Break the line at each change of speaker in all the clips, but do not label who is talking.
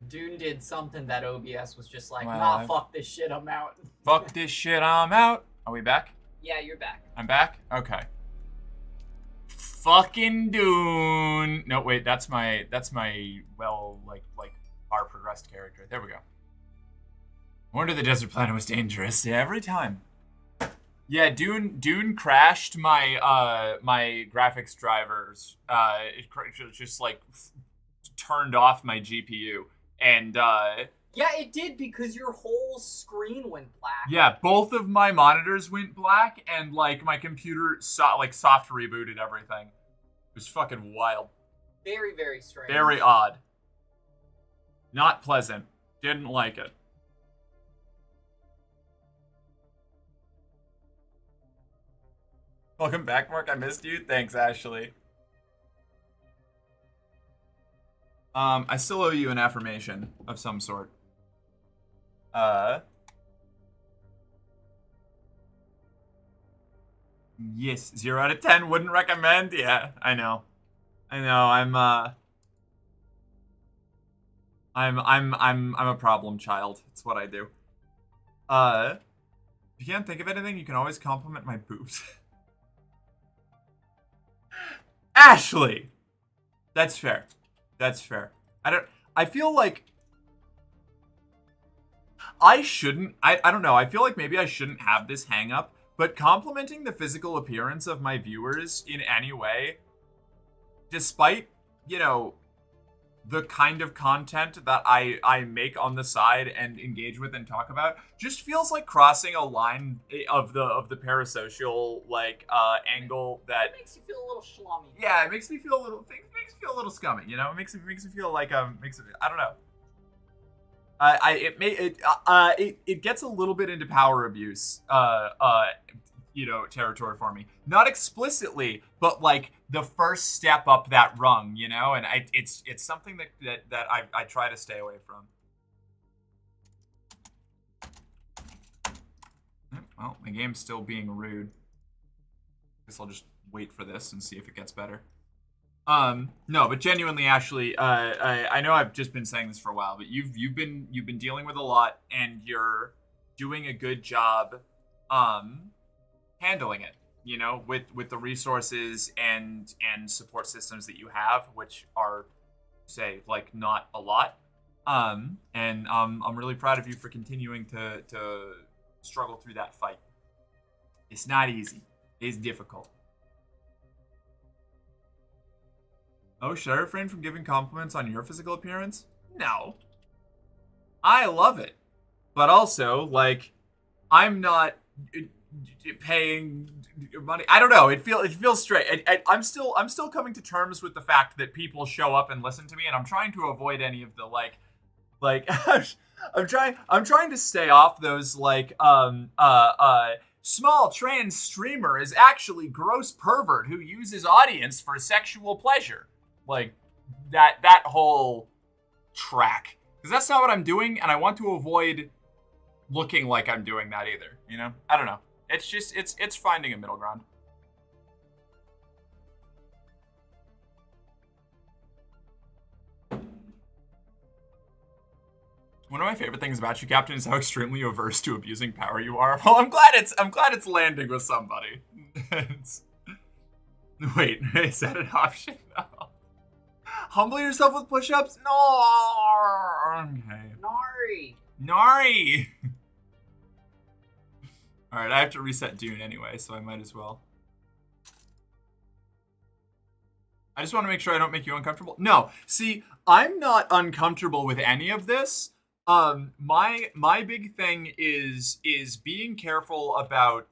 Dune did something that OBS was just like,
Well,
nah, fuck this shit, I'm out.
fuck this shit, I'm out. Are we back?
Yeah, you're back.
I'm back? Okay. Fucking Dune. No, wait, that's my well, like far progressed character. There we go. Wonder the desert planet was dangerous. Yeah, every time. Yeah, Dune crashed my graphics drivers. It just like turned off my GPU, and
Yeah, it did because your whole screen went black.
yeah, both of my monitors went black, and like my computer soft rebooted everything. It was fucking wild.
Very, very strange.
Very odd. Not pleasant. Didn't like it. Welcome back, Mark. I missed you. Thanks, Ashley. I still owe you an affirmation of some sort. Yes, 0 out of 10. Wouldn't recommend. Yeah, I know. I'm a problem child. It's what I do. If you can't think of anything, you can always compliment my boobs. Ashley! That's fair. That's fair. I feel like I shouldn't, I don't know, I feel like maybe I shouldn't have this hang up, but complimenting the physical appearance of my viewers in any way, despite, you know, the kind of content that I make on the side and engage with and talk about, just feels like crossing a line of the parasocial angle that
It makes you feel a little schlummy.
Yeah, it makes me feel a little scummy, you know. It makes me feel like I don't know. It gets a little bit into power abuse territory for me. Not explicitly, but like the first step up that rung, you know, and it's something that I try to stay away from. Well, my game's still being rude. Guess I'll just wait for this and see if it gets better. No, but genuinely, Ashley, I know I've just been saying this for a while, but you've been dealing with a lot, and you're doing a good job, handling it. You know, with the resources and support systems that you have, which are, say, like not a lot. And I'm really proud of you for continuing to struggle through that fight. It's not easy. It's difficult. Oh, should I refrain from giving compliments on your physical appearance? No. I love it. But also, like, I'm not paying money. I don't know. It feels straight. I'm still coming to terms with the fact that people show up and listen to me, and I'm trying to avoid any of the like I'm trying to stay off those small trans streamer is actually gross pervert who uses audience for sexual pleasure. Like that whole track. Because that's not what I'm doing, and I want to avoid looking like I'm doing that either, you know? I don't know. It's just it's finding a middle ground. One of my favorite things about you, Captain, is how extremely averse to abusing power you are. Well, I'm glad it's landing with somebody. Wait, is that an option? No. Humble yourself with push-ups? No. Okay. Nari. All right, I have to reset Dune anyway, so I might as well. I just want to make sure I don't make you uncomfortable. No, see, I'm not uncomfortable with any of this. My big thing is being careful about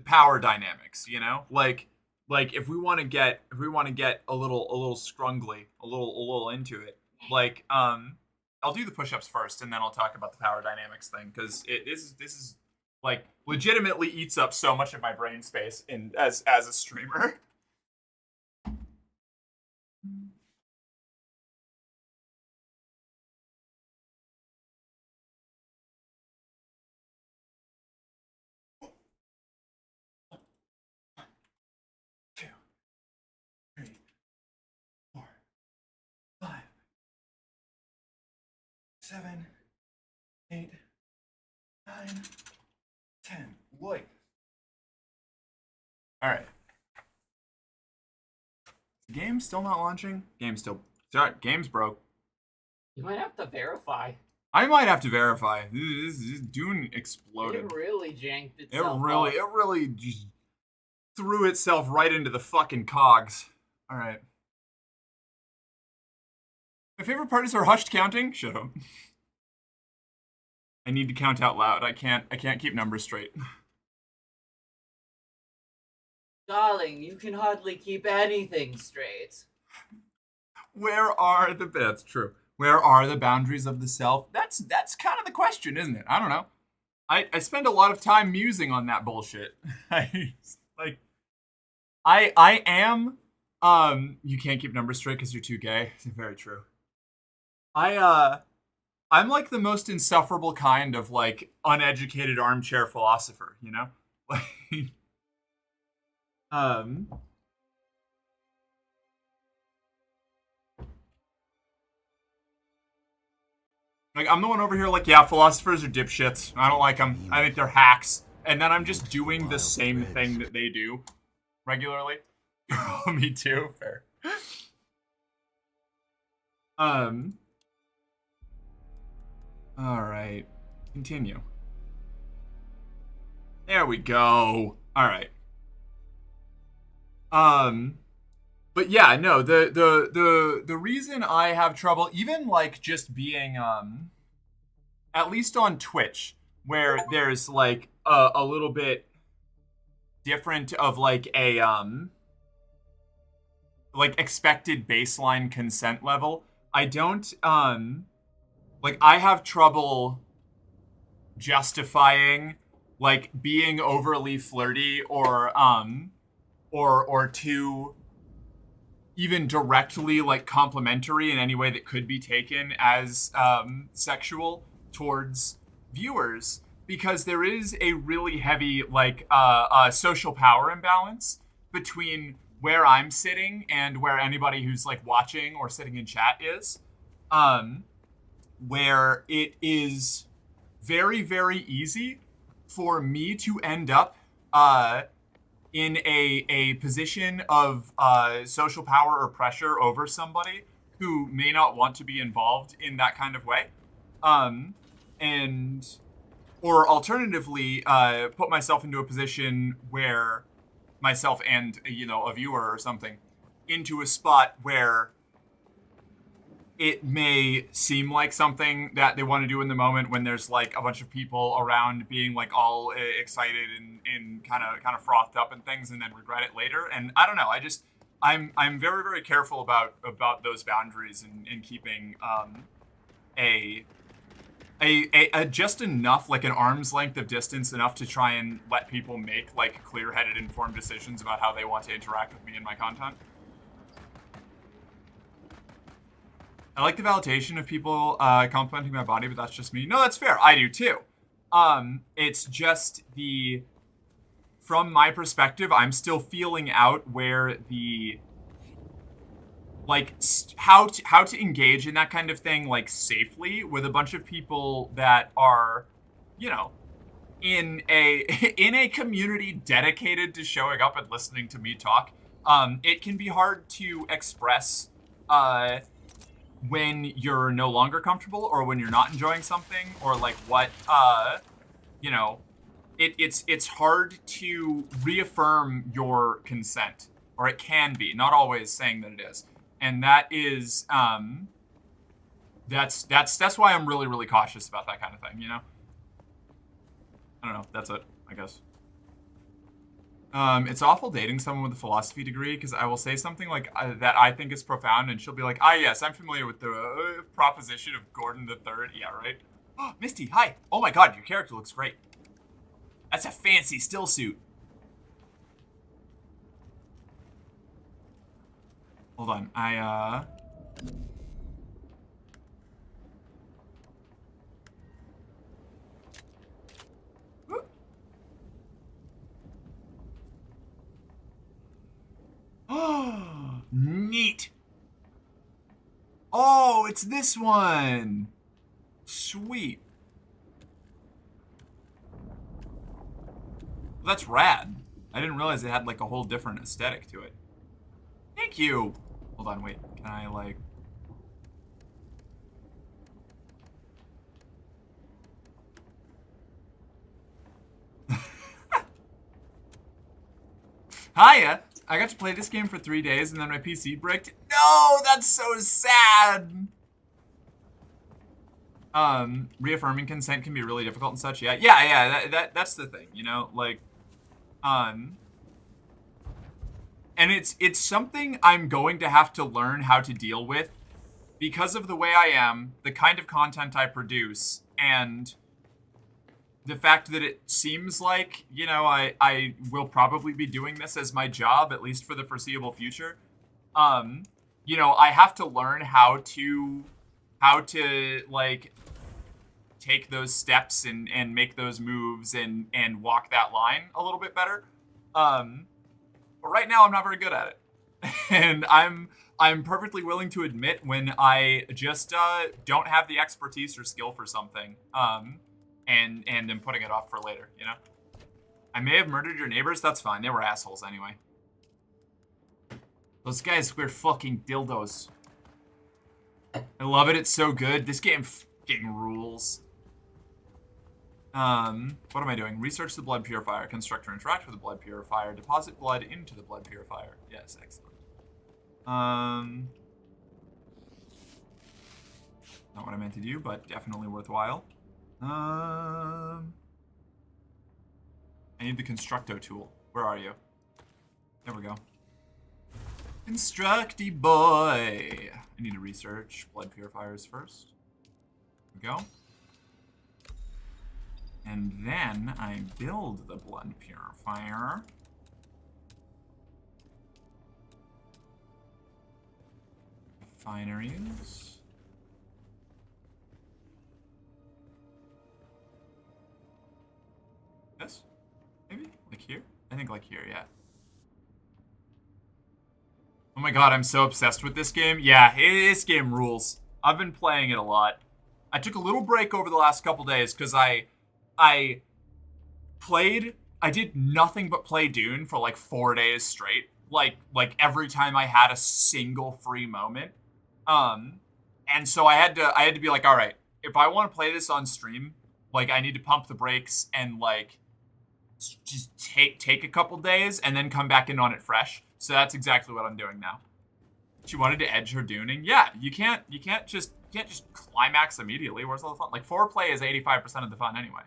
power dynamics. You know, like if we want to get a little scrungly, a little into it, like I'll do the push-ups first, and then I'll talk about the power dynamics thing, because this is like legitimately eats up so much of my brain space as a streamer. 7, 8, 9, 10. Lloyd. All right. Game still not launching? Game's broke.
You might have to verify.
I might have to verify. This Dune exploded.
It really janked
It
itself.
really just threw itself right into the fucking cogs. All right. My favorite part is her hushed counting. Shut up. I need to count out loud. I can't keep numbers straight.
Darling, you can hardly keep anything straight.
That's true. Where are the boundaries of the self? That's kind of the question, isn't it? I don't know. I spend a lot of time musing on that bullshit. I am you can't keep numbers straight because you're too gay. Very true. I'm like the most insufferable kind of like uneducated armchair philosopher, you know? Like like I'm the one over here like, yeah, philosophers are dipshits. I don't like them. I think they're hacks. And then I'm just doing the same thing that they do regularly. Me too. Fair. All right. Continue. There we go. All right. But yeah, no, the reason I have trouble even like just being at least on Twitch where there's like a little bit different of like a like expected baseline consent level. I don't like I have trouble justifying like being overly flirty or too even directly like complimentary in any way that could be taken as sexual towards viewers because there is a really heavy like social power imbalance between where I'm sitting and where anybody who's like watching or sitting in chat is where it is very, very easy for me to end up in a position of social power or pressure over somebody who may not want to be involved in that kind of way. And or alternatively, put myself into a position where myself and, you know, a viewer or something into a spot where it may seem like something that they want to do in the moment when there's like a bunch of people around being like all excited and kind of frothed up and things and then regret it later. And I don't know. I'm very, very careful about those boundaries and keeping a just enough, like an arm's length of distance enough to try and let people make like clear-headed, informed decisions about how they want to interact with me and my content. I like the validation of people complimenting my body, but that's just me. No, that's fair. I do too. It's just from my perspective, I'm still feeling out where the like how to engage in that kind of thing like safely with a bunch of people that are, you know, in a community dedicated to showing up and listening to me talk. It can be hard to express when you're no longer comfortable or when you're not enjoying something or like what you know, it's hard to reaffirm your consent, or it can be, not always saying that it is. And that is that's why I'm really, really cautious about that kind of thing, you know? I don't know, that's it, I guess. It's awful dating someone with a philosophy degree because I will say something like that I think is profound, and she'll be like, "Ah, yes, I'm familiar with the proposition of Gordon the Third." Yeah, right. Oh, Misty, hi. Oh my God, your character looks great. That's a fancy still suit. Hold on, Oh, neat. Oh, it's this one. Sweet. Well, that's rad. I didn't realize it had like a whole different aesthetic to it. Thank you. Hold on, wait. Can I like... Hiya! I got to play this game for 3 days and then my PC bricked. No, that's so sad. Reaffirming consent can be really difficult and such. Yeah. That's the thing, you know, like, and it's something I'm going to have to learn how to deal with because of the way I am, the kind of content I produce, and the fact that it seems like, you know, I will probably be doing this as my job, at least for the foreseeable future. You know, I have to learn how to like take those steps and make those moves and walk that line a little bit better. But right now I'm not very good at it. And I'm perfectly willing to admit when I just don't have the expertise or skill for something. And am putting it off for later, you know? I may have murdered your neighbors, that's fine. They were assholes anyway. Those guys were fucking dildos. I love it, it's so good. This game fucking rules. What am I doing? Research the blood purifier. Construct or interact with the blood purifier. Deposit blood into the blood purifier. Yes, excellent. Not what I meant to do, but definitely worthwhile. I need the Constructo tool. Where are you? There we go. Constructy boy. I need to research blood purifiers first. There we go. And then I build the blood purifier. Refineries. This? Maybe? Like here? I think like here, yeah. Oh my god, I'm so obsessed with this game. Yeah, this game rules. I've been playing it a lot. I took a little break over the last couple days because I did nothing but play Dune for like 4 days straight. Like every time I had a single free moment. And so I had to be like, all right, if I want to play this on stream, like I need to pump the brakes and like just take a couple days and then come back in on it fresh. So that's exactly what I'm doing now. She wanted to edge her Duning. Yeah, you can't just climax immediately. Where's all the fun? Like foreplay is 85% of the fun anyway.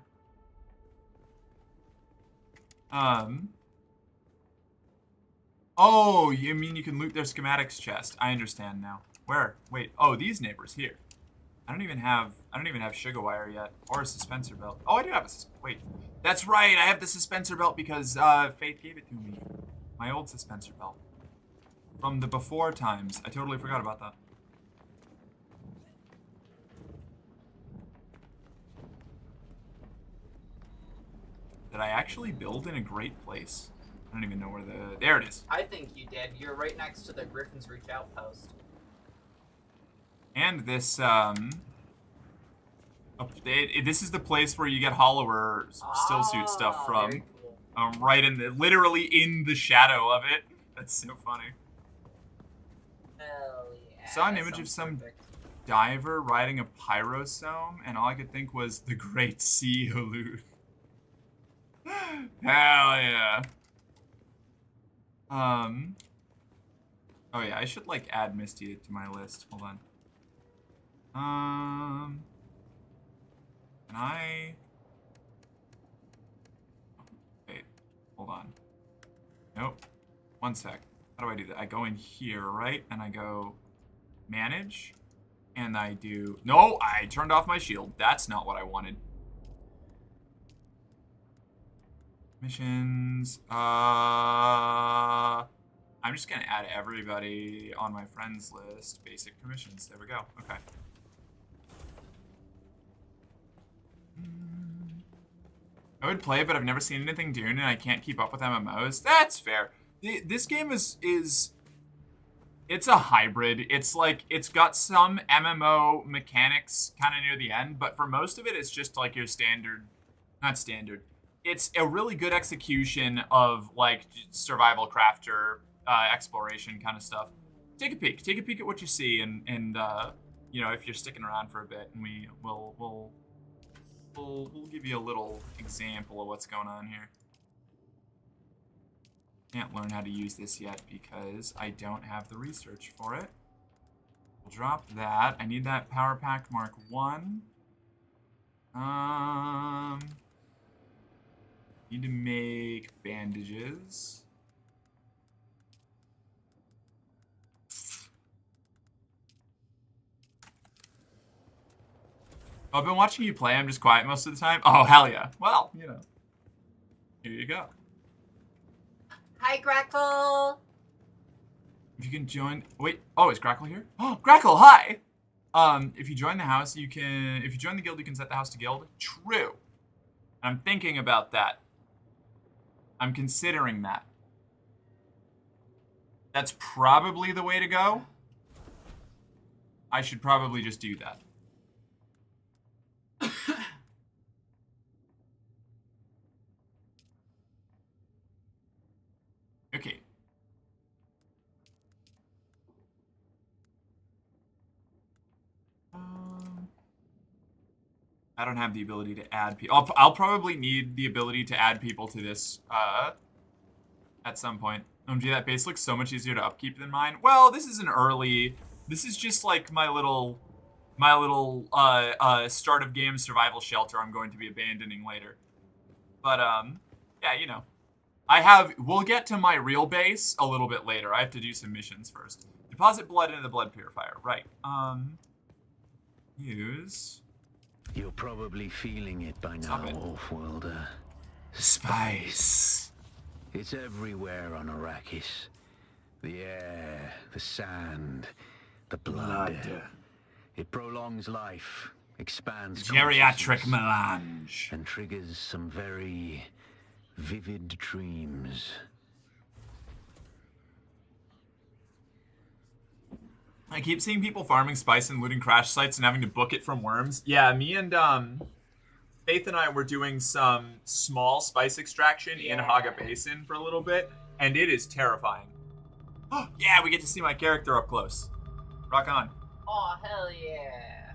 Oh, you mean you can loot their schematics chest? I understand now. Where? Wait. Oh, these neighbors here. I don't even have sugar wire yet, or a suspensor belt. Oh, I do have a wait. That's right. I have the suspensor belt because Faith gave it to me. My old suspensor belt from the before times. I totally forgot about that. Did I actually build in a great place? I don't even know where the... There it is.
I think you did. You're right next to the Griffin's Reach outpost.
And this, this is the place where you get Hollower stillsuit stuff from.
Very cool.
Right literally in the shadow of it. That's so funny.
Hell yeah.
Saw an image of some diver riding a pyrosome, and all I could think was the Great Sea Elude. Hell yeah. Oh yeah, I should like add Misty to my list. Hold on. Can I? Wait, hold on. Nope. One sec. How do I do that? I go in here, right? And I go manage. And I do... No, I turned off my shield. That's not what I wanted. Missions. I'm just gonna add everybody on my friends list. Basic permissions. There we go. Okay. I would play, but I've never seen anything Dune, and I can't keep up with MMOs. That's fair. This game is It's a hybrid. It's like, it's got some MMO mechanics kind of near the end, but for most of it, it's just like your standard, not standard. It's a really good execution of like survival crafter, exploration kind of stuff. Take a peek. Take a peek at what you see, and you know, if you're sticking around for a bit, and we'll give you a little example of what's going on here. Can't learn how to use this yet because I don't have the research for it. We'll drop that. I need that power pack Mark 1. Need to make bandages. I've been watching you play. I'm just quiet most of the time. Oh, hell yeah. Well, you know. Here you go.
Hi, Grackle.
If you can join... Wait. Oh, is Grackle here? Oh, Grackle, hi! If you join the house, you can... If you join the guild, you can set the house to guild. True. I'm thinking about that. I'm considering that. That's probably the way to go. I should probably just do that. Okay. I don't have the ability to add people. I'll probably need the ability to add people to this at some point. OMG, that base looks so much easier to upkeep than mine. Well, this is an early... This is just like my little start of game survival shelter I'm going to be abandoning later. But, yeah, you know. We'll get to my real base a little bit later. I have to do some missions first. Deposit blood into the blood purifier. Right. Use...
You're probably feeling it by now, Wolf-Worlder.
Spice.
It's everywhere on Arrakis. The air, the sand, the blood. It prolongs life, expands
Geriatric melange.
and triggers some very vivid dreams.
I keep seeing people farming spice and looting crash sites and having to book it from worms. Yeah, me and Faith and I were doing some small spice extraction in Haga Basin for a little bit, and it is terrifying. Oh, yeah, we get to see my character up close. Rock on.
Oh, hell yeah.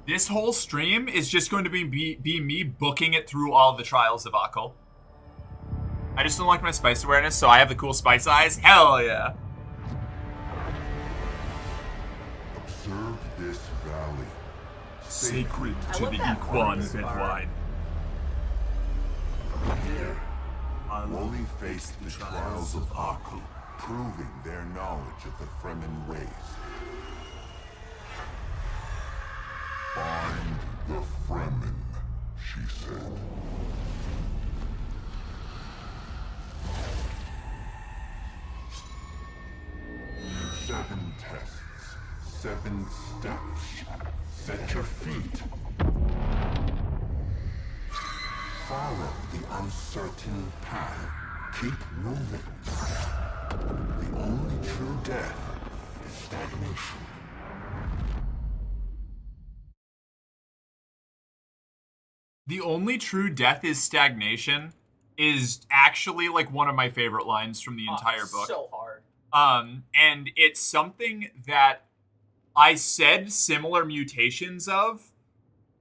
This whole stream is just going to be me booking it through all the trials of Akal. I just don't like my spice awareness, so I have the cool spice eyes. Hell yeah.
Observe this valley.
Sacred
I
to
love
the
that
Equan
horse bar.
Bedwine.
Here, Woli faced the trials of Aku, proving their knowledge of the Fremen race. Find the Fremen, she said. Seven tests, 7 steps. Set your feet. Follow the uncertain path. Keep moving. The only true death is stagnation.
The only true death is stagnation is actually like one of my favorite lines from the entire book.
So hard.
And it's something that I said similar mutations of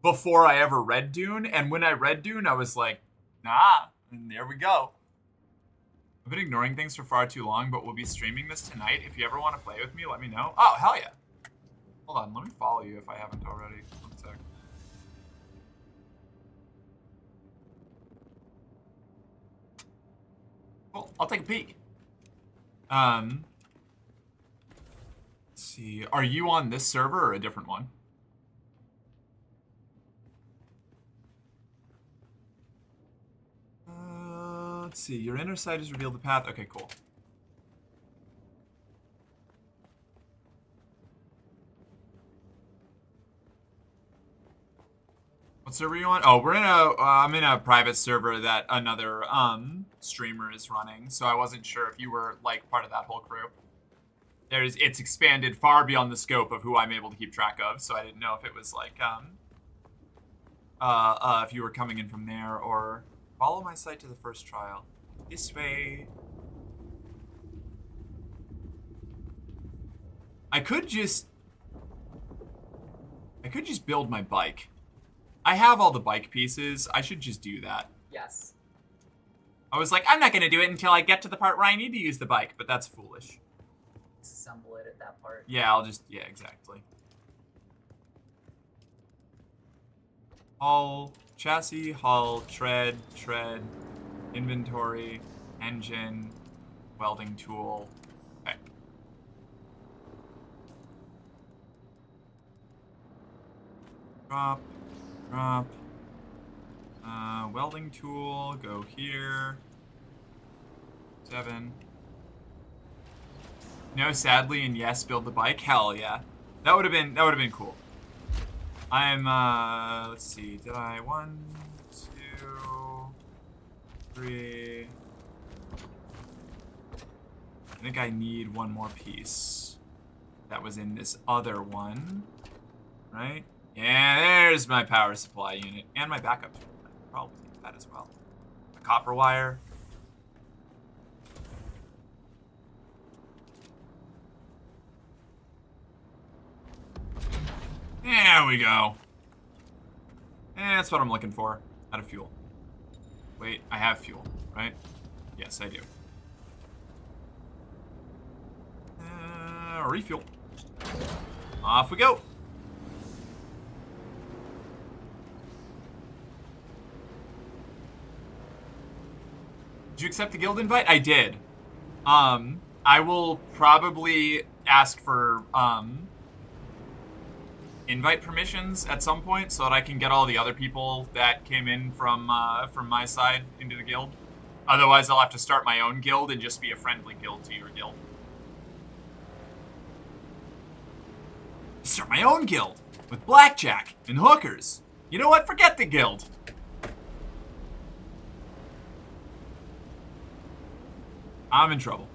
before I ever read Dune, and when I read Dune, I was like, nah, and there we go. I've been ignoring things for far too long, but we'll be streaming this tonight. If you ever want to play with me, let me know. Oh, hell yeah. Hold on, let me follow you if I haven't already. One sec. Cool, I'll take a peek. Let's see. Are you on this server or a different one? Let's see. Your inner sight has revealed the path. Okay, cool. What server are you on? Oh, we're in a, I'm in a private server that another, streamer is running, so I wasn't sure if you were, like, part of that whole crew. It's expanded far beyond the scope of who I'm able to keep track of, so I didn't know if it was, like, if you were coming in from there, or follow my site to the first trial. This way. I could just build my bike. I have all the bike pieces. I should just do that.
Yes.
I was like, I'm not going to do it until I get to the part where I need to use the bike, but that's foolish.
Disassemble it at that part.
Yeah, yeah, exactly. Hull, chassis, hull, tread, inventory, engine, welding tool. Okay. Drop. Welding tool, go here. 7. No, sadly, and yes, build the bike. Hell yeah. That would have been cool. I'm, let's see, did I? 1, 2, 3. I think I need one more piece. That was in this other one, right? Yeah, there's my power supply unit and my backup tool. I could probably use that as well. A copper wire. There we go. That's what I'm looking for. Out of fuel. Wait, I have fuel, right? Yes, I do. Refuel. Off we go. Did you accept the guild invite? I did. I will probably ask for, invite permissions at some point so that I can get all the other people that came in from my side into the guild. Otherwise, I'll have to start my own guild and just be a friendly guild to your guild. Start my own guild with blackjack and hookers. You know what? Forget the guild. I'm in trouble.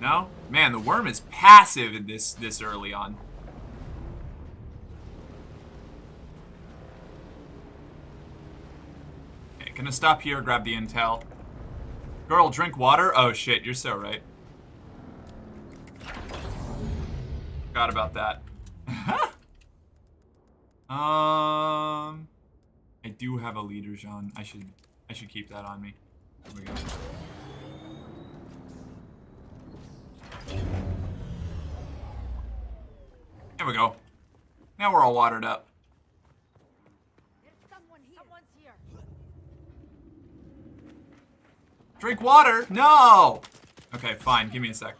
No? Man, the worm is passive in this early on. Okay, gonna stop here, grab the intel. Girl, drink water? Oh shit, you're so right. Forgot about that. I do have a leader, Jean. I should keep that on me. Here we go. There we go. Now we're all watered up.
There's someone here. Someone's here.
Drink water? No! Okay, fine. Give me a sec.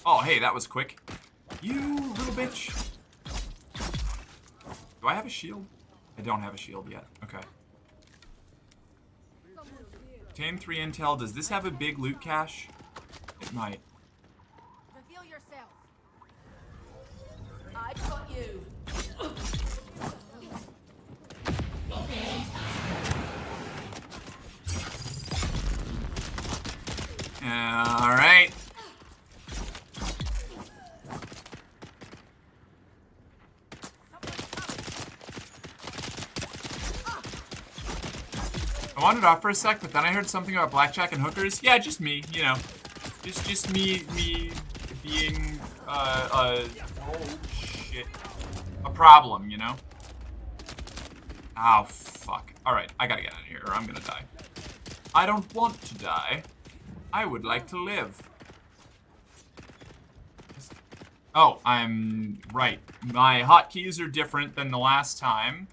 Oh, hey, that was quick. You little bitch. Do I have a shield? I don't have a shield yet. Okay. Obtain 3 intel. Does this have a big loot cache? It might.
Reveal yourself. I got you.
All right. I wandered off for a sec, but then I heard something about blackjack and hookers. Yeah, just me, you know. Just me being, oh shit. A problem, you know? Oh, fuck. Alright, I gotta get out of here or I'm gonna die. I don't want to die. I would like to live. Oh, I'm right. My hotkeys are different than the last time.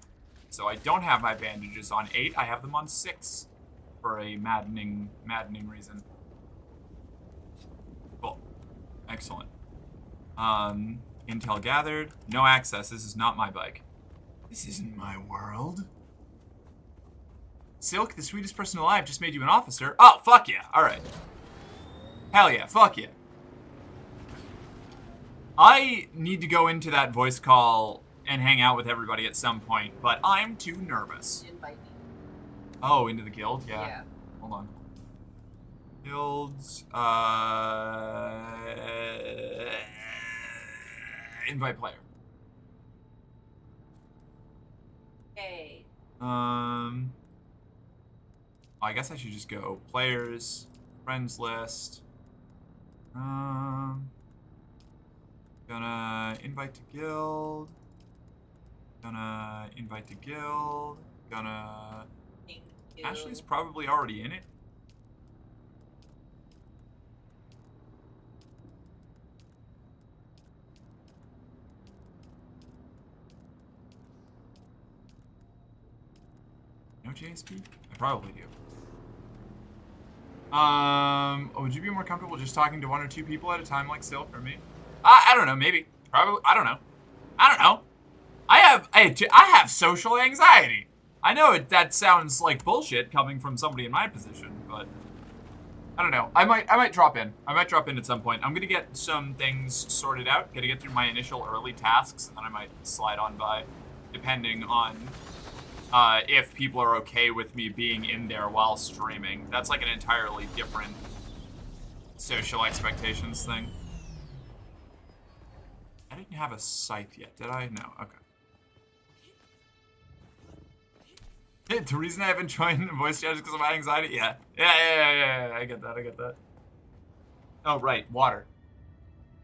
So I don't have my bandages on 8. I have them on 6 for a maddening reason. Cool. Excellent. Intel gathered. No access. This is not my bike. This isn't my world. Silk, the sweetest person alive, just made you an officer. Oh, fuck yeah. Alright. Hell yeah. Fuck yeah. I need to go into that voice call and hang out with everybody at some point, but I'm too nervous.
Invite me.
Oh, into the guild? Yeah.
Yeah.
Hold on. Guilds, invite player.
Hey.
I guess I should just go players, friends list. Gonna invite to guild. Gonna invite to guild. Gonna.
Thank you.
Ashley's probably already in it. No JSP? I probably do. Would you be more comfortable just talking to 1 or 2 people at a time like Silk or me? I don't know, maybe. Probably, I don't know. I don't know. I have social anxiety. I know that sounds like bullshit coming from somebody in my position, but I don't know. I might drop in. I might drop in at some point. I'm gonna get some things sorted out. Gotta get through my initial early tasks, and then I might slide on by, depending on if people are okay with me being in there while streaming. That's like an entirely different social expectations thing. I didn't have a scythe yet, did I? No, okay. The reason I haven't joined voice chat is because of my anxiety? Yeah. Yeah, I get that. Oh, right, water.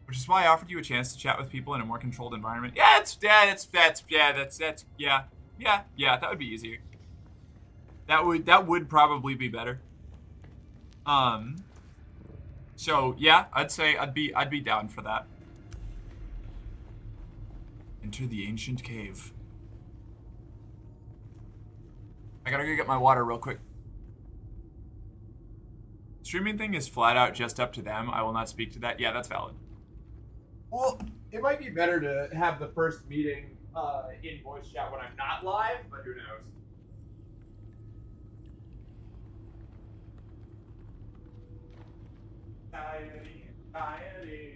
Which is why I offered you a chance to chat with people in a more controlled environment. Yeah, that would be easier. That would probably be better. So yeah, I'd say I'd be down for that. Enter the ancient cave. I gotta go get my water real quick. Streaming thing is flat out just up to them. I will not speak to that. Yeah, that's valid. Well, it might be better to have the first meeting in voice chat when I'm not live, but who knows? Anxiety.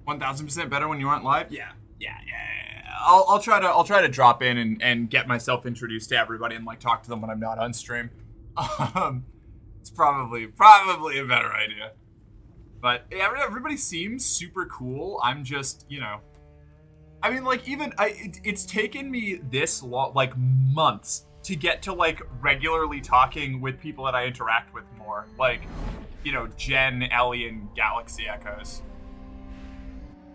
$1,000% better when you aren't live? Yeah. I'll try to drop in and get myself introduced to everybody and like talk to them when I'm not on stream. It's probably a better idea. But yeah, everybody seems super cool. I'm just, you know, I mean, like it's taken me this long, like months, to get to like regularly talking with people that I interact with more, like, you know, Jen, Ellie, and Galaxy Echoes.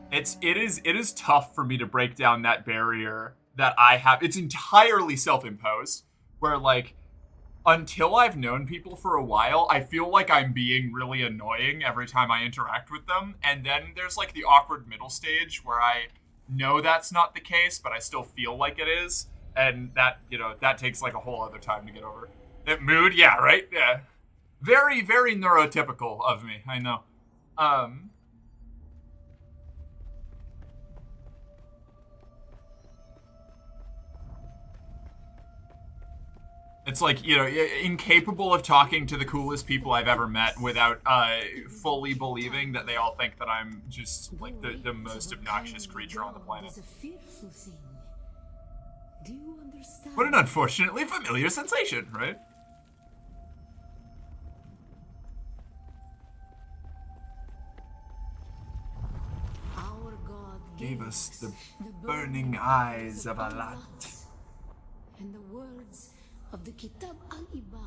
It is tough for me to break down that barrier that I have. It's entirely self-imposed, where like until I've known people for a while, I feel like I'm being really annoying every time I interact with them. And then there's like the awkward middle stage where I know that's not the case, but I still feel like it is. And that, you know, that takes like a whole other time to get over. That mood, yeah, right? Yeah. Very, very neurotypical of me, I know. It's like, you know, incapable of talking to the coolest people I've ever met without fully believing that they all think that I'm just like the most obnoxious creature on the planet. What an unfortunately familiar sensation, right?
Our God
Gave us the burning eyes of Alat.
and the words of the Kitab al-Ibar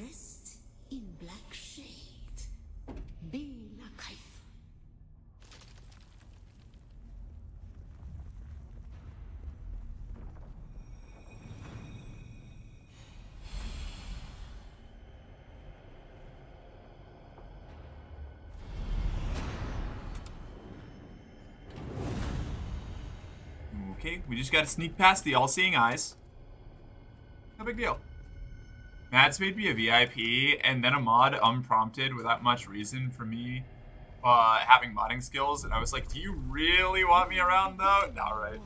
rest in black shade. Be la kaif.
Okay, we just gotta sneak past the all-seeing eyes. No big deal. Mads made me a VIP and then a mod unprompted without much reason for me having modding skills, and I was like, do you really want me around though? Not right.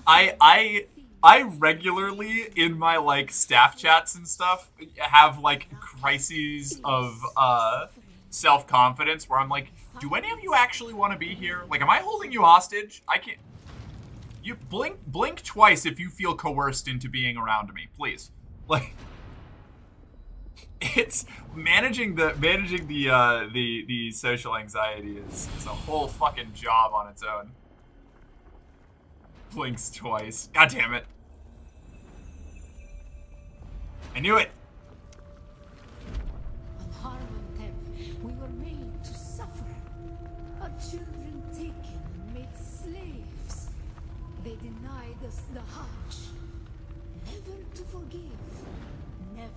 I regularly in my like staff chats and stuff have like crises of self-confidence where I'm like, do any of you actually want to be here? Like, am I holding you hostage? I can't. You blink twice if you feel coerced into being around me, please. Like, it's managing the social anxiety is a whole fucking job on its own. Blinks twice. God damn it. I knew it.
On Harmon, we were made to suffer. Our children taken and made slaves. They denied us the Hajj. Never to forgive. Never.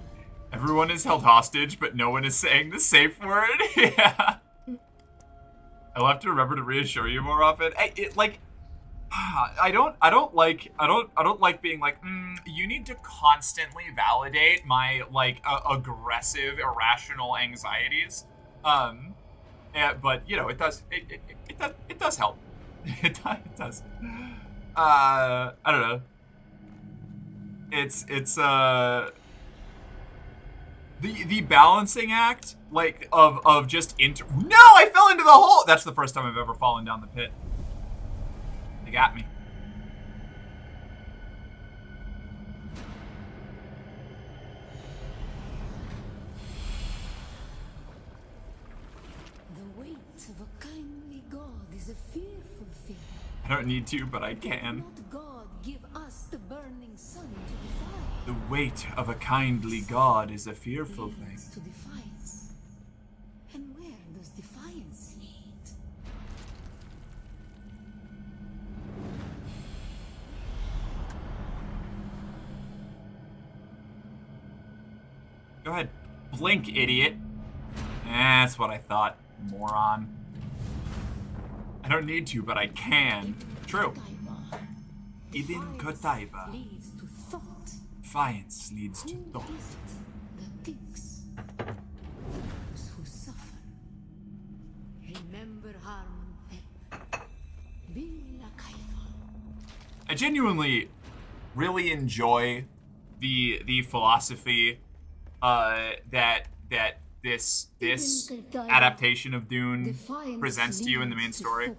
Everyone is held hostage, but no one is saying the safe word. Yeah. I'll have to remember to reassure you more often. I don't like being like, you need to constantly validate my like aggressive, irrational anxieties. But you know, it does help. It does. I don't know. It's the balancing act, like of just No, I fell into the hole. That's the first time I've ever fallen down the pit. They got me.
The weight of a kindly God is a fearful thing.
I don't need to, but I can.
Not God give us the burning sun to defy.
The weight of a kindly God is a fearful thing.
Leads to defiance. And where does defiance lead?
Go ahead. Blink, idiot. That's what I thought, moron. I don't need to, but I can. True. Ibn Qutayba.
Leads to thought.
Defiance leads to thought.
Who is it that thinks? Those who suffer. Remember Harmon. Be like
I genuinely really enjoy the philosophy that this adaptation of Dune presents to you in the main story.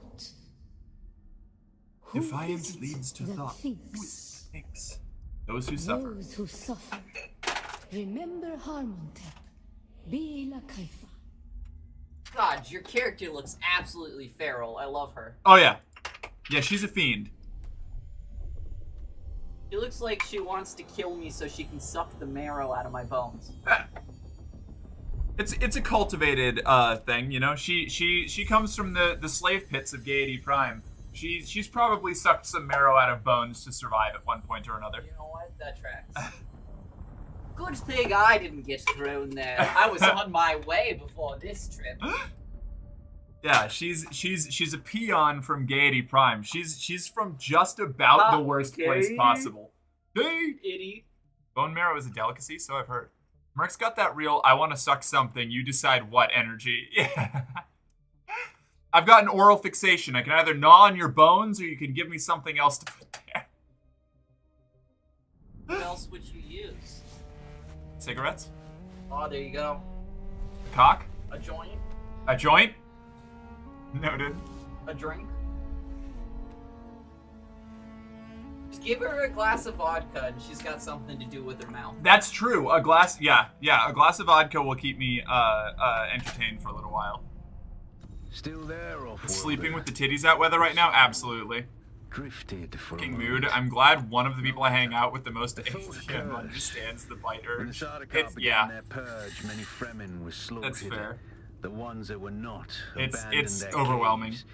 Defiance leads to thought. Who thinks? Those who suffer.
Those who suffer. Remember Harmontep. Be la Kaifa.
God, your character looks absolutely feral. I love her.
Oh yeah. Yeah, she's a fiend.
She looks like she wants to kill me so she can suck the marrow out of my bones.
It's a cultivated thing, you know. She comes from the slave pits of Gaiety Prime. She's probably sucked some marrow out of bones to survive at one point or another.
You know what? That tracks. Good thing I didn't get thrown there. I was on my way before this trip.
Yeah, she's a peon from Gaiety Prime. She's from just about the worst place possible. Hey,
Idiot.
Bone marrow is a delicacy, so I've heard. Merc's got that real I want to suck something, you decide what energy. Yeah. I've got an oral fixation. I can either gnaw on your bones or you can give me something else to put there.
What else would you use?
Cigarettes?
Oh, there you go.
A cock?
A joint?
A joint? Noted.
A drink? Just give her a glass of vodka and she's got something to do with her mouth.
That's true. A glass, yeah, a glass of vodka will keep me entertained for a little while.
Still there, off
Sleeping with the titties out weather right now? Absolutely.
Drifted for
Fucking
a
mood.
moment.
I'm glad one of the people I hang out with the most ATM understands the bite
When the
urge.
Sardaukar began
Yeah,
their purge, many Fremen were slaughtered.
that's fair.
The ones that were not
It's
abandoned their
overwhelming.
caves,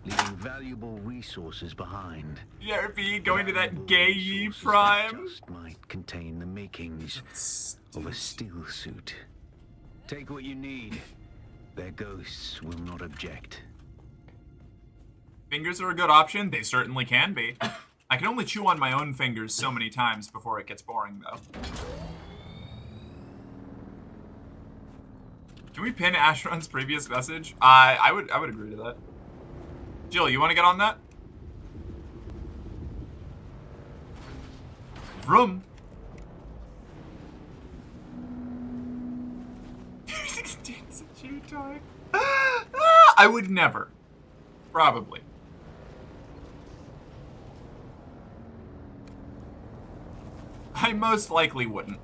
leaving valuable resources behind.
ERB going to that gay
Resources that
prime.
just might contain the makings of a steel suit. Take what you need. Their ghosts will not object.
Fingers are a good option. They certainly can be. I can only chew on my own fingers so many times before it gets boring, though. Can we pin Asheron's previous message? I would agree to that. Jill, you want to get on that? Vroom. Dance a chew toy. I would never. Probably. I most likely wouldn't.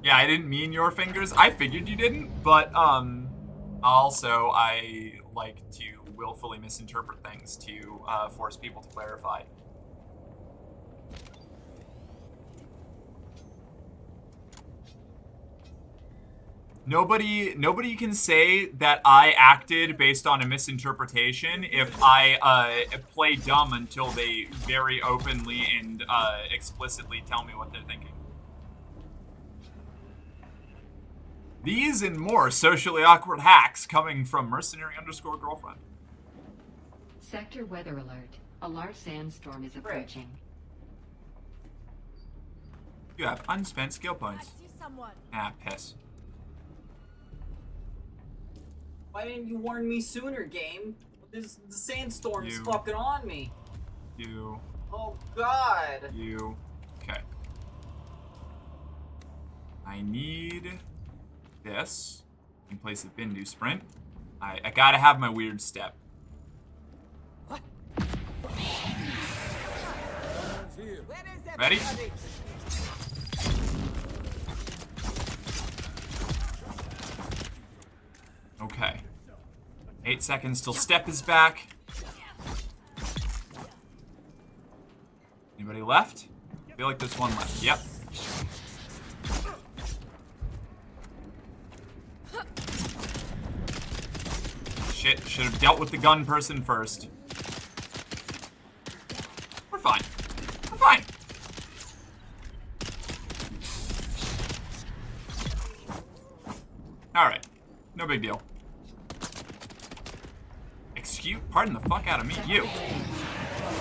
Yeah, I didn't mean your fingers. I figured you didn't, but also I like to willfully misinterpret things to force people to clarify. Nobody can say that I acted based on a misinterpretation if I play dumb until they very openly and explicitly tell me what they're thinking. These and more socially awkward hacks coming from mercenary_girlfriend.
Sector weather alert. A large sandstorm is approaching.
You have unspent skill points.
I see someone.
Ah, piss.
Why didn't you warn me sooner, game? The sandstorm's
You.
fucking on me.
You.
Oh god.
You. Okay. I need this in place of Bindu Sprint. I gotta have my weird step. Ready? Okay. 8 seconds till step is back. Anybody left? I feel like there's one left. Yep. Shit, should have dealt with the gun person first. We're fine. We're fine. Alright. No big deal. Excuse, pardon the fuck out of me. You.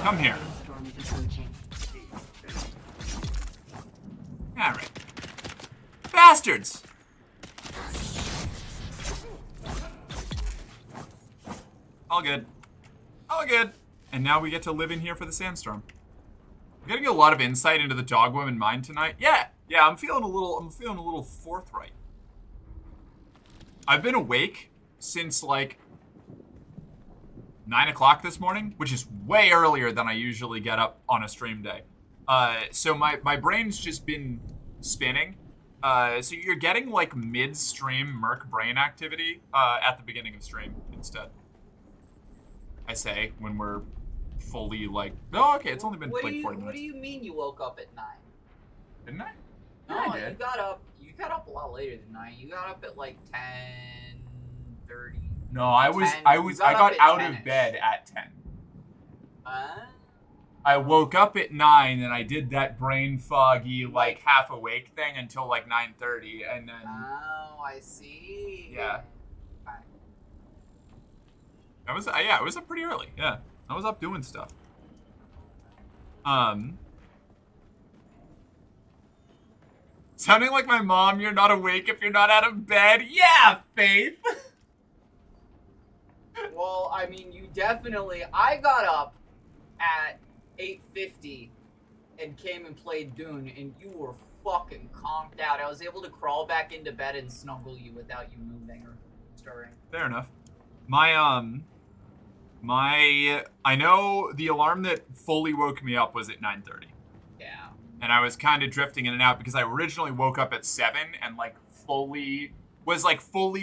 Come here.
Sandstorm is approaching.
Alright. Bastards! All good. All good. And now we get to live in here for the sandstorm. I'm getting a lot of insight into the dogwoman mind tonight. Yeah, I'm feeling a little forthright. I've been awake since like 9 o'clock this morning, which is way earlier than I usually get up on a stream day. So my brain's just been spinning. So you're getting like mid-stream Merc brain activity at the beginning of stream instead. I say when we're fully like, oh, okay, it's only been like 40 minutes.
What do you mean you woke up at 9?
Didn't I?
No,
Yeah, I did.
you got up a lot later than 9. You got up at like 10:30.
No, I got out of bed at 10. I woke up at 9 and I did that brain foggy, like half awake thing until like 9:30, and then.
Oh, I see.
Yeah.
Fine.
I was it was up pretty early. Yeah, I was up doing stuff. Sounding like my mom. You're not awake if you're not out of bed. Yeah, Faith.
Well, I mean, you definitely. I got up at 8:50 and came and played Dune, and you were fucking conked out. I was able to crawl back into bed and snuggle you without you moving or stirring.
Fair enough. I know the alarm that fully woke me up was at 9:30.
Yeah.
And I was kind of drifting in and out because I originally woke up at 7 and like fully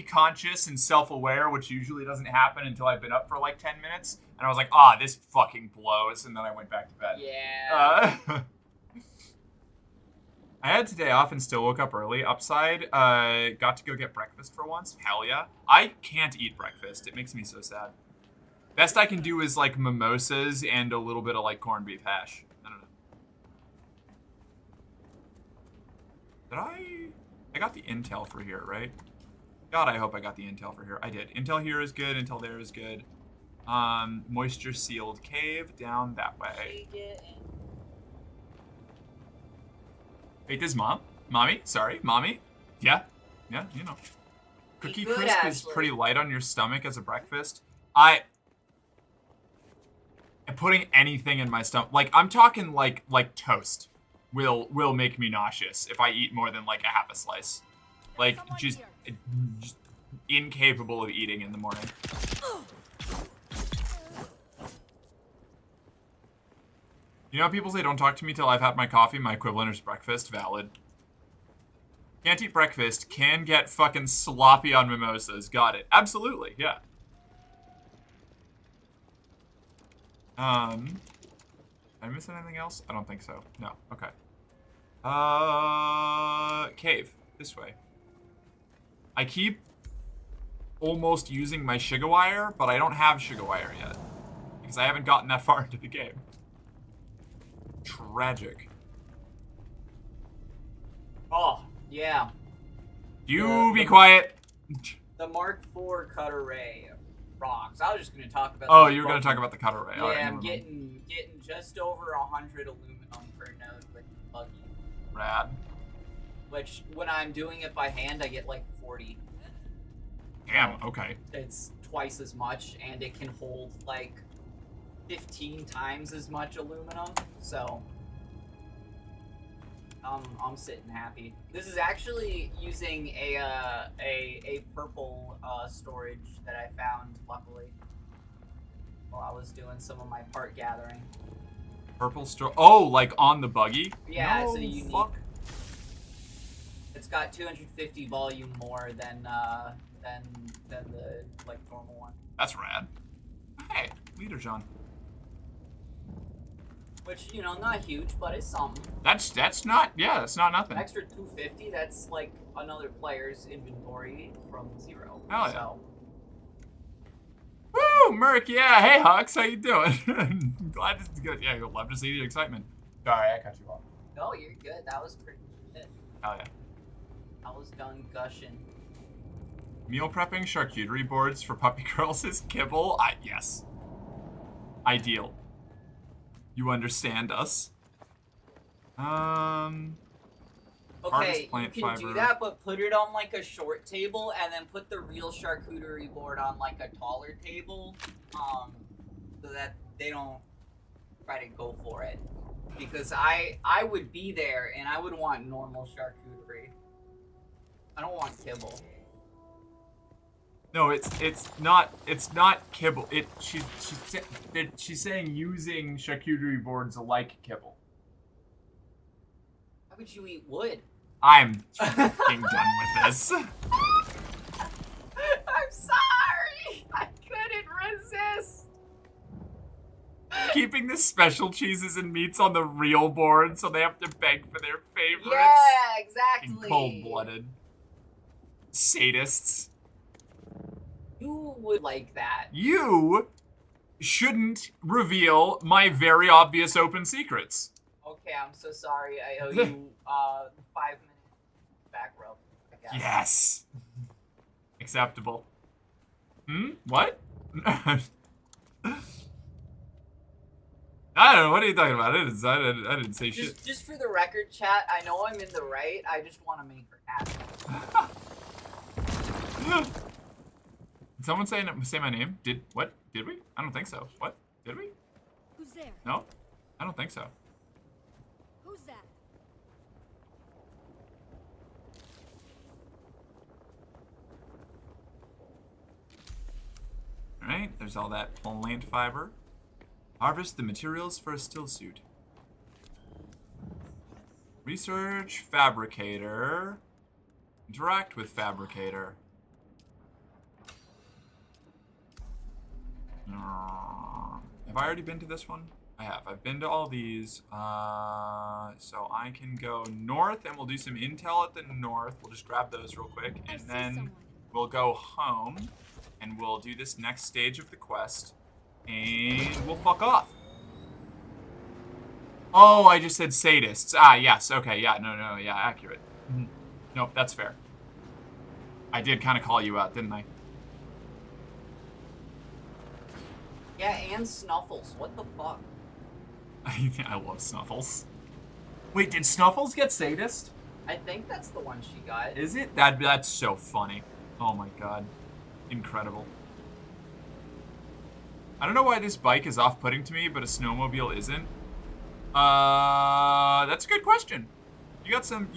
conscious and self-aware, which usually doesn't happen until I've been up for like 10 minutes. And I was like, this fucking blows. And then I went back to bed.
Yeah.
I had today off and still woke up early. Upside, got to go get breakfast for once. Hell yeah. I can't eat breakfast. It makes me so sad. Best I can do is like mimosas and a little bit of like corned beef hash. I don't know. I got the intel for here, right? God, I hope I got the intel for here. I did. Intel here is good. Intel there is good. Moisture sealed cave down that way. Wait, this mom? Mommy? Sorry, mommy? Yeah, you know. Cookie
good,
Crisp is
Ashley.
pretty light on your stomach as a breakfast. Putting anything in my stomach, like I'm talking like toast, will make me nauseous if I eat more than like a half a slice. Like just incapable of eating in the morning. You know how people say don't talk to me till I've had my coffee? My equivalent is breakfast. Valid. Can't eat breakfast. Can get fucking sloppy on mimosas. Got it. Absolutely. Yeah. Did I miss anything else? I don't think so. No. Okay. Cave. This way. I keep almost using my Shigawire, but I don't have Shigawire yet. Because I haven't gotten that far into the game. Tragic.
Oh, yeah.
You be quiet.
The Mark IV cutter ray rocks. I was just going to talk about.
Oh, you were going to talk about the cutter ray.
Yeah,
All right,
I'm
never mind.
getting just over 100 aluminum per node with buggy.
Rad.
Which, when I'm doing it by hand, I get like 40.
Damn. Okay.
It's twice as much, and it can hold like 15 times as much aluminum. So, I'm sitting happy. This is actually using a purple storage that I found, luckily, while I was doing some of my part gathering.
Purple store. Oh, like on the buggy?
Yeah,
no,
it's a unique.
Fuck.
It's got 250 volume more than the like normal one.
That's rad. Hey, leader John.
Which, you know, not huge, but it's something.
That's not. Yeah, that's not nothing.
Extra 250. That's like another player's inventory from 0.
Hell yeah.
So.
Woo, Merc. Yeah. Hey, Hux, how you doing? Glad to good. Yeah, you'll love to see the excitement. Sorry, I cut you off.
No, you're good. That was pretty good.
Hell yeah.
I was done gushing.
Meal prepping charcuterie boards for puppy girls is kibble. Yes. Ideal. You understand us.
Okay,
plant
you can
fiber.
do that, but put it on like a short table, and then put the real charcuterie board on like a taller table, so that they don't try to go for it. Because I would be there, and I would want normal charcuterie. I don't want kibble.
No, it's not kibble. She's saying using charcuterie boards like kibble.
How would you eat wood?
I'm fucking done with this.
I'm sorry! I couldn't resist!
Keeping the special cheeses and meats on the real board so they have to beg for their favorites.
Yeah, exactly.
Cold-blooded. Sadists.
You would like that.
You shouldn't reveal my very obvious open secrets.
Okay, I'm so sorry. I owe you 5 minutes back rub, I guess.
Yes. Acceptable. What? I don't know. What are you talking about? I didn't say shit.
Just for the record, chat, I know I'm in the right. I just want to make her happy.
Did someone say my name? Did we? I don't think so. What? Did we?
Who's there?
No? I don't think so.
Who's that?
Alright, there's all that plant fiber. Harvest the materials for a still suit. Research fabricator. Interact with fabricator. Have I already been to this one? I have. I've been to all these. So I can go north and we'll do some intel at the north. We'll just grab those real quick. And then we'll go home and we'll do this next stage of the quest. And we'll fuck off. Oh, I just said sadists. Ah, yes. Okay, yeah, no, yeah, accurate. Nope, that's fair. I did kind of call you out, didn't I?
Yeah, and Snuffles. What the fuck?
I love Snuffles. Wait, did Snuffles get sadist?
I think that's the one she got.
Is it? That's so funny. Oh my god. Incredible. I don't know why this bike is off-putting to me, but a snowmobile isn't. That's a good question. You got some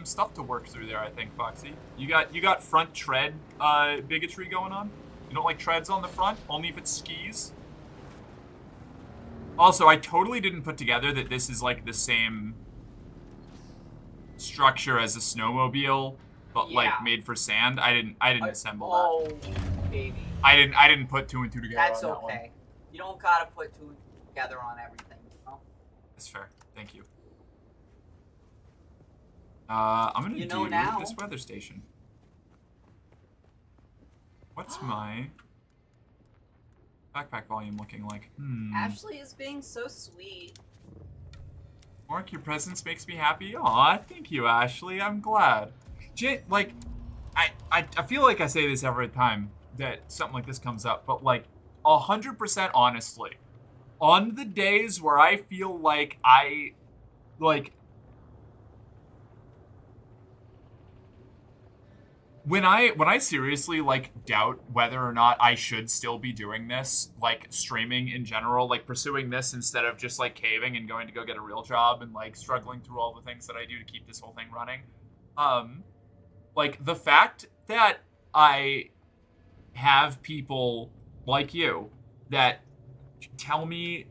stuff to work through there, I think, Foxy. You got front tread bigotry going on. You don't like treads on the front, only if it's skis. Also, I totally didn't put together that this is like the same structure as a snowmobile, but like made for sand. I didn't assemble that.
Oh, baby.
I didn't put two and two together.
That's
on that
okay.
one.
You don't gotta put two together on everything, you know?
That's fair. Thank you. I'm gonna do
now.
this weather station. What's my backpack volume looking like?
Ashley is being so sweet.
Mark, your presence makes me happy. Aw, thank you, Ashley. I'm glad. Like, I feel like I say this every time that something like this comes up, but like, 100% honestly, on the days where I feel like when I seriously like doubt whether or not I should still be doing this, like streaming in general, like pursuing this instead of just like caving and going to go get a real job and like struggling through all the things that I do to keep this whole thing running. Like the fact that I have people like you that tell me,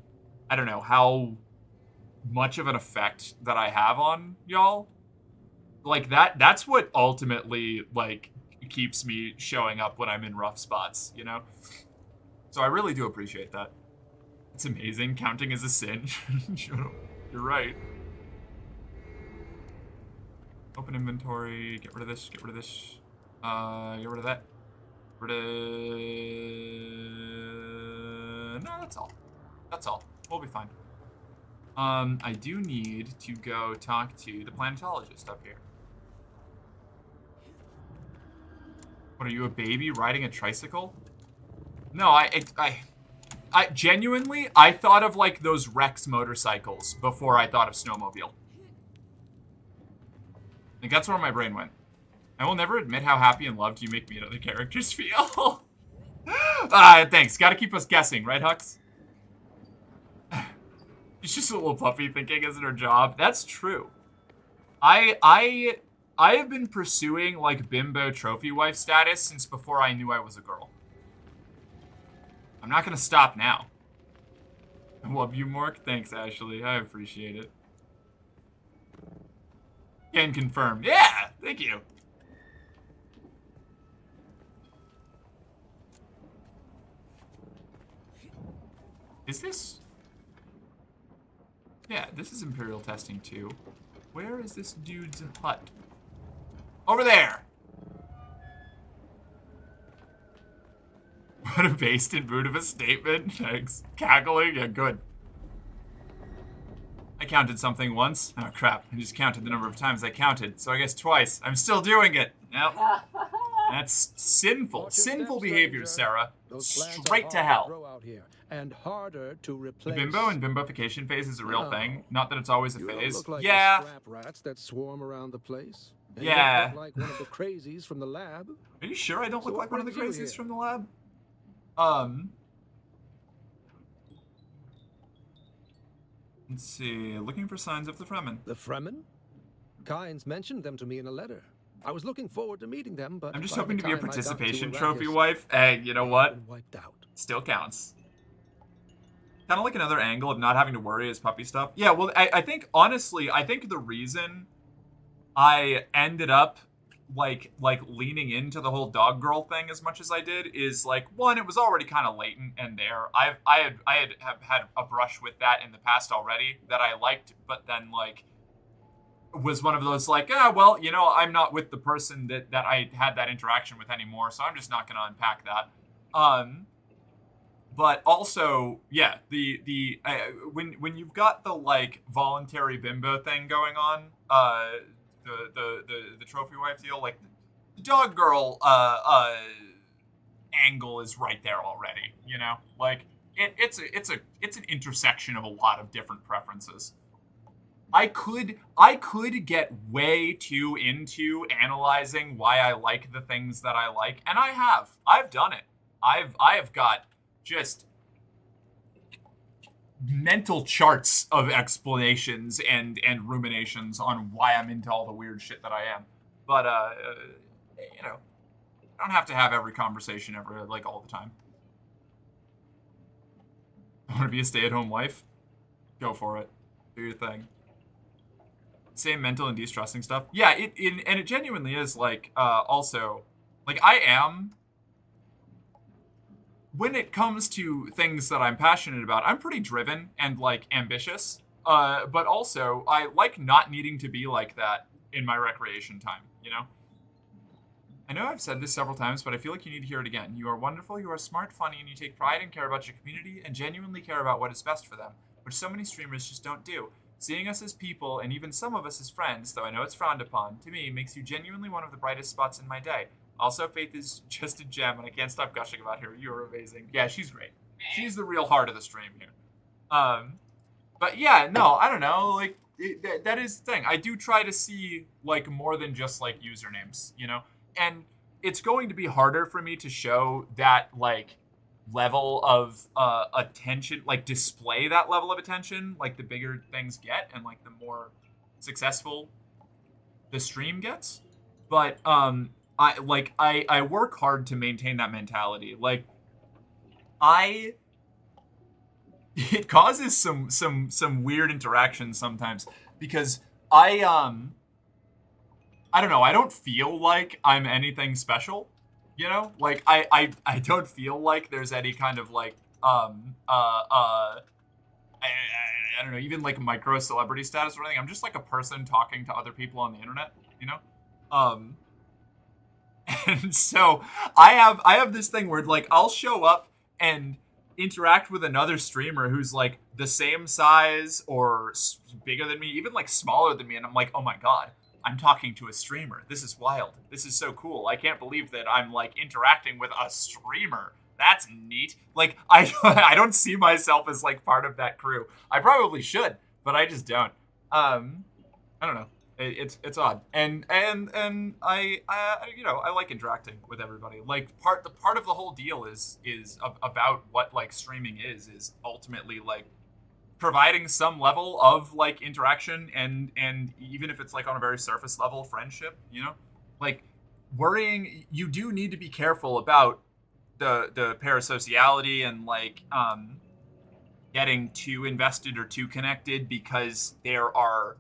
I don't know, how much of an effect that I have on y'all. Like that's what ultimately like keeps me showing up when I'm in rough spots, you know? So I really do appreciate that. It's amazing. Counting is a sin. You're right. Open inventory, get rid of this, get rid of this. Get rid of that. Get rid of... No, that's all. That's all. We'll be fine. I do need to go talk to the planetologist up here. What, are you a baby riding a tricycle? No, I genuinely, I thought of like those Rex motorcycles before I thought of snowmobile. Like that's where my brain went. I will never admit how happy and loved you make me and other characters feel. Thanks. Gotta keep us guessing, right, Hux? She's just a little puppy thinking isn't her job. That's true. I have been pursuing like bimbo trophy wife status since before I knew I was a girl. I'm not gonna stop now. I love you, Mork. Thanks, Ashley. I appreciate it. Can confirm. Yeah, thank you. Is this? Yeah, this is Imperial testing too. Where is this dude's hut? Over there! What a based and mood of a statement. Thanks. Cackling? Yeah, good. I counted something once. Oh, crap. I just counted the number of times I counted, so I guess twice. I'm still doing it. Yep. That's sinful. Sinful behavior, Sarah. Straight to hell.
And harder to replace.
The bimbo and bimbofication phase is a real thing. Not that it's always a phase.
Look like
yeah.
The scrap rats that swarm around the place. And
yeah.
You look like one of the crazies from the lab.
Are you sure I don't look like one of the crazies from the lab? Let's see. Looking for signs of the Fremen.
The Fremen? Kynes mentioned them to me in a letter. I was looking forward to meeting them, but
I'm just
by
hoping
the
to be a
time I got
participation
to
trophy
Arrakis,
wife. Hey, you know what?
I'd been wiped out.
Still counts. Kind of like another angle of not having to worry is puppy stuff. Yeah, well, I think, honestly, I think the reason I ended up, like leaning into the whole dog girl thing as much as I did is, like, one, it was already kind of latent and there. I have had a brush with that in the past already that I liked, but then, like, was one of those, like, well, you know, I'm not with the person that I had that interaction with anymore, so I'm just not going to unpack that. But also, yeah, when you've got the like voluntary bimbo thing going on, the trophy wife deal, like the dog girl angle is right there already. You know, like it's an intersection of a lot of different preferences. I could get way too into analyzing why I like the things that I like, and I've done it. I have got just mental charts of explanations and ruminations on why I'm into all the weird shit that I am. But you know, I don't have to have every conversation ever, like, all the time. I want to be a stay-at-home wife? Go for it. Do your thing. Same mental and de-stressing stuff. Yeah, and it genuinely is, like, also, like, I am, when it comes to things that I'm passionate about, I'm pretty driven and, like, ambitious. But also, I like not needing to be like that in my recreation time, you know? I know I've said this several times, but I feel like you need to hear it again. You are wonderful, you are smart, funny, and you take pride and care about your community and genuinely care about what is best for them, which so many streamers just don't do. Seeing us as people, and even some of us as friends, though I know it's frowned upon, to me, makes you genuinely one of the brightest spots in my day. Also, Faith is just a gem, and I can't stop gushing about her. You're amazing. Yeah, she's great. She's the real heart of the stream here. But yeah, no, I don't know. Like, that is the thing. I do try to see, like, more than just, like, usernames, you know? And it's going to be harder for me to show that, like, level of attention, like, display that level of attention, like, the bigger things get and, like, the more successful the stream gets. But I work hard to maintain that mentality. Like, it causes some weird interactions sometimes because I don't know, I don't feel like I'm anything special, you know? Like, I don't feel like there's any kind of, like, I don't know, even, like, micro celebrity status or anything. I'm just, like, a person talking to other people on the internet, you know? And so I have this thing where, like, I'll show up and interact with another streamer who's, like, the same size or bigger than me, even, like, smaller than me, and I'm like, oh my god, I'm talking to a streamer. This is wild. This is so cool. I can't believe that I'm, like, interacting with a streamer. That's neat. Like, I don't see myself as, like, part of that crew. I probably should, but I just don't. I don't know. It's odd. And I you know, I like interacting with everybody. Like, part of the whole deal is about what, like, streaming is ultimately, like, providing some level of, like, interaction and even if it's, like, on a very surface level, friendship, you know? Like, worrying, you do need to be careful about the parasociality and, like, getting too invested or too connected, because there are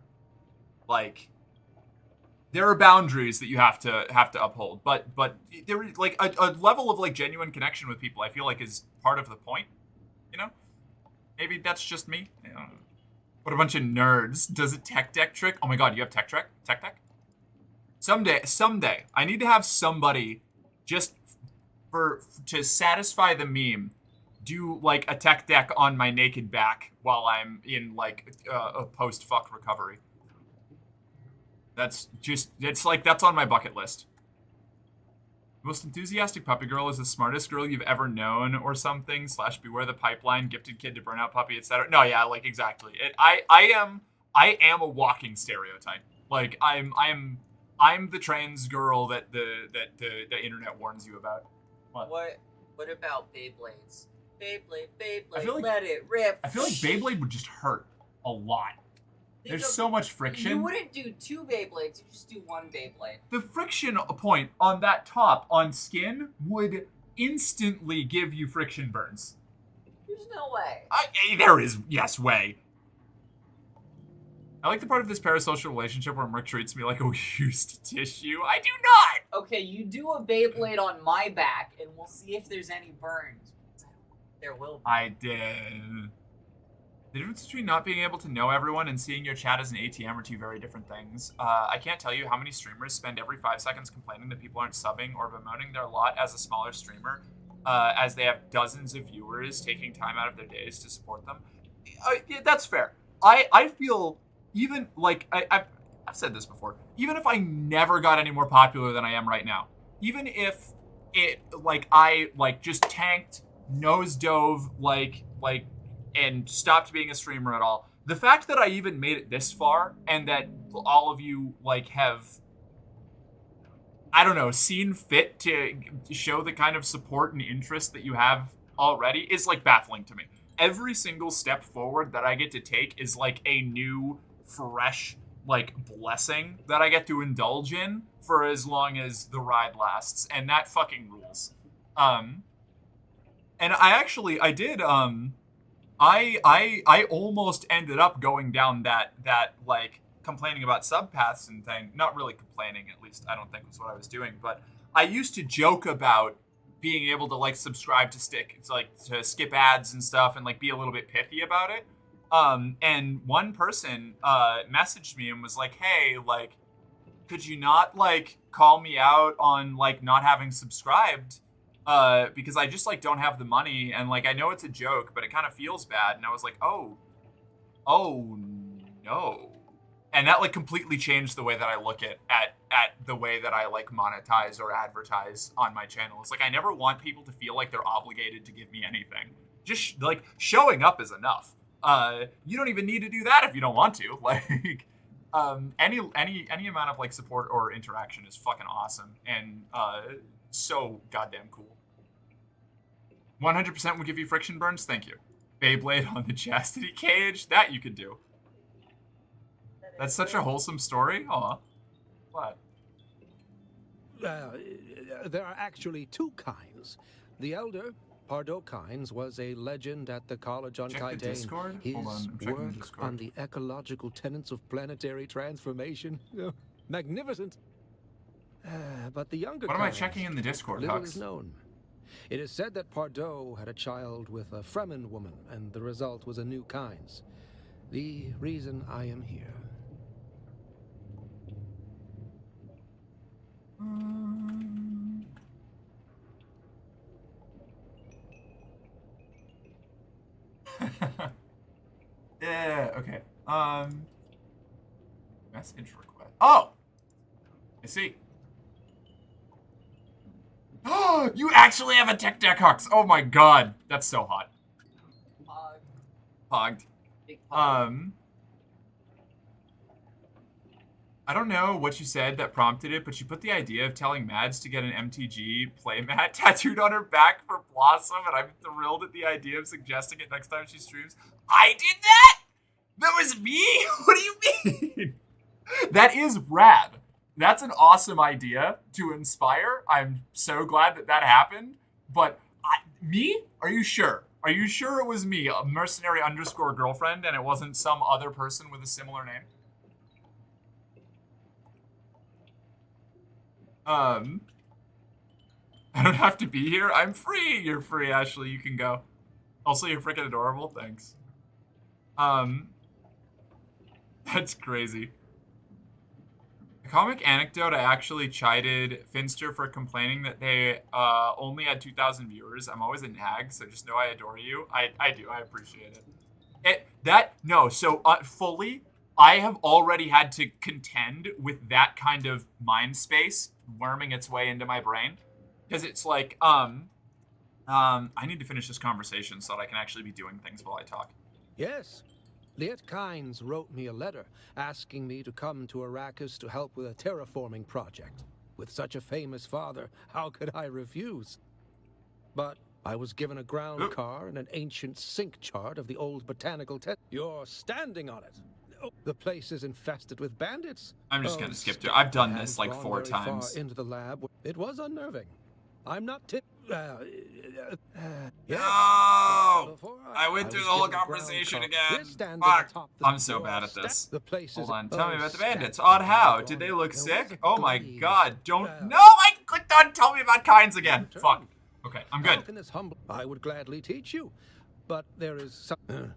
boundaries that you have to uphold. But there is, like, a level of, like, genuine connection with people, I feel like, is part of the point, you know? Maybe that's just me. I don't know. What a bunch of nerds. Does it tech deck trick? Oh my god, you have tech deck? Someday. I need to have somebody just to satisfy the meme do, like, a tech deck on my naked back while I'm in, like, a post-fuck recovery. That's on my bucket list. Most enthusiastic puppy girl is the smartest girl you've ever known, or something. / beware the pipeline, gifted kid to burnout puppy, etc. No, yeah, like, exactly. I am a walking stereotype. Like, I'm the trans girl that the internet warns you about.
What about Beyblades? Beyblade,
I feel like,
let it rip.
I feel like Beyblade would just hurt a lot. There's so much friction.
You wouldn't do 2 Beyblades, you just do 1 Beyblade.
The friction point on that top on skin would instantly give you friction burns.
There's no way.
There is, yes, way. I like the part of this parasocial relationship where Merc treats me like a used tissue. I do not!
Okay, you do a Beyblade on my back, and we'll see if there's any burns. There will be.
I did. The difference between not being able to know everyone and seeing your chat as an ATM are 2 very different things. I can't tell you how many streamers spend every 5 seconds complaining that people aren't subbing or bemoaning their lot as a smaller streamer, as they have dozens of viewers taking time out of their days to support them. Yeah, that's fair. I feel even, like, I've said this before, even if I never got any more popular than I am right now, even if it, like, I, like, just tanked, nose dove, like, and stopped being a streamer at all, the fact that I even made it this far, and that all of you, like, have, I don't know, seen fit to show the kind of support and interest that you have already is, like, baffling to me. Every single step forward that I get to take is, like, a new, fresh, like, blessing that I get to indulge in for as long as the ride lasts, and that fucking rules. And I did, I almost ended up going down that like, complaining about subpaths and thing. Not really complaining, at least I don't think was what I was doing, but I used to joke about being able to, like, subscribe to to skip ads and stuff and, like, be a little bit pithy about it. And one person messaged me and was like, hey, like, could you not, like, call me out on, like, not having subscribed? Because I just, like, don't have the money, and, like, I know it's a joke, but it kind of feels bad. And I was like, oh no. And that, like, completely changed the way that I look at the way that I, like, monetize or advertise on my channel. It's like, I never want people to feel like they're obligated to give me anything. Just, like, showing up is enough. You don't even need to do that if you don't want to. Like, any amount of, like, support or interaction is fucking awesome, and so goddamn cool. 100% would give you friction burns. Thank you. Beyblade on the chastity cage. That you could do. That's such a wholesome story. Aw. What?
There are actually two kinds. The elder, Pardo Kynes, was a legend at the college on
Check the
Kaitane.
Discord?
His
Hold on, I'm checking the
work
Discord.
on the ecological tenets of planetary transformation. Magnificent. But the younger
What am I
Kynes,
checking in the Discord,
little
Hux?
is known. It is said that Pardo had a child with a Fremen woman, and the result was a new Kynes. The reason I am here.
Yeah, okay. Message request. Oh! I see. Oh, you actually have a tech deck, Hux! Oh my god. That's so hot. Pogged.
Big pog.
I don't know what you said that prompted it, but you put the idea of telling Mads to get an MTG playmat tattooed on her back for Blossom, and I'm thrilled at the idea of suggesting it next time she streams. I did that? That was me? What do you mean? That is rad. That's an awesome idea to inspire. I'm so glad that that happened. But me? Are you sure? Are you sure it was me, a mercenary _ girlfriend, and it wasn't some other person with a similar name? I don't have to be here. I'm free. You're free, Ashley. You can go. Also, you're freaking adorable. Thanks. That's crazy. A comic anecdote, I actually chided Finster for complaining that they only had 2,000 viewers. I'm always a nag, so just know I adore you. I do. I appreciate it. Fully, I have already had to contend with that kind of mind space worming its way into my brain. Because it's like, I need to finish this conversation so that I can actually be doing things while I talk.
Yes. Liet Kynes wrote me a letter asking me to come to Arrakis to help with a terraforming project. With such a famous father, how could I refuse? But I was given a ground car and an ancient sync chart of the old botanical You're standing on it. Oh, the place is infested with bandits.
I'm just gonna skip through. I've done this like 4 times.
Far into the lab. It was unnerving. I'm not
No! I went through the whole conversation again. Fuck. I'm so bad at this. Hold on. Tell me about the bandits. Odd how? Did they look sick? Oh my god. Don't. No! I clicked on tell me about Kynes again. Fuck. Okay, I'm good.
I would gladly teach you, but there is some.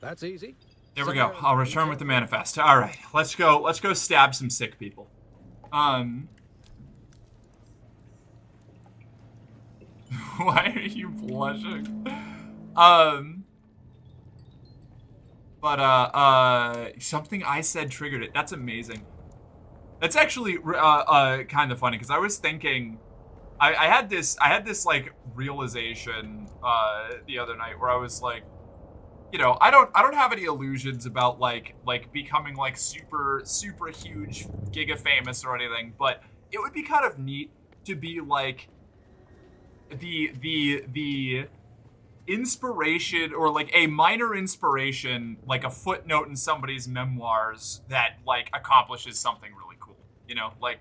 That's easy.
There we go. I'll return with the manifest. All right, let's go. Let's go stab some sick people. Why are you blushing? But something I said triggered it. That's amazing. That's actually kind of funny because I was thinking, I had this like realization the other night where I was like, you know, I don't have any illusions about like becoming like super huge giga famous or anything, but it would be kind of neat to be like the inspiration, or like a minor inspiration, like a footnote in somebody's memoirs that like accomplishes something really cool, you know, like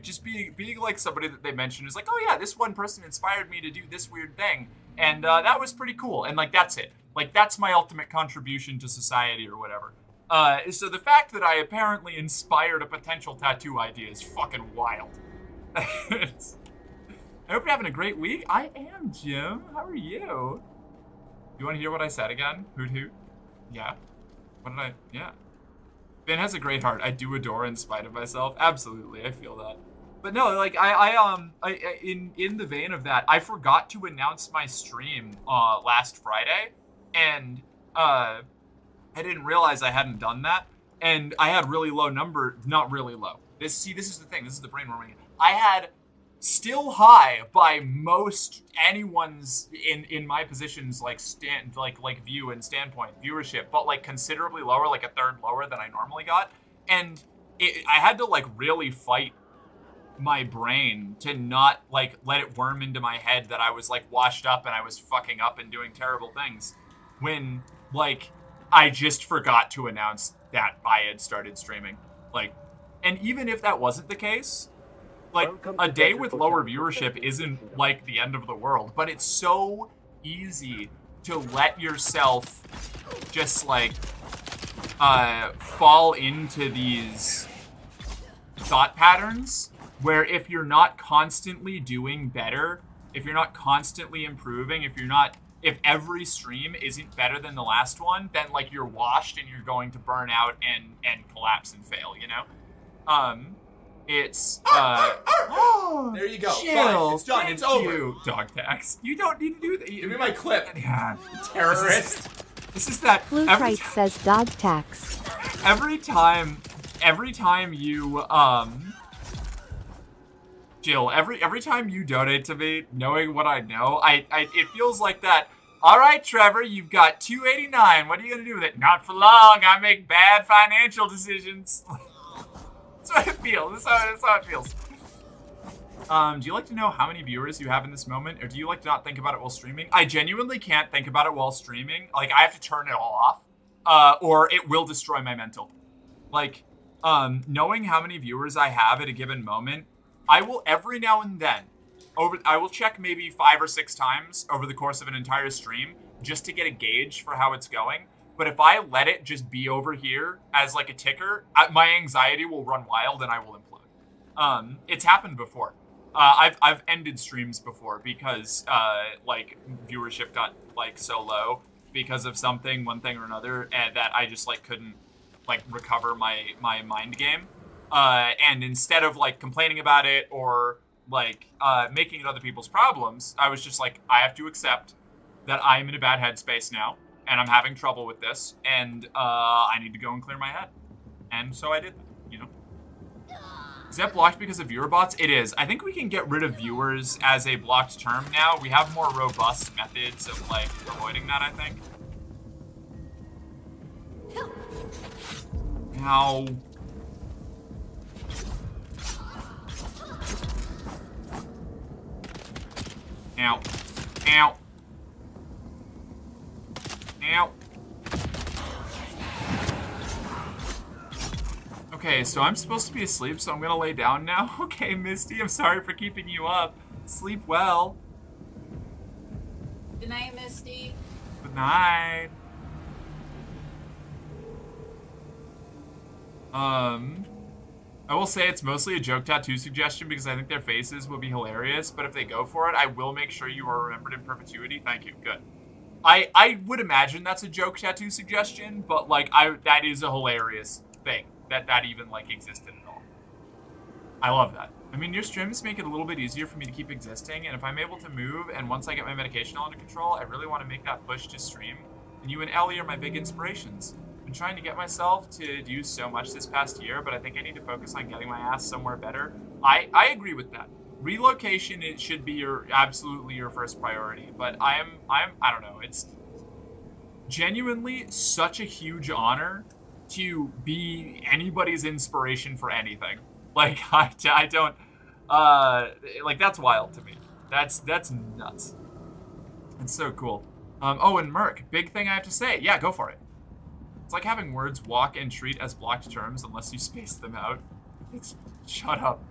just being like somebody that they mention is like, oh yeah, this one person inspired me to do this weird thing, and that was pretty cool, and like that's it, like that's my ultimate contribution to society or whatever. So the fact that I apparently inspired a potential tattoo idea is fucking wild. I hope you're having a great week. I am, Jim. How are you? You want to hear what I said again? Hoot hoot. Yeah. What did I? Yeah. Ben has a great heart. I do adore in spite of myself. Absolutely, I feel that. But no, like in the vein of that, I forgot to announce my stream last Friday, and I didn't realize I hadn't done that, and I had really low number. Not really low. This is the thing. This is the brain warming. I had still high by most anyone's in my positions like view and standpoint viewership, but like considerably lower, like a third lower than I normally got, and I had to like really fight my brain to not like let it worm into my head that I was like washed up and I was fucking up and doing terrible things, when like I just forgot to announce that I had started streaming. Like, and even if that wasn't the case, like, a day with lower viewership isn't, like, the end of the world, but it's so easy to let yourself just, like, fall into these thought patterns where if you're not constantly doing better, if you're not constantly improving, if every stream isn't better than the last one, then, like, you're washed and you're going to burn out and collapse and fail, you know? It's
there you go.
Chill.
Fine. It's done. It's over.
You, dog tax. You don't need to do that.
Give me my clip.
Yeah.
Terrorist.
This is that.
Blue Trite says dog tax.
Every time you Jill, every time you donate to me, knowing what I know, it feels like that. All right, Trevor, you've got $2.89. What are you gonna do with it? Not for long. I make bad financial decisions. That's what it feels. That's how it feels. Do you like to know how many viewers you have in this moment, or do you like to not think about it while streaming? I genuinely can't think about it while streaming. Like, I have to turn it all off, or it will destroy my mental. Like, knowing how many viewers I have at a given moment, I will every now and then, I will check maybe 5 or 6 times over the course of an entire stream just to get a gauge for how it's going. But if I let it just be over here as like a ticker, my anxiety will run wild and I will implode. It's happened before. I've ended streams before because like viewership got like so low because of one thing or another, and that I just like couldn't like recover my mind game. And instead of like complaining about it or like making it other people's problems, I was just like, I have to accept that I'm in a bad headspace now. And I'm having trouble with this, and I need to go and clear my head. And so I did that, you know? Is that blocked because of viewer bots? It is. I think we can get rid of viewers as a blocked term now. We have more robust methods of, like, avoiding that, I think. Ow. Ow. Ow. Ow. Okay, so I'm supposed to be asleep, so I'm gonna lay down now. Okay, Misty, I'm sorry for keeping you up. Sleep well.
Good night, Misty.
Good night. I will say it's mostly a joke tattoo suggestion because I think their faces will be hilarious, but if they go for it, I will make sure you are remembered in perpetuity. Thank you. Good. I would imagine that's a joke tattoo suggestion, but like that is a hilarious thing that even like existed at all. I love that. I mean, your streams make it a little bit easier for me to keep existing, and if I'm able to move and once I get my medication all under control, I really want to make that push to stream. And you and Ellie are my big inspirations. been trying to get myself to do so much this past year, but I think I need to focus on getting my ass somewhere better. I agree with that. Relocation, it should be absolutely your first priority, but I don't know, it's genuinely such a huge honor to be anybody's inspiration for anything. Like, I don't, like, that's wild to me. That's nuts. It's so cool. Oh, and Merc, big thing I have to say. Yeah, go for it. It's like having words walk and treat as blocked terms unless you space them out. Shut up.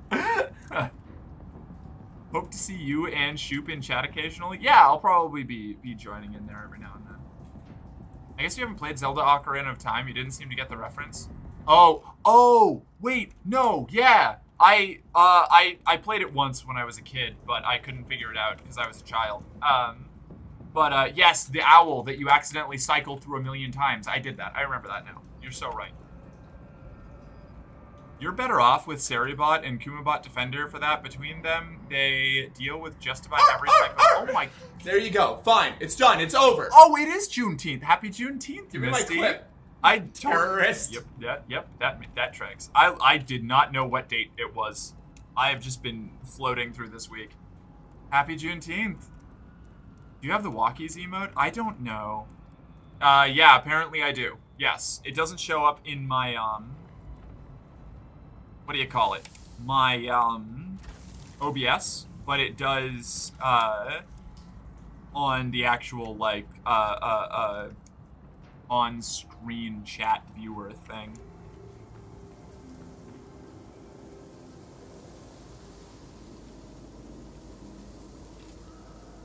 Hope to see you and Shoop in chat occasionally. Yeah, I'll probably be joining in there every now and then. I guess you haven't played Zelda Ocarina of Time. You didn't seem to get the reference. Oh, wait, no, yeah. I played it once when I was a kid, but I couldn't figure it out because I was a child. But yes, the owl that you accidentally cycled through 1,000,000 times. I did that. I remember that now. You're so right. You're better off with Saribot and Kumabot Defender for that. Between them, they deal with just about every type of... Oh my...
There you go. Fine. It's done. It's over.
Oh, it is Juneteenth. Happy Juneteenth,
Give me
Misty.
my clip.
I
Terrorist.
Yep. That tracks. I did not know what date it was. I have just been floating through this week. Happy Juneteenth. Do you have the walkies emote? I don't know. Yeah, apparently I do. Yes. It doesn't show up in my, what do you call it? My, OBS, but it does, on the actual, like, on-screen chat viewer thing.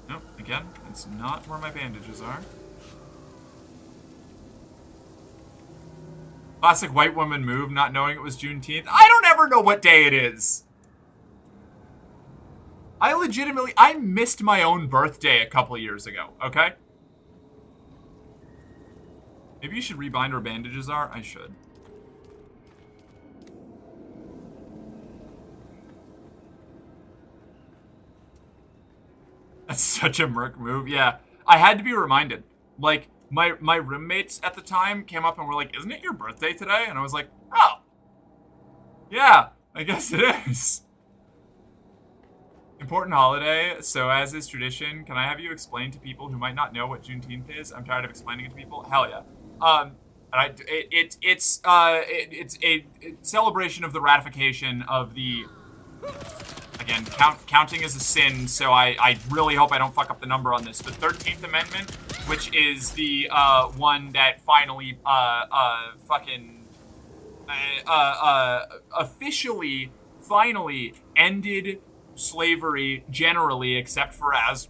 Nope, again, it's not where my bandages are. Classic white woman move, not knowing it was Juneteenth. I don't ever know what day it is. I missed my own birthday a couple years ago, okay? Maybe you should rebind where bandages are? I should. That's such a Merc move. Yeah, I had to be reminded. Like, my roommates at the time came up and were like, isn't it your birthday today? And I was like, oh. Yeah, I guess it is. Important holiday, so as is tradition, can I have you explain to people who might not know what Juneteenth is? I'm tired of explaining it to people. Hell yeah. It's a celebration of the ratification of the... Again, counting is a sin, so I really hope I don't fuck up the number on this. The 13th Amendment, which is the one that finally officially, finally ended slavery generally, except for as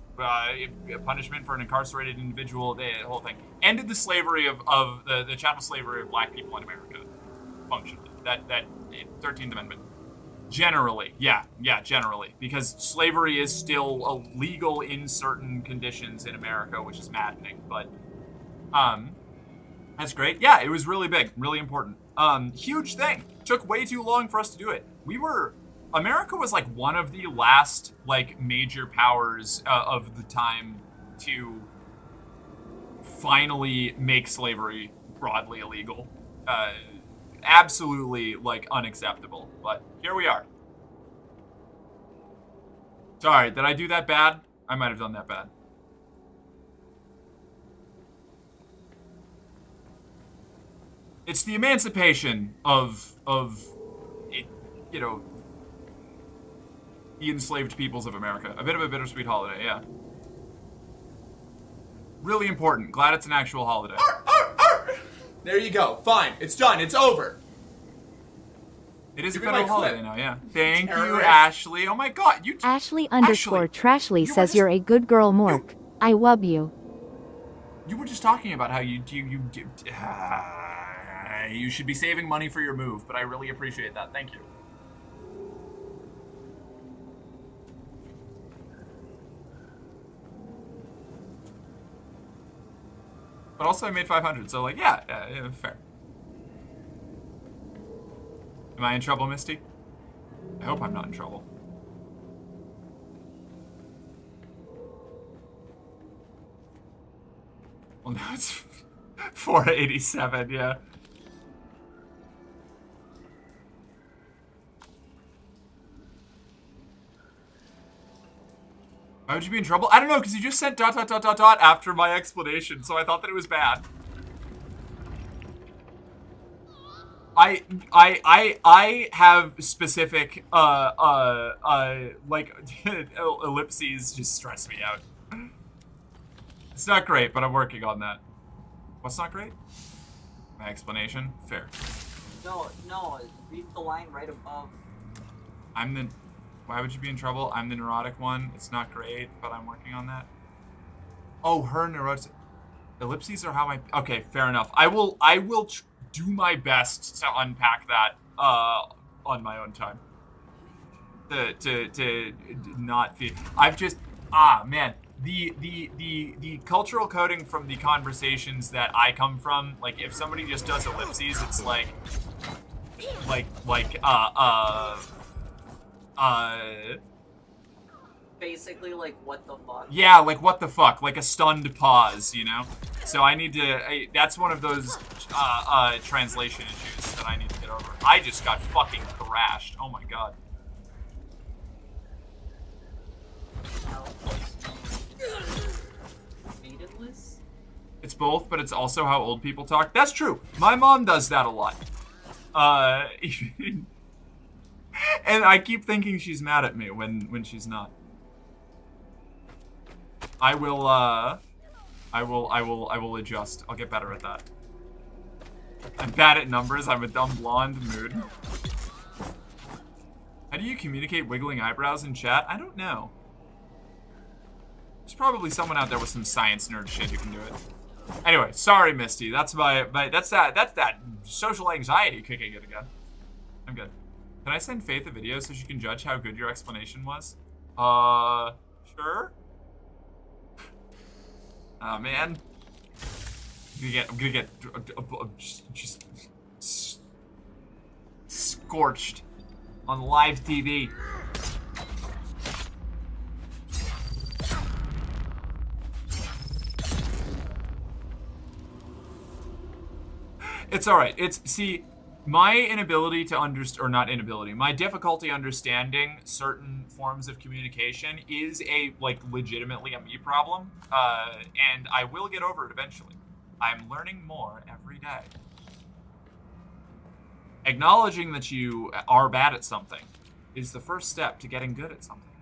punishment for an incarcerated individual, the whole thing. Ended the slavery of the chattel slavery of black people in America, functionally. That 13th Amendment. Generally, yeah, generally. Because slavery is still illegal in certain conditions in America, which is maddening, but, that's great. Yeah, it was really big, really important. Huge thing. Took way too long for us to do it. America was, like, one of the last, like, major powers of the time to finally make slavery broadly illegal. Absolutely, like, unacceptable, but here we are. Sorry, did I do that bad? I might have done that bad. It's the emancipation of you know, the enslaved peoples of America. A bit of a bittersweet holiday, yeah. Really important. Glad it's an actual holiday.
There you go. Fine. It's done. It's over.
It is
Give
a
me
federal
my clip.
holiday now, yeah. Thank you,
Terrorist.
Ashley. Oh my god, you...
Ashley_Trashly says you're a good girl, Mork. I love you.
You were just talking about how you should be saving money for your move, but I really appreciate that. Thank you. But also I made 500, so like, yeah, fair. Am I in trouble, Misty? I hope I'm not in trouble. Well, now it's 487, yeah. Why would you be in trouble? I don't know, because you just sent ... after my explanation, so I thought that it was bad. I have specific, like, ellipses just stress me out. It's not great, but I'm working on that. What's not great? My explanation? Fair.
No, read the line right above.
Why would you be in trouble? I'm the neurotic one. It's not great, but I'm working on that. Oh, her neurotic... Ellipses are how I... Okay, fair enough. I will do my best to unpack that on my own time. To not feel... I've just... man. The cultural coding from the conversations that I come from, like, if somebody just does ellipses, it's like
basically, like, what the fuck?
Yeah, like, what the fuck? Like a stunned pause, you know? So I need to... that's one of those translation issues that I need to get over. I just got fucking thrashed. Oh my god.
Maidenless?
It's both, but it's also how old people talk. That's true. My mom does that a lot. And I keep thinking she's mad at me when she's not. I will adjust. I'll get better at that. I'm bad at numbers. I'm a dumb blonde mood. How do you communicate wiggling eyebrows in chat? I don't know. There's probably someone out there with some science nerd shit who can do it. Anyway, sorry, Misty. That's that's that social anxiety kicking it again. I'm good. Can I send Faith a video so she can judge how good your explanation was? Sure. Oh man. I'm gonna get just scorched on live TV. It's alright. See, my inability to understand, or not inability, my difficulty understanding certain forms of communication is legitimately a me problem, and I will get over it eventually. I'm learning more every day. Acknowledging that you are bad at something is the first step to getting good at something.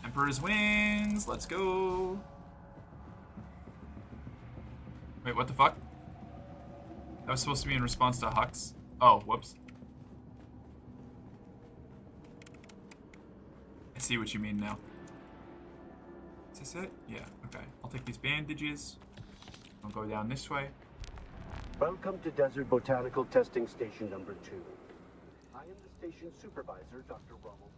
Emperor's Wings, let's go. Wait, what the fuck? That was supposed to be in response to Hux. Oh, whoops. I see what you mean now. Is this it? Yeah, okay. I'll take these bandages. I'll go down this way.
Welcome to Desert Botanical Testing Station number 2. I am the station supervisor, Dr. Rommel.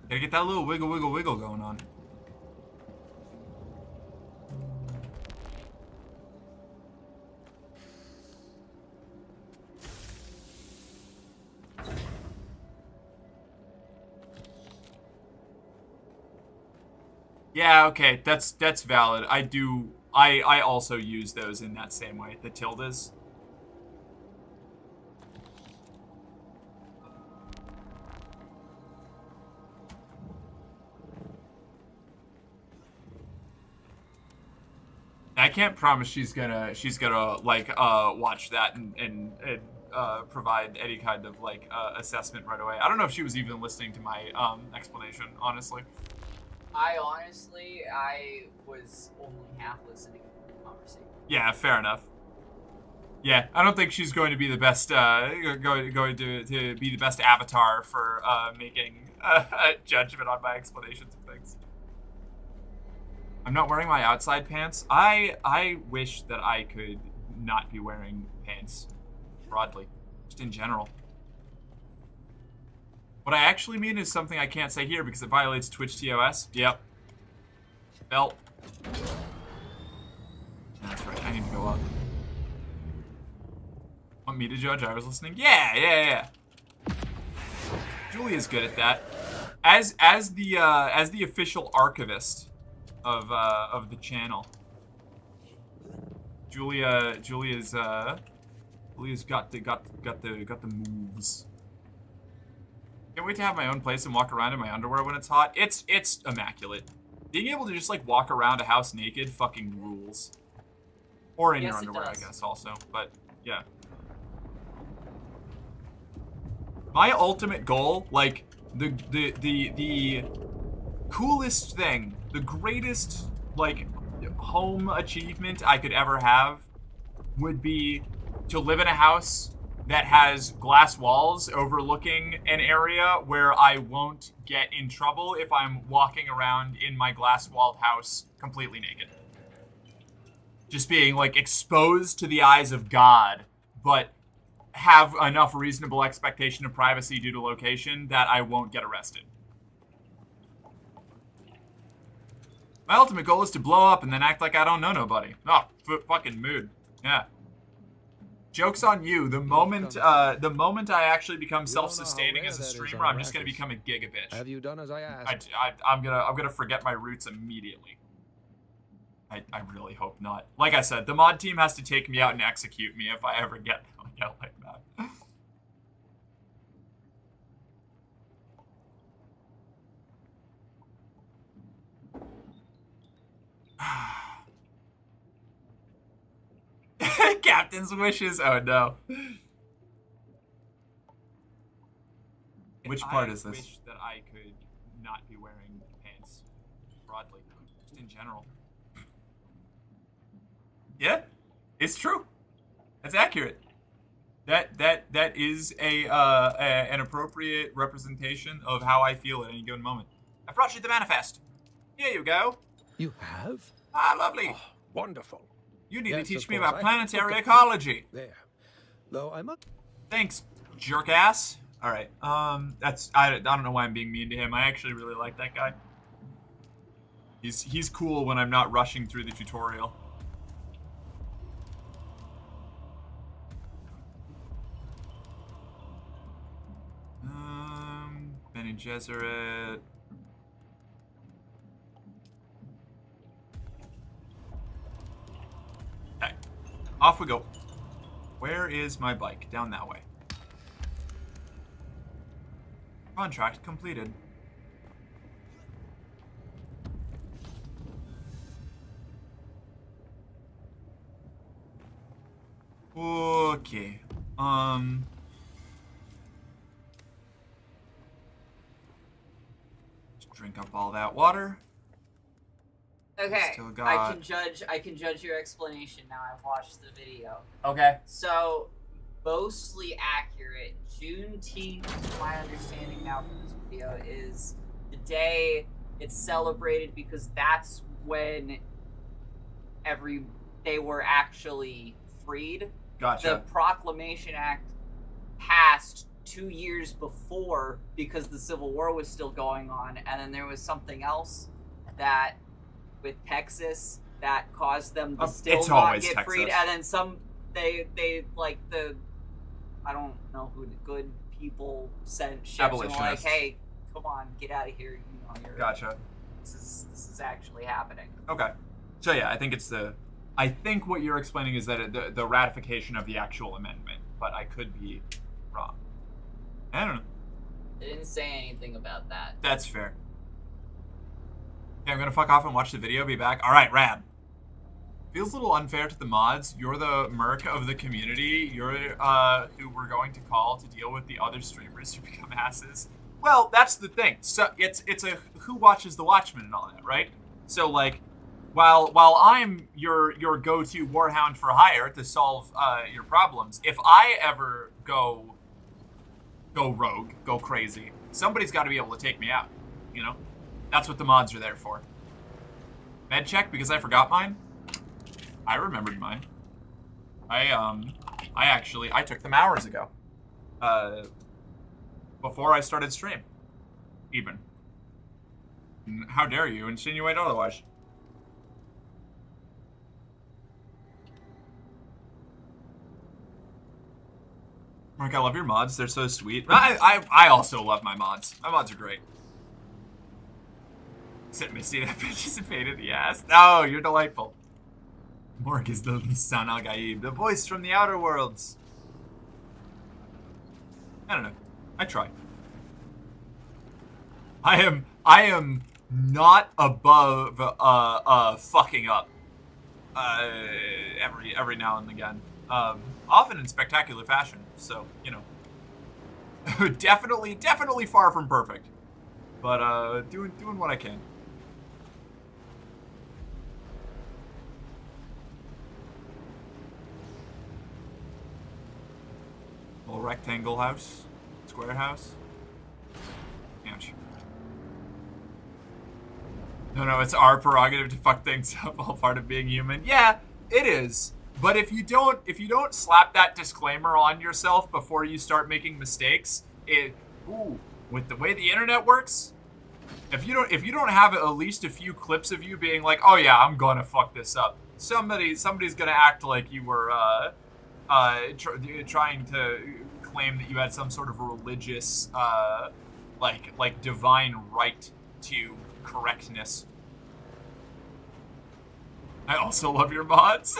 Gotta get that little wiggle, wiggle, wiggle going on. Yeah, okay, that's valid. I also use those in that same way, the tildes. I can't promise she's gonna like watch that and provide any kind of like assessment right away. I don't know if she was even listening to my explanation, honestly.
I was only half listening to the conversation.
Yeah, fair enough. Yeah, I don't think she's going to be the best, going to be the best avatar for making a judgment on my explanations of things. I'm not wearing my outside pants. I wish that I could not be wearing pants, broadly, just in general. What I actually mean is something I can't say here because it violates Twitch TOS. Yep. Belt. That's right, I need to go up. Want me to judge? I was listening. Yeah. Julia's good at that. As the official archivist of the channel. Julia's got the moves. Can't wait to have my own place and walk around in my underwear when it's hot. It's immaculate. Being able to just like walk around a house naked fucking rules. Or in your underwear, I guess, also. But yeah. My ultimate goal, like the coolest thing, the greatest like home achievement I could ever have would be to live in a house that has glass walls overlooking an area where I won't get in trouble if I'm walking around in my glass-walled house completely naked. Just being, like, exposed to the eyes of God, but have enough reasonable expectation of privacy due to location that I won't get arrested. My ultimate goal is to blow up and then act like I don't know nobody. Oh, fucking mood. Yeah. Joke's on you. The moment I actually become self-sustaining as a streamer, I'm just gonna become a giga bitch.
Have you done as I asked?
I'm gonna forget my roots immediately. I really hope not. Like I said, the mod team has to take me out and execute me if I ever get like that. Captain's wishes. Oh no. Which part is this? I wish that I could not be wearing pants broadly, just in general. Yeah, it's true. That's accurate. That is an appropriate representation of how I feel at any given moment. I brought you the manifest. Here you go.
You have?
Ah, lovely.
Oh, wonderful.
You need to
Yes,
teach
of
me
course.
about planetary ecology.
There. Though I must.
Thanks, jerk ass. All right. I don't know why I'm being mean to him. I actually really like that guy. He's cool when I'm not rushing through the tutorial. Bene Gesserit. Okay. Off we go. Where is my bike? Down that way. Contract completed. Okay. Just drink up all that water.
Okay,
Still got...
I can judge your explanation now. I've watched the video.
Okay.
So, mostly accurate. Juneteenth, to my understanding now from this video, is the day it's celebrated because that's when they were actually freed.
Gotcha.
The Proclamation Act passed 2 years before because the Civil War was still going on, and then there was something else that with Texas that caused them to still not get freed, and then they like the I don't know who the good people sent ships and were like, hey, come on, get out of here, you know,
gotcha.
This is actually happening.
Okay. So yeah, I think what you're explaining is that the ratification of the actual amendment, but I could be wrong. I don't know.
They didn't say anything about that.
That's fair. Okay, I'm gonna fuck off and watch the video, be back. Alright, rad. Feels a little unfair to the mods. You're the merc of the community. You're who we're going to call to deal with the other streamers who become asses. Well, that's the thing. So it's a who watches the Watchmen and all that, right? So like, while I'm your go-to warhound for hire to solve your problems, if I ever go rogue, go crazy, somebody's got to be able to take me out. You know, that's what the mods are there for. Med check because I forgot mine. I remembered mine. I took them hours ago. Before I started stream. Even. How dare you insinuate otherwise? Mark, I love your mods. They're so sweet. I also love my mods. My mods are great. Except Misty, that bitch is a pain in the ass. No, you're delightful. Morg is the Lisan Al-Gaib, the voice from the Outer Worlds. I don't know. I try. I am not above fucking up every now and again. Often in spectacular fashion. So, you know. definitely far from perfect. But doing what I can. Little rectangle house, square house. Ouch. No, it's our prerogative to fuck things up, all part of being human. Yeah, it is. But if you don't slap that disclaimer on yourself before you start making mistakes, with the way the internet works, if you don't have at least a few clips of you being like, oh yeah, I'm gonna fuck this up, somebody's gonna act like you were trying to claim that you had some sort of religious, like divine right to correctness. I also love your mods.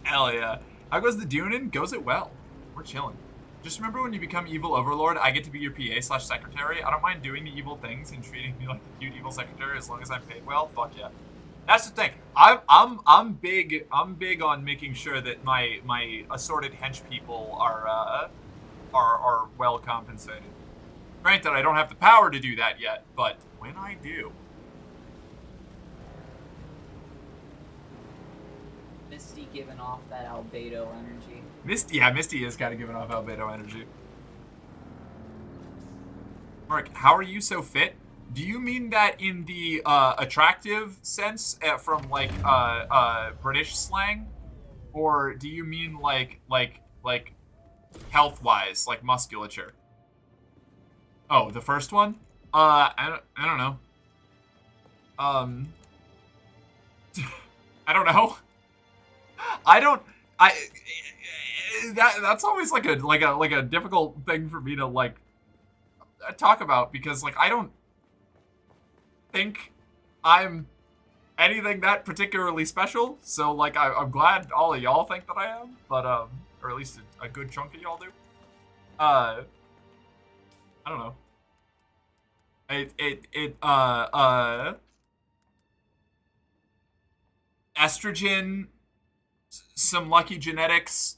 Hell yeah. How goes the Dunin? Goes it well. We're chilling. Just remember when you become evil overlord, I get to be your PA/secretary. I don't mind doing the evil things and treating me like a cute evil secretary as long as I'm paid well. Fuck yeah. That's the thing. I'm big on making sure that my assorted hench people are well compensated. Granted, I don't have the power to do that yet, but when I do.
Misty giving off that albedo energy.
Misty is kind of giving off albedo energy. Mark, how are you so fit? Do you mean that in the attractive sense from like British slang, or do you mean like health-wise, like musculature? Oh, the first one? I don't know. I don't know. That's always like a difficult thing for me to like talk about, because like I don't think I'm anything that particularly special. So like I'm glad all of y'all think that I am, but or at least a good chunk of y'all do. I don't know. Estrogen, some lucky genetics,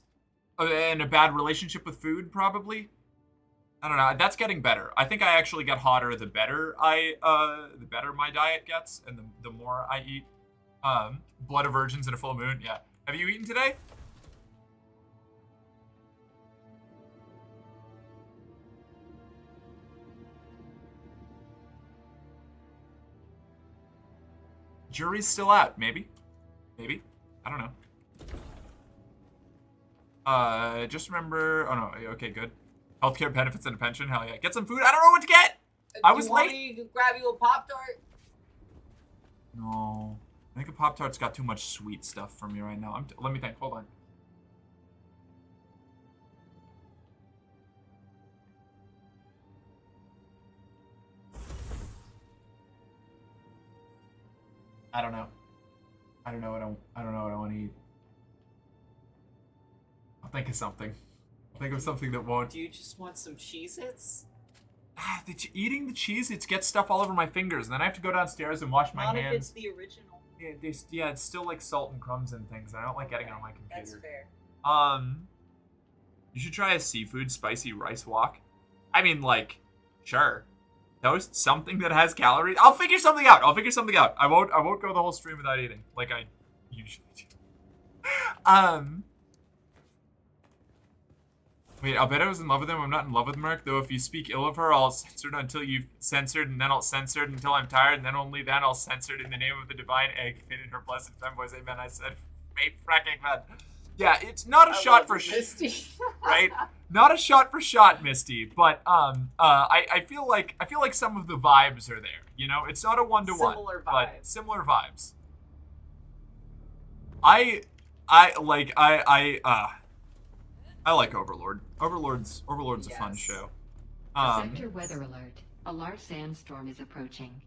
and a bad relationship with food, probably. I don't know. That's getting better. I think I actually get hotter the better my diet gets, and the more I eat. Blood of virgins and a full moon. Yeah. Have you eaten today? Jury's still out. Maybe. I don't know. Just remember. Oh no. Okay, good. Healthcare benefits and a pension. Hell yeah. Get some food. I don't know what to get. I was late.
You can grab you a Pop-Tart.
No. I think a Pop-Tart's got too much sweet stuff for me right now. Let me think. Hold on. I don't know. I don't know what I want to eat. I'll think of something. I'll think of something that won't.
Do you just want some Cheez-Its?
Eating the Cheez-Its gets stuff all over my fingers, and then I have to go downstairs and wash my hands.
Not if it's the original.
Yeah, it's still like salt and crumbs and things. I don't like getting it on my computer.
That's fair.
You should try a seafood spicy rice wok. I mean, like, sure. Toast something that has calories. I'll figure something out. I won't go the whole stream without eating, like I usually do. Wait, I'll bet I was in love with him. I'm not in love with Merc, though. If you speak ill of her, I'll censor it until you've censored, and then I'll censor it until I'm tired, and then only then I'll censor it in the name of the divine egg fit in her blessed femboys. Amen. I said, mate, fracking man. Yeah, it's not a shot for
Misty.
Right? Not a shot for shot, Misty, but I feel like some of the vibes are there. You know, it's not a 1-to-1, but similar vibes. I like Overlord. Overlord's a fun show.
Sector weather alert. A large sandstorm is approaching.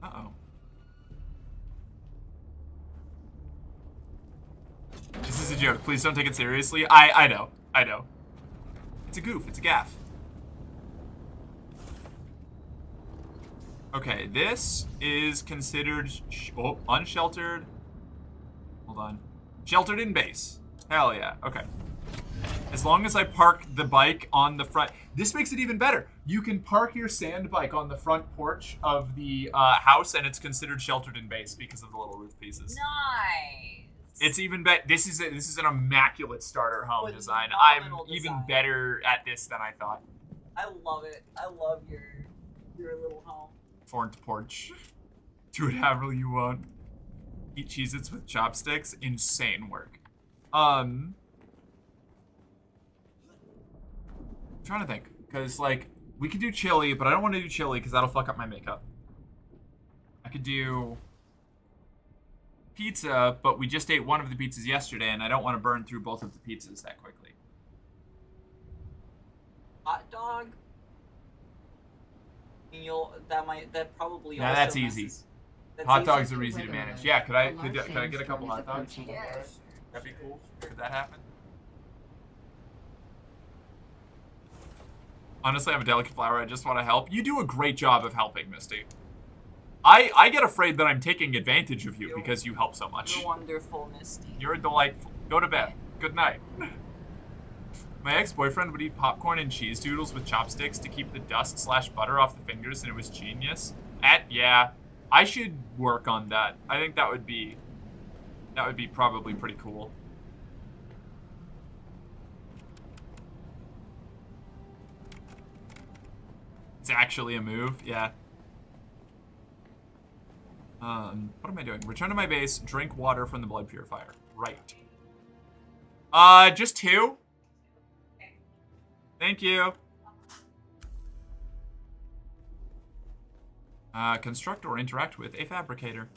Uh-oh. This is a joke. Please don't take it seriously. I know. It's a goof. It's a gaff. Okay, this is considered unsheltered. Hold on. Sheltered in base. Hell yeah. Okay. As long as I park the bike on the front. This makes it even better. You can park your sand bike on the front porch of the house, and it's considered sheltered in base because of the little roof pieces.
Nice.
It's even better. This is an immaculate starter home design. I'm even better at this than I thought.
I love it. I love your little home.
Front porch. Do whatever you want. Eat Cheez-Its with chopsticks. Insane work. I'm trying to think. Because, like, we could do chili, but I don't want to do chili because that'll fuck up my makeup. I could do pizza, but we just ate one of the pizzas yesterday, and I don't want to burn through both of the pizzas that quickly.
Hot dog? That probably
Nah,
also
that's easy.
messes- that's
Hot
easy.
dogs are easy to manage. Yeah, could I get a couple hot dogs?
Yeah.
That'd be cool. Could that happen? Honestly, I'm a delicate flower. I just want to help. You do a great job of helping, Misty. I get afraid that I'm taking advantage of you because you help so much.
You're wonderful, Misty.
You're delightful. Go to bed. Good night. My ex-boyfriend would eat popcorn and cheese doodles with chopsticks to keep the dust/butter off the fingers, and it was genius. Yeah, I should work on that. I think that would be probably pretty cool. It's actually a move, yeah. What am I doing? Return to my base, drink water from the blood purifier. Right. Just 2. Thank you. Construct or interact with a fabricator.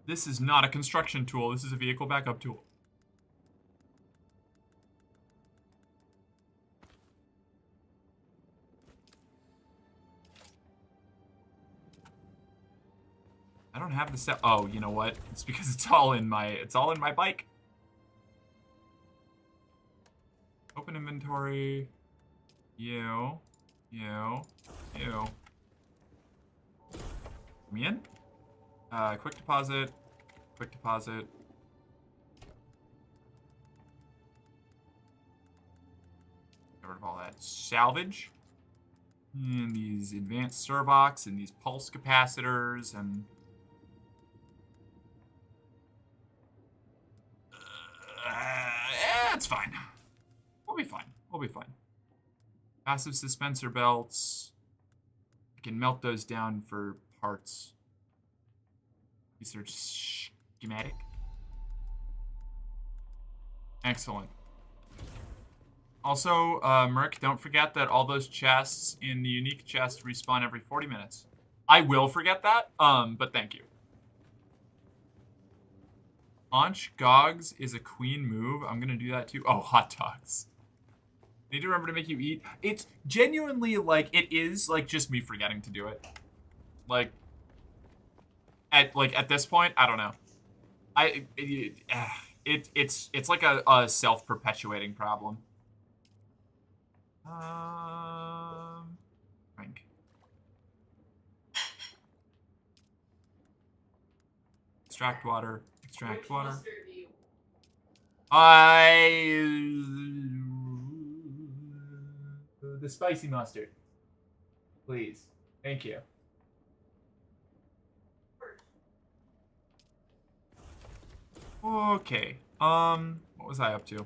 This is not a construction tool. This is a vehicle backup tool. I don't have the set. Oh, you know what? It's because it's all in my bike. Open inventory. You. Me in? Quick deposit. Quick deposit. Get rid of all that. Salvage. And these advanced servox and these pulse capacitors and it's fine. We'll be fine. We'll be fine. Passive suspensor belts. I can melt those down for parts. Research schematic. Excellent. Also, Merc, don't forget that all those chests in the unique chest respawn every 40 minutes. I will forget that, but thank you. Launch Gogs is a queen move. I'm gonna do that too. Oh, hot dogs. Need to remember to make you eat. It's genuinely like it is like just me forgetting to do it. Like at this point, I don't know. It's like a self-perpetuating problem. Drink. Extract water. Extract water. The spicy mustard. Please. Thank you. Okay. What was I up to?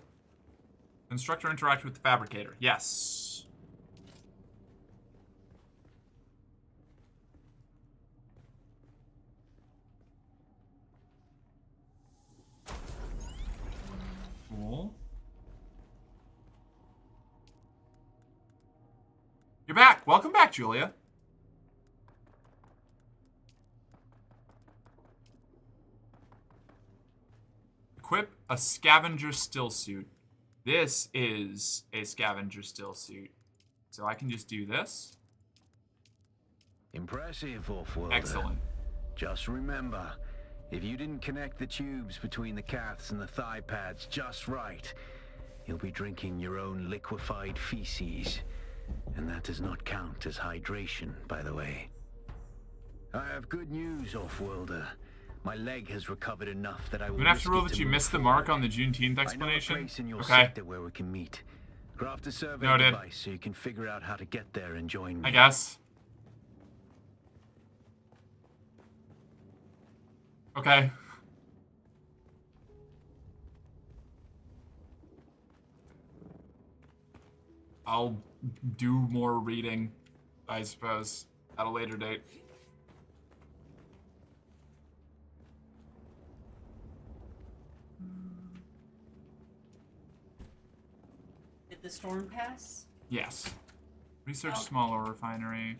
Constructor interact with the fabricator. Yes. Cool. You're back. Welcome back, Julia. Equip a scavenger still suit. This is a scavenger still suit. So I can just do this.
Impressive, Off-Worlder.
Excellent.
Just remember, if you didn't connect the tubes between the caths and the thigh pads just right, You'll be drinking your own liquefied feces. And that does not count as hydration, by the way. I have good news, Offworlder. My leg has recovered enough that I will.
I'm gonna have to rule that you missed the mark on the Juneteenth explanation.
I know a place in your
okay.
sector where we can meet. Craft a survey
Noted.
device so you can figure out how to get there and join me.
I guess. Okay. I'll do more reading, I suppose, at a later date.
Did the storm pass?
Yes. Research small ore refinery.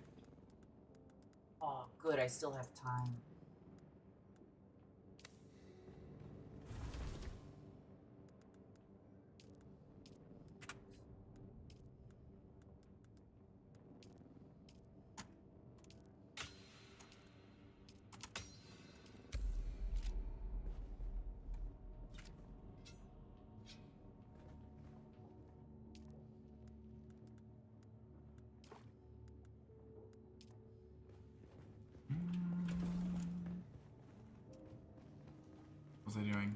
Oh, good. I still have time.
What was I doing?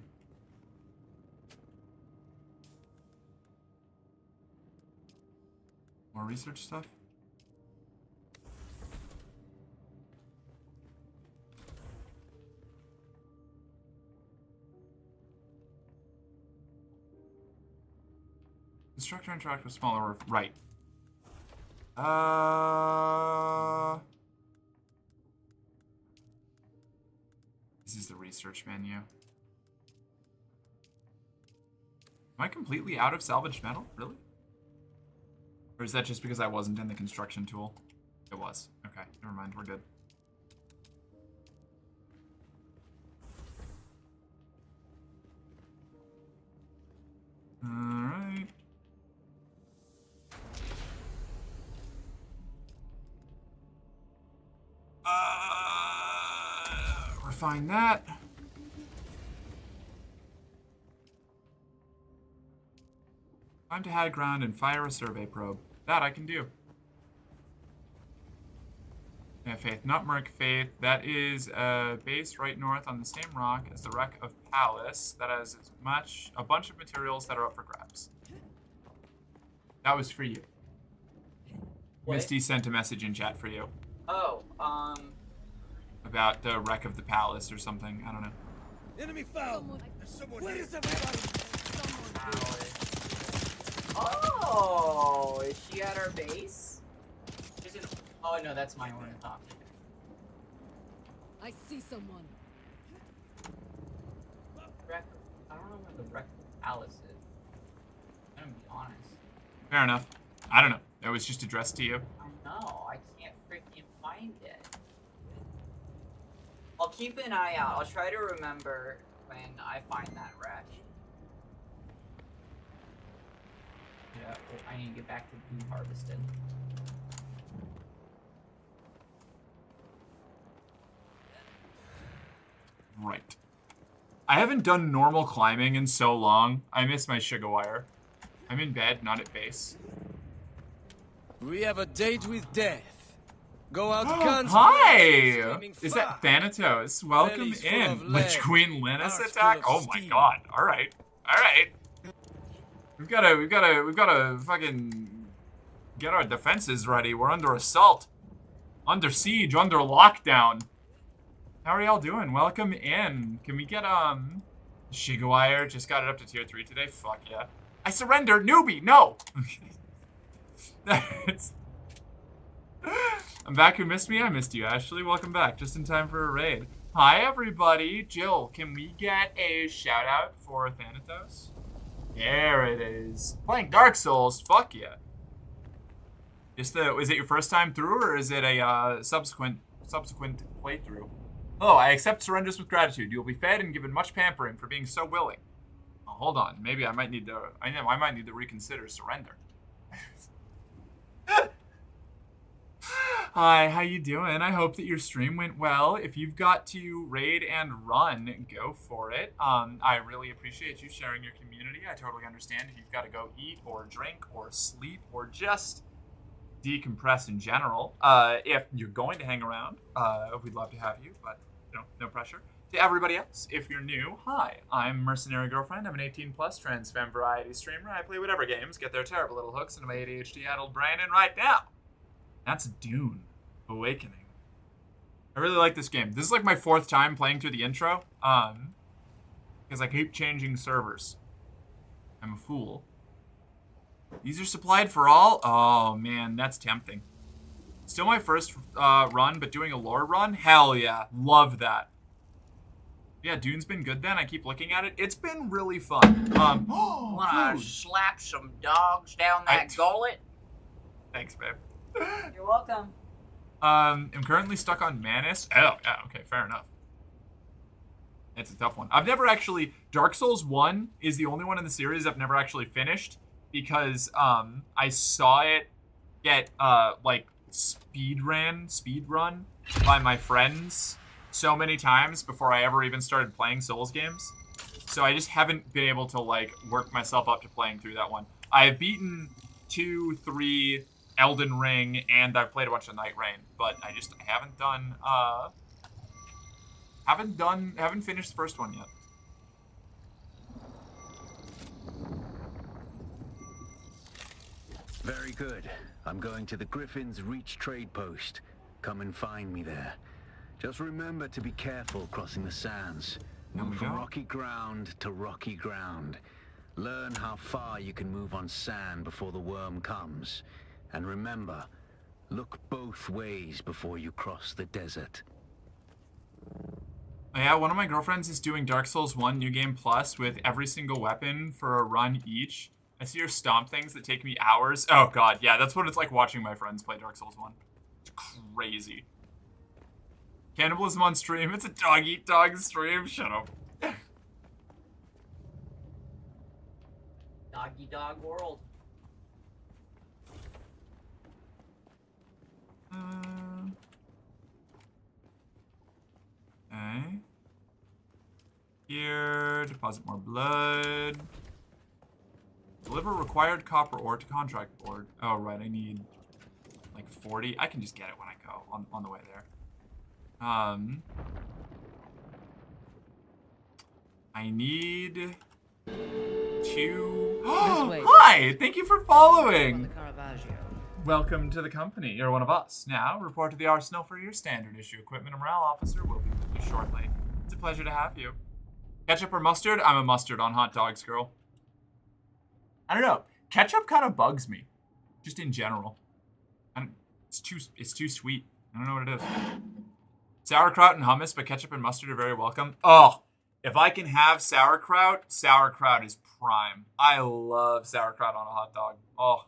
More research stuff? Constructor interact with smaller, right. This is the research menu. Am I completely out of salvaged metal? Really? Or is that just because I wasn't in the construction tool? It was. Okay, never mind, we're good. Alright. Refine that. Time to high ground and fire a survey probe. That I can do. Yeah, Faith, not Merc Faith. That is a base right north on the same rock as the wreck of Palace. That has a bunch of materials that are up for grabs. That was for you.
What?
Misty sent a message in chat for you.
Oh,
About the wreck of the palace or something. I don't know.
Enemy found! Where is everybody?
Oh, is she at our base? Oh no, that's my ornithopter.
I see someone.
I don't know where the wreck of the palace is. I'm gonna be honest.
Fair enough. I don't know. That was just addressed to you.
I know. I can't freaking find it. I'll keep an eye out. I'll try to remember when I find that wreck. Yeah, well, I need to get back to being harvested.
Right. I haven't done normal climbing in so long. I miss my sugar wire. I'm in bed, not at base.
We have a date with death. Go out guns.
Hi! Is that Thanatos? Welcome in. Lich Queen Linus attack? Oh my god. Alright. Alright. We've gotta fucking get our defenses ready. We're under assault. Under siege, under lockdown. How are y'all doing? Welcome in. Can we get, Shigawire? Just got it up to tier 3 today? Fuck yeah. I surrender, newbie! No! I'm back. Who missed me? I missed you, Ashley. Welcome back. Just in time for a raid. Hi, everybody. Jill, can we get a shout out for Thanatos? There it is. Playing Dark Souls. Fuck yeah. Is it your first time through, or is it a subsequent playthrough? Oh, I accept surrenders with gratitude. You will be fed and given much pampering for being so willing. Oh, hold on. Maybe I might need to. I might need to reconsider surrender. Hi, how you doing? I hope that your stream went well. If you've got to raid and run, go for it. I really appreciate you sharing your community. I totally understand if you've got to go eat or drink or sleep or just decompress in general. If you're going to hang around, we'd love to have you, but no pressure. To everybody else, if you're new, hi, I'm Mercenary Girlfriend. I'm an 18 plus trans femme variety streamer. I play whatever games get their terrible little hooks into my ADHD addled brain, and right now, that's Dune Awakening. I really like this game. This is like my 4th time playing through the intro, because I keep changing servers. I'm a fool. These are supplied for all? Oh man, that's tempting. Still my first run, but doing a lore run? Hell yeah, love that. Yeah, Dune's been good then. I keep looking at it. It's been really fun.
Wanna slap some dogs down that gullet?
Thanks, babe.
You're welcome.
I'm currently stuck on Manus. Oh, yeah, okay, fair enough. It's a tough one. I've never actually... Dark Souls 1 is the only one in the series I've never actually finished because I saw it get, like, speed run by my friends so many times before I ever even started playing Souls games. So I just haven't been able to, like, work myself up to playing through that one. I have beaten 2, 3... Elden Ring, and I've played a bunch of Night Rain, but I haven't finished the first one yet.
Very good. I'm going to the Griffin's Reach trade post. Come and find me there. Just remember to be careful crossing the sands. Move from rocky ground to rocky ground. Learn how far you can move on sand before the worm comes. And remember, look both ways before you cross the desert.
Yeah, one of my girlfriends is doing Dark Souls 1 New Game Plus with every single weapon for a run each. I see her stomp things that take me hours. Oh god, yeah, that's what it's like watching my friends play Dark Souls 1. It's crazy. Cannibalism on stream. It's a dog-eat-dog stream. Shut up.
Dog-eat-dog world.
Okay. Here, deposit more blood. Deliver required copper ore to contract board. Oh, right, I need like 40. I can just get it when I go on the way there. I need 2. Hi! Thank you for following! Welcome to the company. You're one of us. Now, report to the arsenal for your standard issue equipment. A morale officer will be with you shortly. It's a pleasure to have you. Ketchup or mustard? I'm a mustard on hot dogs, girl. I don't know. Ketchup kind of bugs me. Just in general. It's too sweet. I don't know what it is. Sauerkraut and hummus, but ketchup and mustard are very welcome. Oh, if I can have sauerkraut is prime. I love sauerkraut on a hot dog. Oh.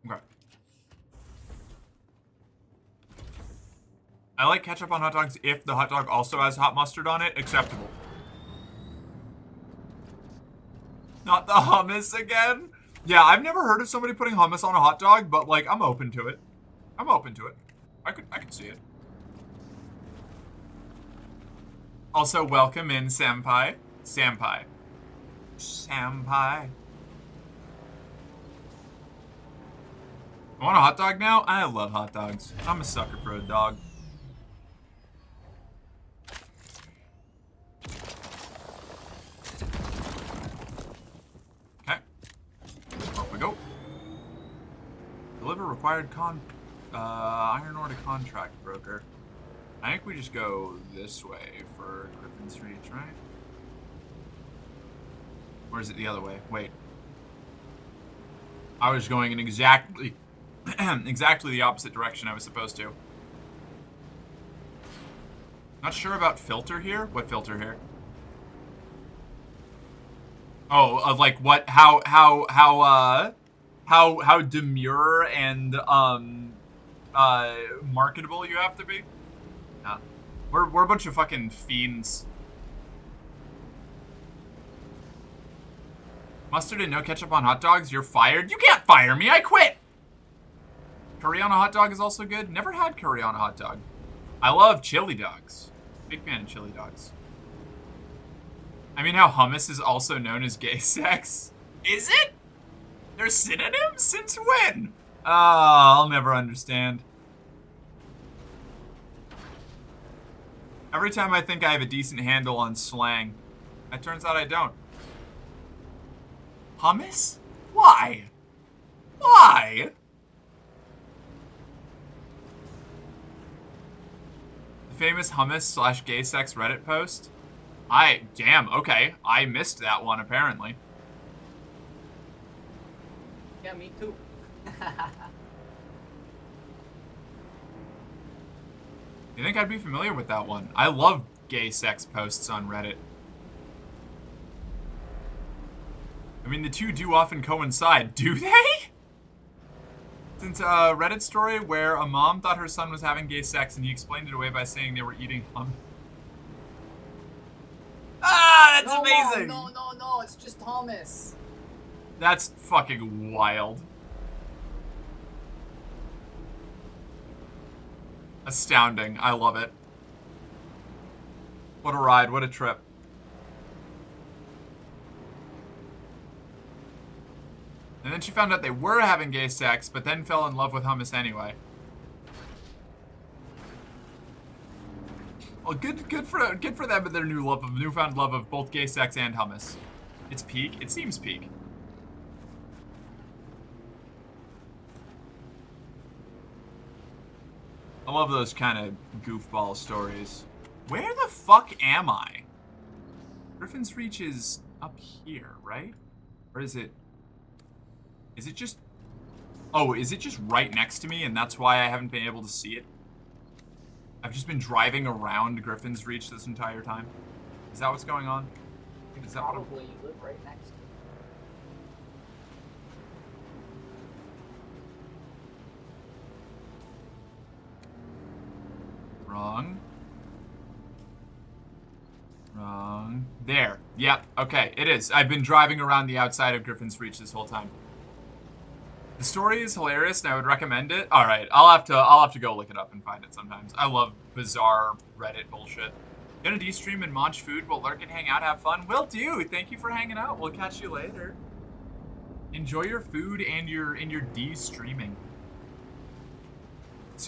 Okay. I like ketchup on hot dogs if the hot dog also has hot mustard on it. Acceptable. Not the hummus again? Yeah, I've never heard of somebody putting hummus on a hot dog, but like I'm open to it. I'm open to it. I could see it. Also, welcome in, Senpai. Senpai. Senpai. I want a hot dog now? I love hot dogs. I'm a sucker for a dog. Okay. Off we go. Deliver required iron ore to contract broker. I think we just go this way for Griffin's Reach, right? Or is it the other way? Wait. I was going in exactly the opposite direction I was supposed to. Not sure about filter here. What filter here? Oh, of like what? How demure and marketable you have to be? Yeah. We're a bunch of fucking fiends. Mustard and no ketchup on hot dogs? You're fired? You can't fire me! I quit! Curry on a hot dog is also good. Never had curry on a hot dog. I love chili dogs. Big fan of chili dogs. I mean how hummus is also known as gay sex? Is it? They're synonyms? Since when? Ah, I'll never understand. Every time I think I have a decent handle on slang, it turns out I don't. Hummus? Why? Why? The famous hummus / gay sex Reddit post? Damn, okay. I missed that one, apparently.
Yeah, me too.
You think I'd be familiar with that one? I love gay sex posts on Reddit. I mean, the two do often coincide. Do they? Since a Reddit story where a mom thought her son was having gay sex and he explained it away by saying they were eating hummus. Ah, that's amazing!
Mom, no, it's just hummus.
That's fucking wild. Astounding. I love it. What a ride. What a trip. And then she found out they were having gay sex, but then fell in love with hummus anyway. Well, good for them and their newfound love of both gay sex and hummus. It's peak. It seems peak. I love those kind of goofball stories. Where the fuck am I? Griffin's Reach is up here, right? Or is it... Is it just... Oh, is it just right next to me and that's why I haven't been able to see it? I've just been driving around Griffin's Reach this entire time. Is that what's going on? Is that
Probably. You live right next to me.
Wrong. Wrong. There. Yep. Okay. It is. I've been driving around the outside of Griffin's Reach this whole time. The story is hilarious, and I would recommend it. All right. I'll have to go look it up and find it sometimes. I love bizarre Reddit bullshit. Gonna de-stream and munch food while lurk and hang out, have fun. Will do. Thank you for hanging out. We'll catch you later. Enjoy your food and your de-streaming.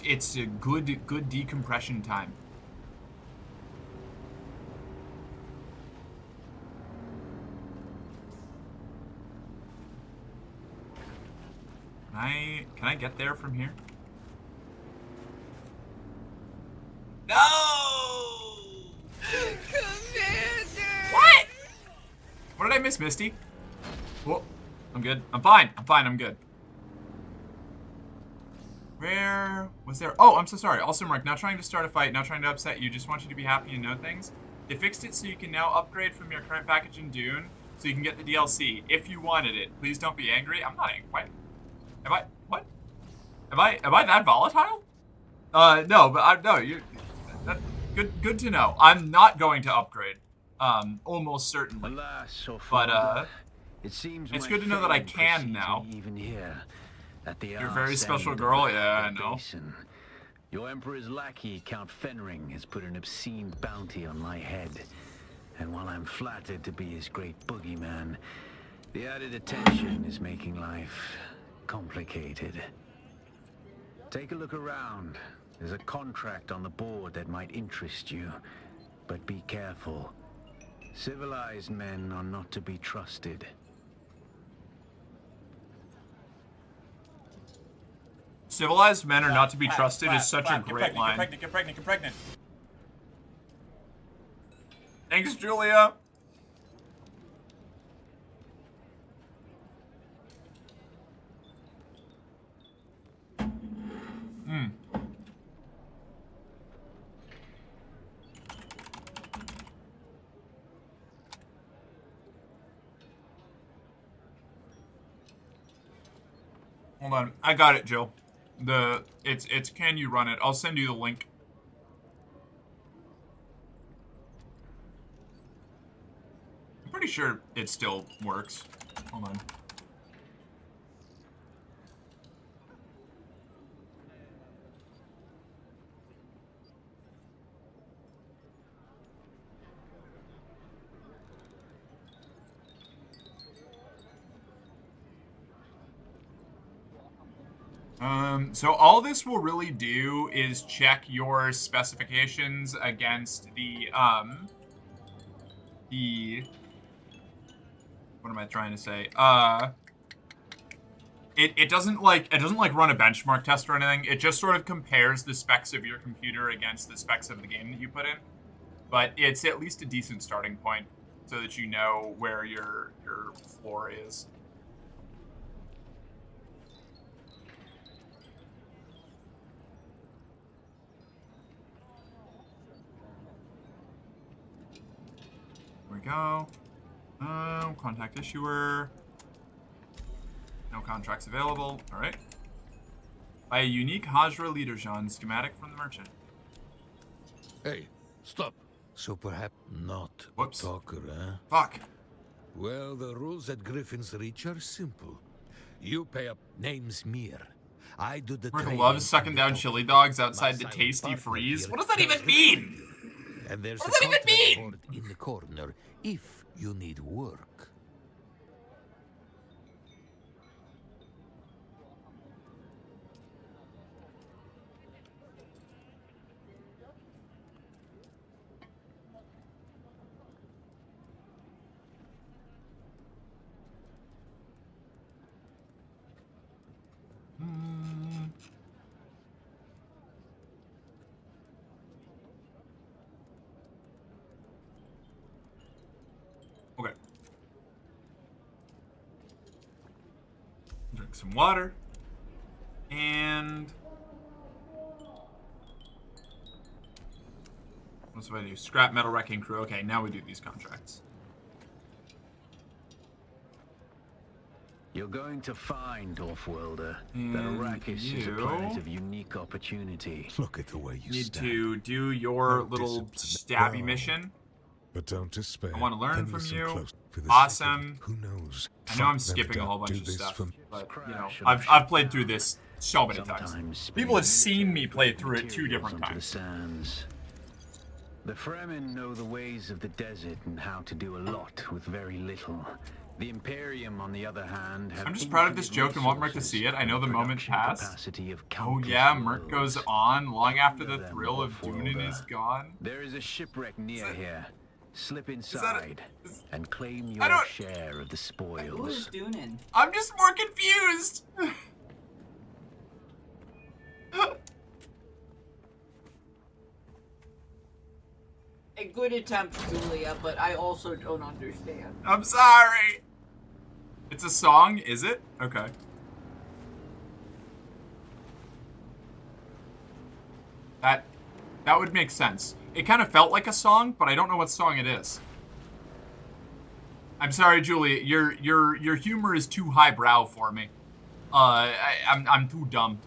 It's a good decompression time. Can I get there from here? No!
Commander!
What? What did I miss, Misty? Whoa. I'm good. I'm fine. I'm good. Where was there? Oh, I'm so sorry. Also, Mark, not trying to start a fight, not trying to upset you, just want you to be happy and know things. They fixed it so you can now upgrade from your current package in Dune, so you can get the DLC if you wanted it. Please don't be angry. I'm not angry. What? What? Am I that volatile? No, but no, good to know. I'm not going to upgrade. Almost certainly.
Alas,
but
it seems
it's good to know that I can now.
Even here, at the
You're a very special girl, yeah, I know.
Basin. Your Emperor's lackey, Count Fenring, has put an obscene bounty on my head. And while I'm flattered to be his great boogeyman, the added attention is making life complicated. Take a look around. There's a contract on the board that might interest you, but be careful. Civilized men are not to be trusted.
Civilized men are not to be trusted is such a great line.
Get pregnant.
Thanks, Julia. Hold on. I got it, Jill. It's can you run it? I'll send you the link. I'm pretty sure it still works. Hold on. So all this will really do is check your specifications against what am I trying to say? It doesn't like run a benchmark test or anything. It just sort of compares the specs of your computer against the specs of the game that you put in. But it's at least a decent starting point so that you know where your floor is. Here we go. Contact issuer. No contracts available. All right. By a unique Hajra Leaderjan schematic from the merchant.
Hey, stop. So perhaps not
Whoops.
a talker, eh?
Fuck.
Well, the rules at Griffin's Reach are simple. You pay up. Name's Mir. I do the
Rick
trading
loves sucking
and
down
the
chili
talking.
dogs outside the
My
Tasty
silent
Freeze.
partner
What does that
here
even mean?
And there's
What
a
does that even
contract
mean?
board in the corner if you need work.
Okay. Drink some water. And what's what I do? Scrap metal wrecking crew. Okay, now we do these contracts.
You're going to find, Offworlder, that
And
Arrakis is a planet of unique opportunity.
Look at the way you
need
stand.
to do your little stabby mission.
But don't despair.
I want to learn
Then
from
listen
you.
close for the
Awesome.
sake of- Who knows?
I know I'm
Never
skipping a whole
do
bunch of
this
stuff,
for-
but you know, I've played through this so many times. People have seen me play through it 2 different
Onto the
times.
sands. The Fremen know the ways of the desert and how to do a lot with very little. The Imperium, on the other hand, have
I'm just proud of this joke and want Merc to see it. I know the moment passed.
capacity of
Oh
countless
yeah, Merc goes
worlds.
on long after the
Them
thrill of Doonin
Offworlder.
is gone.
There is a shipwreck near here. Slip
that
inside and claim
I
your
don't-
share of the
Who's
spoils.
Doonin?
I'm just more confused.
A good attempt, Julia, but I also don't understand.
I'm sorry. It's a song, is it? Okay. That would make sense. It kind of felt like a song, but I don't know what song it is. I'm sorry, Julie. Your humor is too highbrow for me. I'm too dumb.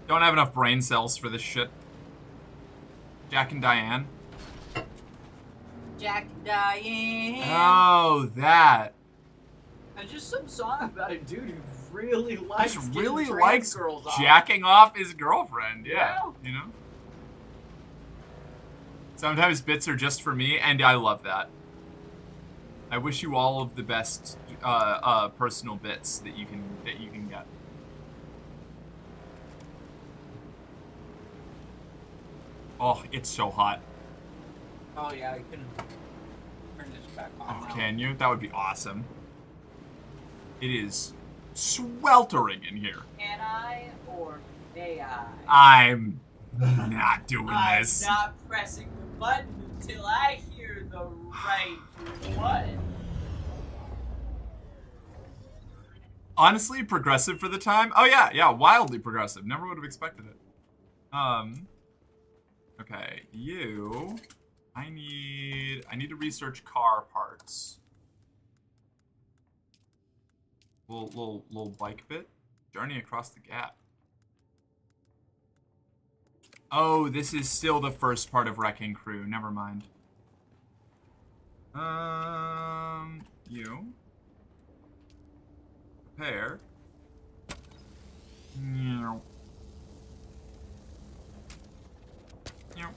Don't have enough brain cells for this shit. Jack and Diane.
Jack and Diane.
Oh, that.
And just some song about a dude who really likes
Just
getting
really
trans
likes
girls off.
jacking off his girlfriend. Yeah,
Yeah.
you know. Sometimes bits are just for me, and I love that. I wish you all of the best personal bits that you can get. Oh, it's so hot.
Oh yeah, I can turn this back on.
Oh,
now.
can you? That would be awesome. It is sweltering in here.
Can I or may I?
I'm not doing this.
I'm not pressing the button until I hear the right one.
Honestly, progressive for the time. Oh yeah, wildly progressive. Never would have expected it. Okay, you. I need to research car parts. Little bike bit. Journey across the gap. Oh, this is still the first part of Wrecking Crew. Never mind. You. Prepare. Meow. Meow.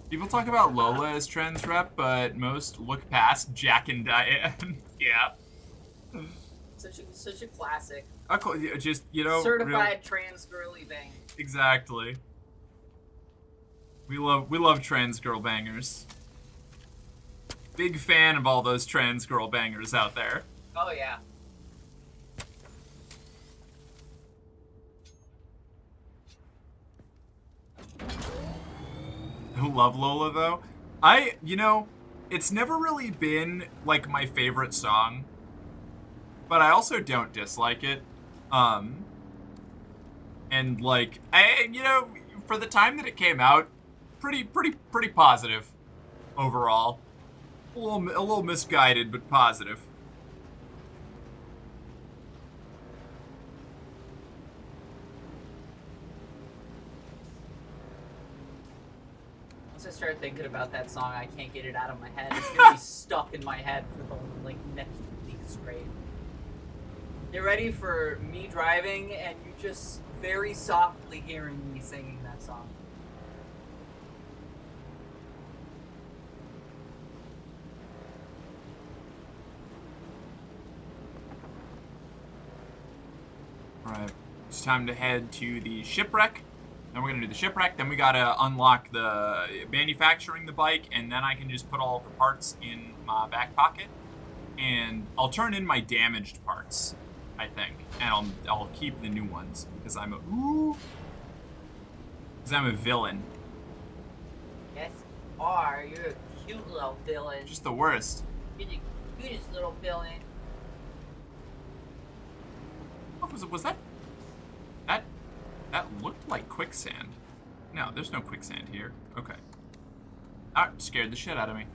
People talk about Lola as trans rep, but most look past Jack and Diane. Yeah.
Such a classic.
Just, you know,
certified trans girly bang.
Exactly. We love trans girl bangers. Big fan of all those trans girl bangers out there.
Oh yeah.
I love Lola though. You know, it's never really been like my favorite song, but I also don't dislike it. And like, you know, for the time that it came out, pretty positive overall. A little misguided, but positive.
Once I start thinking about that song, I can't get it out of my head. It's gonna be stuck in my head for the like next week straight. Get ready for me driving and you just very softly hearing me singing that song.
Alright, it's time to head to the shipwreck. Then we're gonna do the shipwreck, then we gotta unlock the manufacturing the bike, and then I can just put all of the parts in my back pocket. And I'll turn in my damaged parts, I think. And I'll keep the new ones, because I'm a villain.
Yes, you are. You're a cute little villain.
Just the worst.
You're the cutest little villain.
What was that? That looked like quicksand. No, there's no quicksand here. Okay. That scared the shit out of me.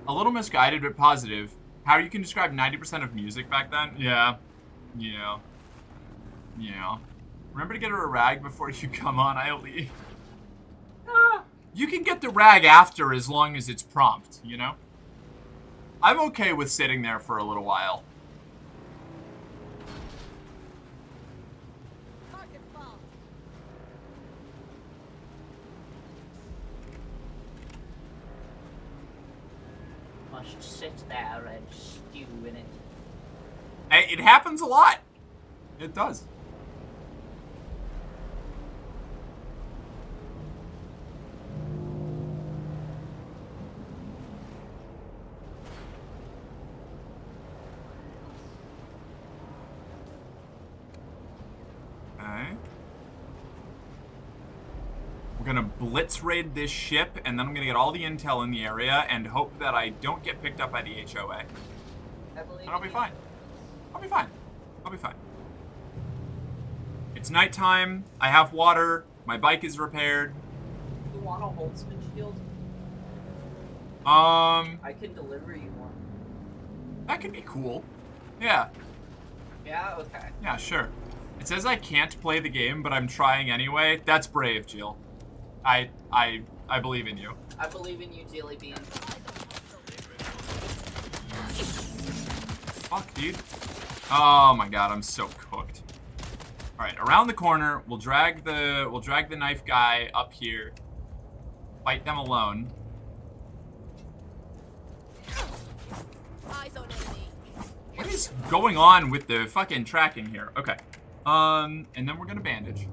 A little misguided, but positive. How you can describe 90% of music back then? Yeah. Yeah. Yeah. Remember to get her a rag before you come on, Eileen. You can get the rag after as long as it's prompt, you know? I'm okay with sitting there for a little while.
Must sit there and stew in it.
Hey, it happens a lot. It does. Okay. We're gonna blitz raid this ship, and then I'm gonna get all the intel in the area and hope that I don't get picked up by the HOA. And I'll be fine. I'll be fine. I'll be fine. It's nighttime. I have water. My bike is repaired.
You want a Holtzman shield?
I
can deliver you one.
That could be cool. Yeah.
Yeah? Okay.
Yeah, sure. It says I can't play the game, but I'm trying anyway. That's brave, Jill. I believe in you.
I believe in you, Jelly Bean.
Fuck, dude. Oh my god, I'm so cooked. Alright, around the corner, we'll drag the knife guy up here. Fight them alone.
Eyes on enemy.
What is going on with the fucking tracking here? Okay. And then we're gonna bandage.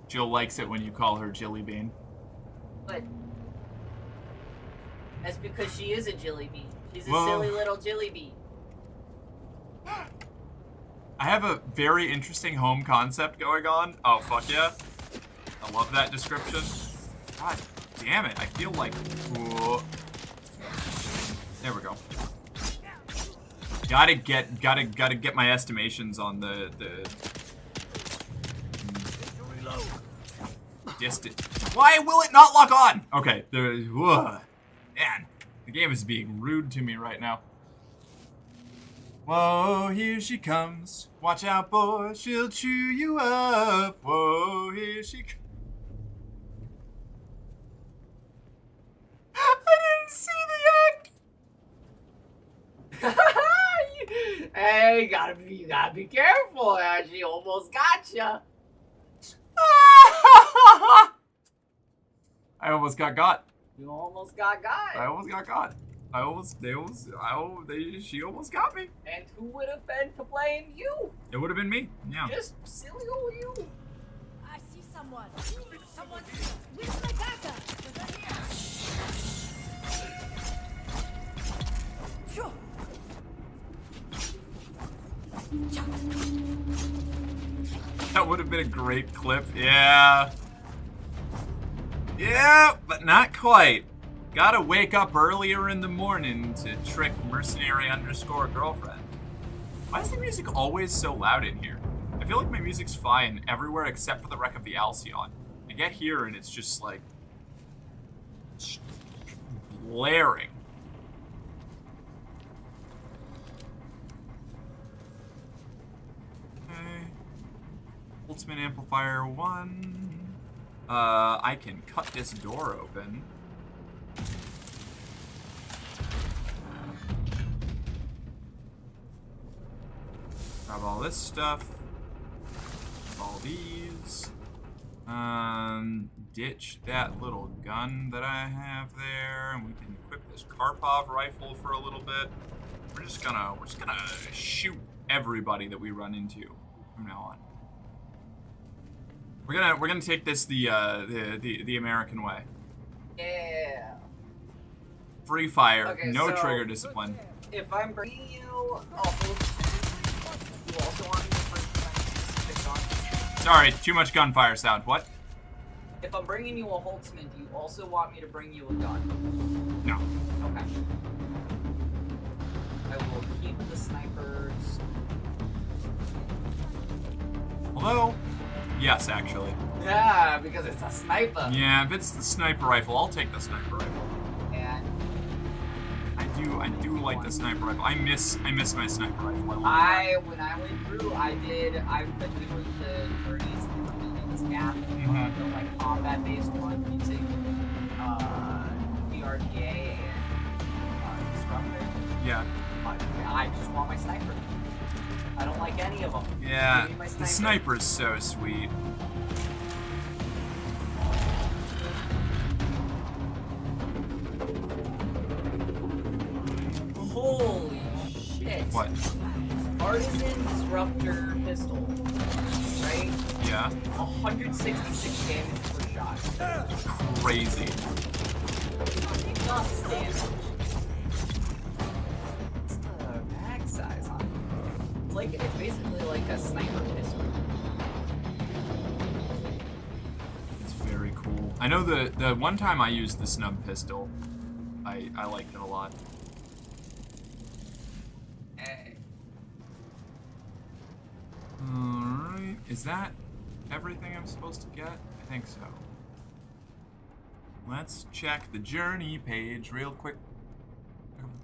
Jill likes it when you call her Jilly Bean.
But that's because she is a Jelly Bean. She's a
Whoa.
silly little Jelly Bean.
I have a very interesting home concept going on. Oh, fuck yeah. I love that description. God damn it. I feel like... Whoa. There we go. Gotta get my estimations on the... distant. Why will it not lock on? Okay, man, the game is being rude to me right now. Whoa, here she comes. Watch out, boy, she'll chew you up. Whoa, here she comes. I didn't see the end.
Hey, you gotta be careful. She almost got you.
I almost got got.
You almost got got.
I almost got got. She almost got me.
And who would have been to blame you?
It would have been me. Yeah.
Just silly old you.
I see someone. Someone. Where's my dagger? Phew.
That would have been a great clip. Yeah. Yeah, but not quite. Gotta wake up earlier in the morning to trick mercenary_girlfriend. Why is the music always so loud in here? I feel like my music's fine everywhere except for the wreck of the Alcyon. I get here and it's just like blaring. Okay. Boltzmann amplifier 1. I can cut this door open. Grab all this stuff. All these. Ditch that little gun that I have there, and we can equip this Karpov rifle for a little bit. We're just gonna shoot everybody that we run into from now on. We're gonna take this the American way.
Yeah.
Free fire,
Okay,
no
so
trigger discipline.
If I'm bringing you a whole, you also want me to bring specific gun?
Sorry, too much gunfire sound. What?
If I'm bringing you a Holtzman, do you also want me to bring you a gun?
No.
Okay. I will keep the snipers.
Although, yes, actually.
Yeah, because it's a sniper.
Yeah, if it's the sniper rifle, I'll take the sniper rifle.
And
I do like the sniper rifle. I miss my sniper rifle.
when I went through, I've been doing the 30s and minutes gap, the like combat-based one using PRDA and Disruptor.
Yeah.
I just want my sniper. I don't like any of them.
Yeah,
Give me my
the sniper's so sweet.
Holy shit.
What?
Artisan Disruptor pistol. Right?
Yeah.
166 damage per shot.
Crazy.
Not damage. What's the mag size on it? It's basically like a sniper pistol.
It's very cool. I know the one time I used the snub pistol, I liked it a lot. Alright, is that everything I'm supposed to get? I think so. Let's check the journey page real quick.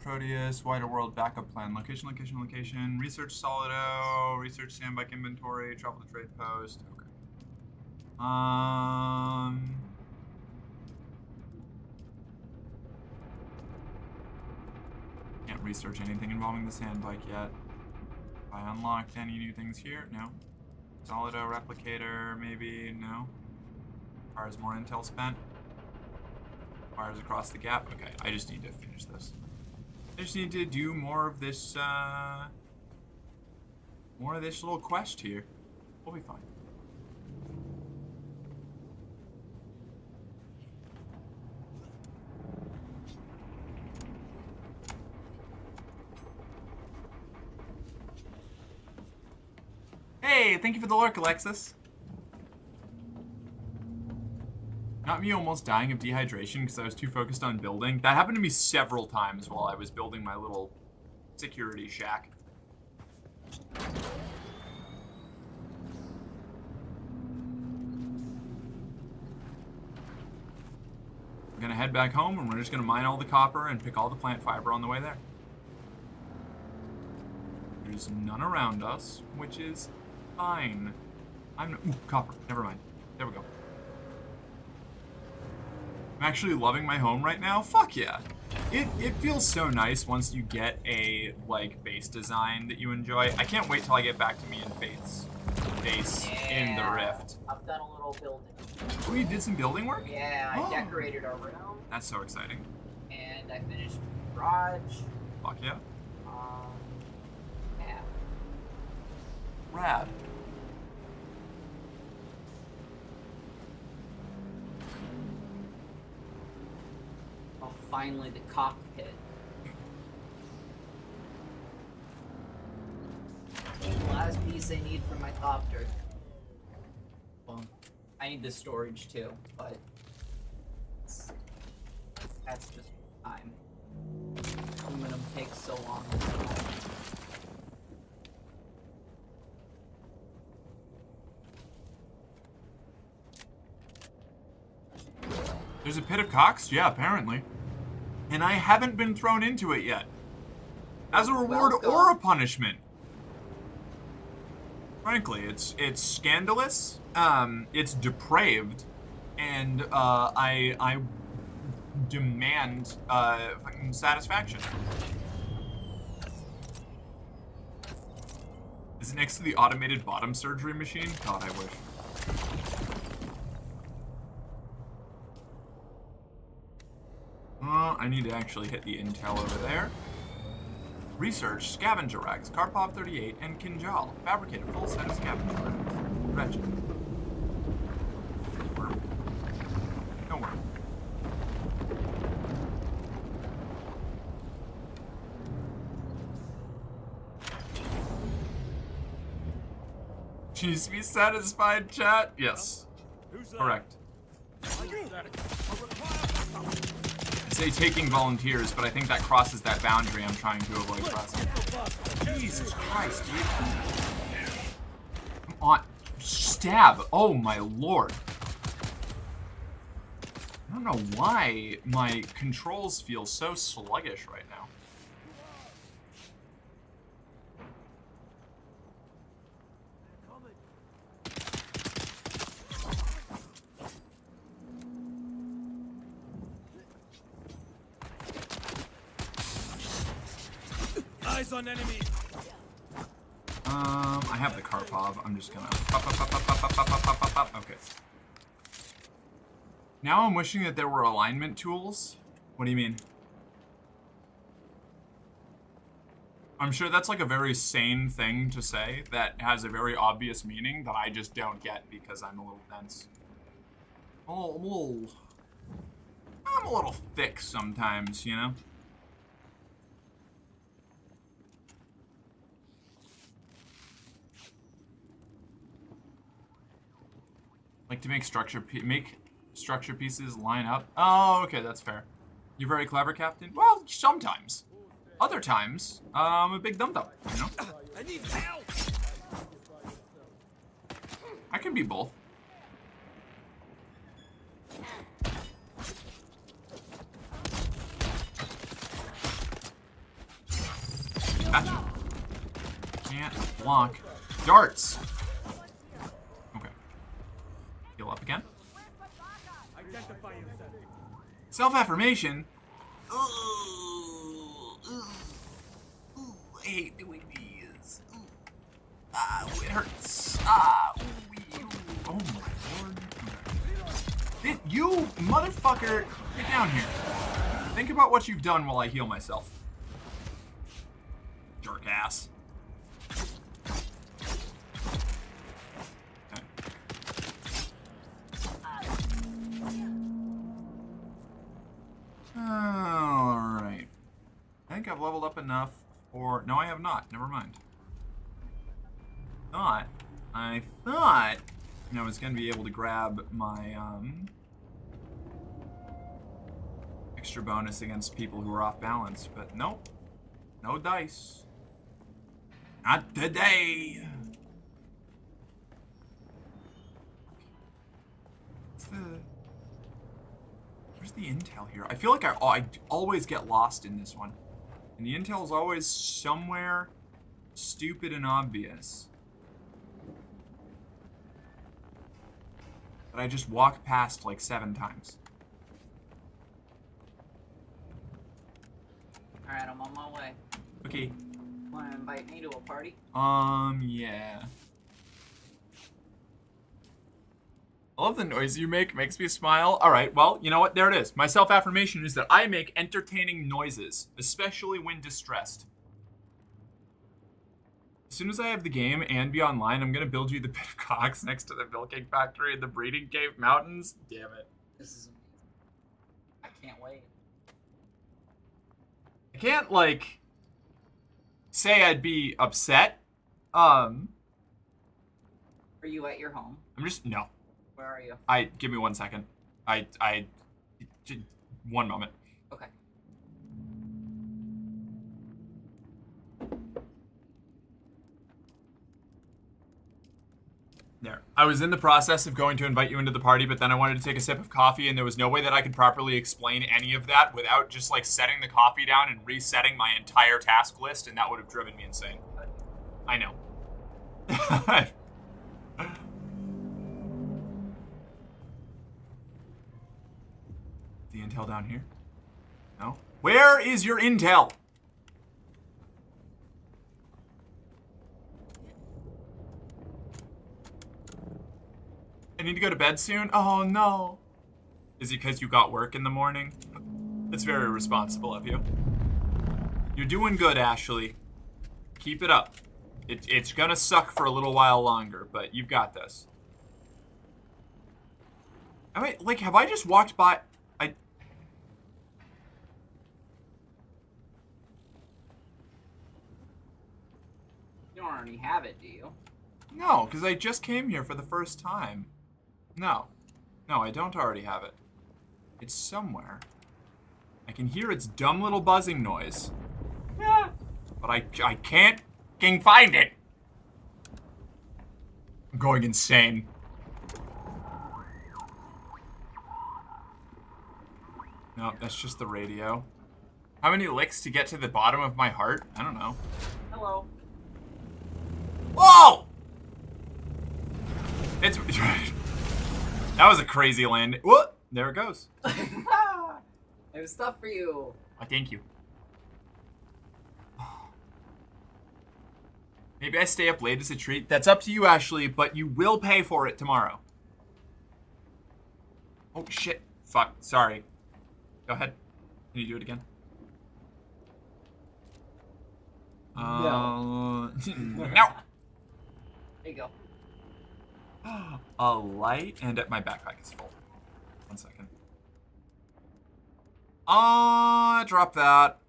Proteus, wider world backup plan. Location, location, location. Research Solido. Research sandbike inventory. Travel to trade post. Okay. Can't research anything involving the sandbike yet. Have I unlocked any new things here? No. Solido replicator, maybe? No. Requires more intel spent. Fires across the gap. Okay, I just need to finish this. I just need to do more of this little quest here. We'll be fine. Hey, thank you for the lurk, Alexis. Not me almost dying of dehydration because I was too focused on building. That happened to me several times while I was building my little security shack. gonna head back home and we're just gonna mine all the copper and pick all the plant fiber on the way there. There's none around us, which is fine. Ooh, copper. Never mind. There we go. I'm actually loving my home right now. Fuck yeah. It feels so nice once you get a, like, base design that you enjoy. I can't wait till I get back to me and Faith's base in the Rift.
I've done a little building.
Oh, you did some building work?
Yeah, I decorated our room.
That's so exciting.
And I finished the garage.
Fuck yeah.
Yeah.
Rad.
Oh, finally the cockpit. The last piece I need for my copter. Well, I need the storage too, but that's just time. Aluminum takes so long.
There's a pit of cocks? Yeah, apparently. And I haven't been thrown into it yet. As a reward or a punishment. Frankly, it's scandalous, it's depraved, and I demand fucking satisfaction. Is it next to the automated bottom surgery machine? God, I wish. I need to actually hit the intel over there. Research scavenger rags, Karpov 38, and Kinjal. Fabricate a full set of scavenger rags. Wretched. Worm. No worm. Needs to be satisfied, chat? Yes. Correct. I'd say taking volunteers, but I think that crosses that boundary I'm trying to avoid crossing. Jesus Christ, dude. Come on. Stab. Oh my lord. I don't know why my controls feel so sluggish right now.
Eyes on enemy.
I have the Karpov. I'm just gonna pop. Okay. Now I'm wishing that there were alignment tools. What do you mean? I'm sure that's like a very sane thing to say that has a very obvious meaning that I just don't get because I'm a little dense. I'm a little thick sometimes, you know? Like to make structure pieces line up. Oh, okay, that's fair. You're very clever, Captain. Well, sometimes. Other times, I'm a big dum-dum, you know?
I need help.
I can be both. Gotcha. Can't block darts. Okay. Heal up again. Self-affirmation. I hate doing these. It hurts. Oh my lord. You motherfucker, get down here. Think about what you've done while I heal myself. Jerk ass. Okay. Alright. I think I've leveled up enough for... No, I have not. Never mind. I thought I was going to be able to grab my extra bonus against people who are off balance, but nope. No dice. Not today. Where's the intel here? I feel like I always get lost in this one. And the intel is always somewhere stupid and obvious. That I just walk past like 7 times.
Alright, I'm on my way.
Okay.
Wanna invite me to a party?
Yeah. I love the noise you make. Makes me smile. Alright, well, you know what? There it is. My self-affirmation is that I make entertaining noises, especially when distressed. As soon as I have the game and be online, I'm gonna build you the pit of cocks next to the milking factory in the breeding cave mountains. Damn it.
This is amazing. I can't wait.
I can't, like, say I'd be upset. Are
you at your home?
I'm just, no.
Where are you?
Give me 1 second. 1 moment.
Okay.
There. I was in the process of going to invite you into the party, but then I wanted to take a sip of coffee, and there was no way that I could properly explain any of that without just, like, setting the coffee down and resetting my entire task list, and that would have driven me insane. I know. The intel down here? No? Where is your intel? I need to go to bed soon? Oh, no. Is it because you got work in the morning? That's very responsible of you. You're doing good, Ashley. Keep it up. It's gonna suck for a little while longer, but you've got this. I mean, like, have I just walked by...
You don't already have it, do you?
No, because I just came here for the first time. No. No, I don't already have it. It's somewhere. I can hear its dumb little buzzing noise. Yeah. But I can't find it. I'm going insane. No, that's just the radio. How many licks to get to the bottom of my heart? I don't know.
Hello.
Whoa! It's... That was a crazy land. What? There it goes.
I have stuff for you.
Oh, thank you. Maybe I stay up late as a treat. That's up to you, Ashley, but you will pay for it tomorrow. Oh, shit. Fuck. Sorry. Go ahead. Can you do it again?
No.
No.
There you go.
A light, and my backpack is full. 1 second. Drop that.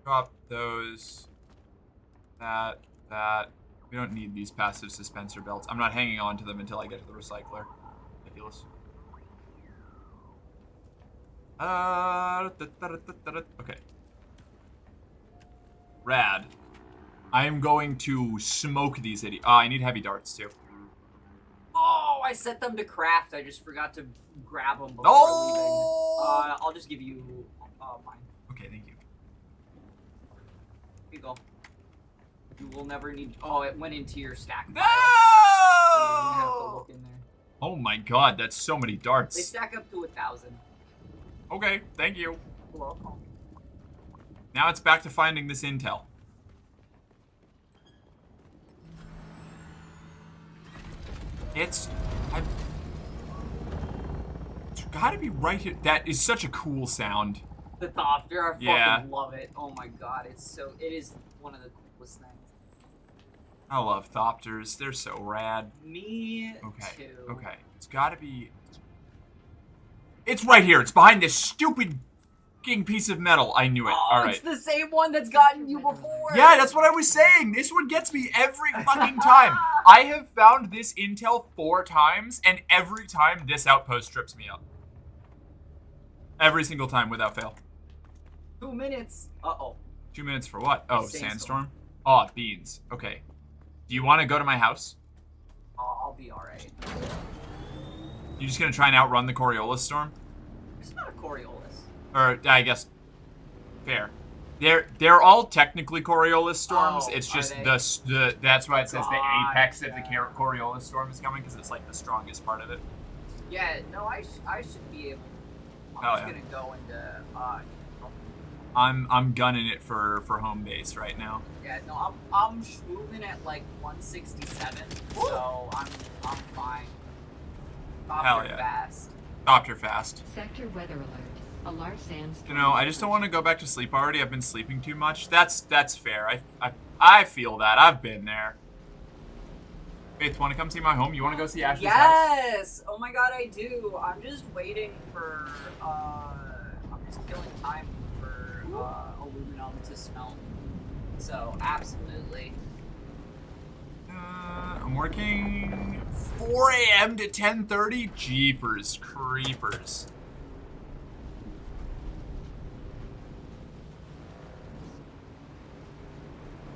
Drop those. That. We don't need these passive suspensor belts. I'm not hanging on to them until I get to the recycler. Ridiculous. Okay. Rad. I'm going to smoke these idiots. I need heavy darts, too.
Oh, I set them to craft. I just forgot to grab them before leaving. I'll just give you mine.
Okay, thank you.
Here you go. You will never need... Oh, it went into your stack.
No!
So you didn't have to look in there.
Oh my god, that's so many darts.
They stack up to 1,000.
Okay, thank you.
You're welcome.
Now it's back to finding this intel. It's gotta be right here. That is such a cool sound.
The Thopter, I fucking love it. Oh my god, it is one of the coolest things.
I love Thopters. They're so rad.
Me too.
Okay. It's gotta be... It's right here. It's behind this stupid fucking piece of metal. I knew it. Alright.
It's the same one that's gotten you before.
Yeah, that's what I was saying. This one gets me every fucking time. I have found this intel 4 times, and every time this outpost trips me up. Every single time, without fail.
2 minutes. Uh-oh.
2 minutes for what? Oh,
Sandstorm.
sandstorm? Oh, beans. Okay. Do you want to go to my house?
I'll be alright.
You just gonna try and outrun the Coriolis storm?
It's not a Coriolis.
Or I guess fair. They're all technically Coriolis storms.
Oh,
it's just
are they?
the that's why it says the apex of the
Gotcha.
Coriolis storm is coming, because it's like the strongest part of it.
Yeah, no, I should be able. I'm
Hell
just
yeah.
gonna go into.
I'm gunning it for home base right now.
Yeah, no, I'm moving at like 167, so I'm fine.
Hell
Copter
yeah.
fast.
Copter fast.
Sector weather alert. A large sandstorm.
You know, I just don't want to go back to sleep already. I've been sleeping too much. That's fair. I feel that. I've been there. Faith, want to come see my home? You want to go see Ashley's house?
Yes! Oh my god, I do. I'm just waiting for, I'm just killing time for, aluminum to smelt. So, absolutely.
I'm working 4 a.m. to 10:30. Jeepers creepers.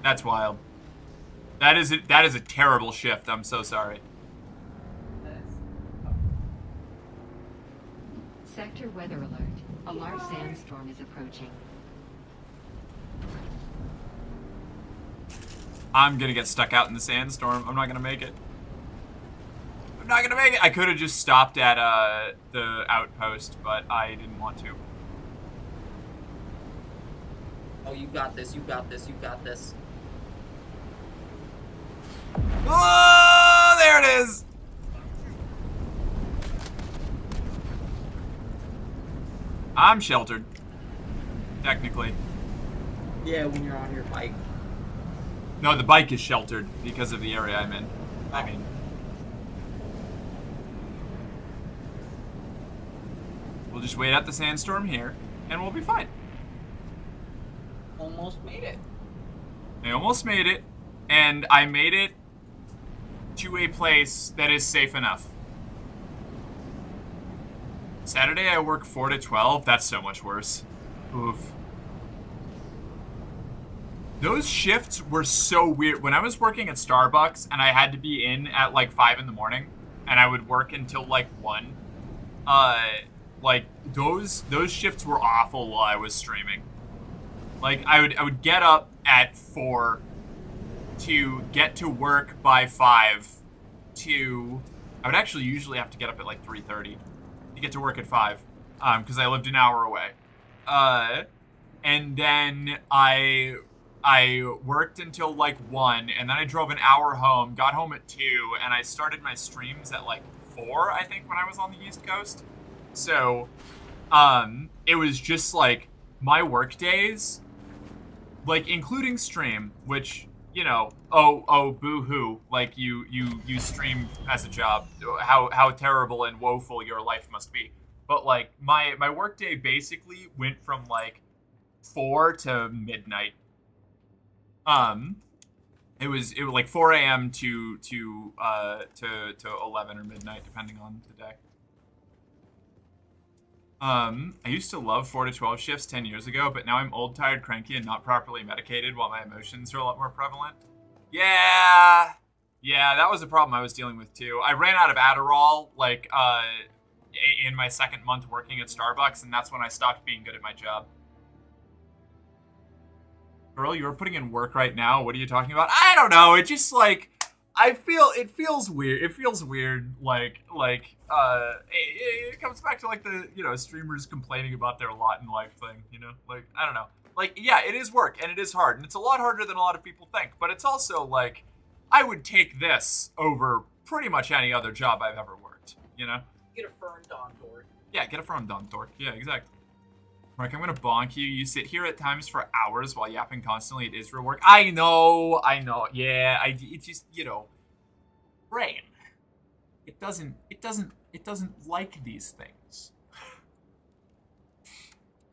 That's wild. That is a terrible shift. I'm so sorry.
Sector weather alert. A large sandstorm is approaching.
I'm gonna get stuck out in the sandstorm. I'm not gonna make it. I'm not gonna make it. I could have just stopped at the outpost, but I didn't want to.
Oh, you got this, you got this, you got this.
Oh, there it is. I'm sheltered, technically.
Yeah, when you're on your bike.
No, the bike is sheltered because of the area I'm in. I mean, we'll just wait out the sandstorm here, and we'll be fine.
Almost made it.
I almost made it, and I made it to a place that is safe enough. Saturday I work 4 to 12. That's so much worse. Oof. Those shifts were so weird. When I was working at Starbucks and I had to be in at like 5 in the morning, and I would work until like 1, like those shifts were awful while I was streaming. Like I would get up at 4 to get to work by 5 to I would actually usually have to get up at like 3:30 to get to work at 5 because I lived an hour away. And then I worked until like 1, and then I drove an hour home, got home at 2, and I started my streams at like 4, I think, when I was on the East Coast. So it was just like my work days, like including stream, which, you know, oh boo-hoo, like you stream as a job, how terrible and woeful your life must be. But like my work day basically went from like 4 to midnight. It was like 4 a.m. to 11 or midnight, depending on the day. I used to love 4 to 12 shifts 10 years ago, but now I'm old, tired, cranky, and not properly medicated while my emotions are a lot more prevalent. Yeah, that was a problem I was dealing with too. I ran out of Adderall, like, in my second month working at Starbucks, and that's when I stopped being good at my job. Girl, you're putting in work right now. What are you talking about? I don't know. It just like it feels weird. It feels weird. It comes back to like the, you know, streamers complaining about their lot in life thing. You know, like I don't know. Like yeah, it is work and it is hard and it's a lot harder than a lot of people think. But it's also like I would take this over pretty much any other job I've ever worked. You know.
Get affirmed on Dork.
Yeah, get affirmed on Dork. Yeah, exactly. Mark, I'm gonna bonk you. You sit here at times for hours while yapping constantly at Israel work. I know. Yeah, it just, you know, brain. It doesn't like these things.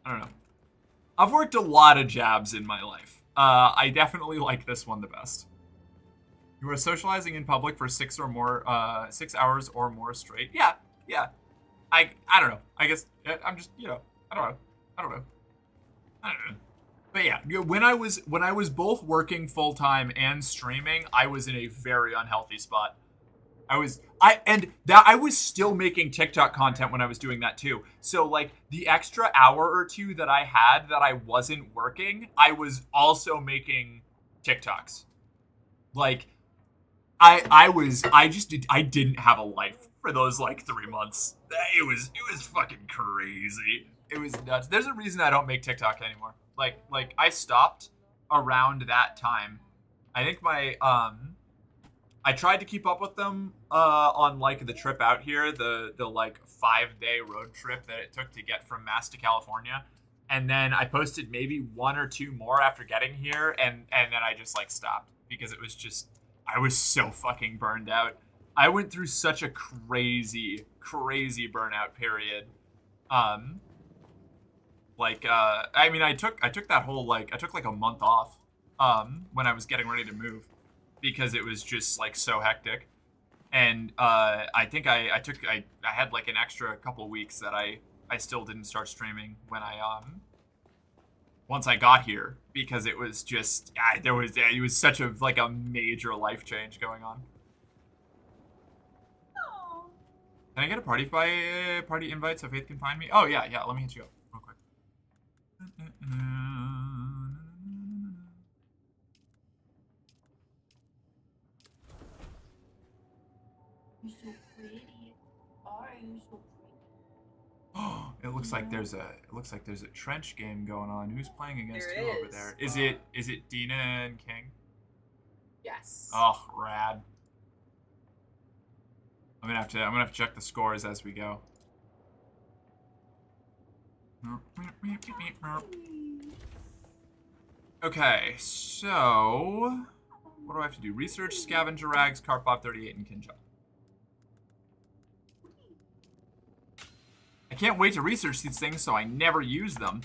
I don't know. I've worked a lot of jobs in my life. I definitely like this one the best. You are socializing in public for 6 hours or more straight. Yeah. I don't know. I guess I'm just, you know, I don't know. But yeah, when I was both working full time and streaming, I was in a very unhealthy spot. I was still making TikTok content when I was doing that too. So like the extra hour or two that I had that I wasn't working, I was also making TikToks. Like I didn't have a life for those like 3 months. It was fucking crazy. It was nuts. There's a reason I don't make TikTok anymore. Like I stopped around that time. I think my I tried to keep up with them on like the trip out here, the like 5-day road trip that it took to get from Mass to California. And then I posted maybe 1 or 2 more after getting here, and then I just like stopped because it was just I was so fucking burned out. I went through such a crazy burnout period. I mean I took that whole like I took like a month off when I was getting ready to move because it was just like so hectic. And I think I had like an extra couple of weeks that I still didn't start streaming when I once I got here because it was just it was such a like a major life change going on. Can I get a party invite so Faith can find me? Oh yeah, let me hit you up real quick.
You're so pretty. Are you so pretty?
It looks like there's a trench game going on. Who's playing against
There
who over
is.
there? Is it Dina and King?
Yes.
Oh, rad. I'm gonna have to check the scores as we go. Okay, so what do I have to do? Research, scavenger rags, Karpov 38, and Kinjal. I can't wait to research these things so I never use them.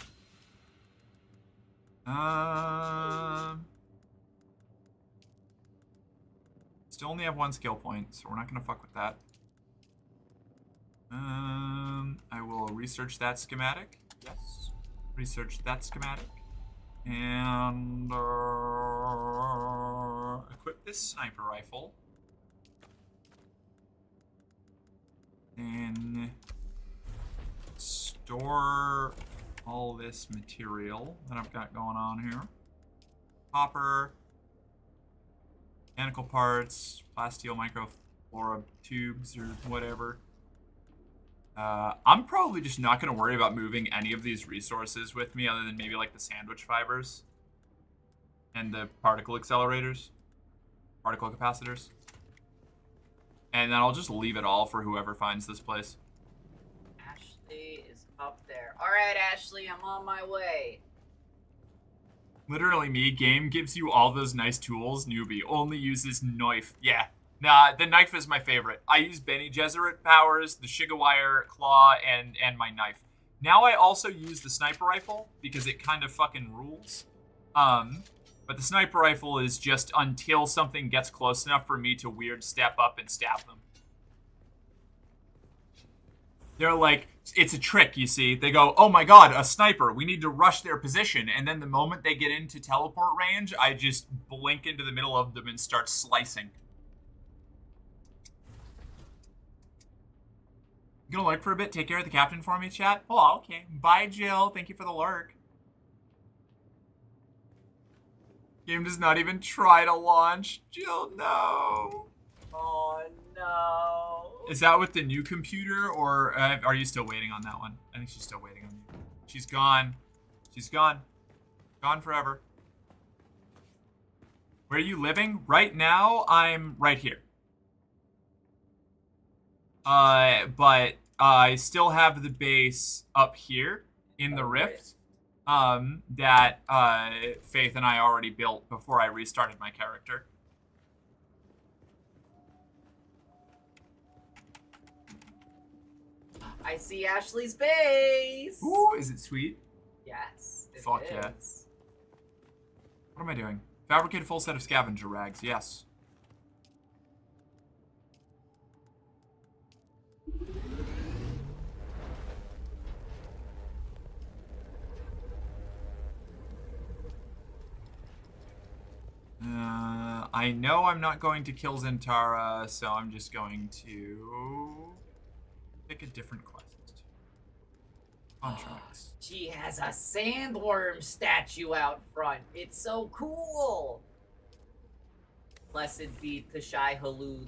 Still only have 1 skill point, so we're not gonna fuck with that. I will research that schematic. Yes. Research that schematic. And equip this sniper rifle. Then store all this material that I've got going on here. Copper, mechanical parts, plasteel microflora tubes or whatever. I'm probably just not going to worry about moving any of these resources with me other than maybe like the sandwich fibers and the particle accelerators, particle capacitors. And then I'll just leave it all for whoever finds this place.
Ashley is up there. Alright, Ashley, I'm on my way.
Literally me. Game gives you all those nice tools. Newbie only uses knife. Yeah. Nah, the knife is my favorite. I use Bene Gesserit powers, the Shigawire claw, and my knife. Now I also use the sniper rifle because it kind of fucking rules. But the sniper rifle is just until something gets close enough for me to weird step up and stab them. They're like, it's a trick, you see. They go, oh my god, a sniper. We need to rush their position. And then the moment they get into teleport range, I just blink into the middle of them and start slicing. You gonna lurk for a bit? Take care of the captain for me, chat? Oh, okay. Bye, Jill. Thank you for the lurk. Game does not even try to launch. Jill, no.
Oh, no.
Is that with the new computer, or are you still waiting on that one? I think she's still waiting on you. She's gone. She's gone. Gone forever. Where are you living? Right now, I'm right here. But I still have the base up here in the rift that Faith and I already built before I restarted my character.
I see Ashley's base.
Ooh, is it sweet?
Yes.
Fuck yeah. What am I doing? Fabricate a full set of scavenger rags. Yes. I know I'm not going to kill Zentara, so I'm just going to pick a different quest. Contracts.
She has a sandworm statue out front. It's so cool. Blessed be Tashai Halud.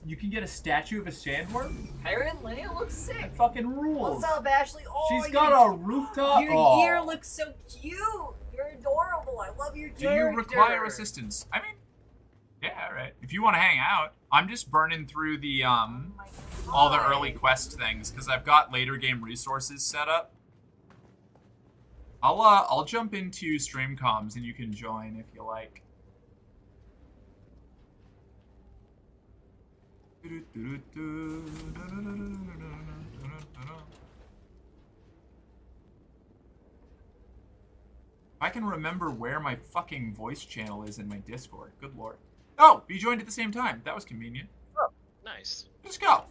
You can get a statue of a sandworm?
Apparently, it looks sick.
That fucking rules.
What's up, Ashley? Oh,
She's got a rooftop.
Your gear looks so cute. You're adorable. I love your character.
Do you require assistance? I mean, yeah, right. If you want to hang out, I'm just burning through the all the early quest things because I've got later game resources set up. I'll jump into stream comms and you can join if you like. I can remember where my fucking voice channel is in my Discord. Good lord. Oh, you joined at the same time. That was convenient.
Oh, nice.
Let's go.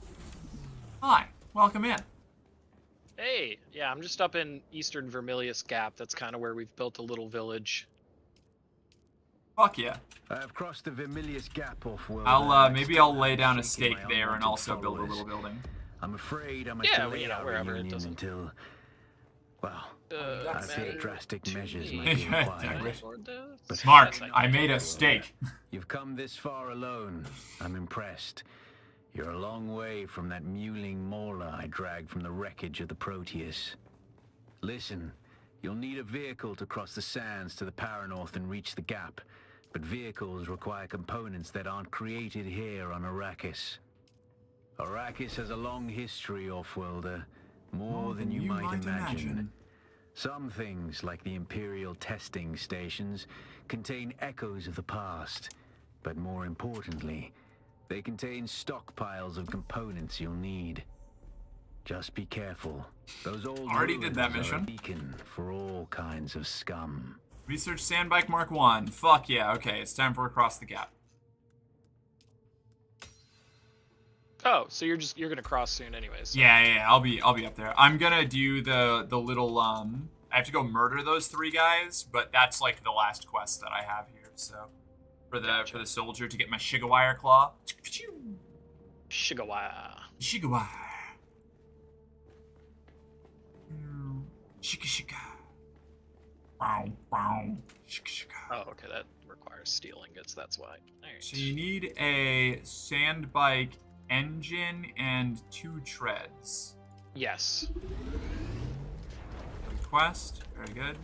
Hi, welcome in.
Hey, yeah, I'm just up in Eastern Vermilius Gap. That's kind of where we've built a little village.
Fuck yeah.
I've crossed the Vermilius Gap off-world.
Maybe I'll lay down a stake there and also build a little building.
I'm afraid I must delay our reunion until, well, I fear drastic measures might be required. But
Smart, I made a stake.
You've come this far alone. I'm impressed. You're a long way from that mewling mauler I dragged from the wreckage of the Proteus. Listen, you'll need a vehicle to cross the sands to the Paranorth and reach the gap. But vehicles require components that aren't created here on Arrakis. Arrakis has a long history, Offworlder. More than you might imagine. Some things, like the Imperial testing stations, contain echoes of the past. But more importantly, they contain stockpiles of components you'll need. Just be careful. Those old
already did that mission.
Are a beacon for all kinds of scum.
Research Sandbike Mark 1. Fuck yeah, okay, it's time for Across the Gap.
Oh, so you're gonna cross soon anyways. So.
Yeah, I'll be up there. I'm gonna do the little I have to go murder those 3 guys, but that's like the last quest that I have here, so for the soldier to get my Shigawire claw.
Shigawire.
Shigawire. Shika shika. Bow, bow. Shika shika.
Oh, okay, that requires steel ingots, that's why. Right.
So you need a sand bike engine and 2 treads.
Yes.
Quest, very good.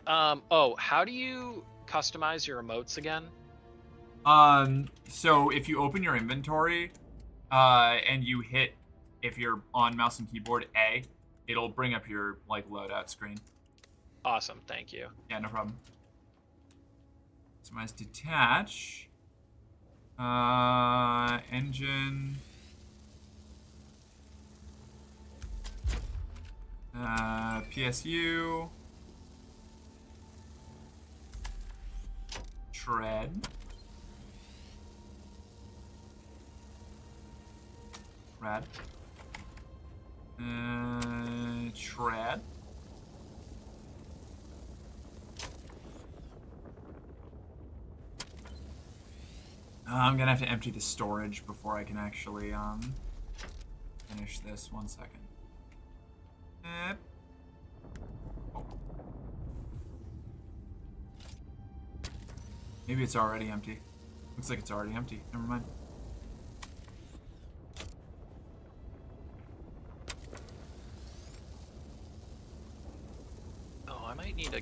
Oh, how do you customize your emotes again?
So if you open your inventory, and you hit, if you're on mouse and keyboard, A, it'll bring up your, like, loadout screen.
Awesome, thank you.
Yeah, no problem. Customize detach. Engine. PSU. Tread. Tread. Tread. I'm gonna have to empty the storage before I can actually finish this. 1 second. Oh. Maybe it's already empty. Looks like it's already empty. Never mind.
Oh, I might need a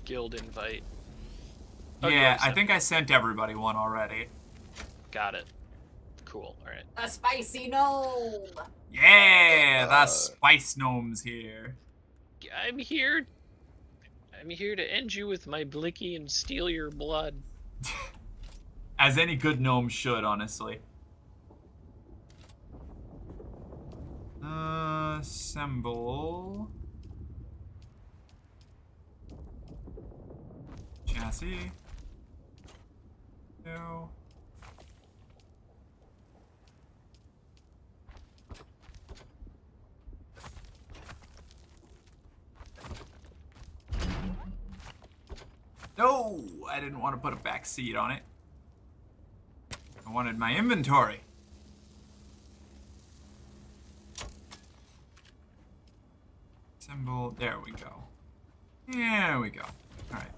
guild invite.
Yeah, I think I sent everybody one already.
Got it. Cool. All right.
A spicy gnome.
Yeah, the spice gnomes here.
I'm here to end you with my blicky and steal your blood.
As any good gnome should, honestly. Assemble. Chassis. No. No, I didn't want to put a back seat on it. I wanted my inventory. Symbol, there we go. There we go. Alright.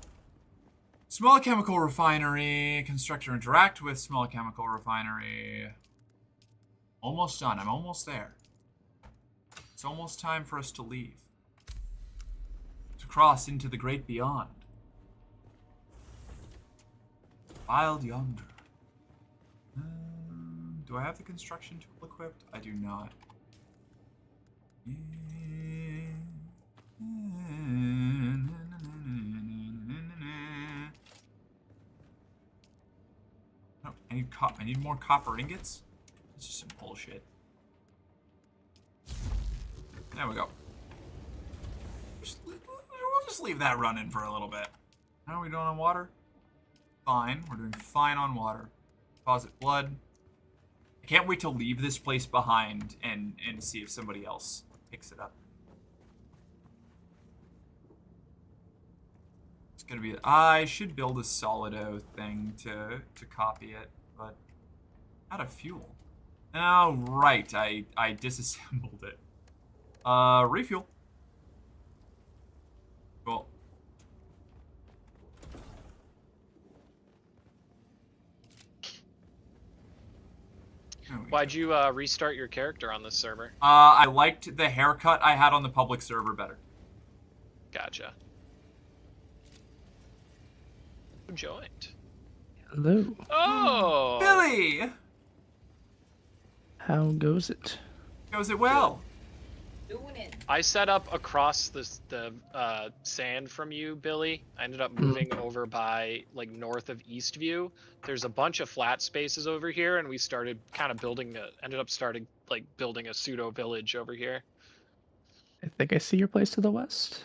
Small chemical refinery. Constructor interact with small chemical refinery. Almost done. I'm almost there. It's almost time for us to leave. To cross into the great beyond. Filed yonder. Do I have the construction tool equipped? I do not. No, I need more copper ingots. This is some bullshit. There we go. We'll just leave that running for a little bit. How are we doing on water? Fine. We're doing fine on water. Deposit blood. I can't wait to leave this place behind and see if somebody else picks it up. It's gonna be. I should build a solido thing to copy it, but out of fuel. Oh right, I disassembled it. Refuel. Cool.
Why'd you restart your character on this server?
I liked the haircut I had on the public server better.
Gotcha. Who joined?
Hello.
Oh!
Billy!
How goes it?
Goes it well?
Doing it.
I set up across the sand from you, Billy. I ended up moving over by, like, north of Eastview. There's a bunch of flat spaces over here, and we started kind of building building a pseudo village over here.
I think I see your place to the west.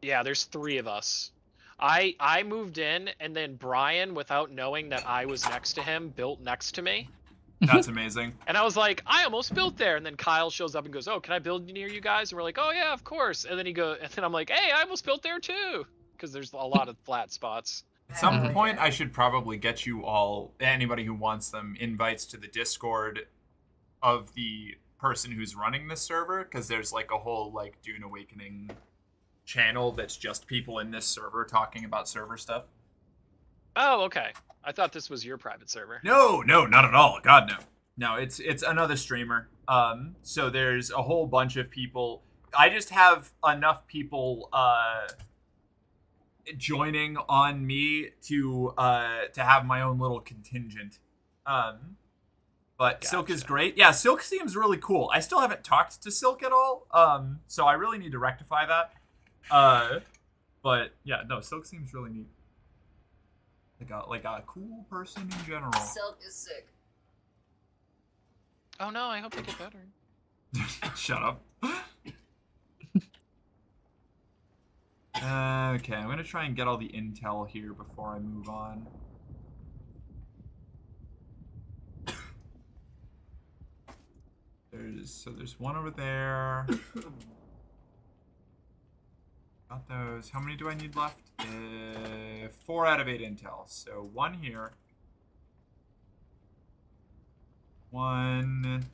Yeah, there's 3 of us. I moved in, and then Brian, without knowing that I was next to him, built next to me.
That's amazing.
And I was like, I almost built there. And then Kyle shows up and goes, oh, can I build near you guys? And we're like, oh yeah, of course. And then I'm like, hey, I almost built there too. Because there's a lot of flat spots.
At some point, I should probably get you all, anybody who wants them, invites to the Discord of the person who's running this server. Because there's like a whole like Dune Awakening channel that's just people in this server talking about server stuff.
Oh, okay. I thought this was your private server.
No, not at all. God, no. No, it's another streamer. So there's a whole bunch of people. I just have enough people joining on me to have my own little contingent. But gotcha. Silk is great. Yeah, Silk seems really cool. I still haven't talked to Silk at all. So I really need to rectify that. But yeah, no, Silk seems really neat. Like a cool person in general.
Silk is sick.
Oh no, I hope they get better.
Shut up. Okay, I'm gonna try and get all the intel here before I move on. There's one over there. Got those. How many do I need left? 4 out of 8 intel. So 1 here. 1.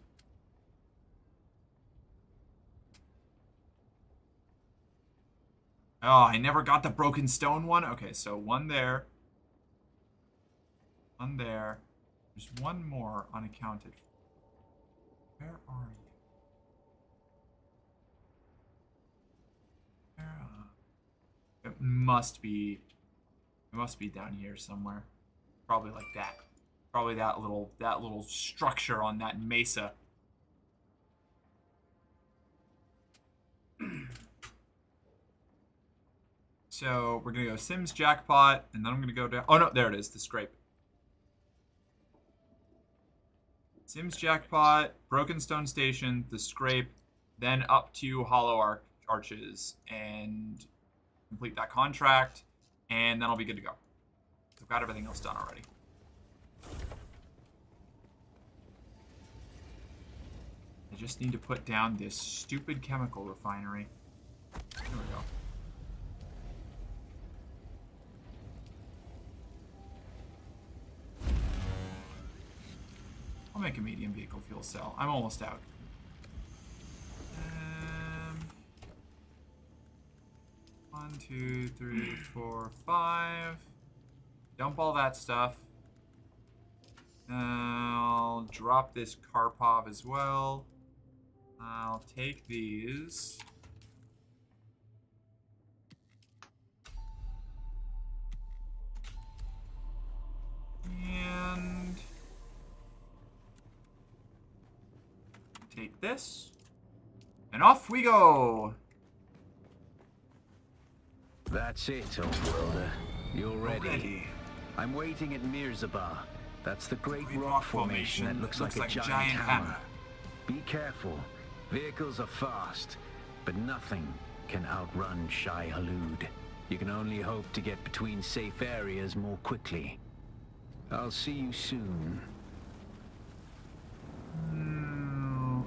Oh, I never got the broken stone one. Okay, so 1 there. 1 there. There's 1 more unaccounted for. Where are you? It must be down here somewhere. Probably like that. Probably that little structure on that mesa. So we're gonna go Sims Jackpot, and then I'm gonna go down. Oh no, there it is, the scrape. Sims Jackpot, Broken Stone Station, the scrape, then up to Hollow Arches, and complete that contract, and then I'll be good to go. I've got everything else done already. I just need to put down this stupid chemical refinery. There we go. I'll make a medium vehicle fuel cell. I'm almost out. 1, 2, 3, 4, 5. Dump all that stuff. I'll drop this Karpov as well. I'll take these. And take this. And off we go.
That's it, Oldworlder. You're ready. I'm waiting at Mirzabah. That's the great rock formation that looks like a giant hammer. Be careful. Vehicles are fast, but nothing can outrun Shai Halud. You can only hope to get between safe areas more quickly. I'll see you soon.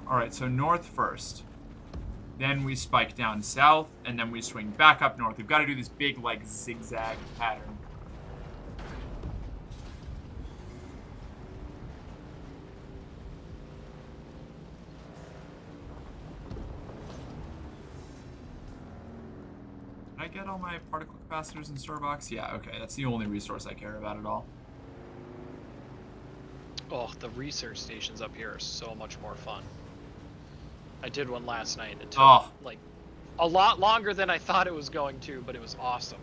Alright, so north first. Then we spike down south, and then we swing back up north. We've got to do this big, like, zigzag pattern. Did I get all my particle capacitors in store box? Yeah, okay. That's the only resource I care about at all.
Oh, the research stations up here are so much more fun. I did one last night. It took like a lot longer than I thought it was going to, but it was awesome.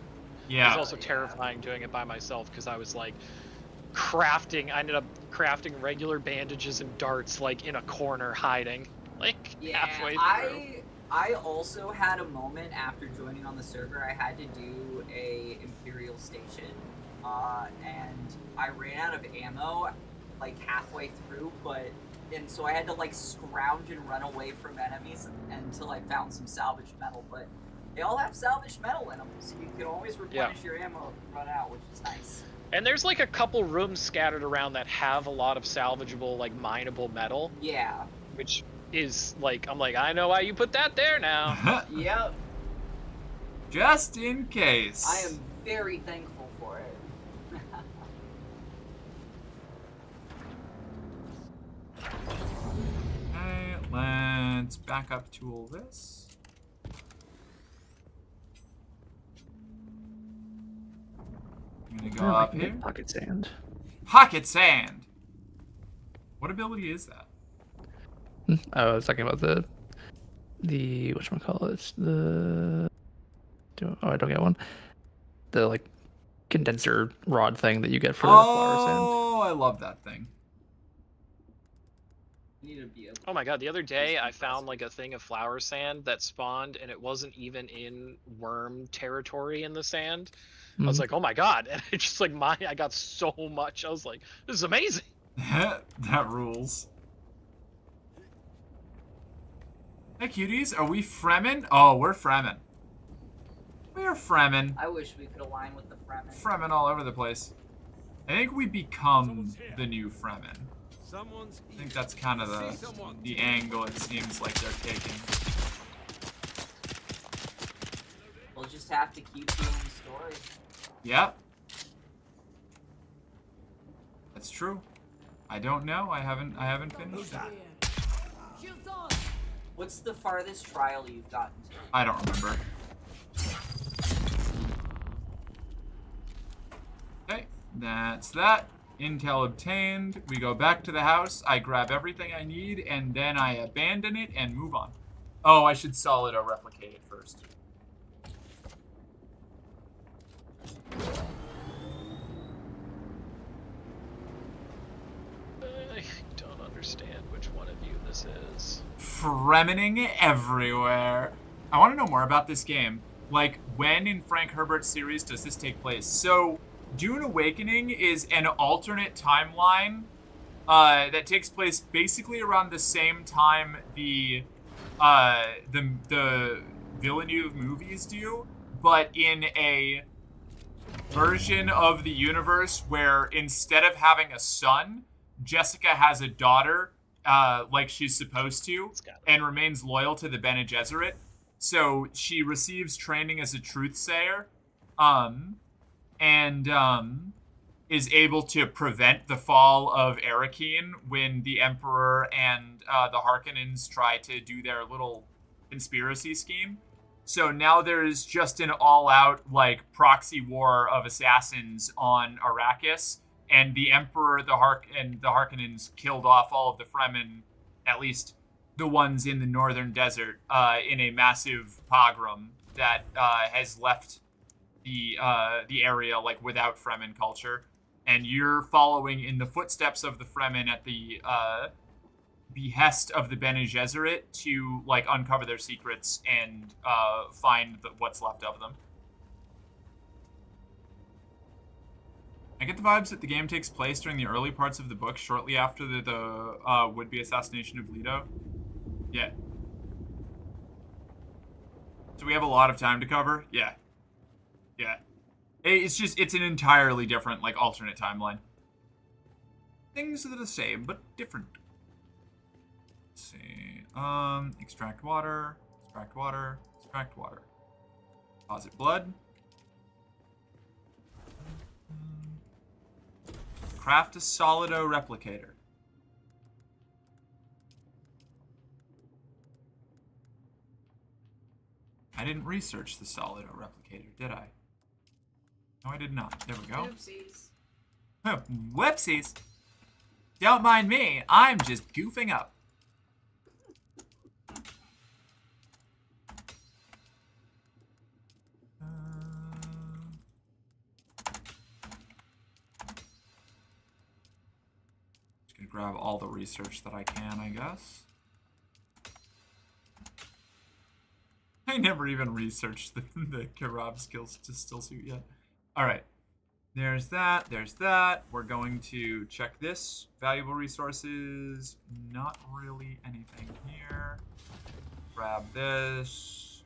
Yeah.
It was also terrifying doing it by myself because I was like crafting. I ended up crafting regular bandages and darts like in a corner hiding, like halfway through.
I also had a moment after joining on the server. I had to do a Imperial station, and I ran out of ammo like halfway through, and so I had to like scrounge and run away from enemies until I found some salvaged metal. But they all have salvaged metal in them, so you can always replenish your ammo if you run out, which is nice.
And there's like a couple rooms scattered around that have a lot of salvageable, like mineable metal.
Yeah.
Which is like, I'm like, I know why you put that there now.
Yep.
Just in case.
I am very thankful for it.
Okay, let's back up tool this. I'm gonna go up here.
Pocket sand.
Pocket sand! What ability is that?
I was talking about the whatchamacallit, I don't get one. The like condenser rod thing that you get for flower sand.
Oh, I love that thing.
Oh my god, the other day I found like a thing of flower sand that spawned and it wasn't even in worm territory in the sand. I was like, oh my god, and it's just like I got so much. I was like, this is amazing.
That rules. Hey cuties, are we Fremen? Oh, we're Fremen. We're Fremen.
I wish we could align with the Fremen.
Fremen all over the place. I think we become the new Fremen. I think that's kind of the angle it seems like they're taking.
We'll just have to keep doing the story.
Yep. That's true. I don't know. I haven't finished that.
What's the farthest trial you've gotten to?
I don't remember. Okay, that's that. Intel obtained. We go back to the house. I grab everything I need, and then I abandon it and move on. Oh, I should solid or replicate it first.
I don't understand which one of you this is.
Fremening everywhere. I want to know more about this game. Like, when in Frank Herbert's series does this take place? So, Dune Awakening is an alternate timeline that takes place basically around the same time the Villeneuve movies do, but in a version of the universe where instead of having a son, Jessica has a daughter, like she's supposed to, and remains loyal to the Bene Gesserit. So she receives training as a truthsayer, and is able to prevent the fall of Arakeen when the Emperor and the Harkonnens try to do their little conspiracy scheme. So now there's just an all-out like proxy war of assassins on Arrakis, and the Emperor, the Harkonnens killed off all of the Fremen, at least the ones in the northern desert, in a massive pogrom that has left the area like without Fremen culture. And you're following in the footsteps of the Fremen at the behest of the Bene Gesserit to like uncover their secrets and find what's left of them. I get the vibes that the game takes place during the early parts of the book, shortly after the would-be assassination of Leto. Yeah. So we have a lot of time to cover? Yeah. Yeah. It's an entirely different, like, alternate timeline. Things are the same, but different. Let's see. Extract water, extract water, extract water. Deposit blood. Craft a solido replicator. I didn't research the solido replicator, did I? No, I did not. There we go.
Oopsies.
Oh, whoopsies. Don't mind me. I'm just goofing up. Just gonna grab all the research that I can, I guess. I never even researched the Kirab skills to still suit yet. Alright. There's that. There's that. We're going to check this. Valuable resources. Not really anything here. Grab this.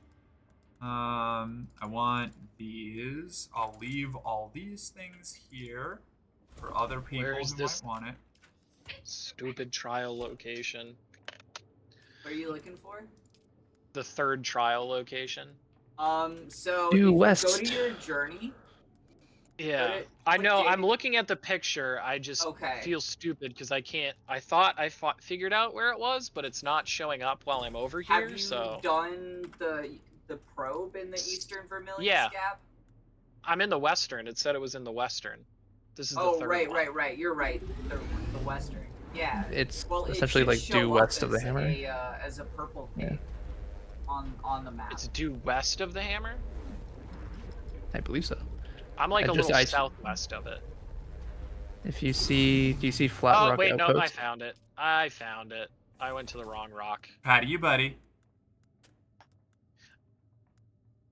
I want these. I'll leave all these things here for other people
Where is
who
this
might want it.
stupid trial location?
What are you looking for?
The third trial location.
So
Due
if
west.
you go to your journey.
Yeah, I know. I'm looking at the picture. I just feel stupid because I can't. I thought I figured out where it was, but it's not showing up while I'm over here.
Have you
so
done the probe in the Eastern Vermilion
yeah,
Scab?
I'm in the Western. It said it was in the Western. This is the third
right,
one.
right. You're right. The Western. Yeah.
It's
well,
essentially
it
like
should
due
show
west
up
of the
as
hammer.
as a purple cave on the map.
It's due west of the hammer.
I believe so.
I'm like
I
a
just-
little
I-
southwest of it.
If you see, do you see Flat
Oh
Rock
wait, no, I
Outpost?
found it. I found it. I went to the wrong rock.
Proud of you, buddy.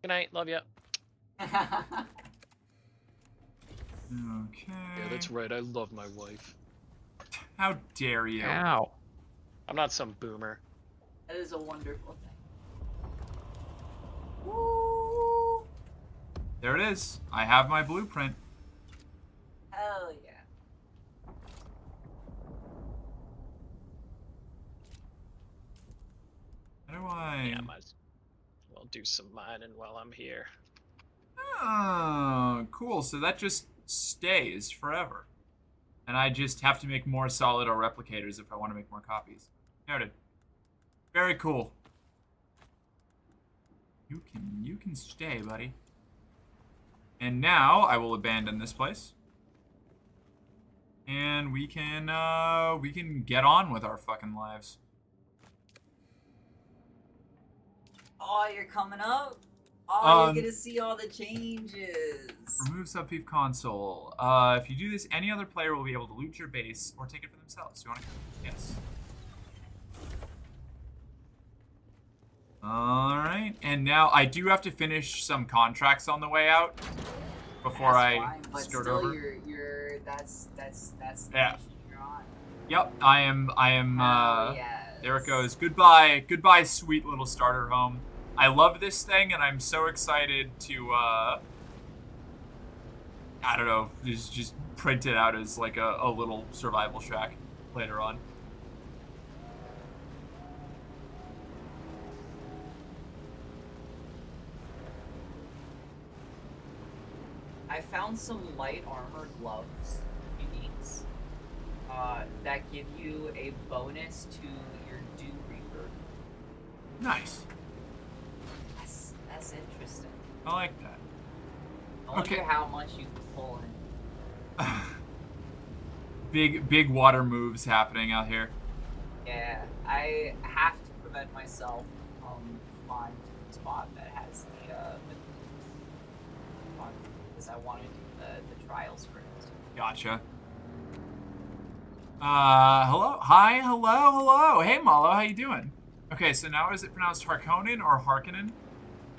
Good night. Love you.
Okay.
Yeah, that's right. I love my wife.
How dare you?
Ow.
I'm not some boomer.
That is a wonderful thing.
There it is. I have my blueprint.
Hell yeah.
How do I?
Yeah, I might as well do some mining while I'm here.
Oh, cool. So that just stays forever. And I just have to make more solid or replicators if I want to make more copies. Noted. Very cool. You can stay, buddy. And now I will abandon this place. And we can get on with our fucking lives.
Oh, you're coming up? Oh, you're gonna see all the changes.
Remove subfief console. If you do this, any other player will be able to loot your base or take it for themselves. You want to? Yes. Alright, and now I do have to finish some contracts on the way out before I skirt over.
That's the
Yeah.
mission you're on.
Yep, I am
yes.
there it goes. Goodbye, sweet little starter home. I love this thing and I'm so excited to I don't know, just print it out as like a little survival shack later on.
I found found some light armor gloves, uniques, that give you a bonus to your Dew Reaper.
Nice.
That's interesting.
I like that.
I wonder how much you can pull in.
Big water moves happening out here.
Yeah, I have to prevent myself from flying to the spot that has the because I want to do the trials first.
Gotcha. Hello? Hi, hello. Hey, Malo, how you doing? Okay, so now is it pronounced Harkonnen or Harkonnen?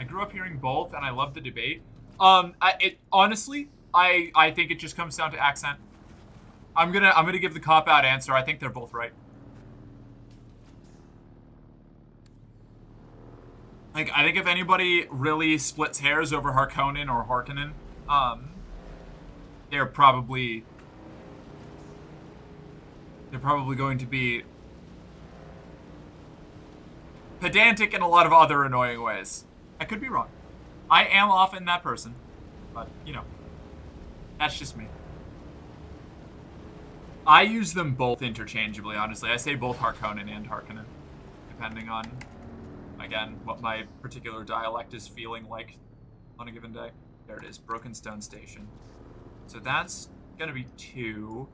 I grew up hearing both, and I love the debate. Honestly, I think it just comes down to accent. I'm gonna give the cop-out answer. I think they're both right. Like, I think if anybody really splits hairs over Harkonnen or Harkonnen, they're probably going to be pedantic in a lot of other annoying ways. I could be wrong. I am often that person, but, you know, that's just me. I use them both interchangeably, honestly. I say both Harkonnen and Harkonnen, depending on, again, what my particular dialect is feeling like on a given day. There it is, Broken Stone Station. So that's gonna be 2,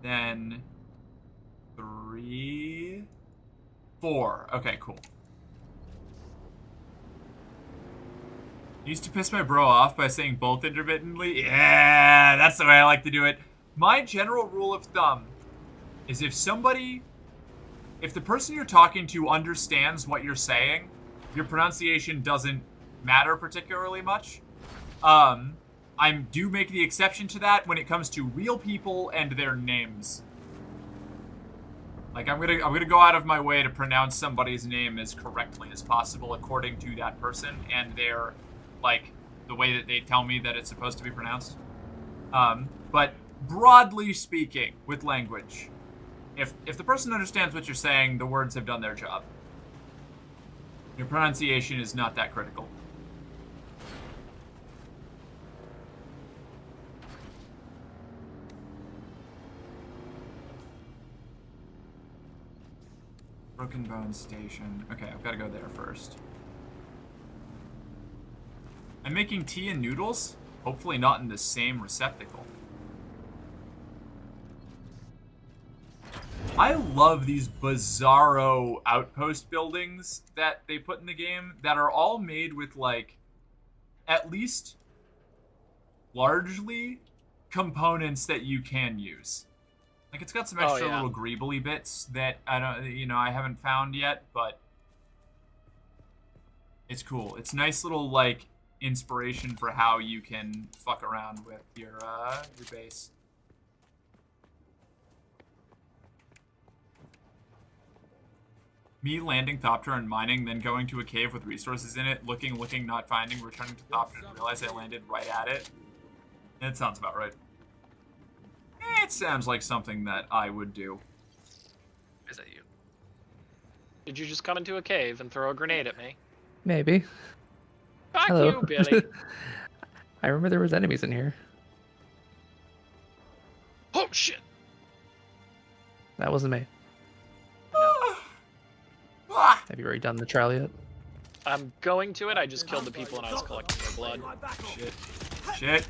then 3, 4. Okay, cool. Used to piss my bro off by saying both intermittently. Yeah, that's the way I like to do it. My general rule of thumb is if the person you're talking to understands what you're saying, your pronunciation doesn't matter particularly much. I do make the exception to that when it comes to real people and their names. Like, I'm gonna go out of my way to pronounce somebody's name as correctly as possible according to that person and their, like, the way that they tell me that it's supposed to be pronounced. But broadly speaking, with language, if the person understands what you're saying, the words have done their job. Your pronunciation is not that critical. Broken Bone Station. Okay, I've got to go there first. I'm making tea and noodles, hopefully not in the same receptacle. I love these bizarro outpost buildings that they put in the game that are all made with, like, at least largely components that you can use. Like, it's got some extra little greebly bits that I haven't found yet, but it's cool. It's nice little, like, inspiration for how you can fuck around with your base. Me landing Thopter and mining, then going to a cave with resources in it, looking, not finding, returning to Thopter and realize I landed right at it. It sounds about right. It sounds like something that I would do.
Is that you?
Did you just come into a cave and throw a grenade at me?
Maybe.
Fuck
Hello.
you, Billy.
I remember there was enemies in here.
Oh, shit.
That wasn't me. Have you already done the trial yet?
I'm going to it. I just killed the people and I was collecting their blood.
Shit.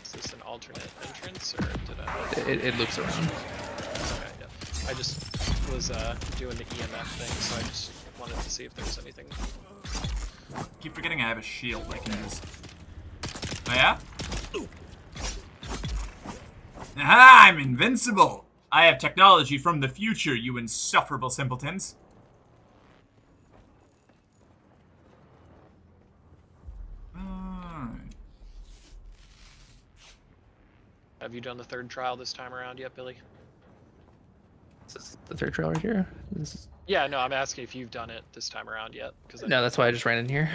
Is this an alternate entrance, or did I...
It loops around.
Okay, yeah. I just was doing the EMF thing, so I just wanted to see if there was anything.
Keep forgetting I have a shield I can use. Oh yeah? Aha! I'm invincible! I have technology from the future, you insufferable simpletons.
Have you done the third trial this time around yet, Billy?
Is this the third trial right here?
Yeah, no, I'm asking if you've done it this time around yet.
No, that's why I just ran in here.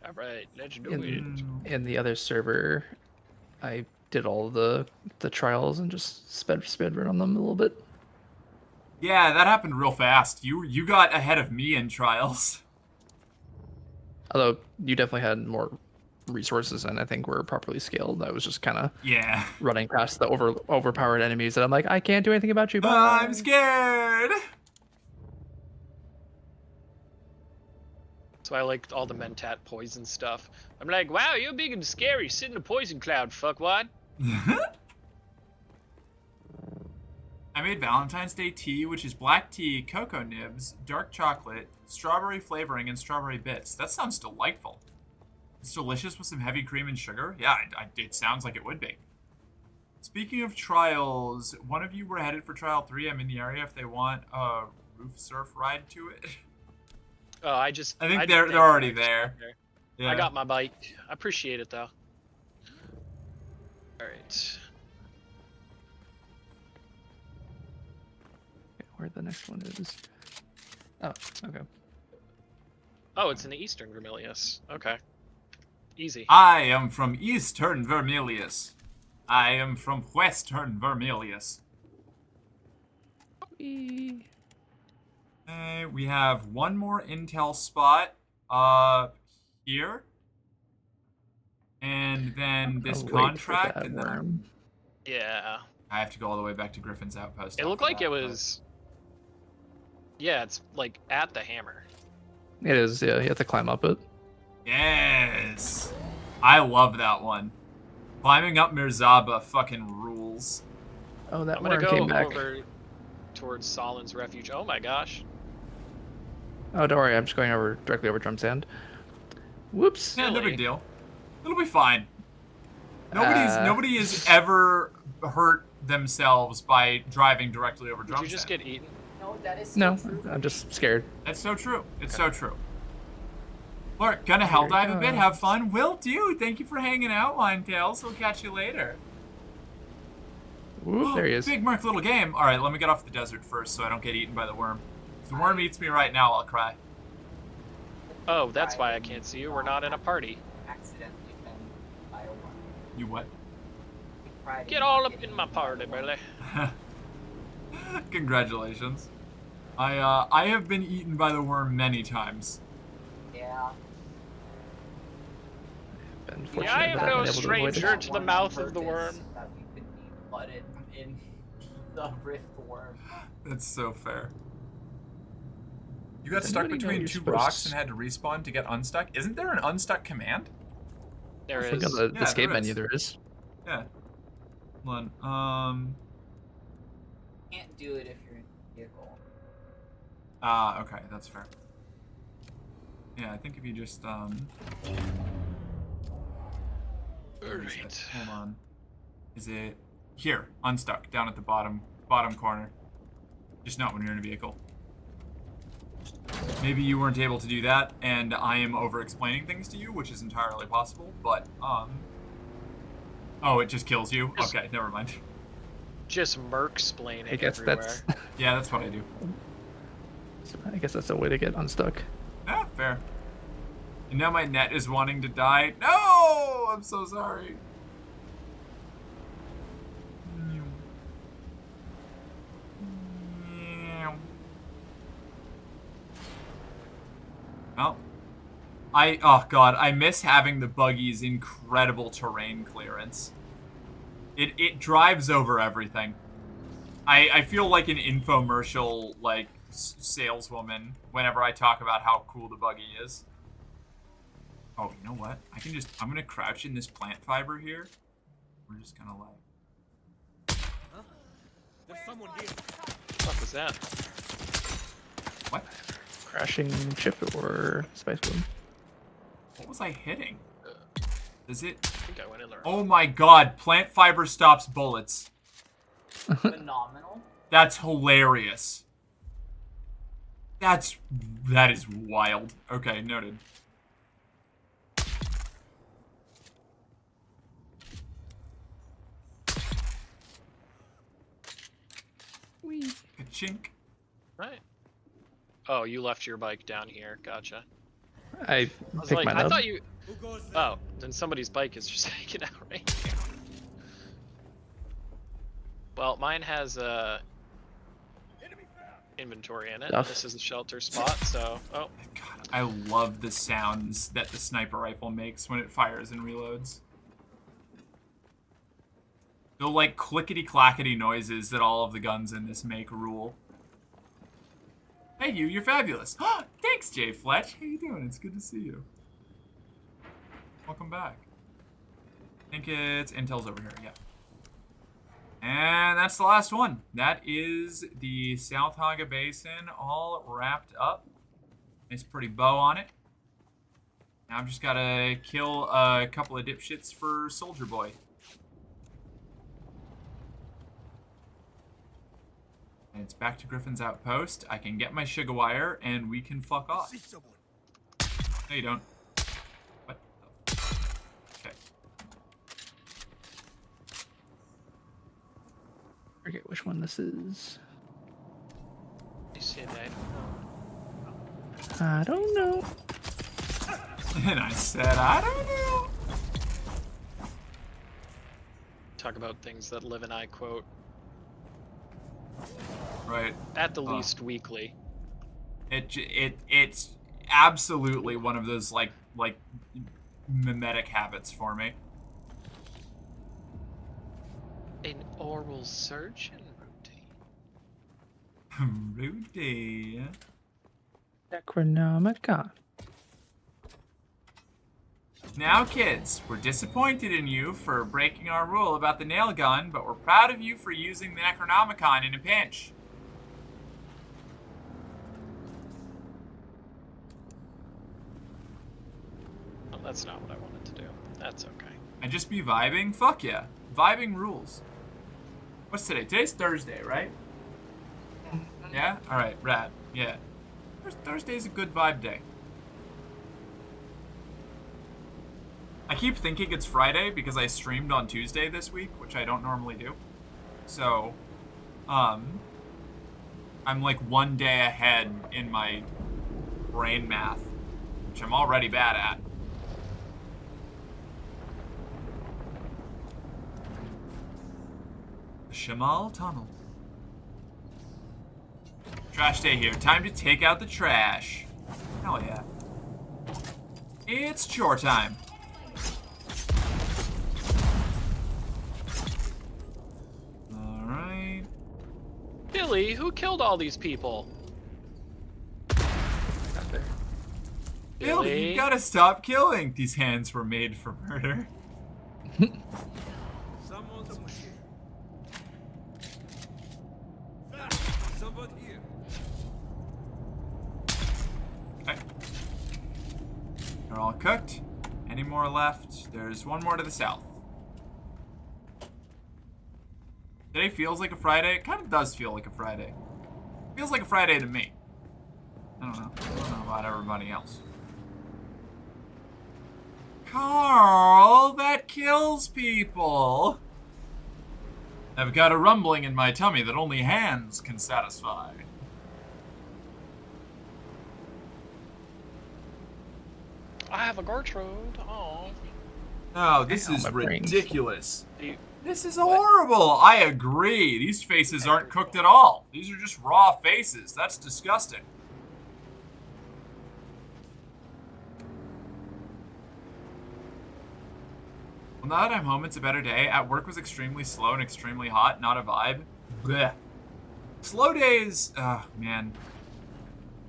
Alright, let's do it.
In the other server, I did all the trials and just sped run on them a little bit.
Yeah, that happened real fast. You got ahead of me in trials.
Although you definitely had more resources and I think were properly scaled. I was just kind of
Yeah.
running past the overpowered enemies, and I'm like, I can't do anything about you. Bye.
I'm scared.
So I liked all the Mentat poison stuff. I'm like, wow, you're big and scary. Sit in a poison cloud, fuckwad.
I made Valentine's Day tea, which is black tea, cocoa nibs, dark chocolate, strawberry flavoring, and strawberry bits. That sounds delightful. It's delicious with some heavy cream and sugar. Yeah, it sounds like it would be. Speaking of trials, one of you were headed for trial 3. I'm in the area if they want a roof surf ride to it.
Oh, I
think they're already there. Yeah.
I got my bike. I appreciate it though. All right.
Where the next one is? Oh, okay.
Oh, it's in the Eastern Vermilius. Okay. Easy.
I am from Eastern Vermilius. I am from Western Vermilius. We have one more intel spot here. And then this contract, and then
Yeah.
I have to go all the way back to Griffin's Outpost.
It looked like it was. Yeah, it's like at the hammer.
It is, yeah, you have to climb up it.
Yes! I love that one. Climbing up Mirzaba fucking rules.
Oh, that
I'm gonna
worm
go
came back.
over towards Solin's Refuge. Oh my gosh.
Oh, don't worry, I'm just going over directly over Drum Sand. Whoops.
Yeah, no big deal. It'll be fine. Nobody has ever hurt themselves by driving directly over Drum
Did you just
Sand.
get eaten?
No, that is
No,
so true.
I'm just scared.
That's so true. It's so true. Look, gonna hell dive a bit, have fun. Will do. Thank you for hanging out, Linetails. We'll catch you later.
Ooh, there he is.
Big Merc little game. Alright, let me get off the desert first so I don't get eaten by the worm. If the worm eats me right now, I'll cry.
Oh, that's why I can't see you. We're not in a party.
Accidentally been by a worm.
You what?
Get all up in my party, brother.
Congratulations. I have been eaten by the worm many times.
Yeah.
Yeah, I am no stranger to the mouth of the worm.
That we could be flooded in the rift worm.
That's so fair. You got
Does
stuck
anybody know
between
you're
two
supposed
rocks
to-
and had to respawn to get unstuck? Isn't there an unstuck command?
There
I think
is.
on the
Yeah,
escape
there
menu
is.
there is.
Yeah. Hold on.
Can't do it if you're in a vehicle.
Okay, that's fair. Yeah, I think if you just, where is it? Hold on. Is it here? Unstuck, down at the bottom corner. Just not when you're in a vehicle. Maybe you weren't able to do that, and I am over-explaining things to you, which is entirely possible, but, oh, it just kills you? Okay, never mind.
Just merc-splaining
I guess
everywhere.
that's.
Yeah, that's what I do.
I guess that's a way to get unstuck.
Ah, fair. And now my net is wanting to die. No! I'm so sorry. Well, oh god, I miss having the buggy's incredible terrain clearance. It drives over everything. I feel like an infomercial, like, saleswoman whenever I talk about how cool the buggy is. Oh, you know what? I'm gonna crouch in this plant fiber here. We're just gonna like...
There's someone here.
What was that?
What?
Crashing chip or spice bomb.
What was I hitting? Does it...
I think I went in there.
Oh my god, plant fiber stops bullets.
Phenomenal.
That's hilarious. That is wild. Okay, noted.
Whee.
Ka-chink.
Right. Oh, you left your bike down here. Gotcha.
I
was
picked
like,
mine
I
up.
thought you. Oh, then somebody's bike is just hanging out right here. Well, mine has inventory in it.
Stuff.
This is a shelter spot, so... Oh.
God, I love the sounds that the sniper rifle makes when it fires and reloads. The, like, clickety-clackety noises that all of the guns in this make rule. Hey, you're fabulous. Thanks, Jay Fletch. How you doing? It's good to see you. Welcome back. I think it's Intel's over here, yeah. And that's the last one. That is the South Haga Basin all wrapped up. Nice pretty bow on it. Now I've just gotta kill a couple of dipshits for Soldier Boy. And it's back to Griffin's Outpost. I can get my sugar wire and we can fuck off. No, you don't. What? Okay.
I forget which one this is.
You see that?
I don't know.
And I said, I don't know.
Talk about things that Liv and I quote.
Right.
At the least weekly.
It's absolutely one of those like mimetic habits for me.
An oral surgeon routine.
Rudy.
Necronomicon.
Now, kids, we're disappointed in you for breaking our rule about the nail gun, but we're proud of you for using the Necronomicon in a pinch.
Well, that's not what I wanted to do. That's okay.
And just be vibing? Fuck yeah. Vibing rules. What's today? Today's Thursday, right? Yeah? Alright, rad. Yeah. Thursday's a good vibe day. I keep thinking it's Friday because I streamed on Tuesday this week, which I don't normally do. So, I'm like one day ahead in my brain math, which I'm already bad at. The Shamal Tunnel. Trash day here. Time to take out the trash. Hell yeah. It's chore time. Alright.
Billy, who killed all these people?
Billy, you gotta stop killing. These hands were made for murder. Okay. They're all cooked. Any more left? There's one more to the south. Today feels like a Friday. It kind of does feel like a Friday. Feels like a Friday to me. I don't know. I don't know about everybody else. Carl, that kills people. I've got a rumbling in my tummy that only hands can satisfy.
I have a Gertrude. Oh.
Oh, this is ridiculous.
You,
This is horrible. I agree. These faces aren't cooked at all. These are just raw faces. That's disgusting. Well, now that I'm home, it's a better day. At work was extremely slow and extremely hot. Not a vibe. Blech. Slow days, man.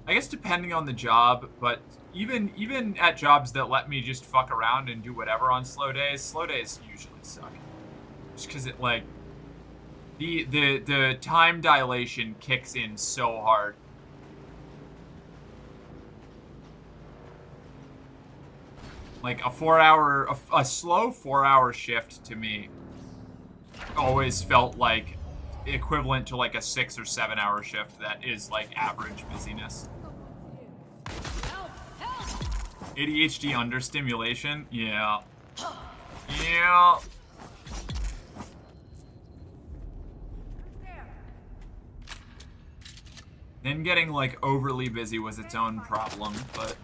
I guess depending on the job, but even at jobs that let me just fuck around and do whatever on slow days usually suck. Just because it, like, the time dilation kicks in so hard. Like a slow 4-hour shift to me always felt like equivalent to like a 6 or 7 hour shift that is like average busyness. ADHD understimulation? Yeah. Yeah. Then getting like overly busy was its own problem, but...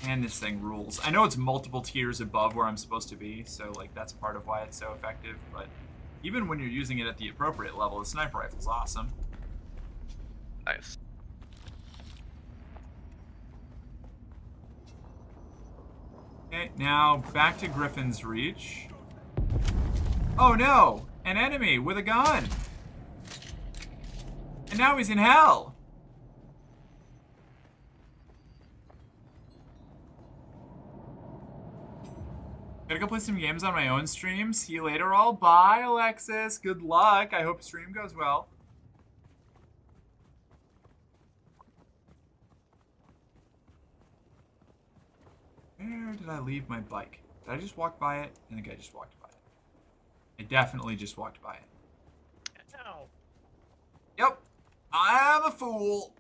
And this thing rules. I know it's multiple tiers above where I'm supposed to be, so like that's part of why it's so effective, but Even when you're using it at the appropriate level, the sniper rifle's awesome.
Nice.
Okay, now back to Griffin's Reach. Oh no! An enemy with a gun! And now he's in hell! Gotta go play some games on my own stream. See you later all. Bye, Alexis. Good luck. I hope stream goes well. Where did I leave my bike? Did I just walk by it? I think I just walked by it. I definitely just walked by it.
Ow.
Yep. I'm a fool.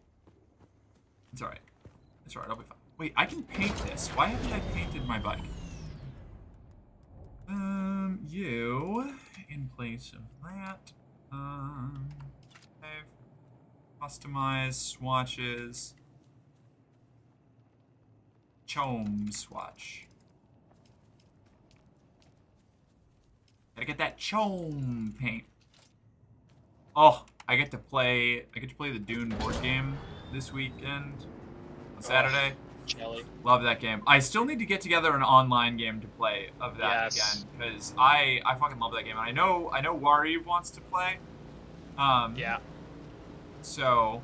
It's alright. It's alright. I'll be fine. Wait, I can paint this. Why haven't I painted my bike? You in place of that. I've customized swatches. Chome swatch. Gotta get that chome paint. Oh, I get to play the Dune board game this weekend on Saturday.
Jelly.
Love that game. I still need to get together an online game to play of that again because I fucking love that game. And I know Wariv wants to play.
Yeah.
So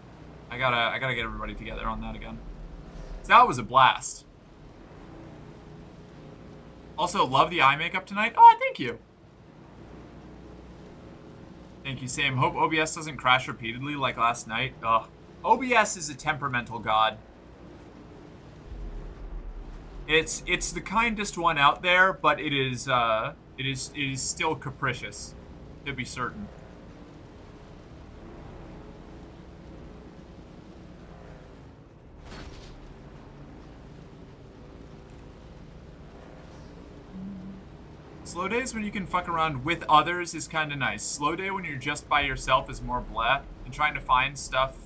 I gotta get everybody together on that again. So that was a blast. Also, love the eye makeup tonight. Oh, thank you. Thank you, Sam. Hope OBS doesn't crash repeatedly like last night. Ugh. OBS is a temperamental god. It's the kindest one out there, but it is still capricious, to be certain. Slow days when you can fuck around with others is kind of nice. Slow day when you're just by yourself is more blah, and trying to find stuff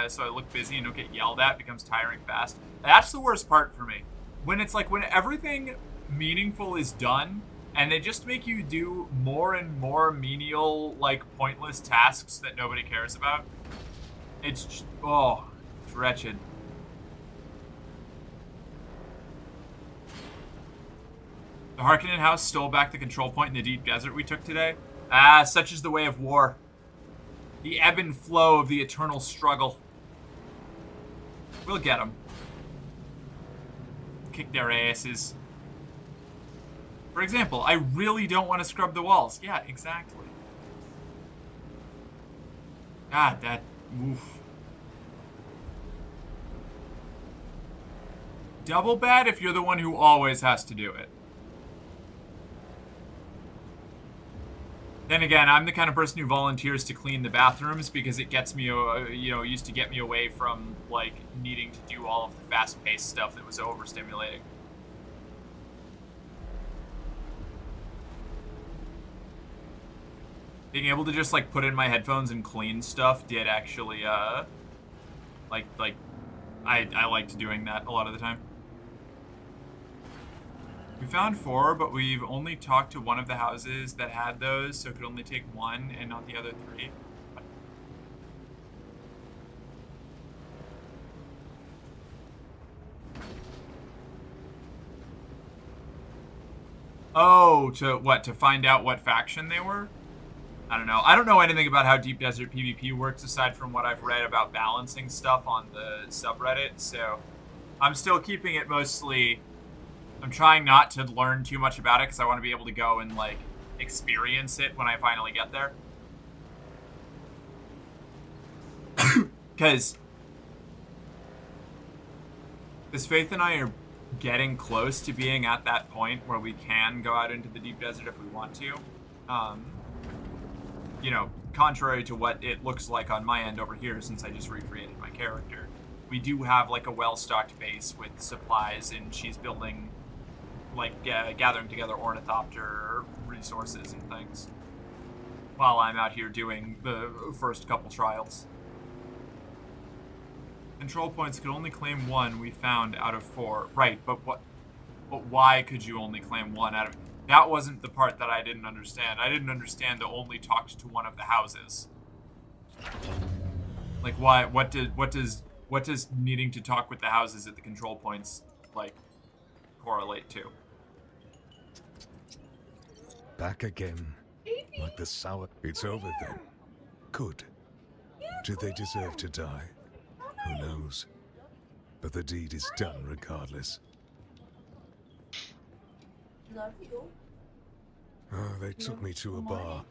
so I look busy and don't get yelled at becomes tiring fast. That's the worst part for me. When it's like when everything meaningful is done and they just make you do more and more menial, like pointless tasks that nobody cares about. It's just, oh, it's wretched. The Harkonnen house stole back the control point in the deep desert we took today. Ah, such is the way of war. The ebb and flow of the eternal struggle. We'll get them. Kick their asses. For example, I really don't want to scrub the walls. Yeah, exactly. God, that... oof. Double bad if you're the one who always has to do it. Then again, I'm the kind of person who volunteers to clean the bathrooms because it gets me, used to get me away from, like, needing to do all of the fast-paced stuff that was overstimulating. Being able to just, like, put in my headphones and clean stuff did actually, I liked doing that a lot of the time. We found 4, but we've only talked to one of the houses that had those, so it could only take 1 and not the other 3. Oh, to find out what faction they were? I don't know. I don't know anything about how Deep Desert PvP works aside from what I've read about balancing stuff on the subreddit, so I'm still keeping it mostly... I'm trying not to learn too much about it because I want to be able to go and, like, experience it when I finally get there. Because Faith and I are getting close to being at that point where we can go out into the deep desert if we want to. Contrary to what it looks like on my end over here since I just recreated my character. We do have, like, a well-stocked base with supplies, and she's building... like, gathering together ornithopter resources and things. While I'm out here doing the first couple trials. Control points could only claim 1 we found out of 4. Right, but why could you only claim 1 out of... That wasn't the part that I didn't understand. I didn't understand the only talked to one of the houses. Like, why? What does needing to talk with the houses at the control points like correlate to?
Back again, like the sour. It's over then. Good. Did they deserve to die? Who knows? But the deed is done regardless.
Love you.
Oh, they took me to a bar.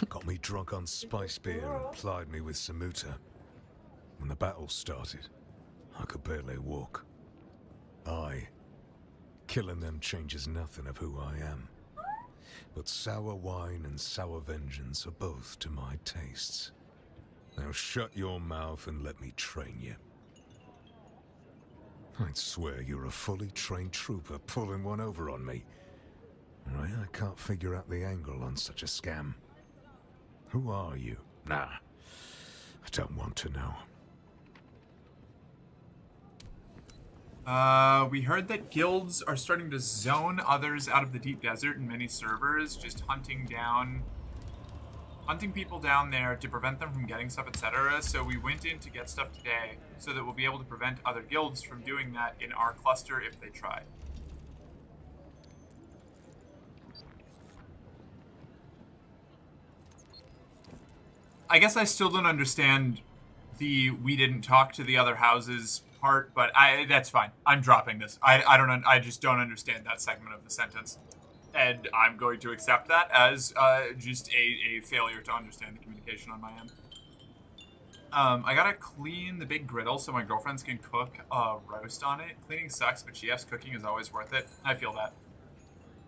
Got me drunk on spice beer and plied me with samuta. When the battle started, I could barely walk. Killing them changes nothing of who I am. But sour wine and sour vengeance are both to my tastes. Now shut your mouth and let me train you. I'd swear you're a fully trained trooper pulling one over on me. Right, I can't figure out the angle on such a scam. Who are you? Nah, I don't want to know.
We heard that guilds are starting to zone others out of the deep desert in many servers, just hunting people down there to prevent them from getting stuff, etc. So we went in to get stuff today so that we'll be able to prevent other guilds from doing that in our cluster if they try. I guess I still don't understand the we didn't talk to the other houses part, but that's fine. I'm dropping this. I just don't understand that segment of the sentence. And I'm going to accept that as just a failure to understand the communication on my end. I gotta clean the big griddle so my girlfriends can cook a roast on it. Cleaning sucks, but GF's cooking is always worth it. I feel that.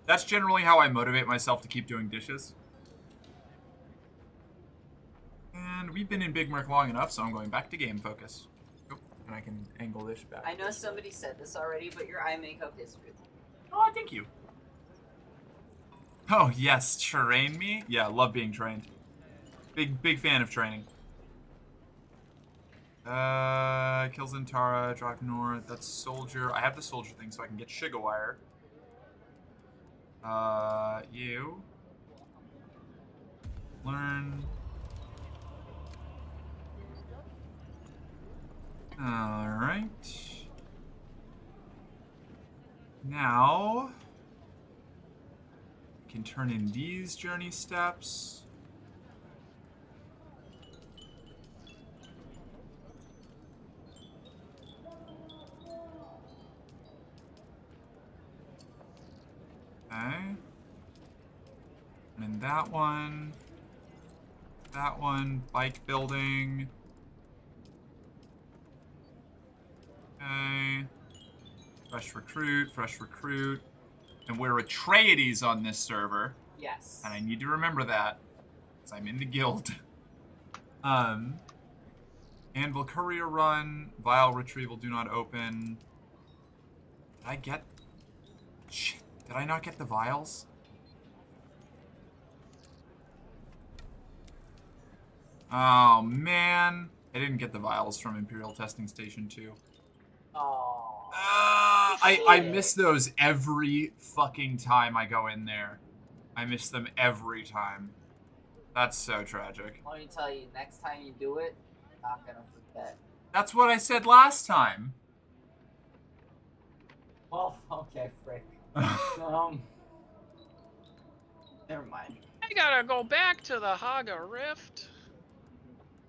That's generally how I motivate myself to keep doing dishes. And we've been in Big Merc long enough, so I'm going back to game focus. Oh, and I can angle this back.
I know somebody said this already, but your eye makeup is good.
Oh, thank you. Oh, yes, train me? Yeah, love being trained. Big fan of training. Kill Zentara, drive north, that's soldier. I have the soldier thing so I can get Shigawire. You. Learn. Alright. Now, we can turn in these journey steps. Okay. And then that one, bike building. Okay. Fresh recruit. And we're Atreides on this server.
Yes.
And I need to remember that, because I'm in the guild. Anvil courier run, vial retrieval do not open. Did I get... Shit, did I not get the vials? Oh, man. I didn't get the vials from Imperial Testing Station 2.
Oh.
I miss those every fucking time I go in there. I miss them every time. That's so tragic.
Let me tell you, next time you do it, not gonna forget.
That's what I said last time.
Well, okay, frick. Never mind.
I gotta go back to the Haga Rift.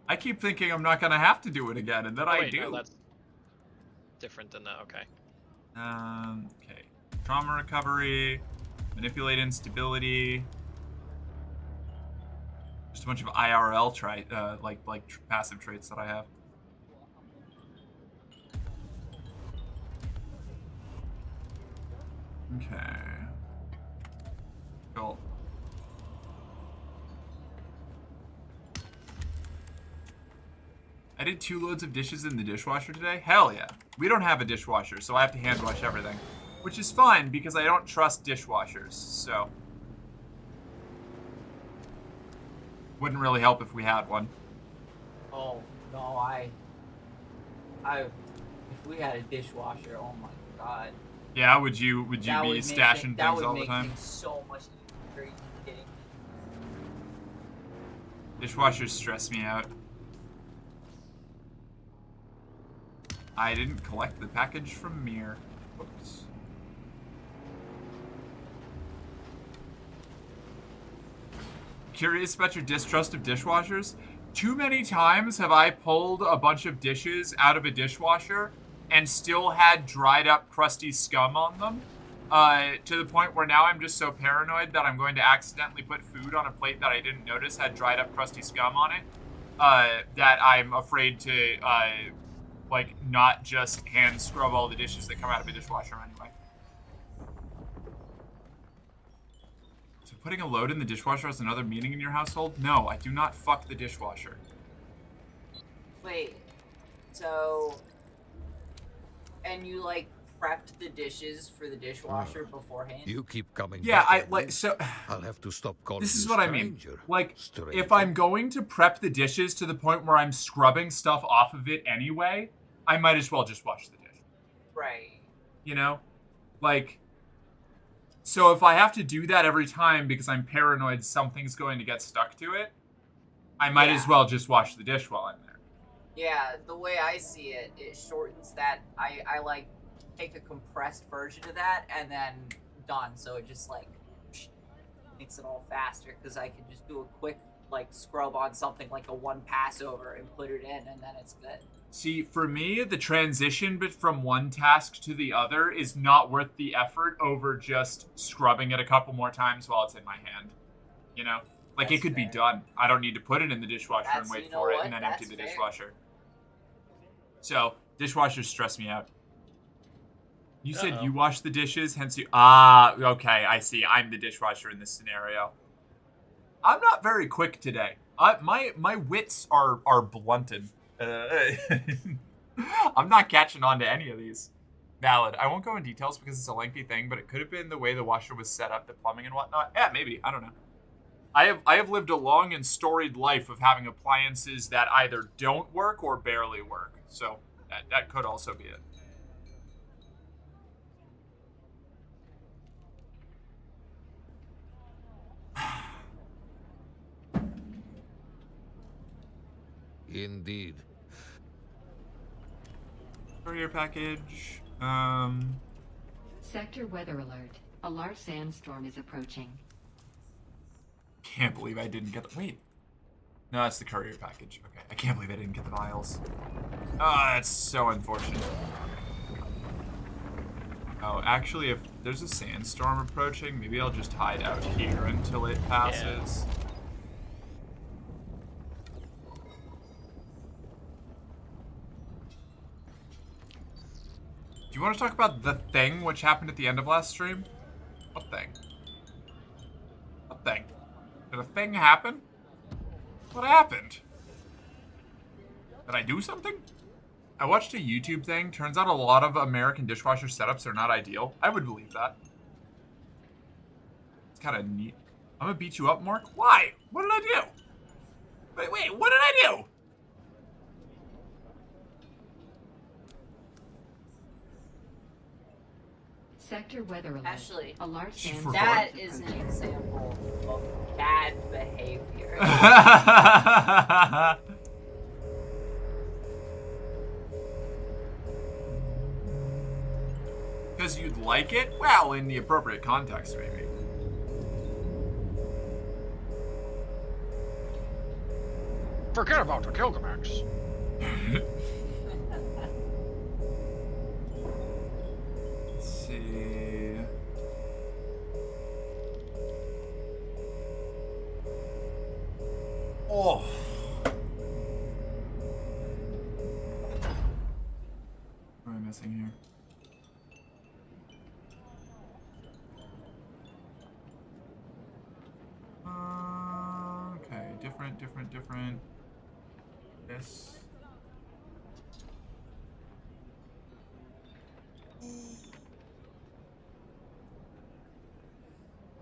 I keep thinking I'm not gonna have to do it again, and then I do.
No, that's different than that. Okay.
Okay. Trauma recovery, manipulate instability. Just a bunch of IRL passive traits that I have. Okay. Cool. I did 2 loads of dishes in the dishwasher today. Hell yeah. We don't have a dishwasher, so I have to hand wash everything. Which is fine, because I don't trust dishwashers, so. Wouldn't really help if we had one.
Oh, no, if we had a dishwasher, oh my god.
Yeah, would you be
That would
stashing
that
things
would
all the
make
time?
things so much easier. Are you kidding?
Dishwashers stress me out. I didn't collect the package from Mir. Whoops. Curious about your distrust of dishwashers? Too many times have I pulled a bunch of dishes out of a dishwasher and still had dried up crusty scum on them. To the point where now I'm just so paranoid that I'm going to accidentally put food on a plate that I didn't notice had dried up crusty scum on it. That I'm afraid to, like, not just hand scrub all the dishes that come out of a dishwasher anyway. So putting a load in the dishwasher has another meaning in your household? No, I do not fuck the dishwasher.
Wait, so, and you like prepped the dishes for the dishwasher beforehand?
You keep coming
Yeah,
back at me.
so
I'll have to stop calling
this is
you
what I mean.
stranger.
Like,
Stranger.
if I'm going to prep the dishes to the point where I'm scrubbing stuff off of it anyway, I might as well just wash the dish.
Right.
You know? Like, so if I have to do that every time because I'm paranoid something's going to get stuck to it, I might as well just wash the dish while I'm there.
Yeah, the way I see it, it shortens that. I like take a compressed version of that and then done. So it just like makes it all faster because I can just do a quick like scrub on something like a one pass over and put it in and then it's good.
See, for me, the transition from one task to the other is not worth the effort over just scrubbing it a couple more times while it's in my hand. You know? Like, it could be done. I don't need to put it in the dishwasher and wait for it and then empty the dishwasher. So, dishwashers stress me out. You said you wash the dishes, hence you... Ah, okay, I see. I'm the dishwasher in this scenario. I'm not very quick today. My wits are blunted. I'm not catching on to any of these. Valid. I won't go in details because it's a lengthy thing, but it could have been the way the washer was set up, the plumbing and whatnot. Yeah, maybe. I don't know. I have lived a long and storied life of having appliances that either don't work or barely work. So that could also be it.
Indeed.
Courier package.
Sector weather alert. A large sandstorm is approaching.
Can't believe I didn't get the... Wait. No, that's the courier package. Okay. I can't believe I didn't get the vials. Oh, that's so unfortunate. Oh, actually, if there's a sandstorm approaching, maybe I'll just hide out here until it passes. Yeah. Do you want to talk about the thing which happened at the end of last stream? What thing? What thing? Did a thing happen? What happened? Did I do something? I watched a YouTube thing. Turns out a lot of American dishwasher setups are not ideal. I would believe that. It's kind of neat. I'm gonna beat you up, Mark. Why? What did I do? Wait, what did I do?
Sector weather alert.
Actually,
a large sandstorm.
That is an example of bad behavior.
Because you'd like it? Well, in the appropriate context, maybe.
Forget about the Gilgamesh.
Let's see. Oh. What am I missing here? Okay, different. This.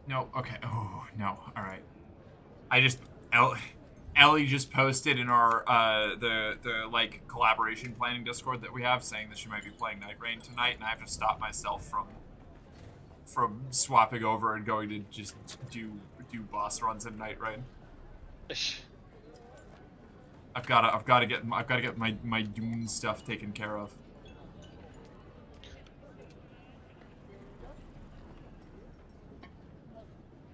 No, okay. Oh, no. All right. Ellie just posted in our the like collaboration planning Discord that we have, saying that she might be playing Night Rain tonight, and I have to stop myself from swapping over and going to just do boss runs in Night Rain. I've got to get my Dune stuff taken care of.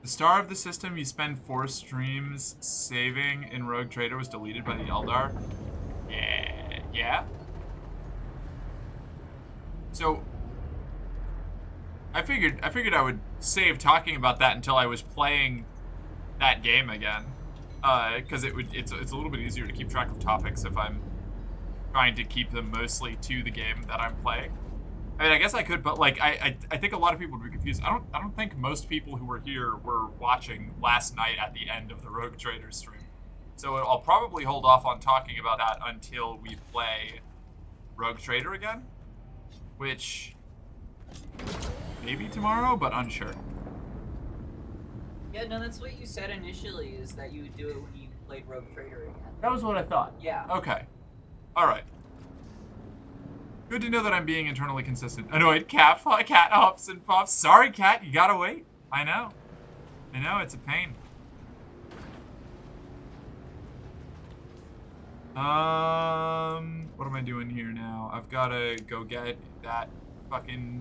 The star of the system you spend 4 streams saving in Rogue Trader was deleted by the Eldar. Yeah. So I figured I would save talking about that until I was playing that game again, because it's a little bit easier to keep track of topics if I'm trying to keep them mostly to the game that I'm playing. I mean, I guess I could, but like I think a lot of people would be confused. I don't think most people who were here were watching last night at the end of the Rogue Trader stream. So I'll probably hold off on talking about that until we play Rogue Trader again, which maybe tomorrow, but unsure.
Yeah, no, that's what you said initially, is that you would do it when you played Rogue Trader again.
That was what I thought.
Yeah.
Okay. All right. Good to know that I'm being internally consistent. Annoyed cat hops and pops. Sorry, cat, you gotta wait. I know, it's a pain. What am I doing here now? I've gotta go get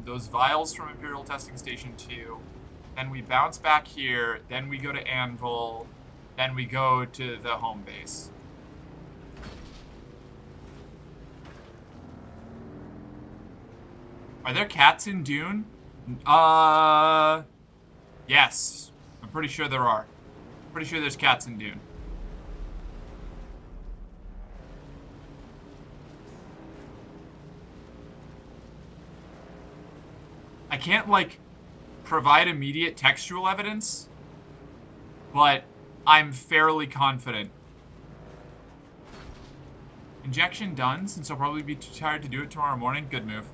those vials from Imperial Testing Station 2. Then we bounce back here. Then we go to Anvil. Then we go to the home base. Are there cats in Dune? Yes. I'm pretty sure there are. Pretty sure there's cats in Dune. I can't, like, provide immediate textual evidence, but I'm fairly confident. Injection done, since I'll probably be too tired to do it tomorrow morning. Good move.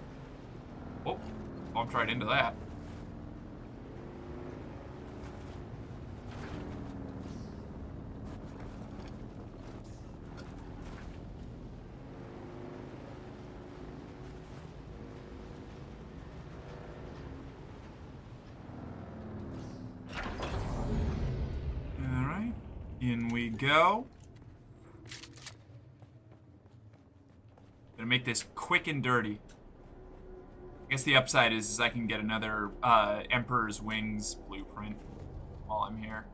Oh, bumped right into that. Alright, in we go. Gonna make this quick and dirty. I guess the upside is I can get another Emperor's Wings blueprint while I'm here.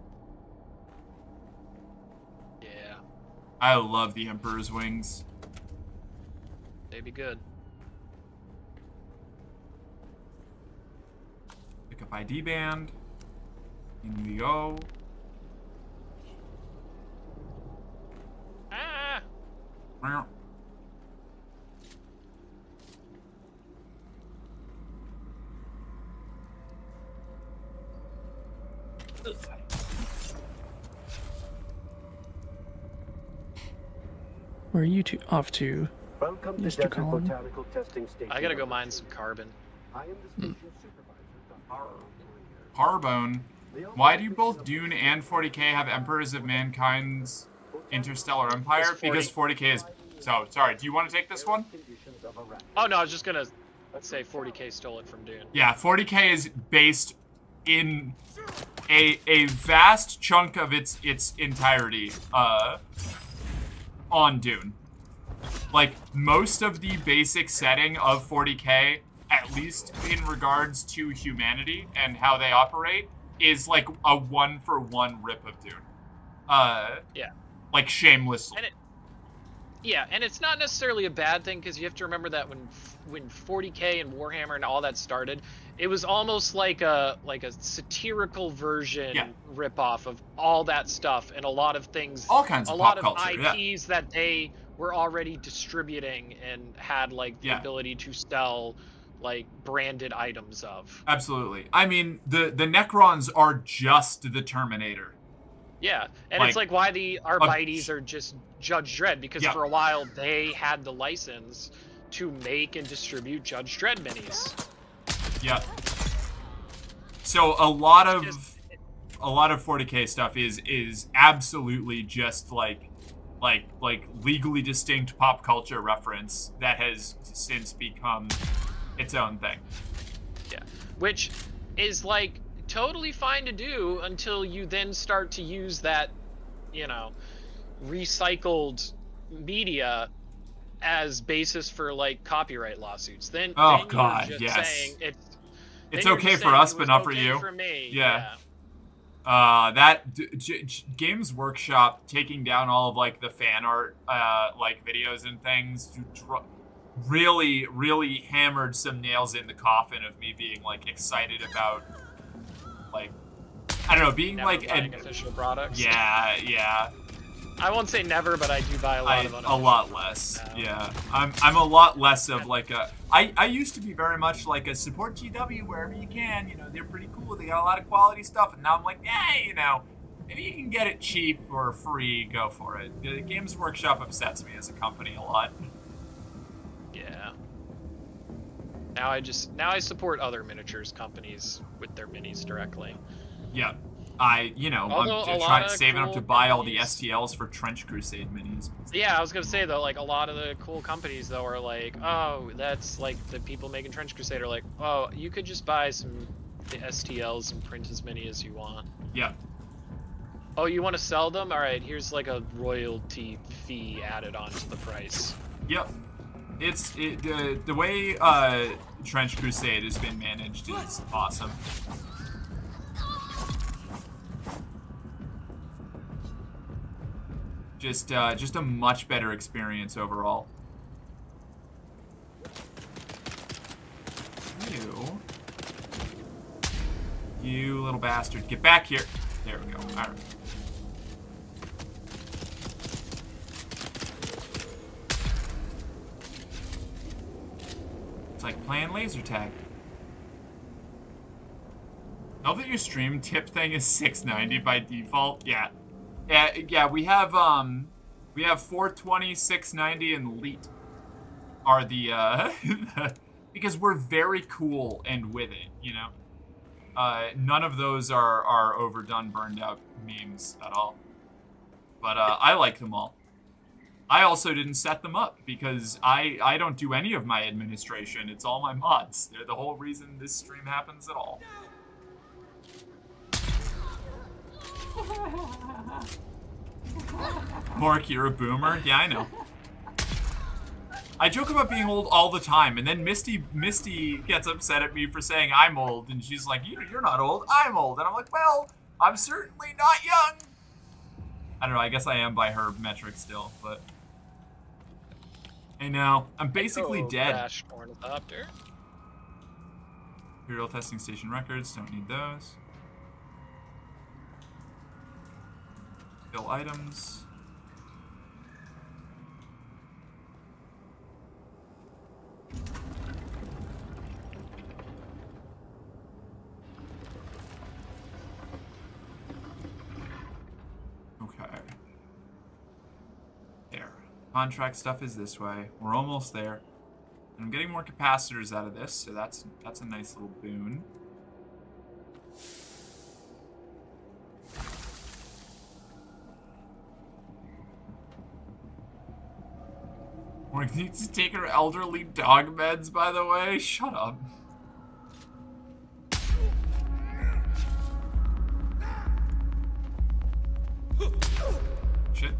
Yeah.
I love the Emperor's Wings.
They'd be good.
Pick up ID band. In we go.
Ah!
Where are you two off to,
Welcome to
Mr.
Desert
Colin?
Botanical Testing Station.
I gotta go mine some carbon.
I am the station supervisor.
Harbone. Why do both Dune and 40k have Emperors of Mankind's Interstellar Empire? Because 40k is... So, sorry, do you want to take this one?
Oh no, I was just gonna say 40k stole it from Dune.
Yeah, 40k is based in a vast chunk of its entirety on Dune. Like, most of the basic setting of 40k, at least in regards to humanity and how they operate, is like a one-for-one rip of Dune.
Yeah.
Like, shamelessly.
And it's not necessarily a bad thing, because you have to remember that when 40k and Warhammer and all that started, it was almost like a satirical version ripoff of all that stuff, and a lot of things,
all kinds of pop culture,
IPs that they were already distributing and had like the ability to sell like branded items of.
Absolutely. I mean, the Necrons are just the Terminator.
Yeah, and
Like,
it's like why the Arbites are just Judge Dredd, because for a while they had the license to make and distribute Judge Dredd minis.
Yeah. So a lot of 40K stuff is absolutely just like legally distinct pop culture reference that has since become its own thing.
Yeah, which is like totally fine to do until you then start to use that, you know, recycled media as basis for like copyright lawsuits. Then
God,
you're just
yes.
saying
It's okay for us, but not for you.
For me,
yeah. Games Workshop taking down all of like the fan art like videos and things really hammered some nails in the coffin of me being like excited about like I don't know being
never
like
buying official products.
Yeah.
I won't say never, but I do buy a lot of unofficial.
A lot less. Yeah. I'm a lot less of like a I used to be very much like a support GW wherever you can, you know, they're pretty cool. They got a lot of quality stuff, and now I'm like, hey, you know, if you can get it cheap or free, go for it. The Games Workshop upsets me as a company a lot.
Yeah. Now I support other miniatures companies with their minis directly.
Yeah. I'm saving up to buy all the STLs for Trench Crusade minis.
Yeah, I was gonna say though, like a lot of the cool companies though are like, oh, that's like the people making Trench Crusade are like, oh, you could just buy some STLs and print as many as you want.
Yeah.
Oh, you want to sell them? All right, here's like a royalty fee added onto the price.
Yep. The way Trench Crusade has been managed is awesome. Just a much better experience overall. You little bastard, get back here. There we go. All right. It's like playing laser tag. Now that your stream tip thing is 690 by default, yeah. Yeah, we have 420, 690, and Elite are the because we're very cool and with it, you know. None of those are overdone, burned out memes at all. But I like them all. I also didn't set them up because I don't do any of my administration. It's all my mods. They're the whole reason this stream happens at all. Mark, you're a boomer? Yeah, I know. I joke about being old all the time, and then Misty gets upset at me for saying I'm old, and she's like, you're not old, I'm old. And I'm like, well, I'm certainly not young. I don't know, I guess I am by her metric still, but... I know, I'm basically dead.
Crash ornithopter.
Imperial testing station records, don't need those. Fill items. Okay. There. Contract stuff is this way. We're almost there. And I'm getting more capacitors out of this, so that's a nice little boon. We need to take her elderly dog meds, by the way. Shut up. Shit.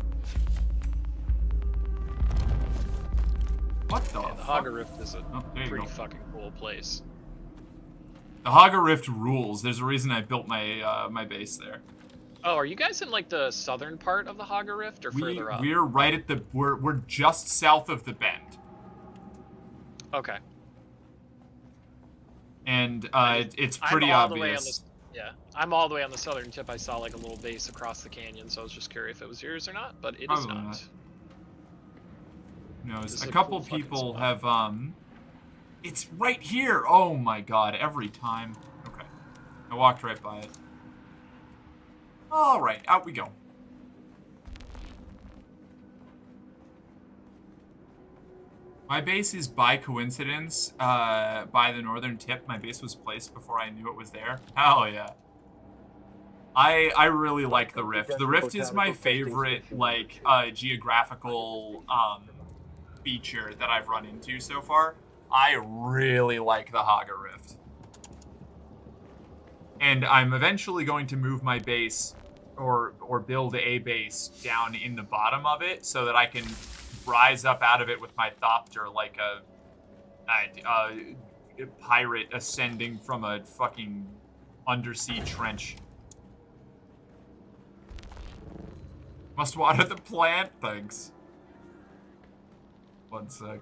What the fuck?
The Haga Rift is a pretty
go.
fucking cool place.
The Haga Rift rules. There's a reason I built my my base there.
Oh, are you guys in like the southern part of the Haga Rift or further up?
We're right at the we're just south of the bend.
Okay.
And it's pretty obvious.
Yeah, I'm all the way on the southern tip. I saw like a little base across the canyon, so I was just curious if it was yours or not, but it is not.
No, a couple cool people have it's right here. Oh my god, every time. Okay. I walked right by it. All right, out we go. My base is by coincidence by the northern tip. My base was placed before I knew it was there. Hell yeah. I really like the Rift. The Rift is my favorite, like, geographical feature that I've run into so far. I really like the Haga Rift. And I'm eventually going to move my base, or build a base down in the bottom of it, so that I can rise up out of it with my Thopter like a pirate ascending from a fucking undersea trench. Must water the plant? Thanks. One sec.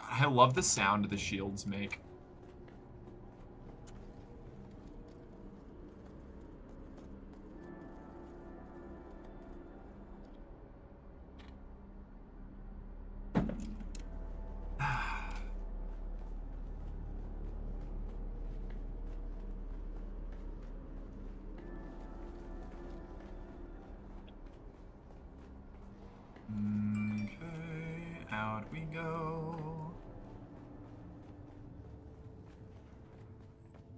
I love the sound the shields make. Okay, out we go.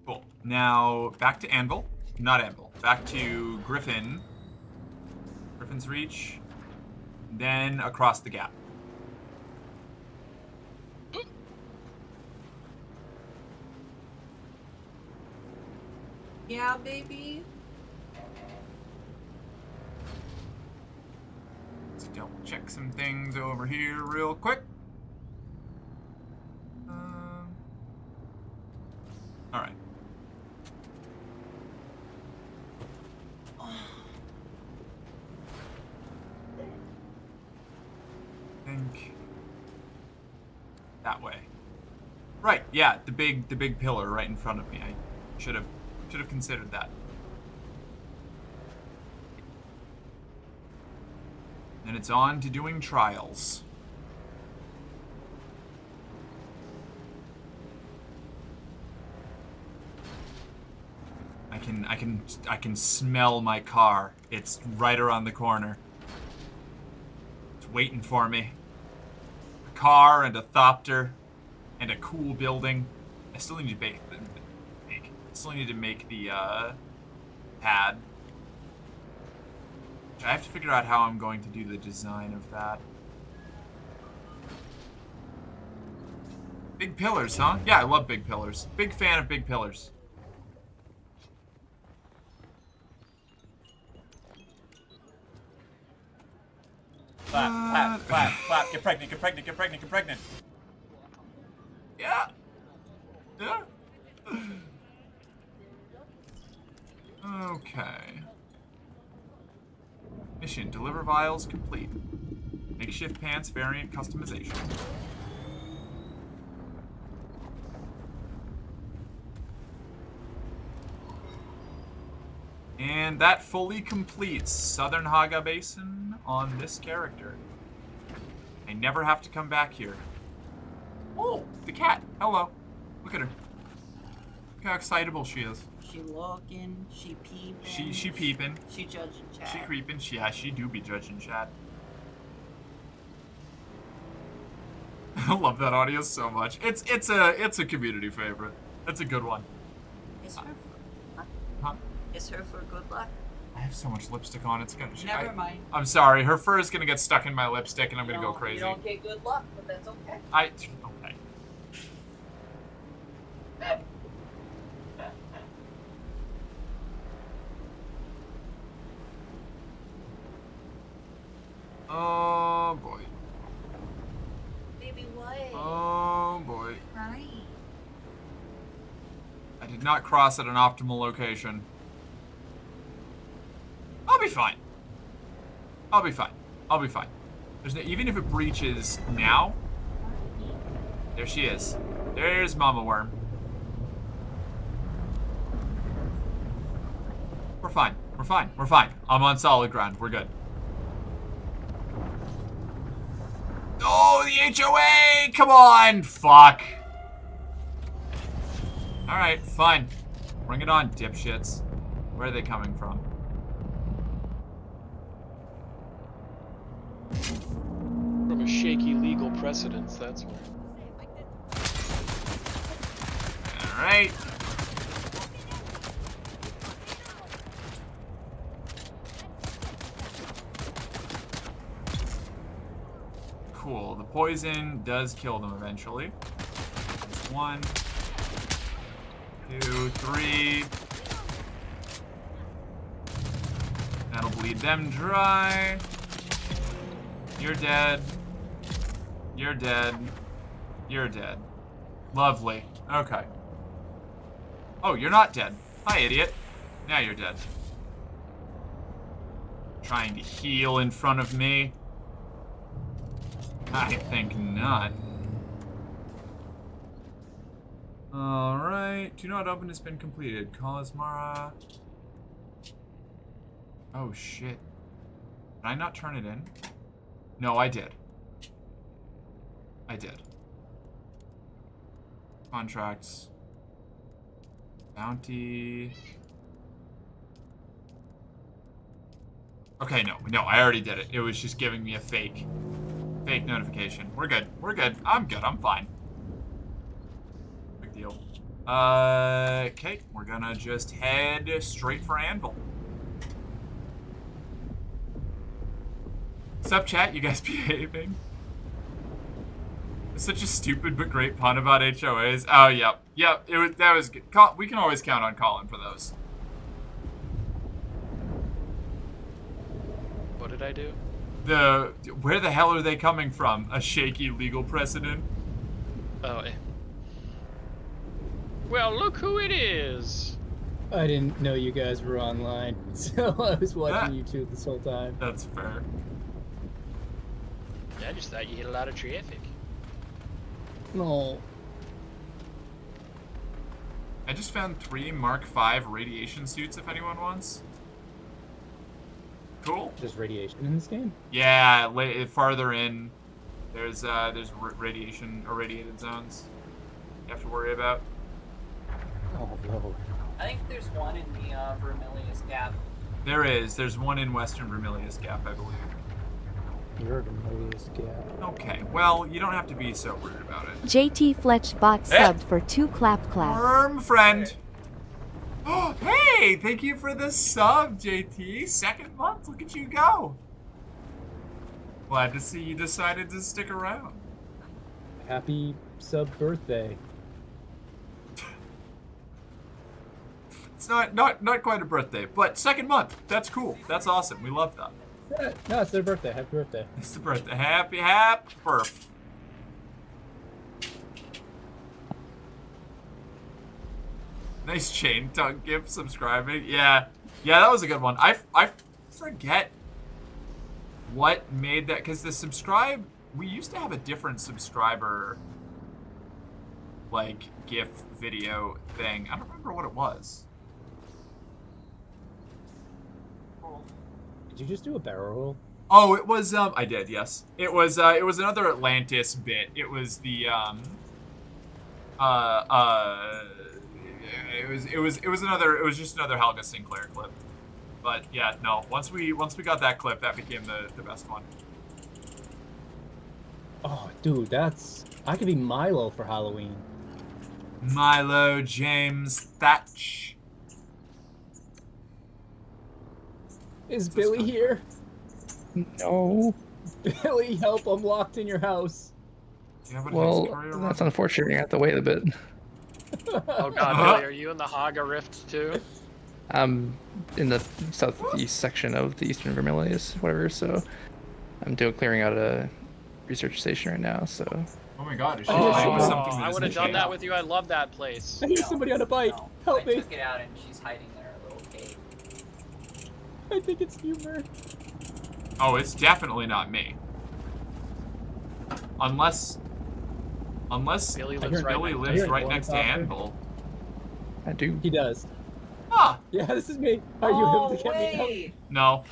Cool. Now, back to Anvil. Not Anvil. Back to Griffin. Griffin's Reach. Then across the gap.
Yeah, baby.
Let's double check some things over here real quick. Alright. Think that way. Right, yeah, the big pillar right in front of me. I should have considered that. Then it's on to doing trials. I can smell my car. It's right around the corner. It's waiting for me. A car and a Thopter and a cool building. I still need to make the pad. I have to figure out how I'm going to do the design of that. Big pillars, huh? Yeah, I love big pillars. Big fan of big pillars.
Clap, clap, clap, clap. Get pregnant, get pregnant, get pregnant, get pregnant.
Yeah. Yeah. Okay. Mission, deliver vials complete. Makeshift pants variant customization. And that fully completes Southern Haga Basin on this character. I never have to come back here. Oh, the cat. Hello. Look at her. Look how excitable she is.
She looking, she peeping.
She peeping.
She judging chat.
She creeping. Yeah, she do be judging chat. I love that audio so much. It's a community favorite. That's a good one.
Is her for,
Huh?
Is her for good luck?
I have so much lipstick on. It's gonna.
Never mind.
I'm sorry. Her fur is gonna get stuck in my lipstick, and I'm gonna go crazy.
You don't get good luck, but that's okay.
Okay. Oh boy.
Baby, what?
Oh boy.
Right.
I did not cross at an optimal location. I'll be fine. I'll be fine. I'll be fine. There's no, even if it breaches now. There she is. There's Mama Worm. We're fine. We're fine. We're fine. I'm on solid ground. We're good. Oh, the HOA! Come on! Fuck. Alright, fine. Bring it on, dipshits. Where are they coming from?
From a shaky legal precedence, that's where.
Alright. Cool. The poison does kill them eventually. That's 1, 2, 3. That'll bleed them dry. You're dead. You're dead. You're dead. Lovely. Okay. Oh, you're not dead. Hi, idiot. Now you're dead. Trying to heal in front of me. I think not. Alright. Do not open has been completed. Call Asmara. Oh, shit. Did I not turn it in? No, I did. I did. Contracts. Bounty. Okay, no, I already did it. It was just giving me a fake notification. We're good. We're good. I'm good. I'm fine. Big deal. Okay, we're gonna just head straight for Anvil. Sup, chat? You guys behaving? It's such a stupid but great pun about HOAs. Oh, yep. Yep, that was good. We can always count on Colin for those.
What did I do?
Where the hell are they coming from? A shaky legal precedent?
Oh, well, look who it is.
I didn't know you guys were online, so I was watching you two this whole time.
That's fair.
Yeah, I just thought you hit a lot of traffic.
No.
I just found 3 Mark V radiation suits if anyone wants. Cool.
There's radiation in this game?
Yeah, farther in, there's radiation, irradiated zones you have to worry about.
Oh, no.
I think there's one in the Vermilius Gap.
There's one in Western Vermilius Gap, I believe.
You're Vermilius Gap.
Okay, well, you don't have to be so worried about it.
JT Fletch bot subbed for 2 clap.
Worm friend. Oh, hey, thank you for the sub, JT. 2nd month, look at you go. Glad to see you decided to stick around.
Happy sub birthday.
It's not quite a birthday, but 2nd month. That's cool. That's awesome. We love that.
Yeah, no, it's their birthday. Happy birthday.
It's the birthday. Happy birth. Nice chain tongue gift subscribing. Yeah, that was a good one. I forget what made that, because the subscribe, we used to have a different subscriber like GIF video thing. I don't remember what it was.
Did you just do a barrel roll?
Oh, it was I did, yes. It was another Atlantis bit. It was the it was just another Helga Sinclair clip. But yeah, no. Once we got that clip, that became the best one.
Oh, dude, I could be Milo for Halloween.
Milo James Thatch.
Is Billy here?
No.
Billy, help! I'm locked in your house.
Well, that's unfortunate. You have to wait a bit.
Oh god, Billy, are you in the Haga Rift too?
I'm in the southeast section of the Eastern Vermilius, whatever, so I'm clearing out a research station right now, so...
Oh my god, is she
Oh,
something
I would have done that with you. I love that place.
I hear somebody on a bike. Help me.
I took it out and she's hiding in her little cave.
I think it's humor.
Oh, it's definitely not me. Unless
Billy
lives right next to Anvil.
I do.
He does.
Huh.
Yeah, this is me. Are you able to get me out?
No.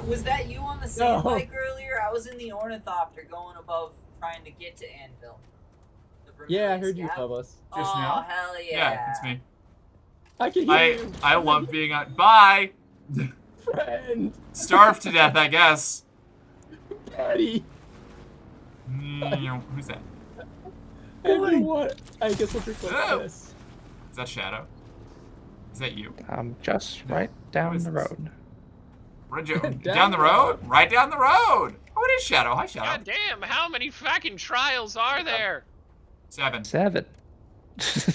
Was that you on the sand bike earlier? I was in the ornithopter going above trying to get to Anvil.
Yeah, I heard you above us.
Just
oh,
now?
hell yeah.
Yeah, it's me.
I can hear you.
I love being on. Bye.
Friend.
Starved to death, I guess.
Patty.
Who's that?
I don't know what. I guess we'll drink like this.
Is that Shadow? Is that you?
Just right down the road.
Down the road? Right down the road! Oh, it is Shadow. Hi, Shadow.
God damn, how many fucking trials are there?
7.
7.
Jinx,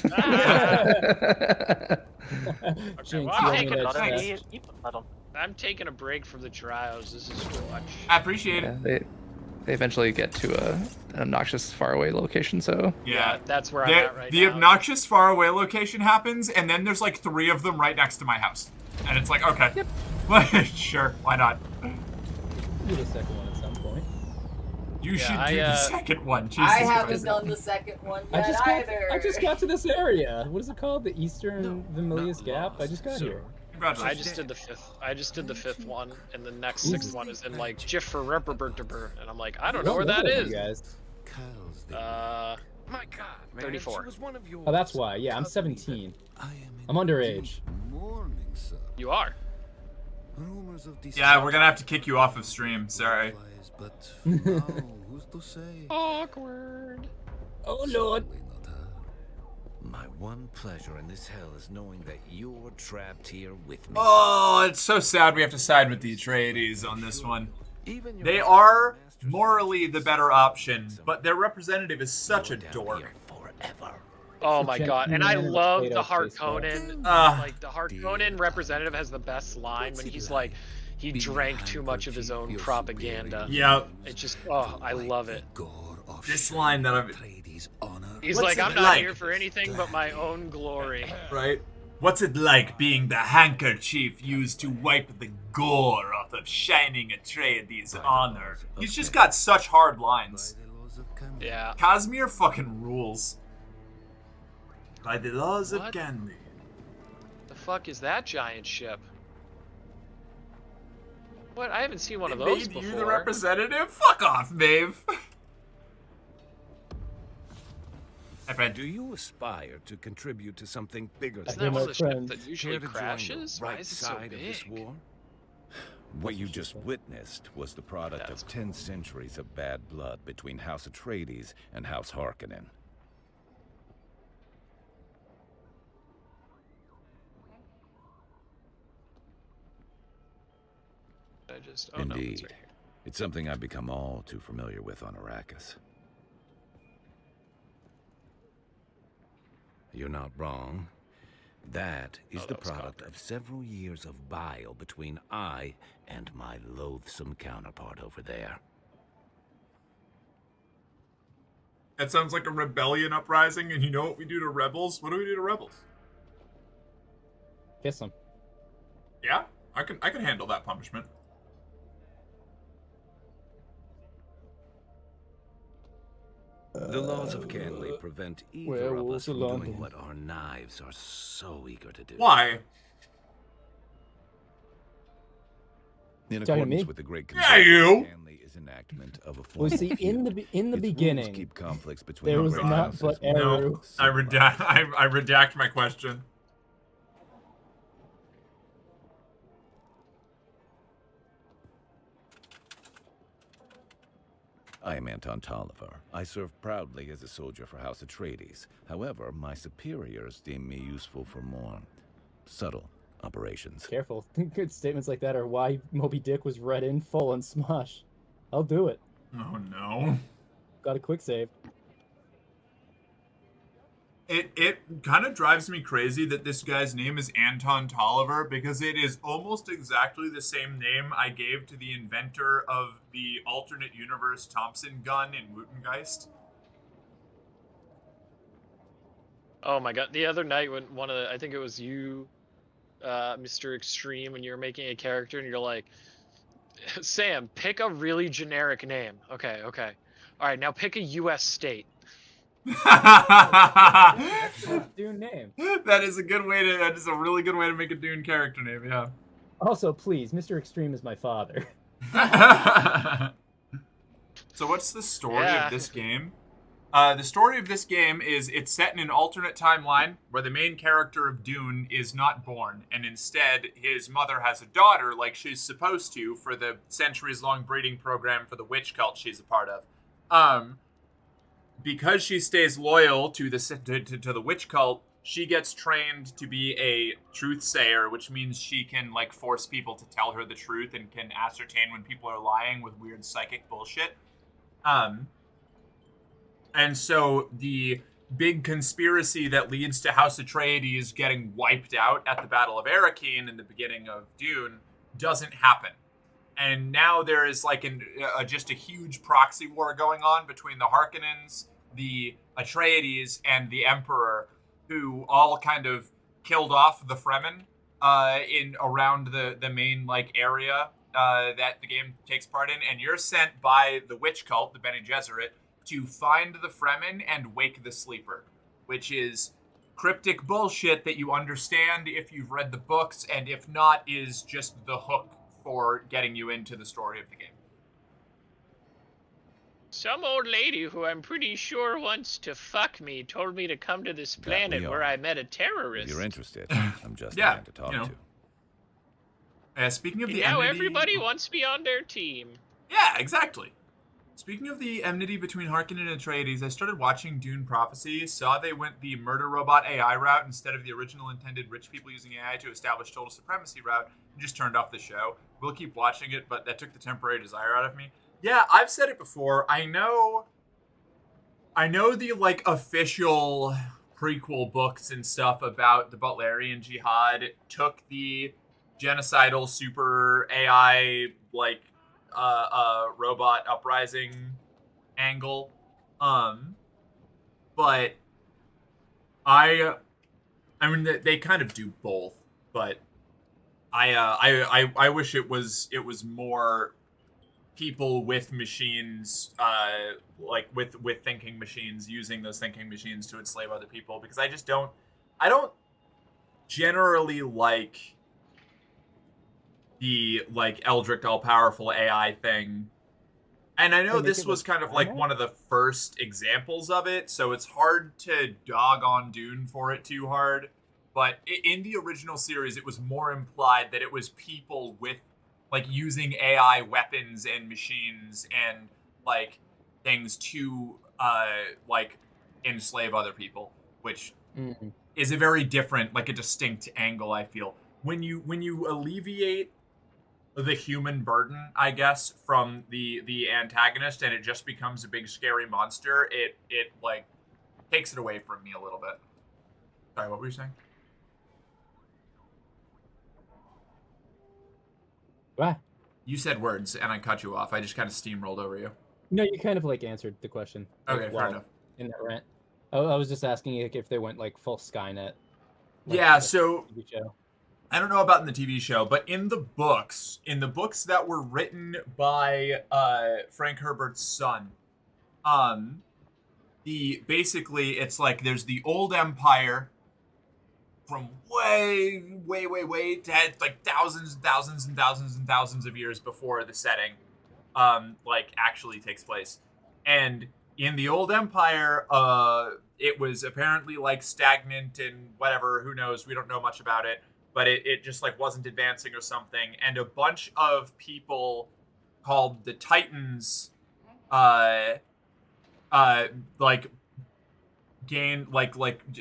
well,
you owe me that
I'm taking a break from the trials. This is too much.
I appreciate it.
They eventually get to an obnoxious faraway location, so...
Yeah,
that's where I'm at right
the
now.
obnoxious faraway location happens, and then there's like 3 of them right next to my house. And it's like, okay. Yep. Sure, why not?
Do the second one at some point.
You should do the second one. Jesus
I haven't
Christ.
done the second one yet
I just got to this area. What is it called? The Eastern Vermilius Gap? I just got here.
I just did the 5th. I just did the 5th one, and the next 6th one is in like Jiffer, and I'm like, I don't know where that is.
Guys.
34.
Oh, that's why. Yeah, I'm 17. I'm underage.
You are.
Yeah, we're gonna have to kick you off of stream. Sorry.
Awkward.
Oh Lord.
My one pleasure in this hell is knowing that you're trapped here with me.
Oh, it's so sad we have to side with the Atreides on this one. They are morally the better option, but their representative is such a dork.
Oh my god, and I love the Harkonnen. Like, the Harkonnen representative has the best line when he's like, he drank too much of his own propaganda.
Yep.
It just, oh, I love it.
This line that I've...
He's
What's
like,
it
I'm not
like?
here for anything but my own glory.
Right? What's it like being the handkerchief used to wipe the gore off of Shining Atreides' honor? He's just got such hard lines.
Yeah.
Casimir fucking rules. By the laws of Gandhi.
The fuck is that giant ship? What? I haven't seen one of
They
those
made
before.
you the representative? Fuck off, Maeve.
Do you aspire to contribute to something bigger
Isn't
than
that one of the ships that
Care
usually
to join the
crashes? Why
right
is it so
side of this
big?
war? What you just witnessed was the product of 10 centuries of bad blood between House Atreides and House Harkonnen.
I just, oh no, it's
Indeed.
right here.
It's something I've become all too familiar with on Arrakis. You're not wrong. That is the product of several years of bile between I and my loathsome counterpart over there.
That sounds like a rebellion uprising, and you know what we do to rebels? What do we do to rebels?
Kiss them.
Yeah, I can handle that punishment.
The laws of Canley prevent either of us from doing what our knives are so eager to do.
Why?
In
Talking to
accordance
me?
with the Great
Yeah, you.
Canley is enactment of a
Well,
form
see,
of
in the
Its
beginning,
rules keep conflicts between
there
the
was
great
not
houses
but
more
Eru.
No, I redact my question.
I am Anton Tolliver. I serve proudly as a soldier for House Atreides. However, my superiors deem me useful for more subtle operations.
Careful. Good statements like that are why Moby Dick was read in full and Smosh. I'll do it.
Oh no.
Got a quick save.
It kind of drives me crazy that this guy's name is Anton Tolliver, because it is almost exactly the same name I gave to the inventor of the alternate universe Thompson gun in Wutengeist.
Oh my god, the other night when I think it was you, Mr. Extreme, when you were making a character and you're like, Sam, pick a really generic name. Okay. Alright, now pick a US state.
Dune name.
That is a really good way to make a Dune character name, yeah.
Also, please, Mr. Extreme is my father.
So what's the story of this game? The story of this game is it's set in an alternate timeline where the main character of Dune is not born, and instead his mother has a daughter like she's supposed to for the centuries-long breeding program for the witch cult she's a part of. Because she stays loyal to the witch cult, she gets trained to be a truth sayer, which means she can like force people to tell her the truth and can ascertain when people are lying with weird psychic bullshit. And so the big conspiracy that leads to House Atreides getting wiped out at the Battle of Arrakeen in the beginning of Dune doesn't happen. And now there is like just a huge proxy war going on between the Harkonnens, the Atreides, and the Emperor, who all kind of killed off the Fremen in around the main like area that the game takes part in. And you're sent by the witch cult, the Bene Gesserit, to find the Fremen and wake the sleeper, which is cryptic bullshit that you understand if you've read the books, and if not, is just the hook for getting you into the story of the game.
Some old lady who I'm pretty sure wants to fuck me told me to come to this planet where I met a terrorist.
If you're interested, I'm just the man to talk to.
Speaking of
And
the
now
enmity...
everybody wants me on their team.
Yeah, exactly. Speaking of the enmity between Harkonnen and Atreides, I started watching Dune Prophecy, saw they went the murder robot AI route instead of the original intended rich people using AI to establish total supremacy route, and just turned off the show. We'll keep watching it, but that took the temporary desire out of me. Yeah, I've said it before. I know the like official prequel books and stuff about the Butlerian Jihad took the genocidal super AI like robot uprising angle, but I mean they kind of do both, but I wish it was more people with machines, like with thinking machines, using those thinking machines to enslave other people, because I don't generally like the like Eldritch all-powerful AI thing. And I know this was kind of like one of the first examples of it, so it's hard to dog on Dune for it too hard. But in the original series, it was more implied that it was people with like using AI weapons and machines and like things to like enslave other people, which is a very different, like a distinct angle, I feel. When you alleviate the human burden, I guess, from the antagonist, and it just becomes a big scary monster, it like takes it away from me a little bit. Sorry, what were you saying?
What?
You said words and I cut you off. I just kind of steamrolled over you.
No, you kind of like answered the question.
Okay, fair enough.
In that rant, I was just asking if they went like full Skynet. Like,
yeah, so
TV show.
I don't know about in the TV show, but in the books that were written by Frank Herbert's son, basically it's like there's the old empire from way like thousands and thousands and thousands and thousands of years before the setting like actually takes place. And in the old empire, it was apparently like stagnant and whatever, who knows, we don't know much about it. But it just like wasn't advancing or something, and a bunch of people called the Titans, like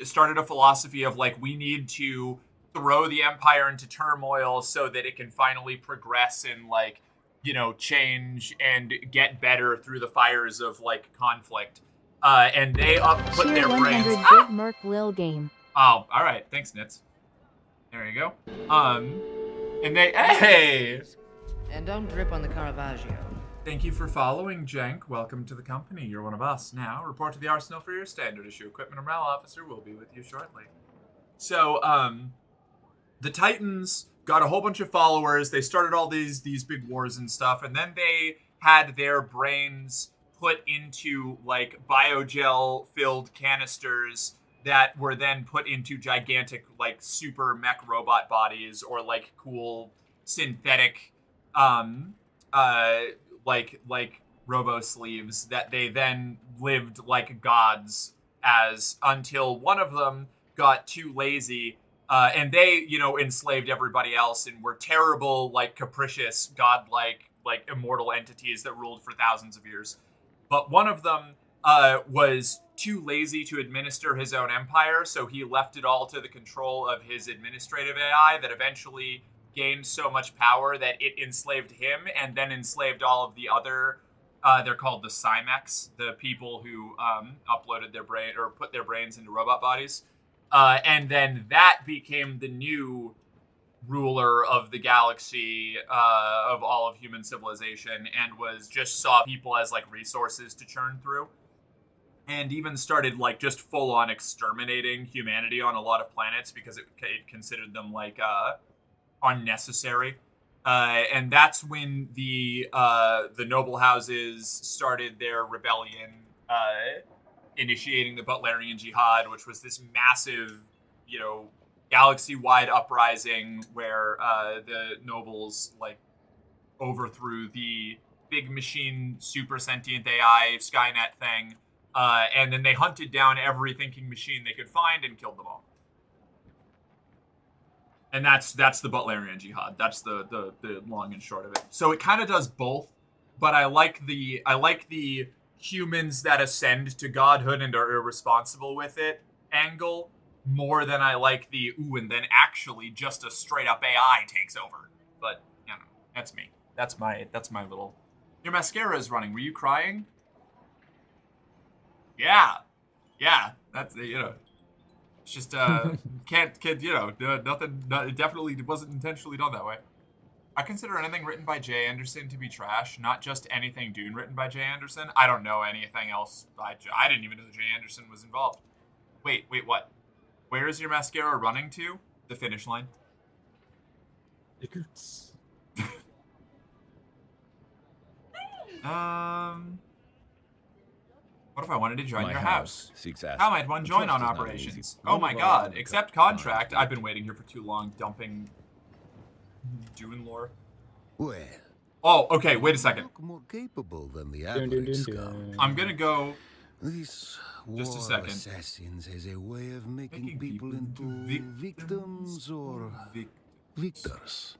started a philosophy of like we need to throw the empire into turmoil so that it can finally progress and like change and get better through the fires of like conflict. And they put their brains.
100 big Merc Lil game.
Oh, all right, thanks, Nitz. There you go. And they, hey!
And don't drip on the Caravaggio.
Thank you for following, Jenk. Welcome to the company. You're one of us. Now, report to the arsenal for your standard issue. Equipment and morale officer will be with you shortly. So, the Titans got a whole bunch of followers. They started all these big wars and stuff, and then they had their brains put into, like, biogel-filled canisters that were then put into gigantic, like, super mech robot bodies or, like, cool synthetic, like robo sleeves that they then lived like gods as until one of them got too lazy and they, enslaved everybody else and were terrible, like, capricious, godlike, like, immortal entities that ruled for thousands of years. But one of them was too lazy to administer his own empire, so he left it all to the control of his administrative AI that eventually gained so much power that it enslaved him and then enslaved all of the other, they're called the Cymex, the people who uploaded their brain or put their brains into robot bodies. And then that became the new ruler of the galaxy, of all of human civilization, and was just saw people as like resources to churn through. And even started like just full on exterminating humanity on a lot of planets because it considered them like unnecessary. And that's when the noble houses started their rebellion, initiating the Butlerian Jihad, which was this massive, galaxy-wide uprising where the nobles like overthrew the big machine, super sentient AI Skynet thing, and then they hunted down every thinking machine they could find and killed them all. And that's the Butlerian Jihad. That's the long and short of it. So it kind of does both, but I like the humans that ascend to godhood and are irresponsible with it angle more than I like the and then actually just a straight up AI takes over. But that's me. That's my little. Your mascara is running. Were you crying? Yeah. That's It's just can't nothing. It definitely wasn't intentionally done that way. I consider anything written by Jay Anderson to be trash, not just anything Dune written by Jay Anderson. I don't know anything else by I didn't even know Jay Anderson was involved. Wait, what? Where is your mascara running to? The finish line. What if I wanted to join your house? How might one join on operations? Oh my god, accept contract. I've been waiting here for too long, dumping Dune lore.
Well.
Oh, okay, wait a second.
More capable than the average scout.
I'm gonna go.
This
just a second.
Assassins has a way of making people into victims or victors.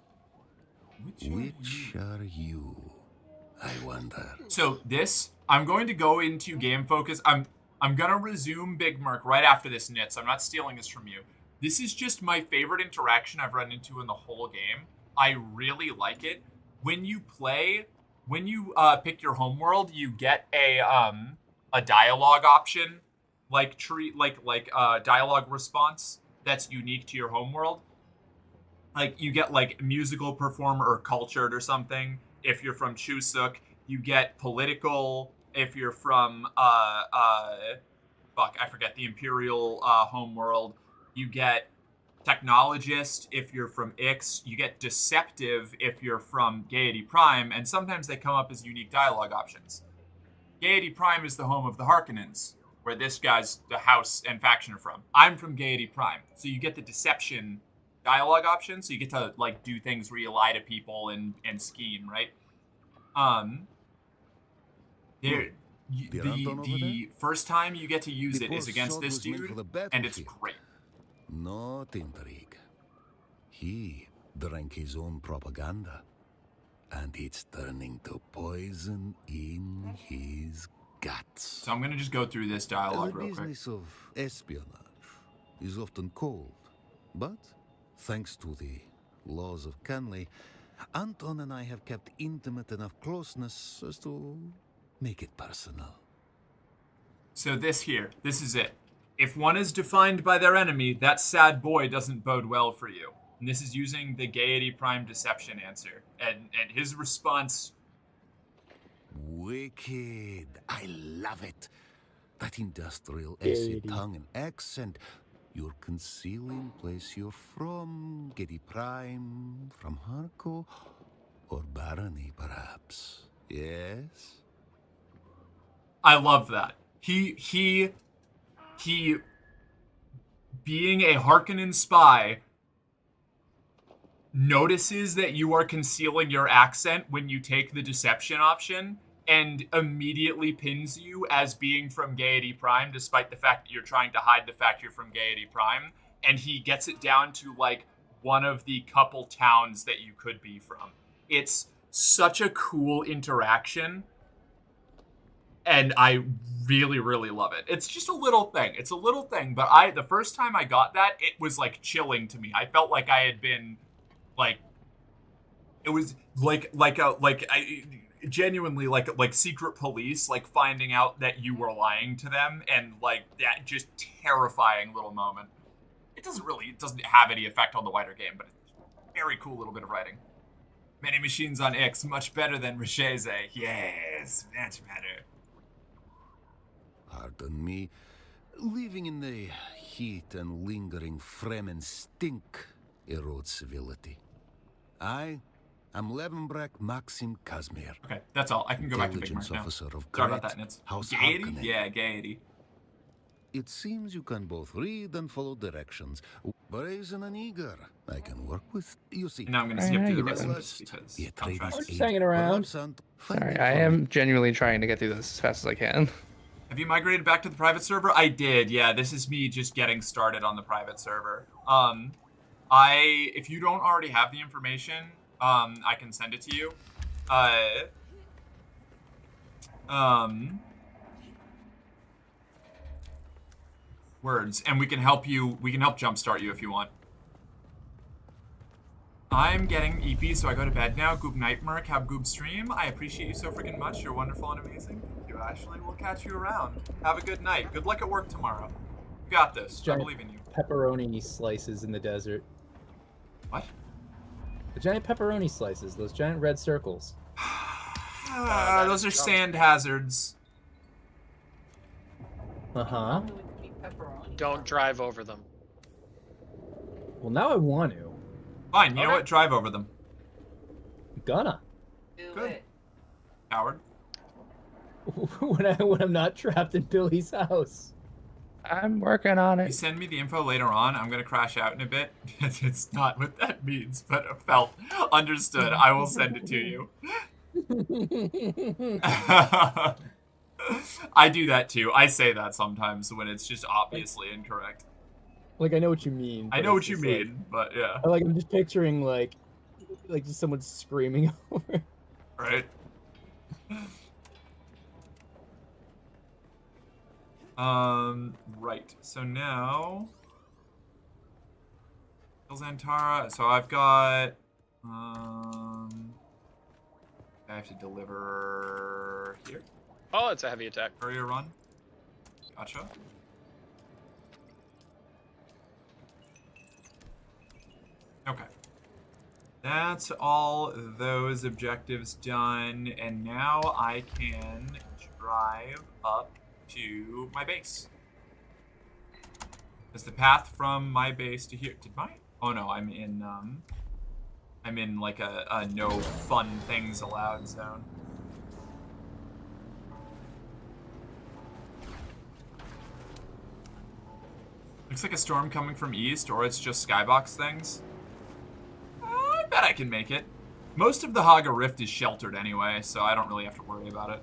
Which are you? I wonder.
So I'm going to go into game focus. I'm gonna resume Big Merc right after this, Nits. I'm not stealing this from you. This is just my favorite interaction I've run into in the whole game. I really like it. When you pick your homeworld, you get a dialogue option, like dialogue response that's unique to your homeworld. Like you get like musical, performer, or cultured or something. If you're from Chusuk, you get political. If you're from I forget the Imperial homeworld, you get technologist. If you're from Ix, you get deceptive if you're from Gaiety Prime, and sometimes they come up as unique dialogue options. Gaiety Prime is the home of the Harkonnens, where this guy's the house and faction are from. I'm from Gaiety Prime, so you get the deception dialogue option, so you get to like do things where you lie to people and scheme, right? The first time you get to use it is against this dude, and it's great.
Not intrigue. He drank his own propaganda, and it's turning to poison in his guts.
So I'm gonna just go through this dialogue real quick.
The business of espionage is often cold, but thanks to the laws of Canley, Anton and I have kept intimate enough closeness as to make it personal.
So this is it. If one is defined by their enemy, that sad boy doesn't bode well for you. And this is using the Gaiety Prime deception answer. And his response...
Wicked. I love it. That industrial acid tongue and accent. You're concealing place you're from. Gaiety Prime, from Harco, or Barony, perhaps. Yes?
I love that. He being a Harkonnen spy, notices that you are concealing your accent when you take the deception option and immediately pins you as being from Gaiety Prime, despite the fact that you're trying to hide the fact you're from Gaiety Prime. And he gets it down to like one of the couple towns that you could be from. It's such a cool interaction. and I really, really love it. It's just a little thing. It's a little thing, but the first time I got that, it was like chilling to me. I felt like I had been like, it was genuinely like secret police, like finding out that you were lying to them, and like that just terrifying little moment. It doesn't have any effect on the wider game, but it's a very cool little bit of writing. Many machines on X, much better than Richese. Yes, much better.
Pardon me. Living in the heat and lingering Fremen stink erodes civility. I am Levenbrecht Maxim Kazmir.
Okay, that's all. I can go back to Big Mark now.
Officer of
Sorry about that, Nitz.
House
Gaiety?
Harkonnen.
Yeah, Gaiety.
It seems you can both read and follow directions. Brazen and eager, I can work with. You see.
Now I'm going to skip through the rest of this because
I'm just hanging around.
Sorry, I am genuinely trying to get through this as fast as I can.
Have you migrated back to the private server? I did, yeah. This is me just getting started on the private server. If you don't already have the information, I can send it to you. Words, and we can help jumpstart you if you want. I'm getting EP, so I go to bed now. Goob night, Merc. Have Goob stream. I appreciate you so freaking much. You're wonderful and amazing. Thank you, Ashley. We'll catch you around. Have a good night. Good luck at work tomorrow. You got this. I believe in you.
Pepperoni slices in the desert.
What?
The giant pepperoni slices. Those giant red circles.
Those are sand hazards.
Uh-huh.
Don't drive over them.
Well, now I want to.
Fine, you know what? Drive over them.
Gonna.
Do
Good.
it.
Howard.
when I'm not trapped in Billy's house.
I'm working on it.
You send me the info later on. I'm gonna crash out in a bit. It's not what that means, but felt understood. I will send it to you. I do that too. I say that sometimes when it's just obviously incorrect.
Like, I know what you mean.
I know what you mean, but yeah.
I'm just picturing like just someone screaming over.
Right. Right. So now, Zantara. So I've got. I have to deliver here.
Oh, it's a heavy attack.
Courier run. Gotcha. Okay. That's all those objectives done, and now I can drive up to my base. Is the path from my base to here? Did my? Oh no, I'm in like a no fun things allowed zone. Looks like a storm coming from east, or it's just skybox things. I bet I can make it. Most of the Haga Rift is sheltered anyway, so I don't really have to worry about it.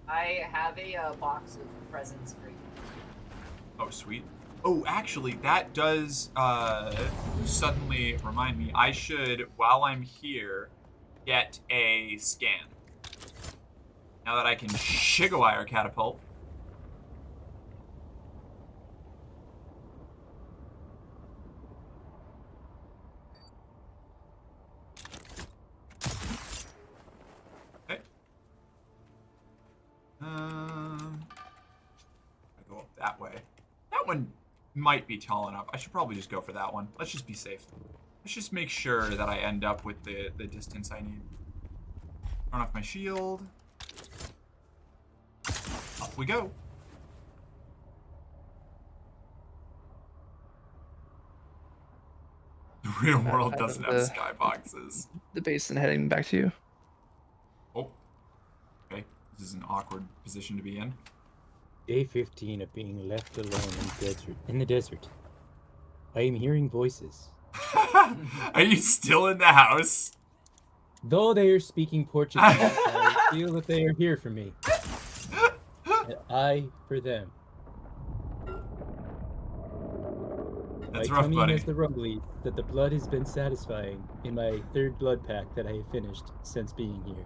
I have a box of presents for you.
Oh, sweet. Oh, actually, that does suddenly remind me. I should, while I'm here, get a scan. Now that I can Shigawire catapult. I go up that way. That one might be tall enough. I should probably just go for that one. Let's just be safe. Let's just make sure that I end up with the distance I need. Turn off my shield. Up we go. The real world doesn't have skyboxes.
The base and heading back to you.
Oh. Okay. This is an awkward position to be in.
Day 15 of being left alone in the desert. I am hearing voices.
Are you still in the house?
Though they are speaking Portuguese, I feel that they are here for me. And I for them.
That's
my
rough,
tummy
buddy.
has the rumbly that the blood has been satisfying in my third blood pack that I have finished since being here.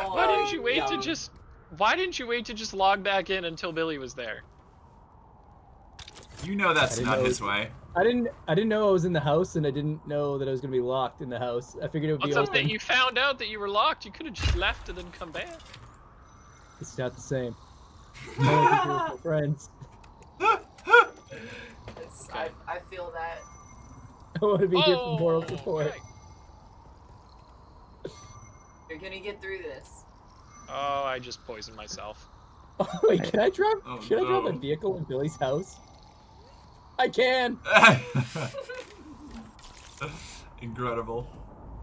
Why didn't you wait to just Why didn't you wait to just log back in until Billy was there?
You know that's not his way.
I didn't know I was in the house, and I didn't know that I was gonna be locked in the house. I figured it would be
What's up
open.
that you found out that you were locked? You could have just left and then come back.
It's not the same. I only think we're my friends.
I feel that.
I want to be here for moral support.
Okay.
You're gonna get through this.
Oh, I just poisoned myself.
Oh, wait, can I drive?
Oh,
Should I drive
no.
a vehicle in Billy's house? I can.
Incredible.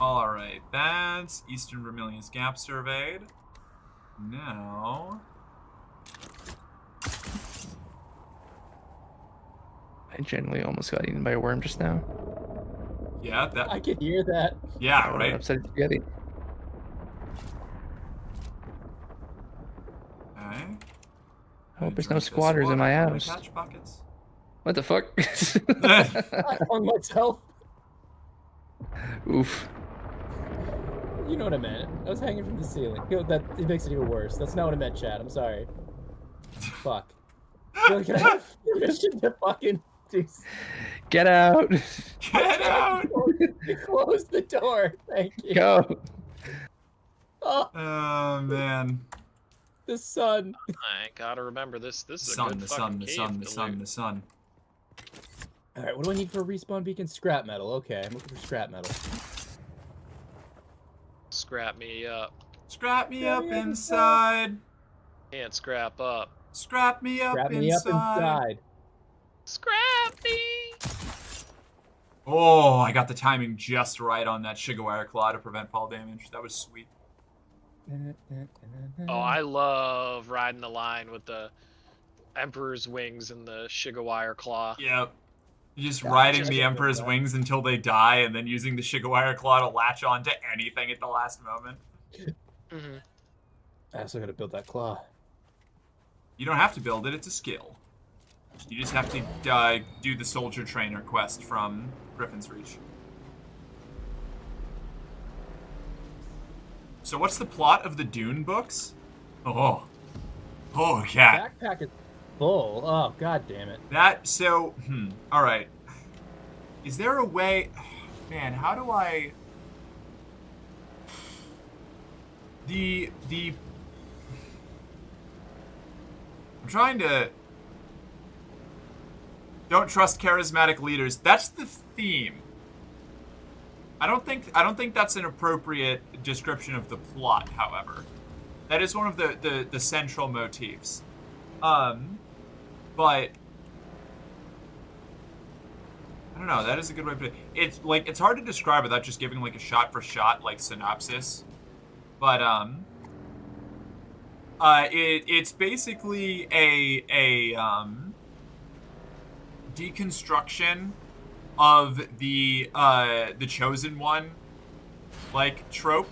All right, that's Eastern Vermilion's gap surveyed. Now,
I genuinely almost got eaten by a worm just now.
yeah, that.
I can hear that.
Yeah,
I
right.
upset spaghetti.
Okay.
I hope there's no
Drink this
squatters in my
water from the
house.
catch buckets.
What the fuck?
I hung myself.
Oof.
You know what I meant. I was hanging from the ceiling. You know, that it makes it even worse. That's not what I meant, Chad. I'm sorry. Fuck. Billy, can I have permission to fucking do?
Get out.
Get out.
Close the door. Thank you.
Go.
Oh,
Oh man.
the sun.
I gotta remember this. This is a
Sun,
good
the
fucking
sun, the
cave
sun,
to
the sun,
loot.
the sun.
All right, what do I need for a respawn beacon? Scrap metal. Okay, I'm looking for scrap metal.
Scrap me up.
Scrap me up inside.
Can't scrap up.
Scrap me up
Scrap me up inside.
Scrap me.
Oh, I got the timing just right on that Shigawire Claw to prevent fall damage. That was sweet.
Oh, I love riding the line with the Emperor's wings and the Shigawire Claw.
Yep. Just
Yeah,
riding
just
the
get
Emperor's
that.
wings until they die, and then using the Shigawire Claw to latch on to anything at the last moment.
Mm-hmm.
I also gotta build that claw.
You don't have to build it, it's a skill. You just have to do the Soldier Trainer quest from Griffin's Reach. So what's the plot of the Dune books? Oh. Oh, cat.
Backpack is full. Oh, god damn it.
That, so, alright. Is there a way... Man, how do I... I'm trying to... Don't trust charismatic leaders. That's the theme. I don't think that's an appropriate description of the plot, however. That is one of the central motifs. But I don't know, that is a good way to put it. It's hard to describe without just giving like a shot for shot like synopsis. But it's basically a deconstruction of the Chosen One like trope.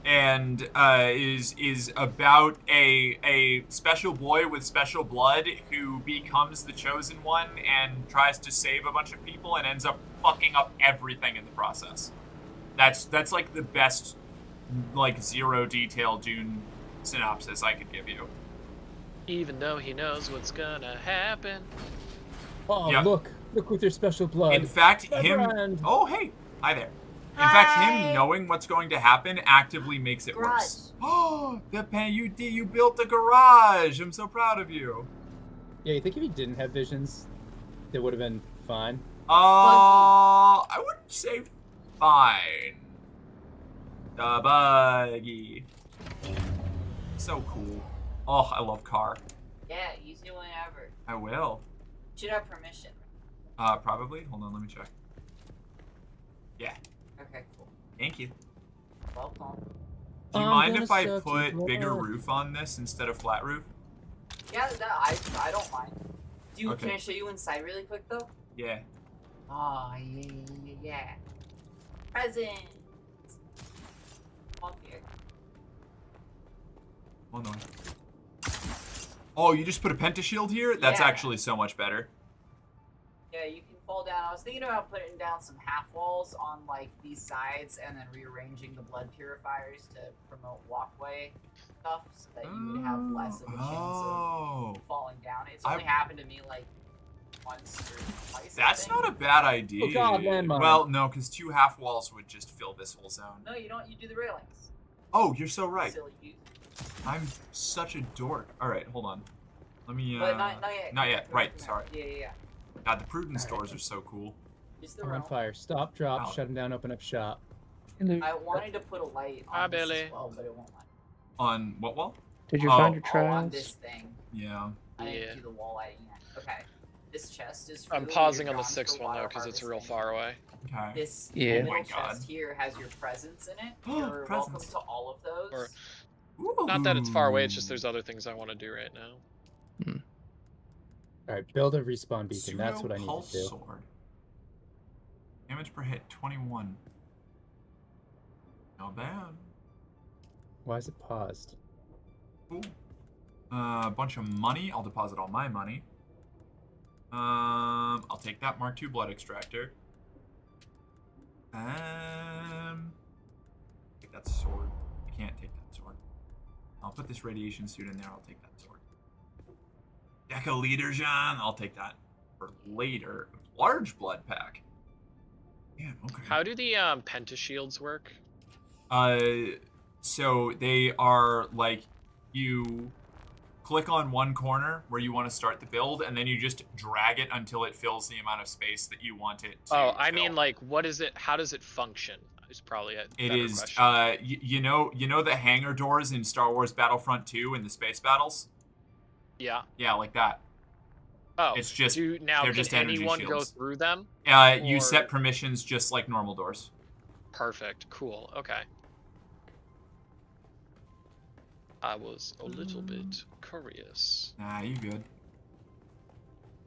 And is about a special boy with special blood who becomes the Chosen One and tries to save a bunch of people and ends up fucking up everything in the process. That's like the best like zero detail Dune synopsis I could give you.
Even though he knows what's gonna happen.
Oh,
Yep.
look with your special blood.
In fact,
My
him.
friend.
Oh, hey, hi there. In fact, him knowing what's going to happen actively makes it worse. Oh, you built a garage. I'm so proud of you.
Yeah, you think if he didn't have visions, it would have been fine?
I wouldn't say fine. The buggy. So cool. Oh, I love car.
Yeah, use it whenever.
I will.
Should have permission.
Probably. Hold on, let me check. Yeah.
Okay, cool.
Thank you.
Welcome.
Do you
I'm
mind
gonna
if I
suck
put
your
bigger
blood.
roof on this instead of flat roof?
Yeah, I don't mind.
Okay.
Can I show you inside really quick though?
Yeah.
Oh yeah. Present. Come up here.
Oh no. Oh, you just put a pentashield here? That's
Yeah.
actually so much better.
Yeah, you can fall down. I was thinking about putting down some half walls on like these sides and then rearranging the blood purifiers to promote walkway stuff so that you would have less of a chance of falling down. It's only happened to me like once or twice.
That's not a bad idea.
Oh god, landmine.
Well, no, because 2 half walls would just fill this whole zone.
No, you don't. You do the railings.
Oh, you're so right.
Silly you.
I'm such a dork. All right, hold on. Let me.
But not yet.
Not yet. Right. Sorry.
Yeah.
God, the Prudence doors are so cool.
I'm on fire. Stop, drop, shut him down, open up shop.
I wanted to put a light on this as well, but it won't let.
On what wall?
Did you find your
on
trials?
this thing.
Yeah.
I didn't do the wall lighting yet. Okay. This chest is.
I'm pausing on the 6th one though because it's real far away.
Okay.
This
Yeah.
middle chest here has your presents in it. You're welcome to all of those.
Not that it's far away, it's just there's other things I want to do right now.
Alright, build a respawn beacon. That's what I need to do.
Sword. Damage per hit 21. Not bad.
Why is it paused?
Ooh. A bunch of money. I'll deposit all my money. I'll take that Mark II blood extractor. Take that sword. I can't take that sword. I'll put this radiation suit in there. I'll take that sword. Deca leader, Jean. I'll take that for later. Large blood pack. Yeah. Okay.
How do the pentashields work?
So they are like you click on one corner where you want to start the build, and then you just drag it until it fills the amount of space that you want it to.
Oh, I mean, like, what is it? How does it function? Is probably a
It
better
is.
question.
You know the hangar doors in Star Wars Battlefront 2 in the space battles.
Yeah.
Yeah, like that.
Oh,
it's just
now
they're
can
just energy
anyone go
shields.
through them?
You
Or-
set permissions just like normal doors.
Perfect. Cool. Okay. I was a little bit curious.
Nah, you good.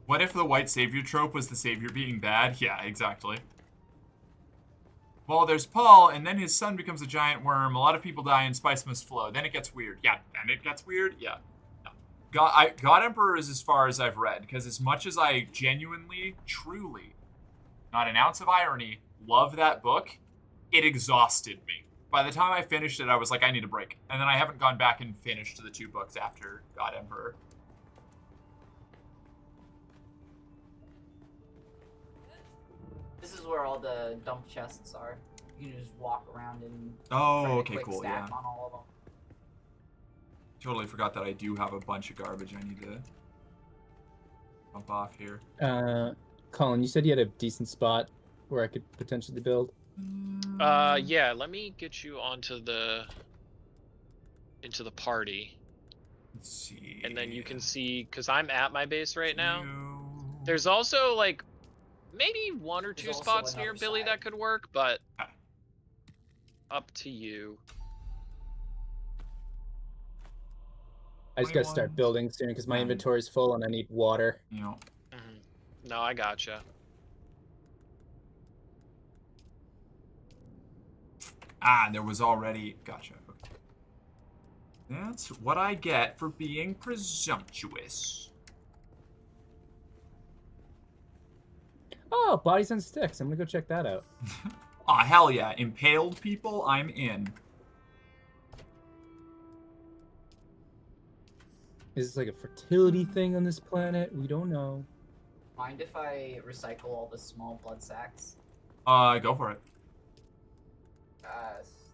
What if the white savior trope was the savior being bad? Yeah, exactly. Well, there's Paul, and then his son becomes a giant worm. A lot of people die, and spice must flow. Then it gets weird. Yeah, then it gets weird. Yeah. No. God Emperor is as far as I've read, because as much as I genuinely, truly, not an ounce of irony, love that book, it exhausted me. By the time I finished it, I was like, I need a break. And then I haven't gone back and finished the 2 books after God Emperor.
This is where all the dump chests are. You can just walk around and
Oh,
try to
okay,
quick
cool,
stack
yeah.
on all of them.
Totally forgot that I do have a bunch of garbage I need to bump off here.
Colin, you said you had a decent spot where I could potentially build.
Yeah, let me get you onto into the party.
Let's see.
And then you can see, because I'm at my base right now. There's also like maybe 1 or 2
There's also
spots near
another
Billy
side.
that could work, but up to you.
I just gotta start building soon because my inventory's full and I need water.
You know.
No, I gotcha.
Ah, there was already... Gotcha. Okay. That's what I get for being presumptuous.
Oh, bodies on sticks. I'm gonna go check that out.
Aw, hell yeah. Impaled people, I'm in.
Is this like a fertility thing on this planet? We don't know.
Mind if I recycle all the small blood sacks?
Go for it.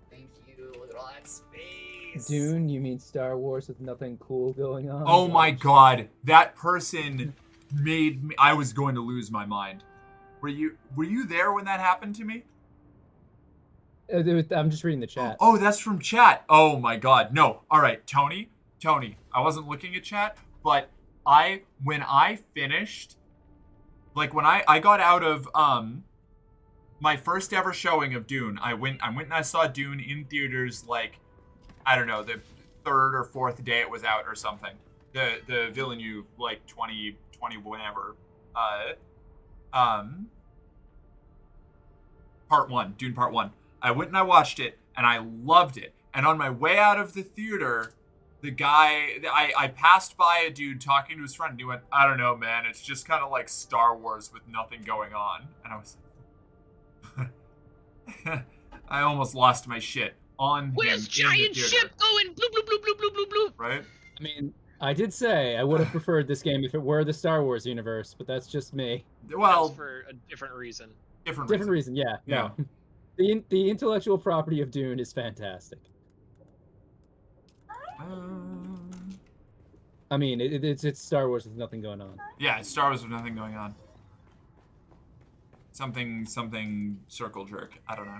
Thank you. Look at all that space.
Dune, you mean Star Wars with nothing cool going on?
Oh my god. That person made me... I was going to lose my mind. Were you there when that happened to me?
I'm just reading the chat.
Oh, that's from chat. Oh my god. No. All right, Tony, I wasn't looking at chat, but when I finished, like when I got out of my first ever showing of Dune, I went and I saw Dune in theaters, like, I don't know, the 3rd or 4th day it was out or something. The Villeneuve, like 2020 whenever. Part 1, Dune Part 1. I went and I watched it, and I loved it. And on my way out of the theater, the guy, I passed by a dude talking to his friend, and he went, I don't know, man, it's just kind of like Star Wars with nothing going on. And I was I almost lost my shit on
Where's
him in the
giant
theater.
ship going? Bloop, bloop, bloop, bloop, bloop, bloop, bloop.
Right?
I mean, I did say I would have preferred this game if it were the Star Wars universe, but that's just me.
Well,
That's for a different reason.
Different
reason. Yeah.
Yeah.
No. The intellectual property of Dune is fantastic. I mean, it's Star Wars with nothing going on.
Yeah, it's Star Wars with nothing going on. Something circle jerk. I don't know.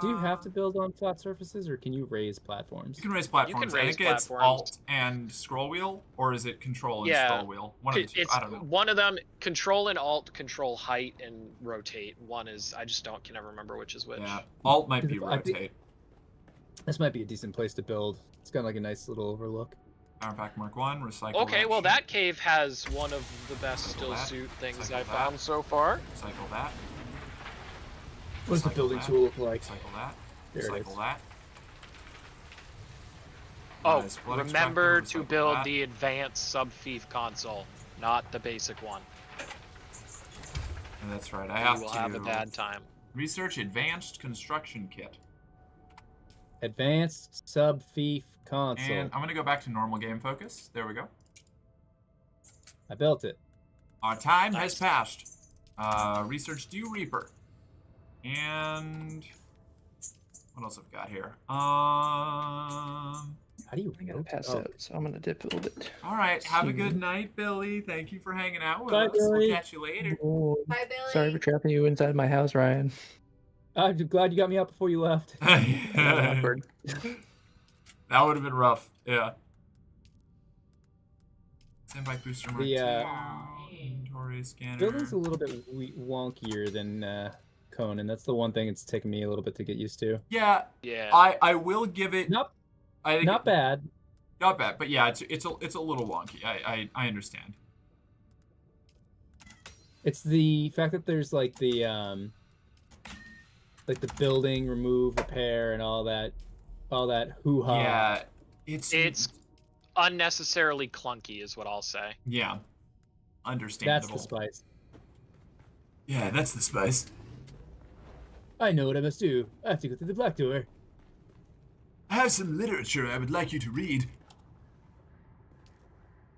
Do you have to build on flat surfaces, or can you raise platforms?
You can raise platforms. I think it's Alt and scroll wheel, or is it Control and scroll wheel? One of the two.
It's
I don't know.
one of them. Control and Alt control height and rotate. One is I just can never remember which is which.
Yeah, Alt might be rotate.
This might be a decent place to build. It's got like a nice little overlook.
Power Pack Mark 1, recycle.
Okay, well that cave has one of the best still suit things I've found so far.
Cycle that.
What does the building tool look like?
Cycle that.
There it
Cycle
is.
that.
Oh,
Nice. Blood
remember
extractor,
to
recycle
build
that.
the advanced sub-thief console, not the basic one.
And that's right. I
You
have
will
to
have a bad time.
research advanced construction kit.
Advanced sub-thief console.
And I'm gonna go back to normal game focus. There we go.
I built it.
Our time has passed. Research Dew Reaper. And what else have we got here?
How do you
I gotta pass out, so I'm gonna dip a little bit.
All right. Have a good night, Billy. Thank you for hanging out with
Bye,
us.
Billy.
We'll catch you later.
Bye, Billy.
Sorry for trapping you inside my house, Ryan.
I'm glad you got me out before you left.
Awkward.
That would have been rough. Yeah. Sandbike booster mark
The
2. Inventory scanner.
building's a little bit wonkier than Conan. That's the one thing it's taken me a little bit to get used to.
Yeah.
Yeah.
I will give it.
Not
not
bad.
Not bad, but yeah, it's a little wonky. I understand.
It's the fact that there's like the building, remove, repair, and all that hoo-ha.
Yeah, it's
unnecessarily clunky, is what I'll say.
Yeah, understandable.
That's the spice.
Yeah, that's the spice.
I know what I must do. I have to go through the black door.
I have some literature I would like you to read.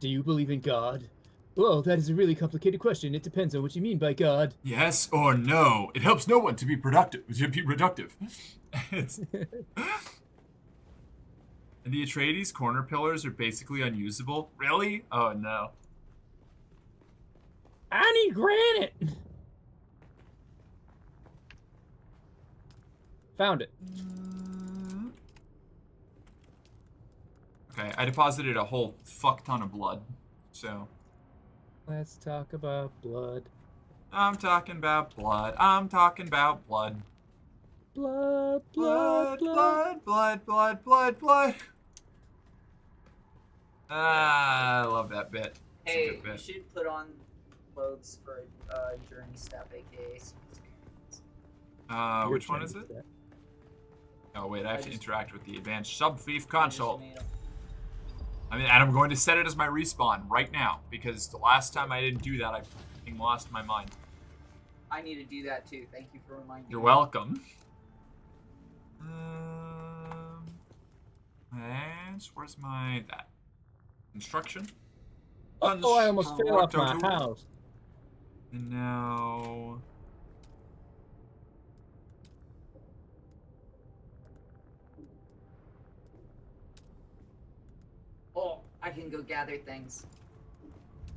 Do you believe in God? Well, that is a really complicated question. It depends on what you mean by God.
Yes or no. It helps no one to be productive. It's... And the Atreides corner pillars are basically unusable. Really? Oh no.
I need granite. Found it.
Okay, I deposited a whole fuck ton of blood. So
Let's talk about blood.
I'm talking about blood. I'm talking about blood.
Blood,
blood, blood, blood, blood, blood, blood. Ah, I love that bit. It's a
Hey,
good
you
bit.
should put on clothes for journey step, aka
Which one is it? Oh wait, I have to interact with the advanced sub-thief console. I mean, and I'm going to set it as my respawn right now because the last time I didn't do that, I fucking lost my mind.
I need to do that too. Thank you for reminding
You're
me.
welcome. And where's my construction?
Oh, I almost fell off my
Constructor.
house.
And now.
Oh, I can go gather things.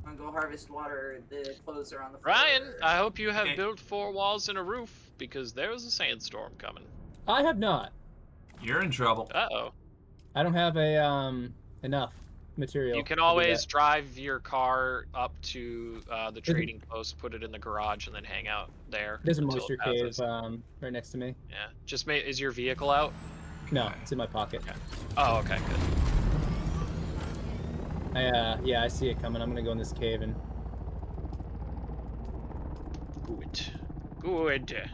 I'm gonna go harvest water. The clothes are on the floor.
Ryan, I hope you have built 4 walls and a roof, because there's a sandstorm coming.
I have not.
You're in trouble.
Uh-oh.
I don't have a enough material.
You can
to do
always
that.
drive your car up to the trading post, put it in the garage, and then hang out there.
There's a
until
moisture
it passes.
cave right next to me.
Yeah. Just is your vehicle out?
No, it's in my pocket.
Oh, okay, good.
Yeah, I see it coming. I'm gonna go in this cave and.
Good. Good.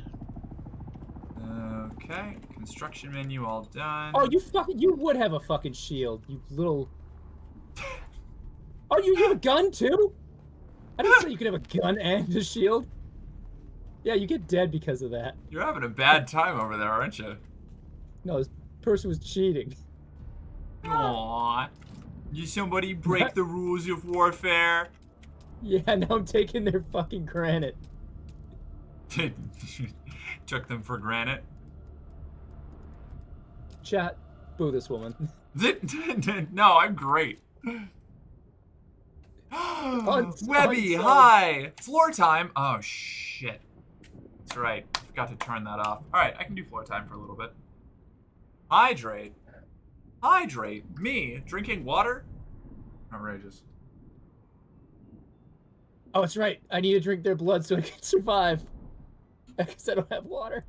Okay, construction menu all done.
Oh, you would have a fucking shield, you little... Oh, you have a gun too? I didn't say you could have a gun and a shield. Yeah, you get dead because of that.
You're having a bad time over there, aren't you?
No, this person was cheating.
Aww. You somebody break the rules of warfare?
Yeah, now I'm taking their fucking granite.
Took them for granted.
Chat, boo this woman.
No, I'm great. Webby,
so...
hi! Floor time. Oh, shit. That's right. I forgot to turn that off. Alright, I can do floor time for a little bit. Hydrate. Hydrate. Me? Drinking water? Outrageous.
Oh, that's right. I need to drink their blood so I can survive. Because I don't have water.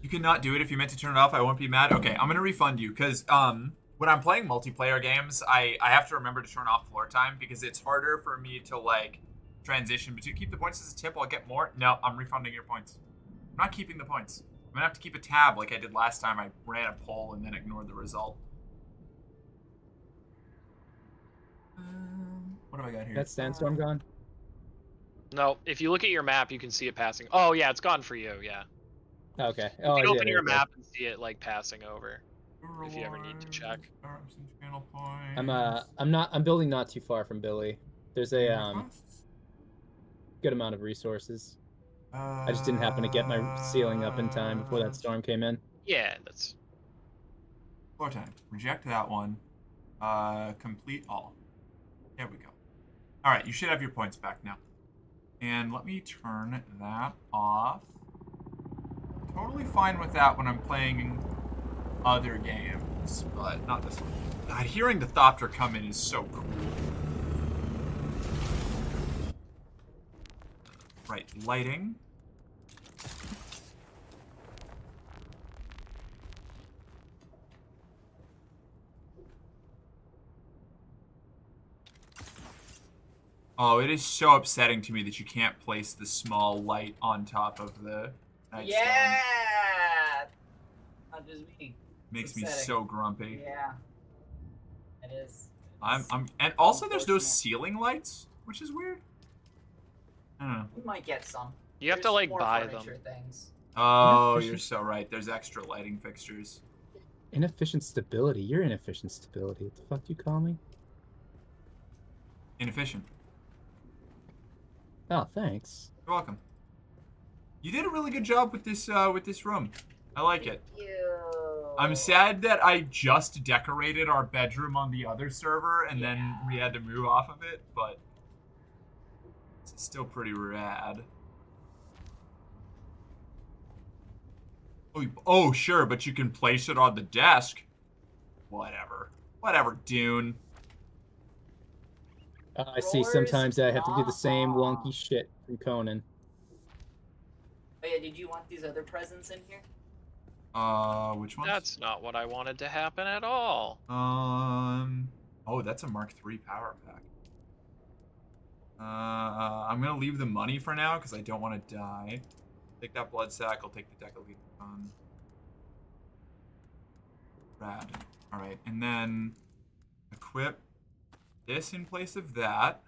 You cannot do it if you meant to turn it off. I won't be mad. Okay, I'm gonna refund you because when I'm playing multiplayer games, I have to remember to turn off floor time because it's harder for me to like transition. But you keep the points as a tip, I'll get more. No, I'm refunding your points. I'm not keeping the points. I'm gonna have to keep a tab like I did last time. I ran a poll and then ignored the result. What have I got here?
That sandstorm gone?
No, if you look at your map, you can see it passing. Oh yeah, it's gone for you. Yeah.
Okay.
You can open your map and see it like passing over. If you ever need to check.
I'm building not too far from Billy. There's a good amount of resources. I just didn't happen to get my ceiling up in time before that storm came in.
Yeah, that's
floor time. Reject that one. Complete all. There we go. All right, you should have your points back now. And let me turn that off. Totally fine with that when I'm playing other games, but not this one. God, hearing the Thopter come in is so cool. Right, lighting. Oh, it is so upsetting to me that you can't place the small light on top of the nightstand.
Yeah! Not just me.
Makes me so grumpy.
Yeah. It is.
And also there's no ceiling lights, which is weird. I don't know.
We might get some.
You have to like buy them.
Things.
Oh, you're so right. There's extra lighting fixtures.
Inefficient stability. You're inefficient stability. What the fuck do you call me?
Inefficient.
Oh, thanks.
You're welcome. You did a really good job with this room. I like it.
Thank you.
I'm sad that I just decorated our bedroom on the other server and then we had to move off of it, but it's still pretty rad. Oh, sure, but you can place it on the desk. Whatever. Whatever, Dune.
I see. Sometimes I have to do the same wonky shit from Conan.
Oh yeah, did you want these other presents in here?
Which ones?
That's not what I wanted to happen at all.
Oh, that's a Mark III power pack. I'm gonna leave the money for now because I don't want to die. Take that blood sack. I'll take the Decalegon. Rad. All right, and then equip this in place of that,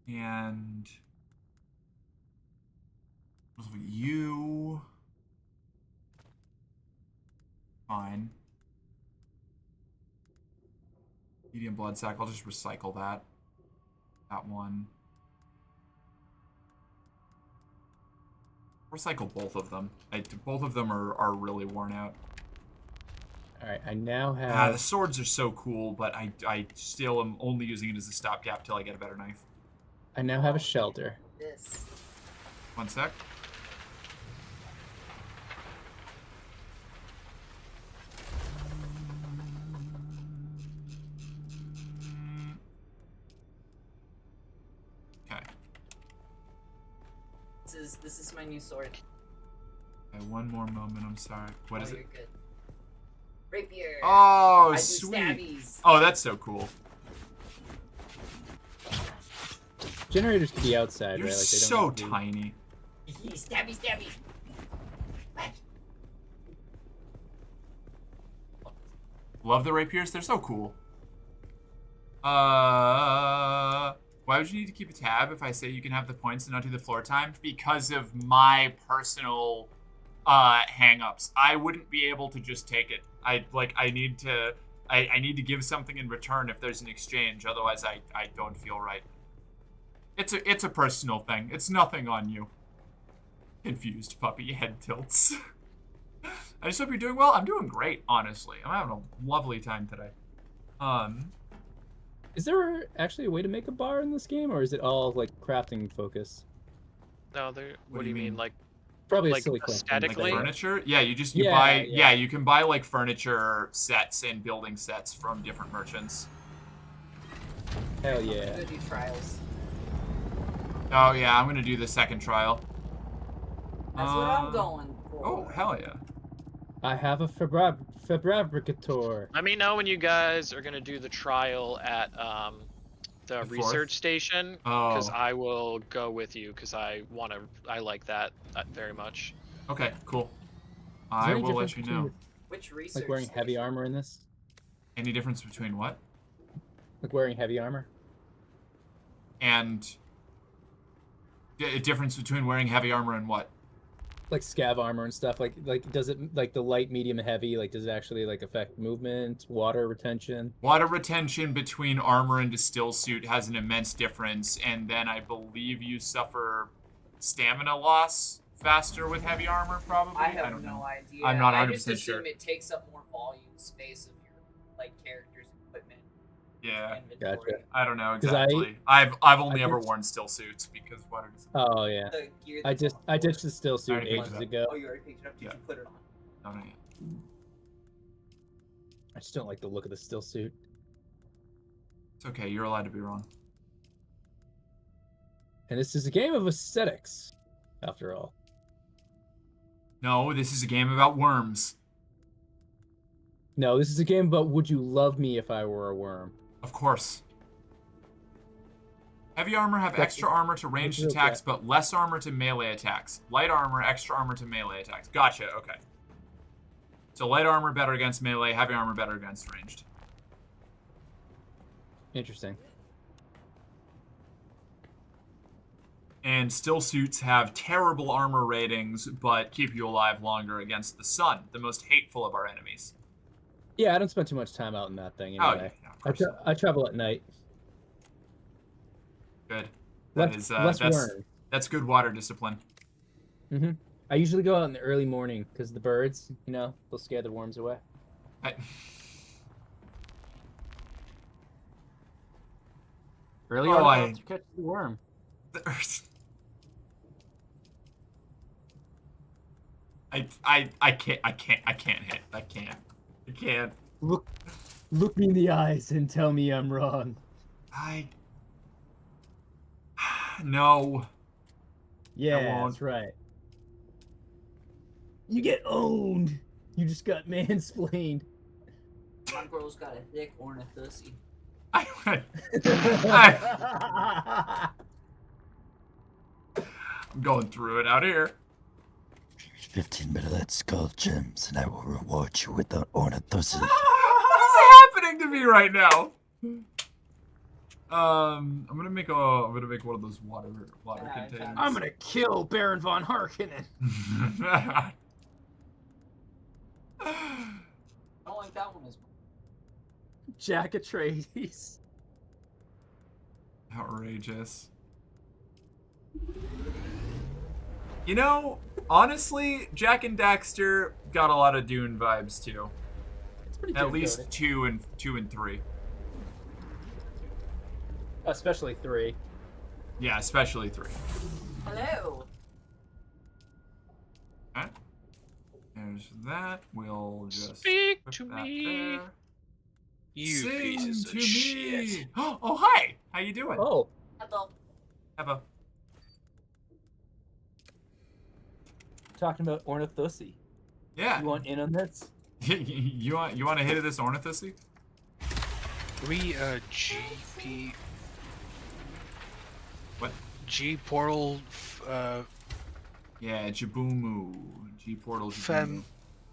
and you. Fine. Medium blood sack. I'll just recycle that. That one. Recycle both of them. Both of them are really worn out.
Alright, I now have...
the swords are so cool, but I still am only using it as a stopgap till I get a better knife.
I now have a shelter.
This.
One sec. Okay.
This is my new sword.
Okay, one more moment, I'm sorry. What is
you're
it?
Good. Rapier.
Oh,
I do
sweet.
stabbies.
Oh, that's so cool.
Generators could be outside,
You're
right? Like they
so
don't
tiny.
Stabby, stabby.
Love the rapiers. They're so cool. Why would you need to keep a tab if I say you can have the points and not do the floor time? Because of my personal hang-ups. I wouldn't be able to just take it. I need to give something in return if there's an exchange. Otherwise, I don't feel right. It's a personal thing. It's nothing on you. Confused puppy head tilts. I just hope you're doing well. I'm doing great, honestly. I'm having a lovely time today.
Is there actually a way to make a bar in this game, or is it all like crafting focus?
No, what do you mean? Like
probably
like
a silly question.
aesthetically?
Like furniture? Yeah, you
Yeah,
buy
yeah.
you can buy like furniture sets and building sets from different merchants.
Hell
I'm
yeah.
gonna do trials.
Oh yeah, I'm gonna do the second trial.
That's what I'm going for.
Oh hell yeah.
I have a fabricator.
Let me know when you guys are gonna do the trial at the
fourth?
research station, because
Oh.
I will go with you because I like that very much.
Okay, cool.
Is there
I
any
will let
difference
you know.
between,
Which research?
like wearing heavy armor in this?
Any difference between what?
Like wearing heavy armor?
And a difference between wearing heavy armor and what?
Like scav armor and stuff. Like does it like the light, medium, and heavy? Like does it actually like affect movement, water retention?
Water retention between armor and distill suit has an immense difference, and then I believe you suffer stamina loss faster with heavy armor, probably.
I have
don't
no
know.
idea.
I'm not
I
100%
just assume
sure.
it takes up more volume space of your like character's equipment.
Yeah,
Inventory.
Gotcha.
I don't know
'Cause
exactly. I've only
I
ever
did-
worn still suits because water doesn't.
Oh yeah.
The gear
I
that's on
ditched the still suit
already picked
ages
it up.
ago.
Oh, you already picked it up? Did
Yeah.
you put it on?
No, not yet.
I just don't like the look of the still suit.
It's okay. You're allowed to be wrong.
And this is a game of aesthetics, after all.
No, this is a game about worms.
No, this is a game about would you love me if I were a worm?
Of course. Heavy armor have
That's-
extra armor to ranged
that's
attacks,
okay.
but less armor to melee attacks. Light armor, extra armor to melee attacks. Gotcha, okay. So light armor better against melee, heavy armor better against ranged.
Interesting.
And still suits have terrible armor ratings, but keep you alive longer against the sun, the most hateful of our enemies.
Yeah, I don't spend too much time out in that thing
Oh,
anyway.
yeah, of course.
I travel at night.
Good.
Less worm.
That's good water discipline.
Mm-hmm. I usually go out in the early morning because the birds, they'll scare the worms away. Early
Oh,
on, to catch the worm.
I can't hit. I can't.
Look me in the eyes and tell me I'm wrong.
No.
Yeah,
won't.
that's right. You get owned. You just got mansplained.
My girl's got a thick ornithussy.
I'm going through it out here.
15 minutes gold gems, and I will reward you with the ornithussy.
What is happening to me right now? I'm gonna make one of those water containers.
I'm gonna kill Baron von Harkonnen.
I don't like that one as much.
Jack Atreides.
Outrageous. You know, honestly, Jack and Daxter got a lot of Dune vibes too.
It's pretty
At least two and 3.
Especially 3.
Yeah, especially 3.
Hello.
Okay. There's that. We'll just
Speak
put
to
that
me.
there.
You
Sing
pieces
to
of
me.
shit.
Oh, hi. How you doing?
Oh.
Hello.
Ebba.
Talking about ornithussy.
Yeah.
You want in on this?
you want a hit of this ornithussy?
GP.
What?
G portal.
Yeah, Jaboomoo. G-Portal
Fen.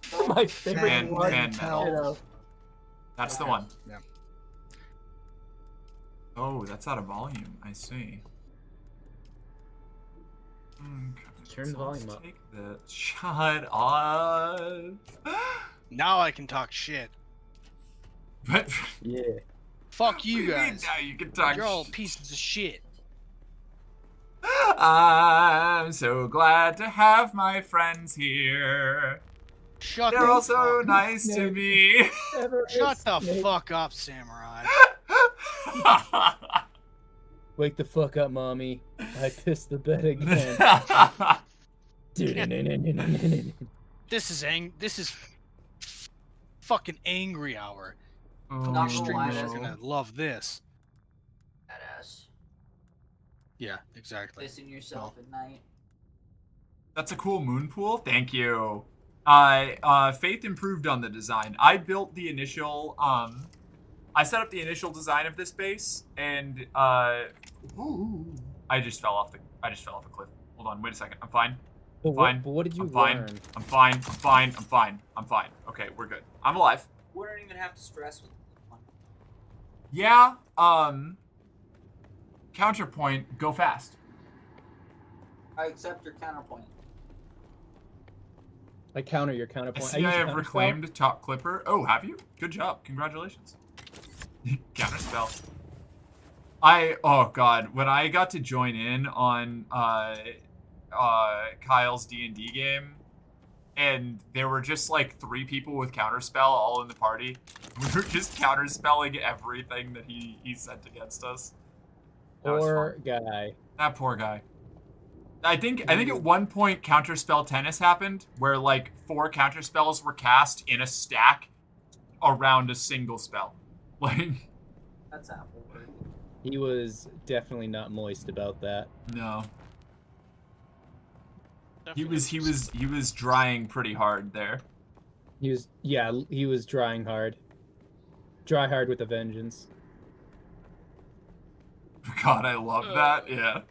Jaboomoo.
My favorite one.
Fan metal. That's the one.
Yeah.
Oh, that's out of volume. I see. Okay,
Turn the volume up.
Take the shut off.
Now I can talk shit.
But
yeah.
Fuck you guys.
Now you can talk.
You're all pieces of shit.
I'm so glad to have my friends here.
Shut
They're
the
all so
fuck
nice
up.
to me.
Shut the fuck up, Samurai.
Wake the fuck up, mommy. I pissed the bed again.
This is fucking angry hour.
Oh,
Your streamers are gonna love this.
Badass.
Yeah, exactly.
Pissing yourself at night.
That's a cool moon pool. Thank you. Faith improved on the design. I built the initial, I set up the initial design of this base, and, I just fell off a cliff. Hold on, wait a second. I'm fine. I'm fine.
But what did you
I'm fine.
learn?
I'm fine. I'm fine. I'm fine. I'm fine. Okay, we're good. I'm alive.
Wouldn't even have to stress with one.
Yeah, counterpoint, go fast.
I accept your counterpoint.
I counter your counterpoint.
I see I have reclaimed top clipper. Oh, have you? Good job. Congratulations. Counterspell. Oh god, when I got to join in on Kyle's D&D game, and there were just like 3 people with counterspell all in the party. We were just counterspelling everything that he sent against us.
Poor guy.
That poor guy. I think at one point counterspell tennis happened, where like 4 counterspells were cast in a stack around a single spell. Like,
that's apple.
He was definitely not moist about that.
No. He was drying pretty hard there.
He was drying hard. Dry hard with a vengeance.
God, I love that. Yeah.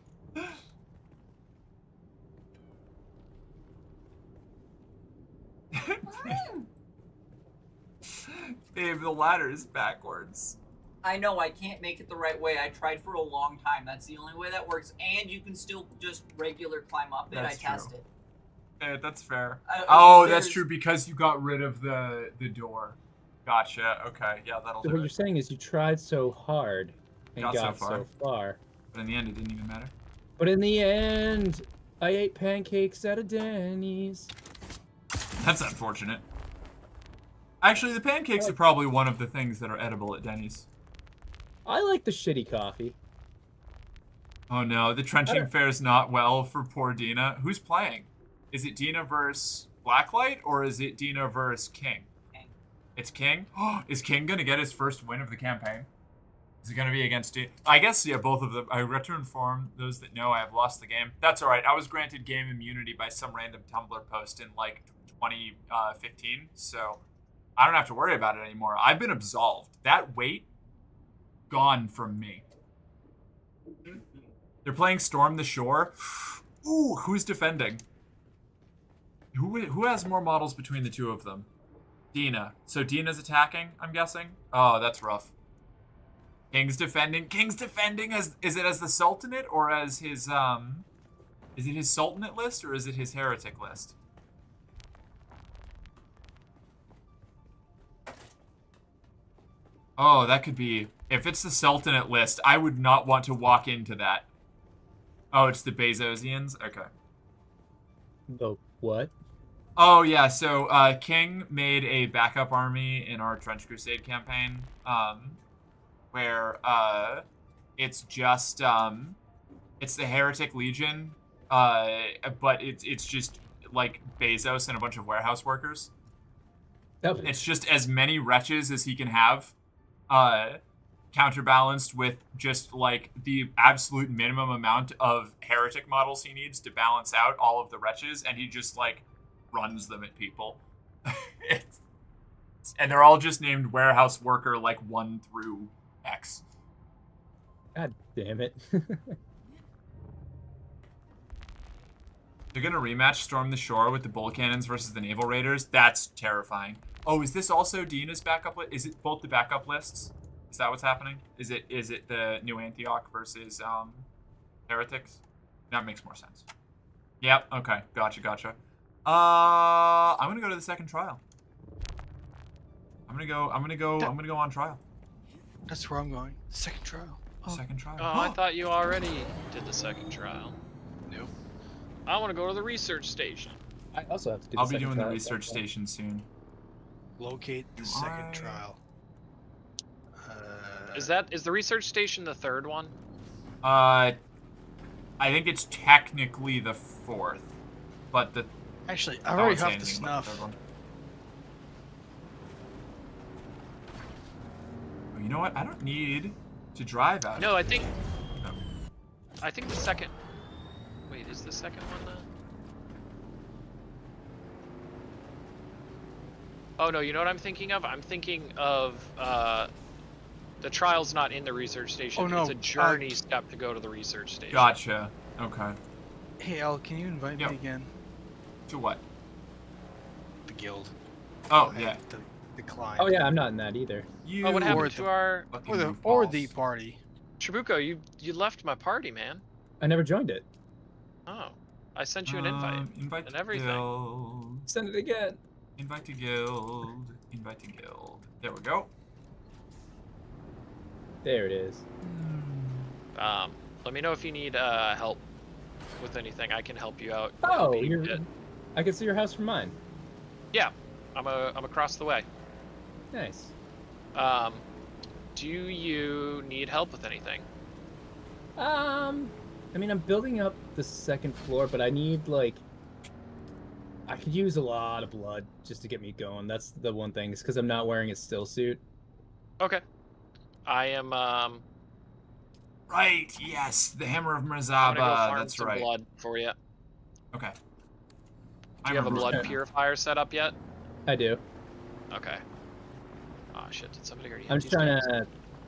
Babe, the ladder is backwards.
I know, I can't make it the right way. I tried for a long time. That's the only way that works. And you can still just regular climb up it.
That's
I tested.
Yeah, that's fair.
I mean,
that's true, because you got rid of the door. Gotcha. Okay, yeah, that'll
So
do
what
it.
you're saying is you tried so hard and got so far.
But in the end, it didn't even matter.
But in the end, I ate pancakes at a Denny's.
That's unfortunate. Actually, the pancakes are probably one of the things that are edible at Denny's.
I like the shitty coffee.
Oh no, the trenching fares not well for poor Dina. Who's playing? Is it Dina versus Blacklight, or is it Dina versus King? It's King? Is King gonna get his first win of the campaign? Is it gonna be against Dina? I guess, yeah, both of them. I regret to inform those that know I have lost the game. That's alright, I was granted game immunity by some random Tumblr post in, like, 2015, so I don't have to worry about it anymore. I've been absolved. That weight, gone from me. They're playing Storm the Shore. Ooh, who's defending? Who has more models between the two of them? Dina. So Dina's attacking, I'm guessing? Oh, that's rough. King's defending. King's defending as, is it as the Sultanate, or as his, is it his Sultanate list, or is it his Heretic list? Oh, that could be, if it's the Sultanate list, I would not want to walk into that. Oh, it's the Bezosians? Okay.
The what?
Oh, yeah, so King made a backup army in our Trench Crusade campaign, where it's just, it's the Heretic Legion, but it's just, like, Bezos and a bunch of warehouse workers. It's just as many wretches as he can have, counterbalanced with just, like, the absolute minimum amount of Heretic models he needs to balance out all of the wretches, and he just, like, runs them at people. And they're all just named warehouse worker, like, 1 through X.
God damn it.
They're gonna rematch Storm the Shore with the Bull Cannons versus the Naval Raiders. That's terrifying. Oh, is this also Dina's backup list? Is it both the backup lists? Is that what's happening? Is it the New Antioch versus Heretics? That makes more sense. Yep. Okay. Gotcha. I'm gonna go to the second trial. I'm gonna go on trial.
That's where I'm going. Second trial.
Oh. Second trial.
Oh, I thought you already did the second trial.
Nope.
I want to go to the research station.
I also have to do
I'll be doing the research station soon.
Locate the second trial.
Is the research station the third one?
I think it's technically the fourth, but the.
Actually, I already have the snuff.
You know what? I don't need to drive out.
No, I think the second. Wait, is the second one the? Oh no, you know what I'm thinking of? I'm thinking of the trial's not in the research station.
Oh, no.
It's a journey step to go to the research station.
Gotcha. Okay.
Hey Al, can you invite me again?
To what?
The guild.
Oh yeah.
The climb.
Oh yeah, I'm not in that either.
Oh, what happened to our
or the party?
Tribuco, you left my party, man.
I never joined it.
Oh, I sent you an invite and everything.
Guild.
Send it again.
Invite to guild. Invite to guild. There we go.
There it is.
Let me know if you need help with anything. I can help you out.
Oh, I can see your house from mine.
Yeah, I'm across the way.
Nice.
Do you need help with anything?
I mean, I'm building up the second floor, but I need I could use a lot of blood just to get me going. That's the one thing, is because I'm not wearing a still suit.
Okay. I am.
Right. Yes, the Hammer of
I'm gonna go
Mirzaba.
farm
That's
some
right.
blood for you.
Okay.
Do you have a blood purifier set up yet?
I do.
Okay. Oh shit! Did somebody already?
I'm just trying to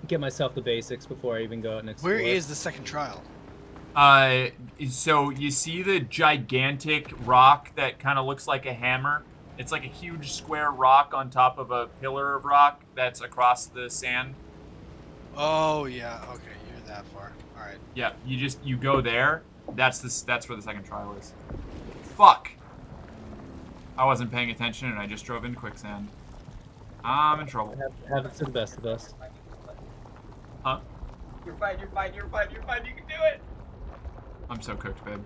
get myself the basics before I even go out and explore.
Where is the second trial?
So you see the gigantic rock that kind of looks like a hammer? It's like a huge square rock on top of a pillar of rock that's across the sand.
Oh yeah. Okay, you're that far. All right.
Yeah, you go there. That's where the second trial is. Fuck. I wasn't paying attention and I just drove into quicksand. I'm in trouble.
Happens to the best of us.
Huh?
You're fine. You can do it.
I'm so cooked, babe.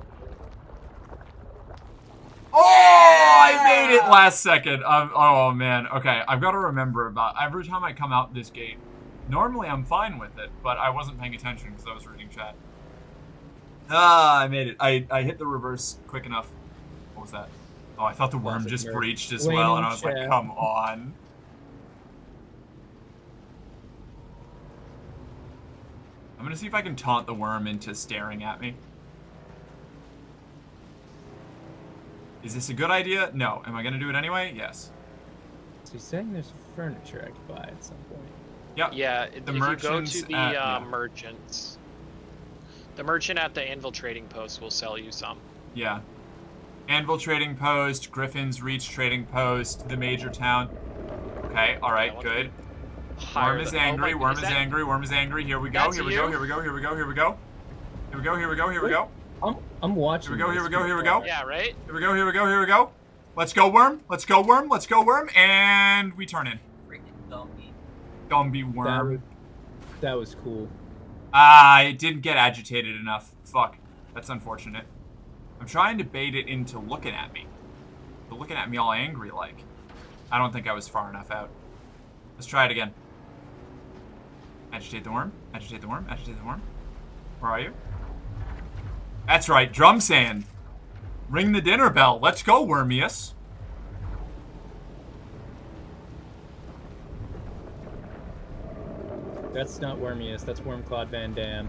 Oh, I made it last second. Oh man. Okay, I've got to remember about every time I come out this gate. Normally I'm fine with it, but I wasn't paying attention because I was reading chat. I made it. I hit the reverse quick enough. What was that? Oh, I thought the worm just breached as well, and I was like, come on. I'm gonna see if I can taunt the worm into staring at me. Is this a good idea? No. Am I gonna do it anyway? Yes.
So you're saying there's furniture I could buy at some point?
Yep.
Yeah, if you go to the
merchants,
the merchant at the Anvil Trading Post will sell you some.
Yeah. Anvil Trading Post, Griffin's Reach Trading Post, the major town. Okay, alright, good. Worm is angry, worm is angry, worm is angry. Here we go, here we go, here we go, here we go, here we go. Here we go, here we go, here we go.
I'm watching.
Here we go, here we go, here we go.
Yeah, right?
Here we go, here we go, here we go. Let's go, worm. Let's go, worm. Let's go, worm. And we turn in.
Freaking Dumby.
Dumby worm.
That was cool.
I didn't get agitated enough. Fuck. That's unfortunate. I'm trying to bait it into looking at me. But looking at me all angry like. I don't think I was far enough out. Let's try it again. Agitate the worm. Agitate the worm. Agitate the worm. Where are you? That's right. Drum sand. Ring the dinner bell. Let's go, Wormius.
That's not Wormius. That's Wormclad Van Dam.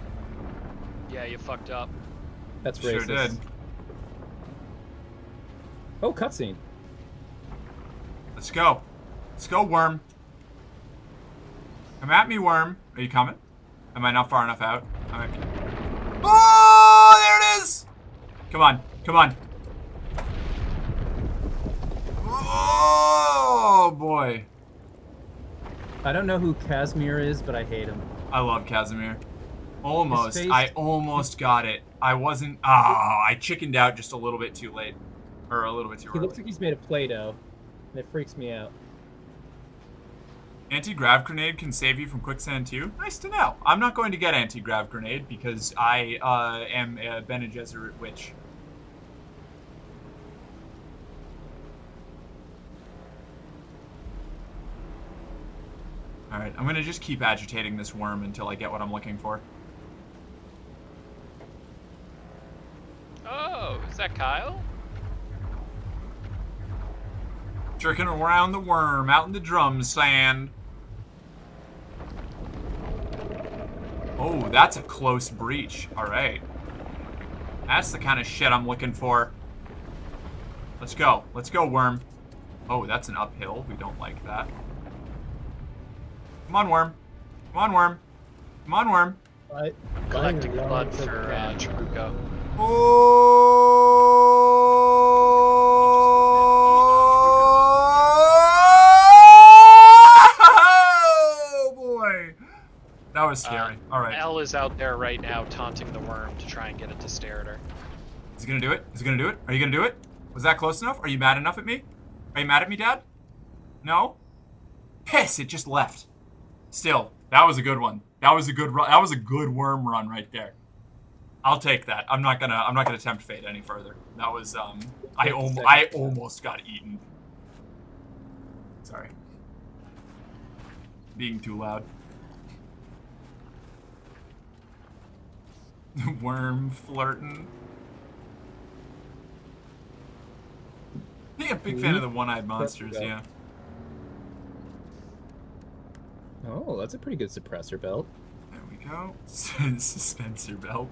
Yeah, you fucked up.
That's racist.
Sure did.
Oh, cutscene.
Let's go. Let's go, worm. Come at me, worm. Are you coming? Am I not far enough out? Oh, there it is! Come on. Come on. boy.
I don't know who Casimir is, but I hate him.
I love Casimir. Almost.
face-
I almost got it. I wasn't. I chickened out just a little bit too late. Or a little bit too
He
early.
looks like he's made of Play-Doh. And it freaks me out.
Anti-grav grenade can save you from quicksand too? Nice to know. I'm not going to get anti-grav grenade because I am a Bene Gesserit witch. Alright, I'm gonna just keep agitating this worm until I get what I'm looking for.
Oh, is that Kyle?
Jerking around the worm out in the drum sand. Oh, that's a close breach. Alright. That's the kind of shit I'm looking for. Let's go. Let's go, worm. Oh, that's an uphill. We don't like that. Come on, worm. Come on, worm. Come on, worm.
Collecting blood for Chibuko.
Oh boy, that was scary. All right.
Elle is out there right now taunting the worm to try and get it to stare at her.
Is he gonna do it? Is he gonna do it? Are you gonna do it? Was that close enough? Are you mad enough at me? Are you mad at me, Dad? No? Piss! It just left. Still, that was a good one. That was a good run. That was a good worm run right there. I'll take that. I'm not gonna tempt fate any further. That was I almost got eaten. Sorry. Being too loud. Worm flirting. Yeah, big fan of the one-eyed monsters, yeah.
Oh, that's a pretty good suppressor belt.
There we go. Suspensor belt.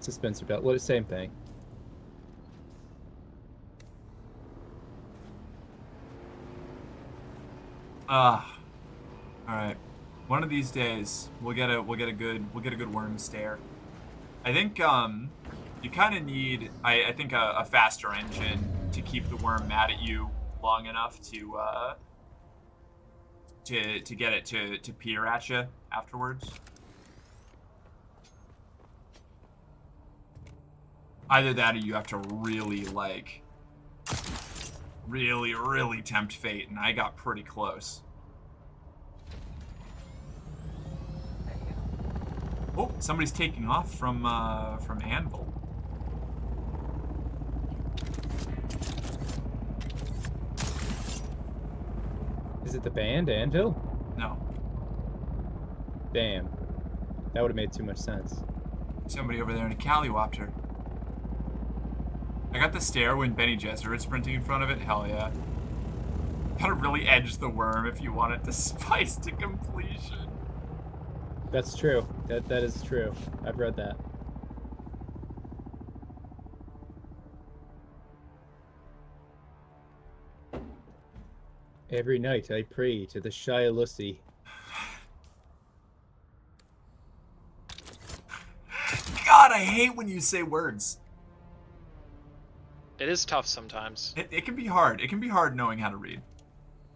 Suspensor belt. What? Same thing.
All right. One of these days, we'll get a good worm stare. I think you kind of need I think a faster engine to keep the worm mad at you long enough to get it to peer at you afterwards. Either that or you have to really really tempt fate, and I got pretty close. Oh, somebody's taking off from Anvil.
Is it the band, Anvil?
No.
Damn. That would have made too much sense.
Somebody over there in a Callywopter. I got the stare when Bene Gesserit sprinting in front of it. Hell yeah. Gotta really edge the worm if you want it to spice to completion.
That's true. That is true. I've read that. Every night I pray to the Shia Lucy.
God, I hate when you say words.
It is tough sometimes.
It can be hard. It can be hard knowing how to read.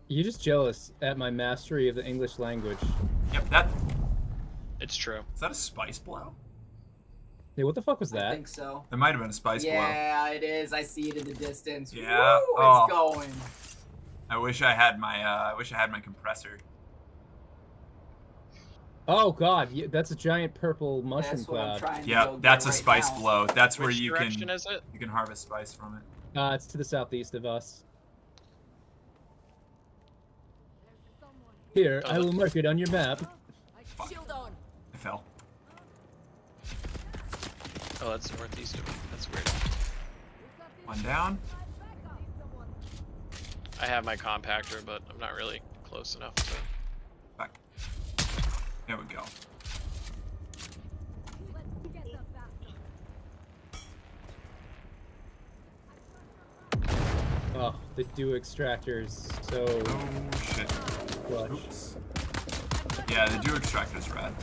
You're just jealous at my mastery of the English language.
Yep, that...
It's true.
Is that a spice blow?
Hey, what the fuck was that?
I think so.
There might have been a spice blow.
Yeah, it is. I see it in the distance.
Yeah.
Woo,
Oh.
It's going.
I wish I had my compressor.
Oh god, that's a giant purple mushroom
That's what I'm
cloud.
trying to
Yeah,
go
that's a
get right
spice
now.
blow. That's where
Which
you
direction
can
is it?
you can harvest spice from it.
It's to the southeast of us. Here, I will mark it on your map.
Shield on.
I fell.
Oh, that's northeast of me. That's weird.
One down.
I have my compactor, but I'm not really close enough to...
Back. There we go.
Oh, the dew extractors. So.
Oh shit.
Clutch.
Oops. Yeah, the dew extractor's rad.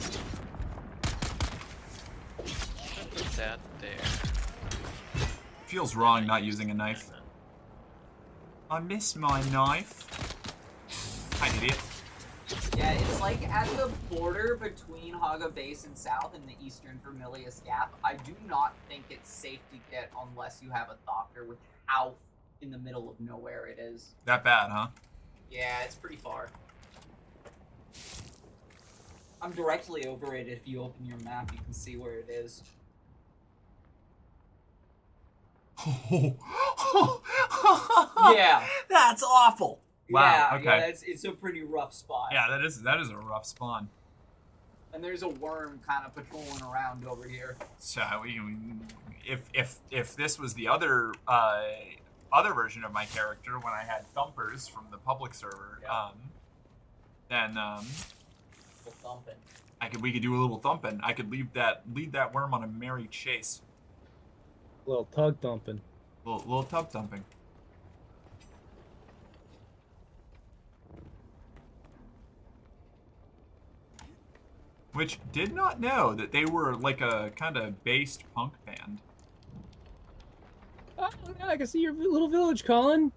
Put that there.
Feels wrong not using a knife. I miss my knife. Hi, idiot.
Yeah, it's like at the border between Haga Base and South and the Eastern Vermilius Gap. I do not think it's safe to get unless you have a doctor with how in the middle of nowhere it is.
That bad, huh?
Yeah, it's pretty far. I'm directly over it. If you open your map, you can see where it is. Yeah.
That's awful. Wow.
Yeah,
Okay.
yeah, it's a pretty rough spot.
Yeah, that is a rough spawn.
And there's a worm kind of patrolling around over here.
So if this was the other version of my character when I had thumpers from the public server, then
Thumping.
we could do a little thumping. I could lead that worm on a merry chase.
Little tug thumping.
Little tub thumping. Which did not know that they were like a kind of based punk band.
Oh, yeah, I can see your little village, Colin.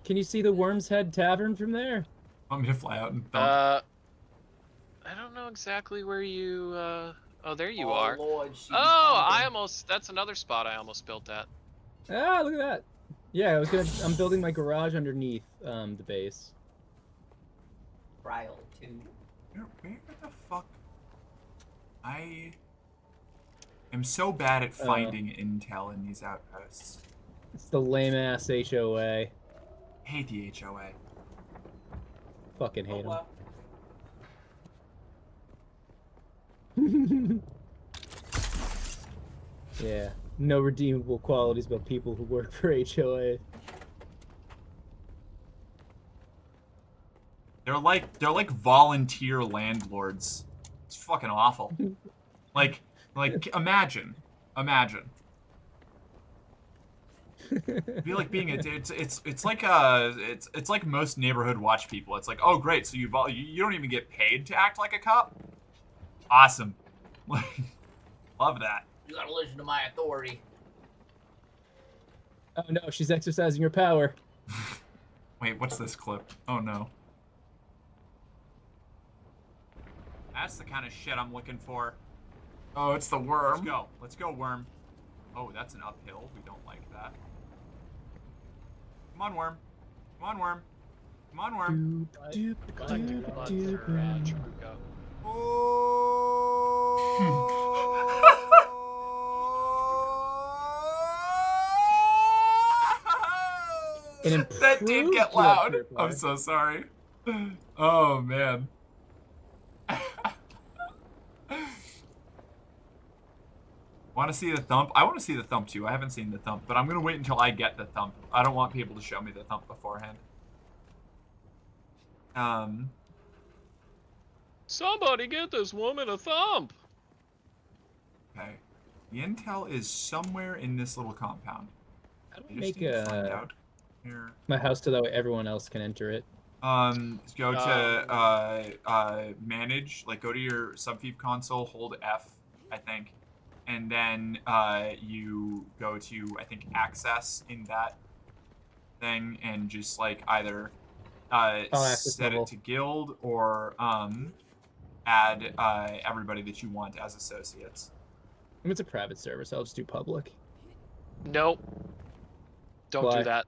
Can you see the Worm's Head Tavern from there?
Want me to fly out and thump?
I don't know exactly where you. Oh, there you
Oh,
are.
Lord,
That's another spot I almost built at.
Ah, look at that. Yeah, I'm building my garage underneath the base.
Trial 2.
Where the fuck? I am so bad at finding intel in these outposts.
It's the lame ass HOA.
Hate the HOA.
Fucking hate them.
Well.
Yeah, no redeemable qualities about people who work for HOA.
They're like volunteer landlords. It's fucking awful. like imagine. It'd be like being it's like most neighborhood watch people. It's like, oh great, so you don't even get paid to act like a cop. Awesome. Love that.
You gotta listen to my authority.
Oh no, she's exercising her power.
Wait, what's this clip? Oh no. That's the kind of shit I'm looking for. Oh, it's the worm. Let's go, worm. Oh, that's an uphill. We don't like that. Come on, worm. Come on, worm. Come on, worm. That did get loud. I'm so sorry. Oh, man. Want to see the thump? I want to see the thump too. I haven't seen the thump, but I'm going to wait until I get the thump. I don't want people to show me the thump beforehand.
Somebody get this woman a thump.
Okay. The intel is somewhere in this little compound.
How do we make my house so that way everyone else can enter it?
Go to manage, like go to your subfief console, hold F, I think. And then you go to, I think, access in that thing and just like either set it to guild or add everybody that you want as associates.
I mean, it's a private server, so I'll just do public.
Nope. Don't do that.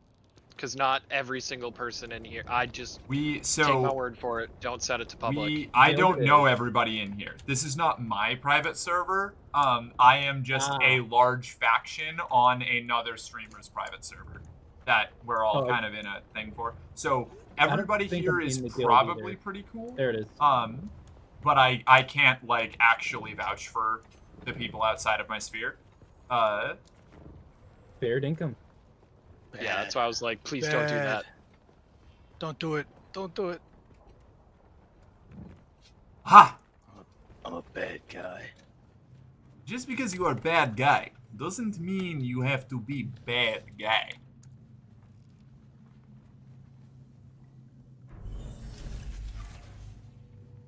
Because not every single person in here. Take my word for it. Don't set it to public.
I don't know everybody in here. This is not my private server. I am just a large faction on another streamer's private server that we're all kind of in a thing for. So everybody here is probably pretty cool.
There it is.
But I can't like actually vouch for the people outside of my sphere.
Fair dinkum.
Yeah, that's why I was like, please don't do that.
Don't do it. Don't do it.
Ha!
I'm a bad guy.
Just because you are a bad guy doesn't mean you have to be bad guy.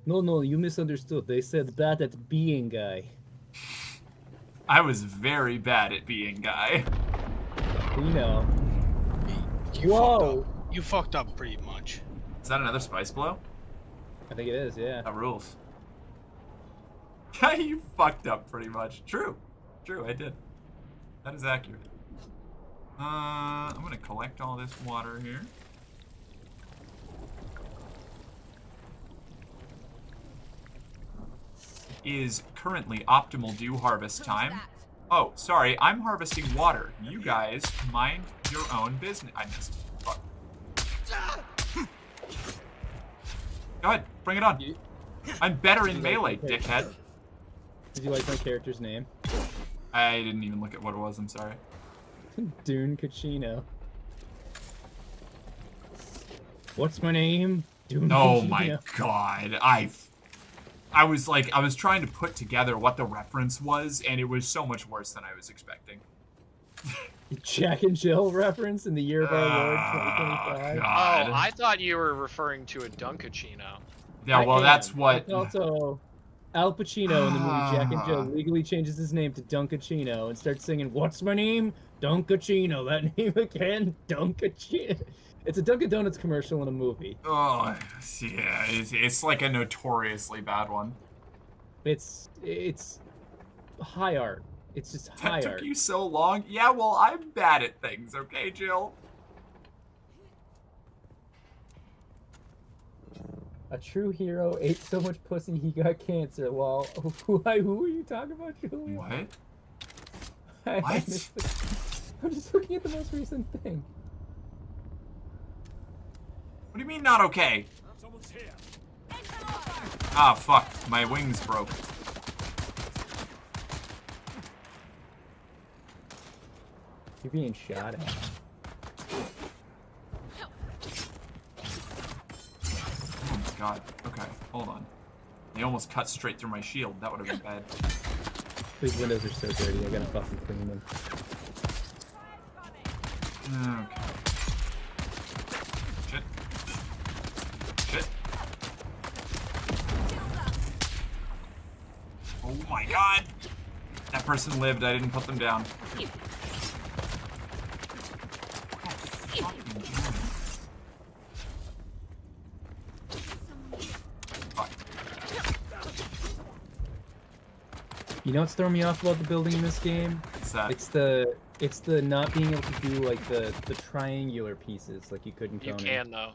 No, you misunderstood. They said bad at being guy.
I was very bad at being guy.
We know.
You fucked up pretty much.
Is that another spice blow?
I think it is, yeah.
That rules. Yeah, you fucked up pretty much. True. True, I did. That is accurate. I'm gonna collect all this water here. Is currently optimal dew harvest time. Oh, sorry, I'm harvesting water. You guys mind your own business. I missed. Fuck. Go ahead, bring it on. I'm better in melee, dickhead.
Did you like my character's name?
I didn't even look at what it was, I'm sorry.
Dune Cucino. What's my name? Dune
Oh
Cucino.
my god, I was trying to put together what the reference was, and it was so much worse than I was expecting.
Jack and Jill reference in the year of our Lord 2025.
God.
Oh, I thought you were referring to a Dunkachino.
Yeah, well, that's what.
It's also Al Pacino in the movie Jack and Jill legally changes his name to Dunkachino and starts singing, "What's my name? Dunkachino." That name again, Dunkachino. It's a Dunkin' Donuts commercial in a movie.
Oh, yeah, it's like a notoriously bad one.
It's high art. It's just high
That
art.
took you so long? Yeah, well, I'm bad at things, okay, Jill?
A true hero ate so much pussy he got cancer. Well, who are you talking about, Julia?
What?
I'm just looking at the most recent thing.
What do you mean not okay? Ah, fuck. My wings broke.
You're being shot at.
Oh my god. Okay, hold on. They almost cut straight through my shield. That would have been bad.
These windows are so dirty. I gotta fucking clean them.
Okay. Shit. Shit. Oh my god! That person lived. I didn't put them down.
You know what's throwing me off about the building in this game?
What's that?
It's the not being able to do like the triangular pieces like you could in
You
Conan.
can though.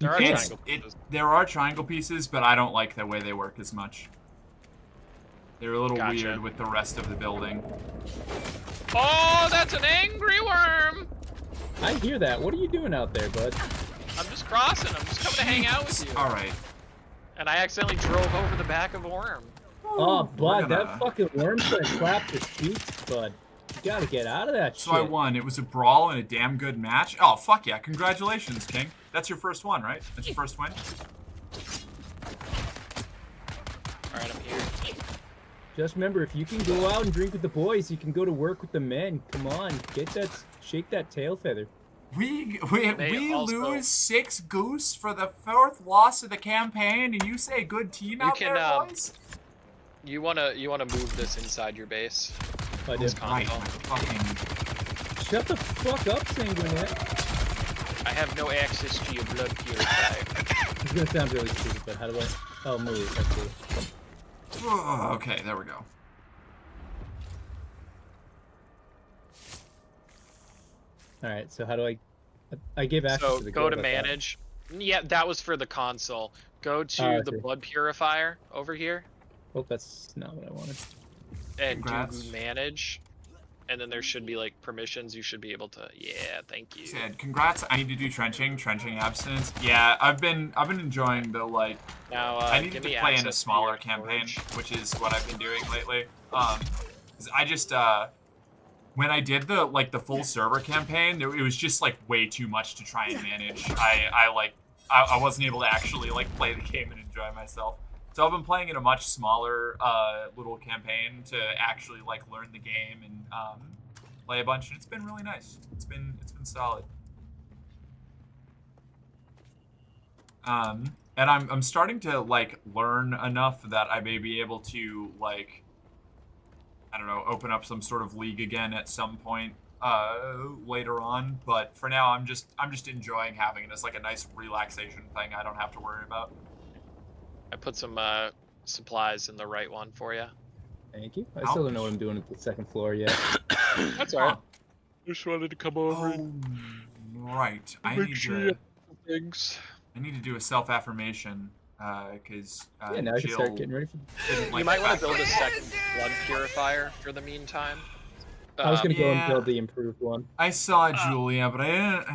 You
There are
can't.
triangle pieces.
There are triangle pieces, but I don't like the way they work as much. They're a little
Gotcha.
weird with the rest of the building.
Oh, that's an angry worm!
I hear that. What are you doing out there, bud?
I'm just crossing. I'm just coming to hang out with you.
Alright.
And I accidentally drove over the back of a worm.
Oh, bud,
gonna-
that fucking worm's gonna clap your cheeks, bud. You gotta get out of that
So
shit.
I won. It was a brawl and a damn good match. Oh, fuck yeah. Congratulations, King. That's your first one, right? That's your first win?
Alright, I'm here.
Just remember, if you can go out and drink with the boys, you can go to work with the men. Come on, shake that tail feather.
We
also-
lose 6 goose for the 4th loss of the campaign, and you say good team out there, boys?
You wanna move this inside your base?
I
This
did.
Right,
console.
fucking...
Shut the fuck up, Sanguinette.
I have no access to your blood purifier.
It's gonna sound really stupid, but how do I... Oh, move. That's cool.
Oh, okay, there we go.
Alright, so how do I give access
So
to the
go to
guild, I thought.
manage. Yeah, that was for the console. Go
Oh,
to
I
the
see.
blood purifier over here
Oh, that's not what I wanted.
and
Congrats.
do manage. And then there should be like permissions. You should be able to. Yeah, thank you.
Said, congrats. I need to do trenching abstinence. Yeah, I've been enjoying the like.
Now
I need
give
to
me
play in a
access to
smaller
your
campaign,
storage.
which is what I've been doing lately. 'Cause I just when I did the full server campaign, it was just like way too much to try and manage. I wasn't able to actually like play the game and enjoy myself. So I've been playing in a much smaller little campaign to actually like learn the game and play a bunch, and it's been really nice. It's been solid. And I'm starting to like learn enough that I may be able to like, I don't know, open up some sort of league again at some point. later on. But for now, I'm just enjoying having it as like a nice relaxation thing I don't have to worry about.
I put some supplies in the right one for you.
Thank you. I still don't know what I'm doing at the second floor yet.
That's alright. Just wanted to come over.
Right. I
Make
need
sure you
to.
have things.
I need to do a self-affirmation, because
Yeah, now I can start
Jill
getting ready for.
didn't like
You might
the
want to
fact
build a
that-
second blood purifier for the meantime.
I was gonna go and
Yeah.
build the improved one.
I saw Julia, but I
have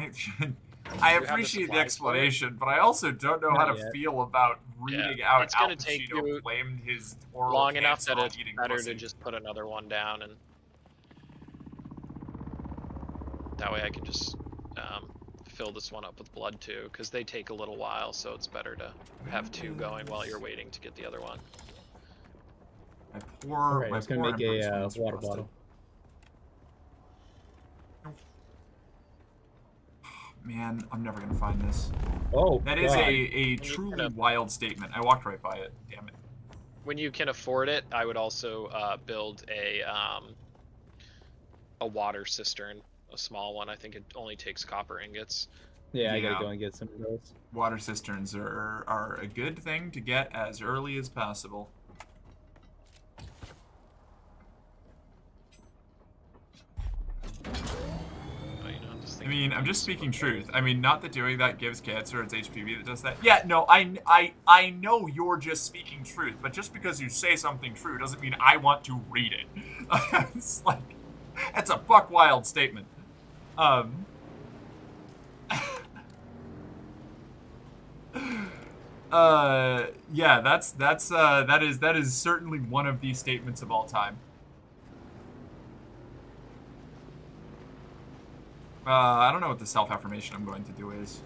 the
appreciate the
supplies for it?
explanation, but I also don't know how
Not
to
yet.
feel about reading out
It's gonna
Al
take
Pacino
you
blamed his oral
long enough
cancer
that
on
it's
eating
better
pussy.
to just put another one down, and that way I can just fill this one up with blood too, because they take a little while, so it's better to have two going while you're waiting to get the other one.
My poor,
Alright, I
my
was gonna
poor
make a
embers
water
roasted.
bottle.
Man, I'm never gonna find this.
Oh,
That is
God.
a truly wild statement. I walked right by it. Damn it.
When you can afford it, I would also build a water cistern, a small one. I think it only takes copper ingots.
Yeah, I gotta go and get some of those.
Water cisterns are a good thing to get as early as possible. I mean, I'm just speaking truth. I mean, not that doing that gives cancer, it's HPV that does that. Yeah, no, I know you're just speaking truth, but just because you say something true doesn't mean I want to read it. It's like, that's a buck wild statement. Yeah, that is certainly one of the statements of all time. I don't know what the self-affirmation I'm going to do is.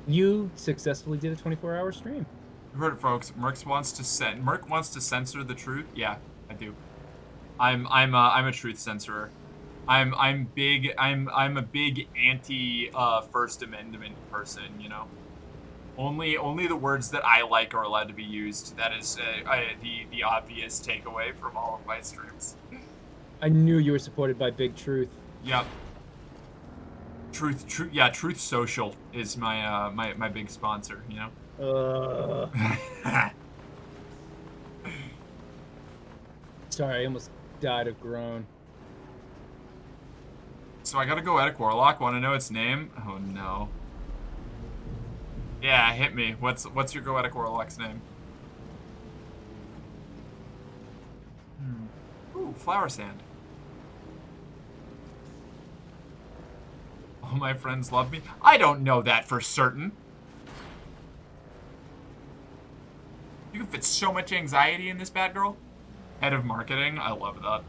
You successfully did a 24-hour stream.
You heard it, folks. Merc wants to censor the truth. Yeah, I do. I'm a truth censorer. I'm a big anti First Amendment person. You know. Only the words that I like are allowed to be used. That is the obvious takeaway from all of my streams.
I knew you were supported by Big Truth.
Yep. Truth Social is my my big sponsor. You know.
Sorry, I almost died of groan.
So I gotta go Eddic Warlock. Want to know its name? Oh no. Yeah, hit me. What's your Goetic Warlock's name? Ooh, flower sand. All my friends love me. I don't know that for certain. You can fit so much anxiety in this bad girl. Head of marketing. I love that.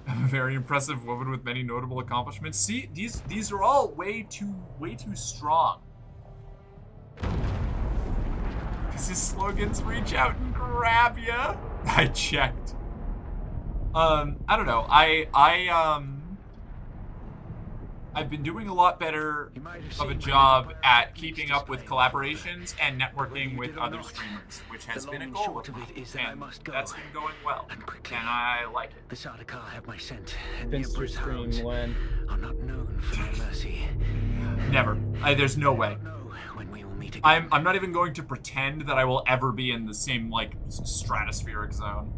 I'm a very impressive woman with many notable accomplishments. See, these are all way too strong. Because his slogans reach out and grab ya. I checked. I don't know. I've been doing a lot better of a job at keeping up with collaborations and networking with other streamers, which has been a goal of mine, and that's been going well, and I like it.
This article I have my scent, and the
Vince
Emperor's
stream
hounds
when?
are not known for their mercy.
Never. There's no way.
When we will meet again.
I'm not even going to pretend that I will ever be in the same, like, stratospheric zone.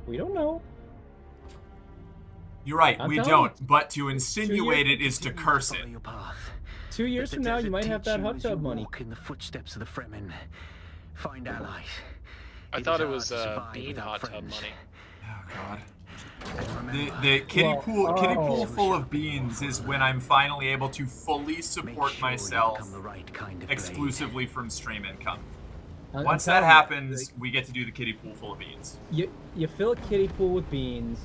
We don't know.
You're right,
I'm
we
telling
don't.
you.
But to insinuate it is to curse it.
2 years from now, you might have that hot tub money.
Walk in the footsteps of the Fremen. Find allies.
I thought it was bean hot tub money.
Oh god. The kiddie pool full of beans is when I'm finally able to fully support myself exclusively from stream income. Once that happens, we get to do the kiddie pool full of beans.
You fill a kiddie pool with beans,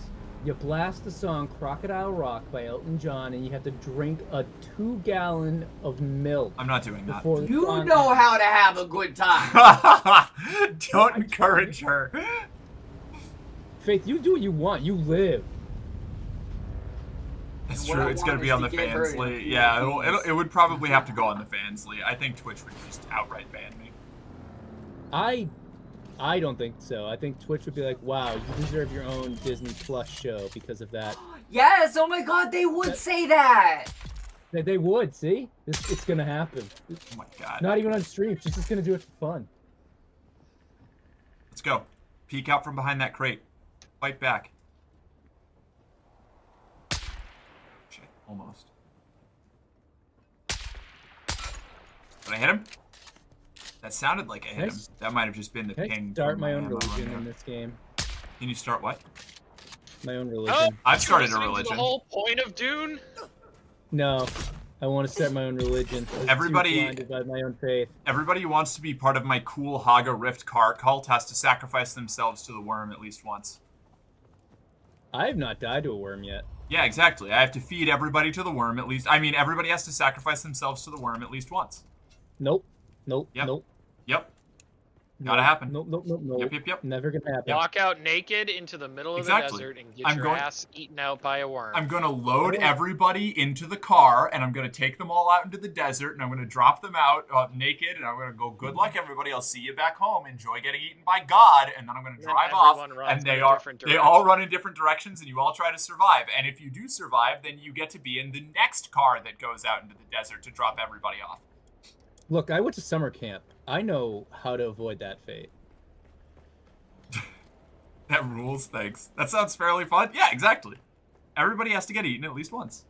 you blast the song Crocodile Rock by Elton John, and you have to drink a 2-gallon of milk.
I'm not doing that.
You know how to have a good time.
Don't encourage her.
Faith, you do what you want. You live.
That's true. It's gonna be on the Fansly. Yeah, it would probably have to go on the Fansly. I think Twitch would just outright ban me.
I don't think so. I think Twitch would be like, wow, you deserve your own Disney Plus show because of that.
Yes! Oh my god, they would say that!
They would, see? It's gonna happen.
Oh my god.
Not even on stream, she's just gonna do it for fun.
Let's go. Peek out from behind that crate. Fight back. Shit, almost. Did I hit him? That sounded like I hit him. That might have just been the ping.
Start my own religion in this game.
Can you start what?
My own religion.
Oh,
I've started a
listening to
religion.
The whole point of Dune.
No, I want to start my own religion. I was too
Everybody,
blinded by my own faith.
everybody who wants to be part of my cool Haga Rift car cult has to sacrifice themselves to the worm at least once.
I have not died to a worm yet.
Yeah, exactly. I have to feed everybody to the worm at least. I mean, everybody has to sacrifice themselves to the worm at least once.
Nope. Nope.
Yep.
Nope.
Yep. Gotta happen.
Nope. Nope. Nope. Nope.
Yep.
Never gonna happen.
Walk out naked into the middle of the desert and get your ass eaten out by a worm.
I'm gonna load everybody into the car, and I'm gonna take them all out into the desert, and I'm gonna drop them out naked, and I'm gonna go, good luck, everybody. I'll see you back home. Enjoy getting eaten by God, and then I'm gonna drive off, and they all run in different directions, and you all try to survive. And if you do survive, then you get to be in the next car that goes out into the desert to drop everybody off.
Look, I went to summer camp. I know how to avoid that fate.
That rules, thanks. That sounds fairly fun. Yeah, exactly. Everybody has to get eaten at least once.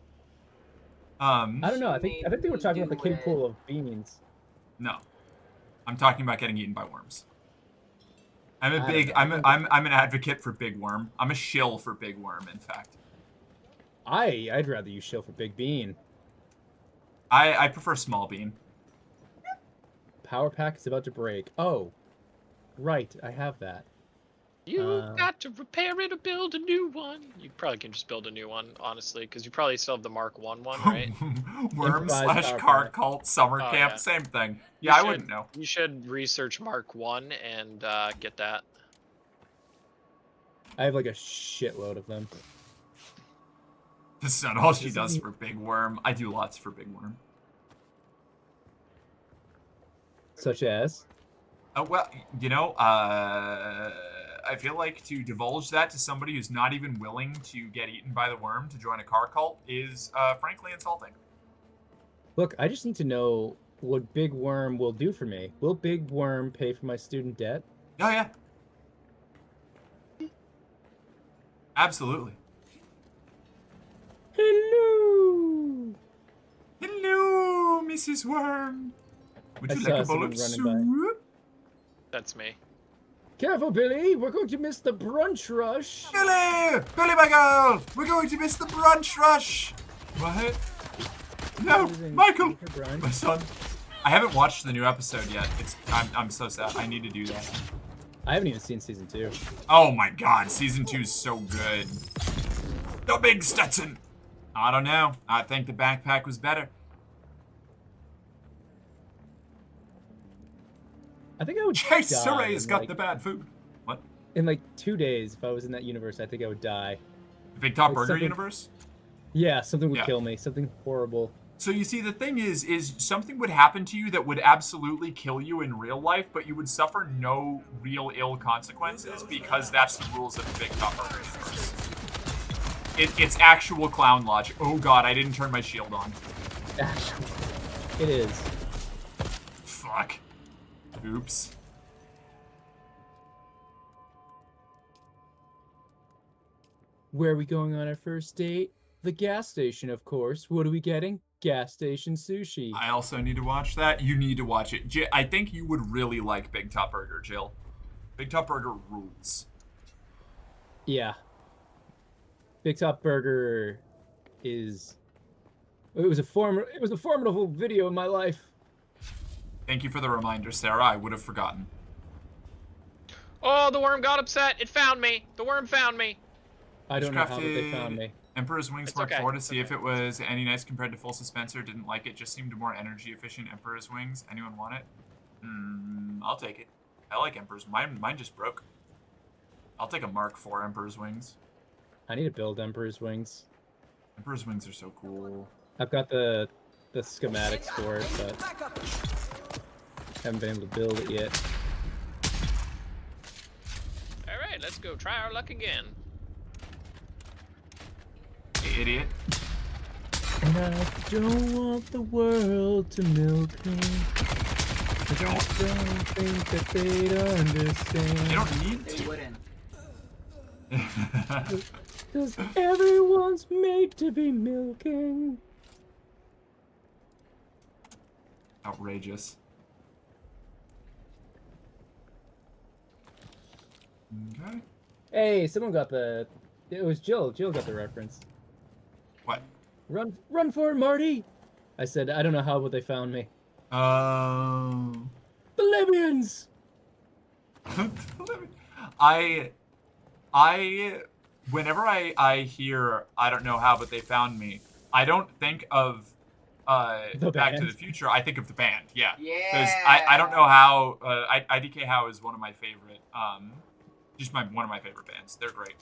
I don't know. I think they were talking about the kid pool of beans.
No, I'm talking about getting eaten by worms. I'm an advocate for big worm. I'm a shill for big worm, in fact.
I'd rather you shill for big bean.
I prefer small bean.
Power pack is about to break. Oh, right. I have that.
You got to repair it or build a new one. You probably can just build a new one, honestly, because you probably still have the Mark 1 one, right?
Worm/car cult summer camp,
yeah.
same thing. Yeah, I wouldn't know.
You should research Mark 1 and get that.
I have like a shitload of them.
This is not all she does for big worm. I do lots for big worm.
Such as?
Well, you know, I feel like to divulge that to somebody who's not even willing to get eaten by the worm to join a car cult is, frankly, insulting.
Look, I just need to know what Big Worm will do for me. Will Big Worm pay for my student debt?
Oh, yeah. Absolutely.
Hello!
Hello, Mrs. Worm. Would you like a bowl of soup?
That's me.
Careful, Billy! We're going to miss the brunch rush!
Billy! Billy, my girl! We're going to miss the brunch rush! What? No! Michael! My son. I haven't watched the new episode yet. I'm so sad. I need to do that.
I haven't even seen season 2.
Oh my god, season 2 is so good. The big Stetson! I don't know. I think the backpack was better.
I think I would
Chase
die
Surrey's
in,
got
like,
the bad food. What?
In like 2 days, if I was in that universe, I think I would die.
The Big Top
Like
Burger
something-
universe?
Yeah, something would
Yeah.
kill me. Something horrible.
So you see, the thing is something would happen to you that would absolutely kill you in real life, but you would suffer no real ill consequences because that's the rules of the Big Top Burger universe. It's actual clown logic. Oh god, I didn't turn my shield on.
It is.
Fuck. Oops.
Where are we going on our first date? The gas station, of course. What are we getting? Gas station sushi.
I also need to watch that. You need to watch it. I think you would really like Big Top Burger, Jill. Big Top Burger rules.
Yeah. Big Top Burger is... It was a formidable video in my life.
Thank you for the reminder, Sarah. I would have forgotten.
Oh, the worm got upset. It found me. The worm found me.
I don't know how they found me.
Emperor's Wings
It's
Mark
okay.
4 to see if it was any nice compared to full suspensor. Didn't like it. Just seemed more energy efficient. Emperor's Wings. Anyone want it? I'll take it. I like Emperor's. Mine just broke. I'll take a Mark 4 Emperor's Wings.
I need to build Emperor's Wings.
Emperor's Wings are so cool.
I've got the schematics for it, but haven't been able to build it yet.
right, let's go try our luck again.
You idiot.
And I don't want the world to milk me. I don't think that they'd understand.
They don't need
They wouldn't.
Cause everyone's made to be milking.
Outrageous. Okay.
Hey, someone got the... It was Jill. Jill got the reference.
What?
Run for it, Marty! I said, I don't know how, but they found me.
Oh.
The Libyans!
Whenever I hear, I don't know how, but they found me, I don't think of Back to the Future. I think of the band, yeah. Because I don't know how, IDK How is one of my favorite, one of my favorite bands. They're great.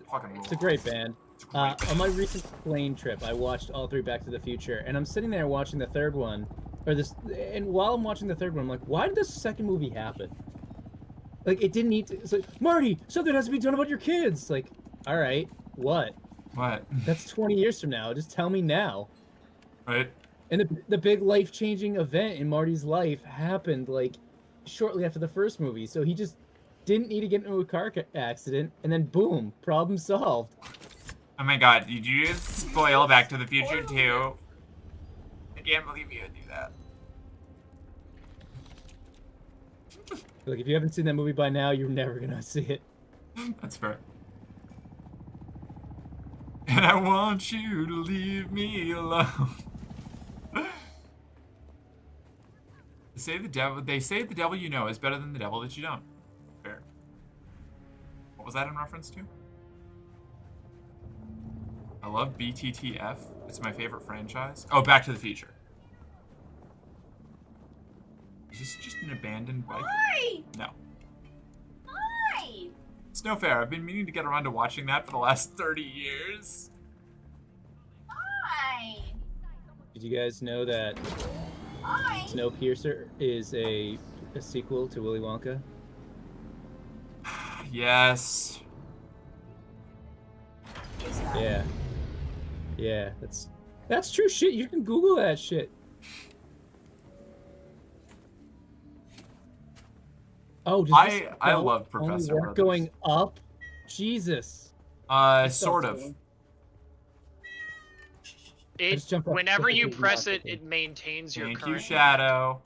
Fucking rule.
It's a great band. On my recent plane trip, I watched all 3 Back to the Future, and I'm sitting there watching the third one, and while I'm watching the third one, I'm like, why did the second movie happen? Like, it didn't need to. It's like, Marty, something has to be done about your kids. Like, all right, what?
What?
That's 20 years from now. Just tell me now.
Right.
And the big life-changing event in Marty's life happened, like, shortly after the first movie. So he just didn't need to get into a car accident, and then boom, problem solved.
Oh my god, did you just spoil Back to the Future 2? I can't believe you would do that.
Look, if you haven't seen that movie by now, you're never gonna see it.
That's fair. And I want you to leave me alone. They say the devil you know is better than the devil that you don't. Fair. What was that in reference to? I love BTTF. It's my favorite franchise. Oh, Back to the Future. Is this just an abandoned bike?
Why?
No.
Why?
It's no fair. I've been meaning to get around to watching that for the last 30 years.
Why?
Did you guys know that Snowpiercer is a sequel to Willy Wonka?
Yes.
Yeah. Yeah, that's true shit. You can Google that shit. Oh, does
I love Professor
work
Brothers.
going up? Jesus.
Sort of.
Whenever you press it, it maintains your current.
Thank you, Shadow.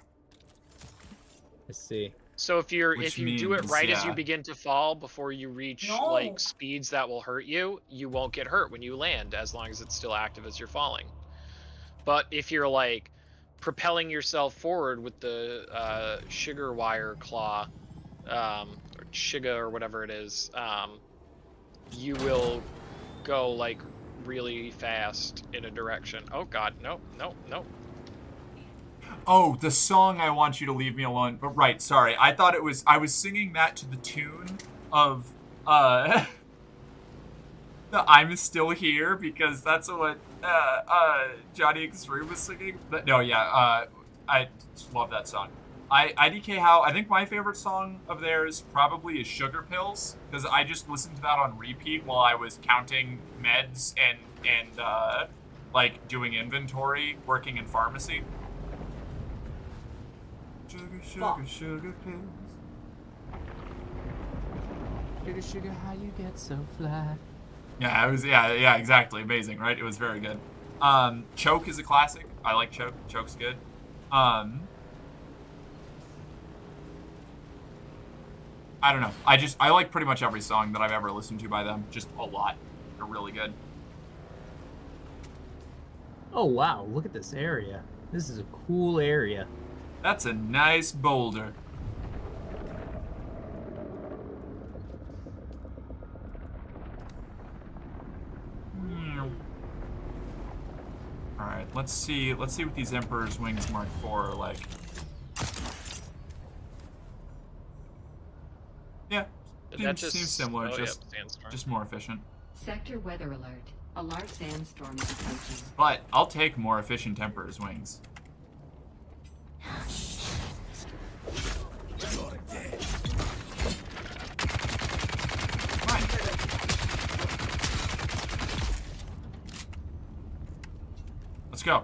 I see.
So if you do it right as you
yeah.
begin to fall before you reach like speeds that will hurt you, you won't get hurt when you land as long as it's still active as you're falling. But if you're like propelling yourself forward with the sugar wire claw, or shiga or whatever it is, you will go like really fast in a direction. Oh god, no.
Oh, the song I Want You to Leave Me Alone. But right, sorry. I thought it was I was singing that to the tune of the I'm Still Here, because that's what Johnny Extreme was singing. But no, yeah, I just love that song. IDK How, I think my favorite song of theirs probably is Sugar Pills, because I just listened to that on repeat while I was counting meds and like doing inventory, working in pharmacy. Sugar pills.
Sugar, how you get so fly?
Yeah, it was yeah, exactly. Amazing, right? It was very good. Choke is a classic. I like Choke. Choke's good. I don't know. I like pretty much every song that I've ever listened to by them. Just a lot. They're really good.
Oh wow, look at this area. This is a cool area.
That's a nice boulder. All right, let's see what these Emperor's Wings Mark IV are like. Yeah, seems similar, just more efficient.
Sector weather alert. A large sandstorm is approaching.
But I'll take more efficient Emperor's Wings. Let's go.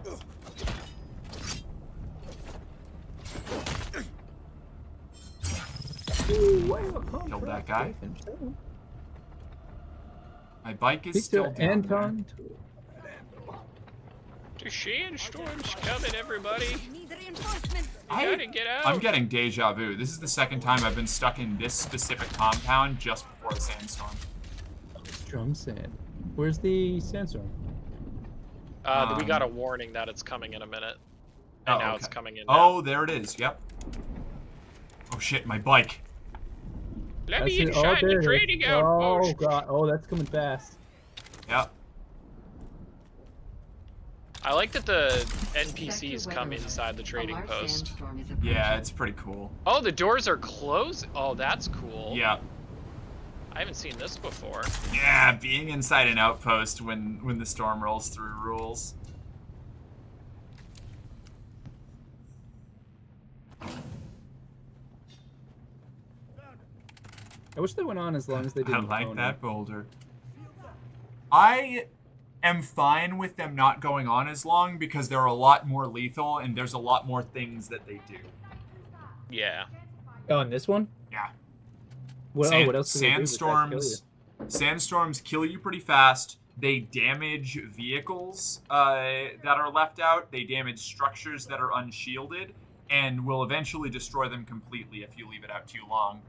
Killed that guy. My bike is still down there.
The sandstorm's coming, everybody.
Need reinforcements.
You gotta get out.
I'm getting deja vu. This is the second time I've been stuck in this specific compound just before a sandstorm.
Drum sand. Where's the sandstorm?
We got a warning that it's coming in a minute. And now it's coming in now.
Oh, there it is. Yep. Oh shit, my bike.
Let me inside the trading outpost.
Oh god. Oh, that's coming fast.
Yep.
I like that the NPCs come inside the trading post.
Yeah, it's pretty cool.
Oh, the doors are closed? Oh, that's cool.
Yeah.
I haven't seen this before.
Yeah, being inside an outpost when the storm rolls through rules.
I wish they went on as long as they did.
I like that boulder. I am fine with them not going on as long because they're a lot more lethal and there's a lot more things that they do.
Yeah.
Oh, and this one?
Yeah.
What else do they do besides kill you?
Sandstorms kill you pretty fast. They damage vehicles that are left out. They damage structures that are unshielded, and will eventually destroy them completely if you leave it out too long.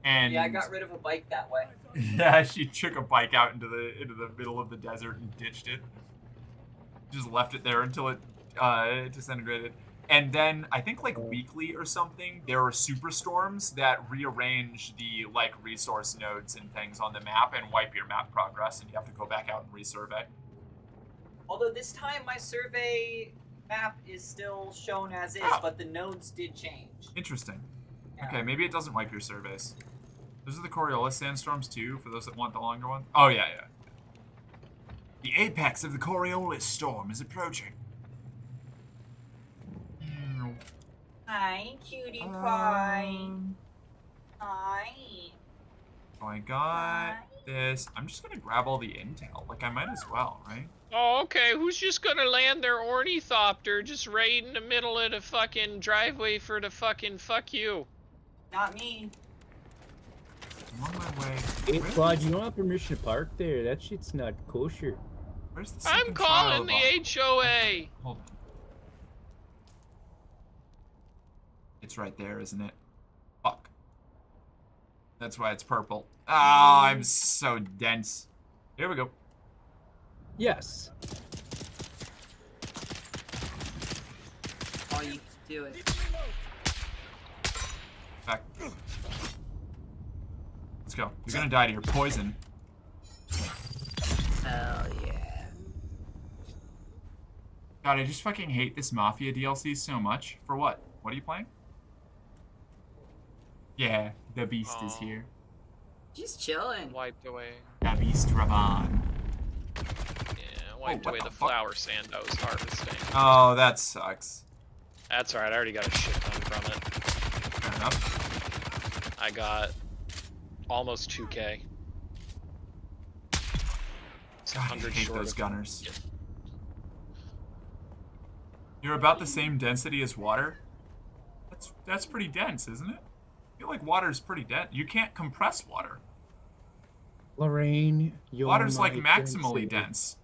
And
yeah, I got rid of a bike that way.
Yeah, she took a bike out into the middle of the desert and ditched it. Just left it there until it disintegrated. And then I think like weekly or something, there are superstorms that rearrange the like resource nodes and things on the map and wipe your map progress, and you have to go back out and resurvey.
Although this time my survey map is still shown as is, but the nodes did change.
Interesting. Yeah. Okay, maybe it doesn't wipe your surveys. Those are the Coriolis sandstorms too, for those that want the longer one. Oh yeah, yeah. The apex of the Coriolis storm is approaching.
Hi, cutie pie. Hi.
Oh, I got this. I'm just gonna grab all the intel. Like, I might as well, right?
Oh, okay. Who's just gonna land their ornithopter just right in the middle of the fucking driveway for the fucking fuck you?
Not me.
I'm on my way.
Hey, Claude, you don't have permission to park there. That shit's not kosher.
Where's the
I'm calling the HOA.
Hold on. It's right there, isn't it? Fuck. That's why it's purple. Oh, I'm so dense. Here we go.
Yes.
Oh, you can do it.
Back. Let's go. You're gonna die to your poison.
Hell yeah.
God, I just fucking hate this Mafia DLC so much. For what? What are you playing? Yeah, the beast is here.
Just chilling.
Wiped away.
The beast Ravan.
Yeah, wiped away the flower sand I was harvesting.
Oh, that sucks.
That's alright, I already got a shit ton from it.
Fair enough.
I got almost 2K. It's
God,
100
I hate
short
those
of...
gunners.
Yeah.
You're about the same density as water? That's pretty dense, isn't it? I feel like water's pretty dense. You can't compress water.
Lorraine, you're
Water's like
my
maximally
density.
dense.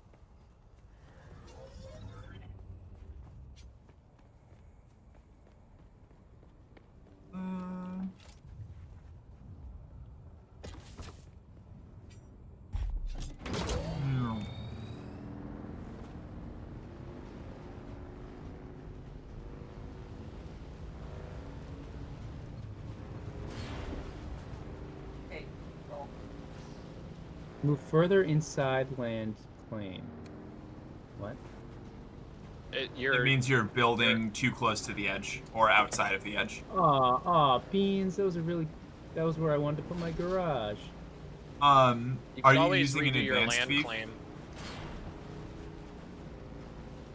Move further inside land claim. What?
It means you're building too close to the edge or outside of the edge.
Aw, beans. That was where I wanted to put my garage.
Are you
always
using an
redo your
advanced
land
fee?
claim.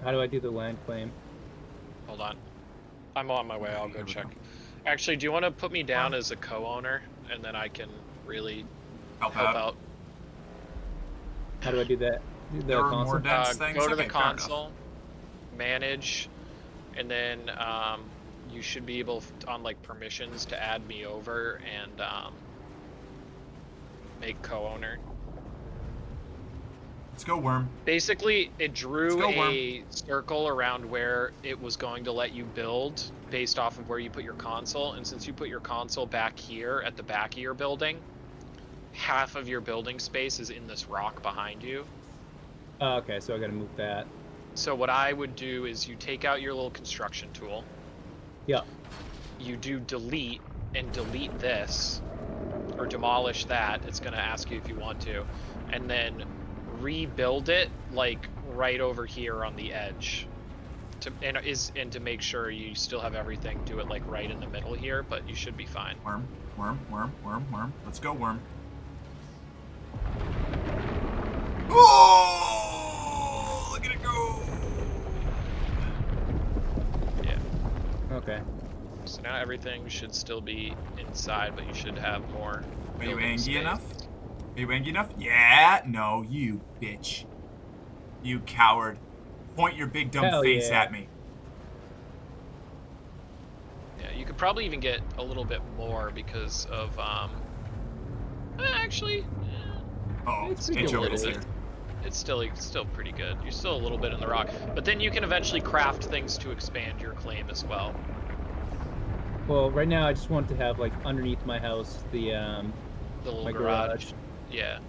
How do I do the land claim?
Hold on. I'm on my way, I'll go check. Actually, do you want to put me down as a co-owner, and then I can really help out?
How do I do that?
There were more dense things.
Go to
Okay,
the
fair enough.
console, manage, and then you should be able on like permissions to add me over and make co-owner.
Let's go, Worm.
Basically, it drew
Go,
a circle around where it was going to let you build based off of where you put your console, and since you put your console back here at the back of your building, half of your building space is in this rock behind you.
Okay, so I gotta move that.
So what I would do is you take out your little construction tool.
Yeah.
You do delete and delete this, or demolish that. It's gonna ask you if you want to, and then rebuild it like right over here on the edge. And to make sure you still have everything, do it like right in the middle here, but you should be fine.
Worm, worm, worm, worm, worm. Let's go, Worm. Oh! Look at it go!
Yeah.
Okay.
So now everything should still be inside, but you should have more.
Are you
building
angry
space.
enough? Are you angry enough? Yeah? No, you bitch. You coward. Point your big dumb
Hell
face
yeah.
at me.
Yeah, you could probably even get a little bit more because of actually,
Oh,
it's
HOA
still
is here.
it's still pretty good. You're still a little bit in the rock, but then you can eventually craft things to expand your claim as well.
Well, right now I just want to have like underneath my house the
little
my
garage. Yeah.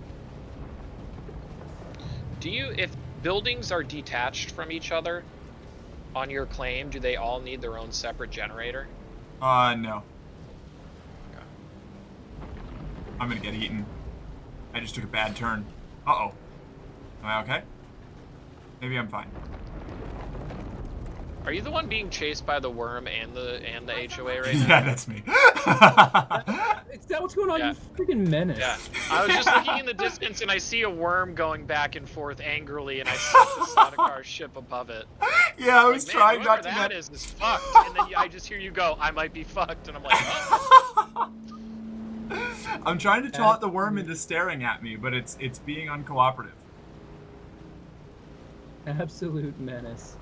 Do you, if buildings are detached from each other on your claim, do they all need their own separate generator?
No. Okay. I'm gonna get eaten. I just took a bad turn. Uh-oh. Am I okay? Maybe I'm fine.
Are you the one being chased by the worm and the HOA right now?
Yeah, that's me.
Is that what's going on?
Yeah.
You freaking menace.
Yeah. I was just looking in the distance and I see a worm going back and forth angrily, and I see the Sonicar ship above it.
Yeah, I was
like,
trying
whoever
not to
that
get...
is fucked. And then I just hear you go, I might be fucked. And I'm like, oh.
I'm trying to taunt the worm into staring at me, but it's being uncooperative.
Absolute menace.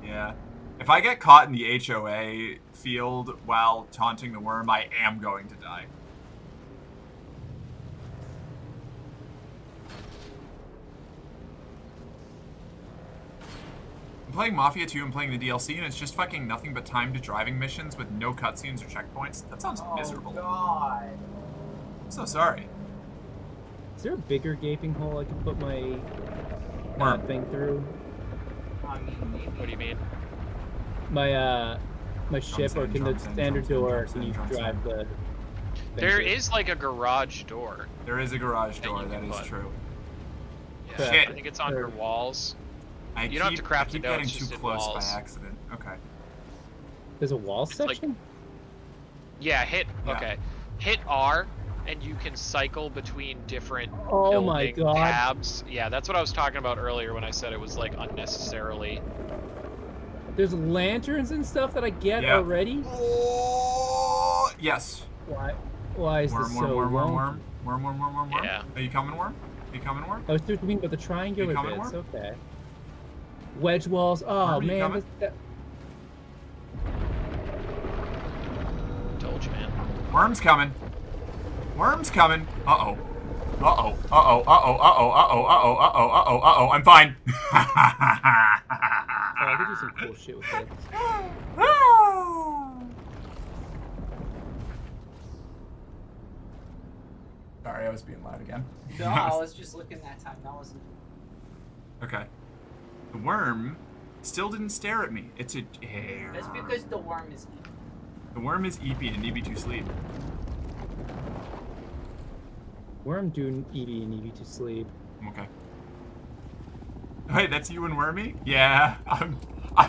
Yeah. If I get caught in the HOA field while taunting the worm, I am going to die. I'm playing Mafia 2 and playing the DLC, and it's just fucking nothing but timed driving missions with no cutscenes or checkpoints. That sounds miserable.
God.
I'm so sorry.
Is there a bigger gaping hole I can put my thing through?
I mean, maybe.
What do you mean?
My ship, or can the standard door, can you
Johnson.
drive the...
There is like a garage door.
There is a garage door, that is true.
Yeah,
Shit.
I think it's on your walls.
You
don't have to craft
I keep
it out,
getting
it's
too
just in
close
walls.
by accident. Okay.
There's a wall
Like,
section?
yeah, hit R, and you can cycle between different building tabs. Yeah, that's what I was talking about earlier when I said it was like unnecessarily.
There's lanterns and stuff that I get already?
Oh, yes.
Why is this so long?
Worm.
Yeah.
Are you coming, Worm? Are you coming, Worm?
I was just thinking about the triangular
You coming,
bits.
Worm?
Okay. Wedge walls. Oh,
Worm, you
man.
coming?
Told you, man.
Worm's coming. Worm's coming. Uh-oh. I'm fine.
I could do some cool shit with it.
Sorry, I was being loud again.
No, I was just looking that time. That wasn't.
Okay. The worm still didn't stare at me. It's a...
That's because the worm is evil.
The worm is EP and need me to sleep.
Worm do Evie and Evie to sleep.
I'm okay. Wait, that's you and Wormy? Yeah, I'm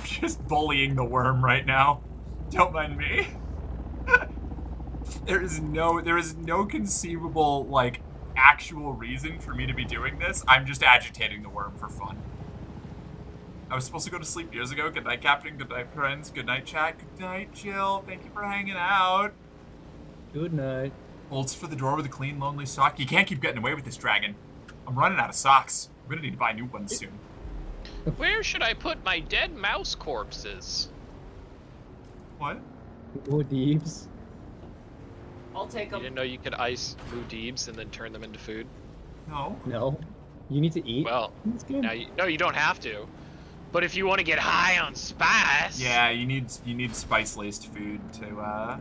just bullying the worm right now. Don't mind me. There is no conceivable, like, actual reason for me to be doing this. I'm just agitating the worm for fun. I was supposed to go to sleep years ago. Good night, Captain. Good night, friends. Good night, chat. Good night, Jill. Thank you for hanging out.
Good night.
Holds for the drawer with a clean, lonely sock. You can't keep getting away with this, dragon. I'm running out of socks. I'm gonna need to buy new ones soon.
Where should I put my dead mouse corpses?
What?
Woodiebs.
I'll take
You
them.
didn't know you could ice Mudeebs and then turn them into food?
No.
No. You need to eat?
Well,
That's good.
no, you don't have to. But if you want to get high on spice...
Yeah, you need spice-laced food to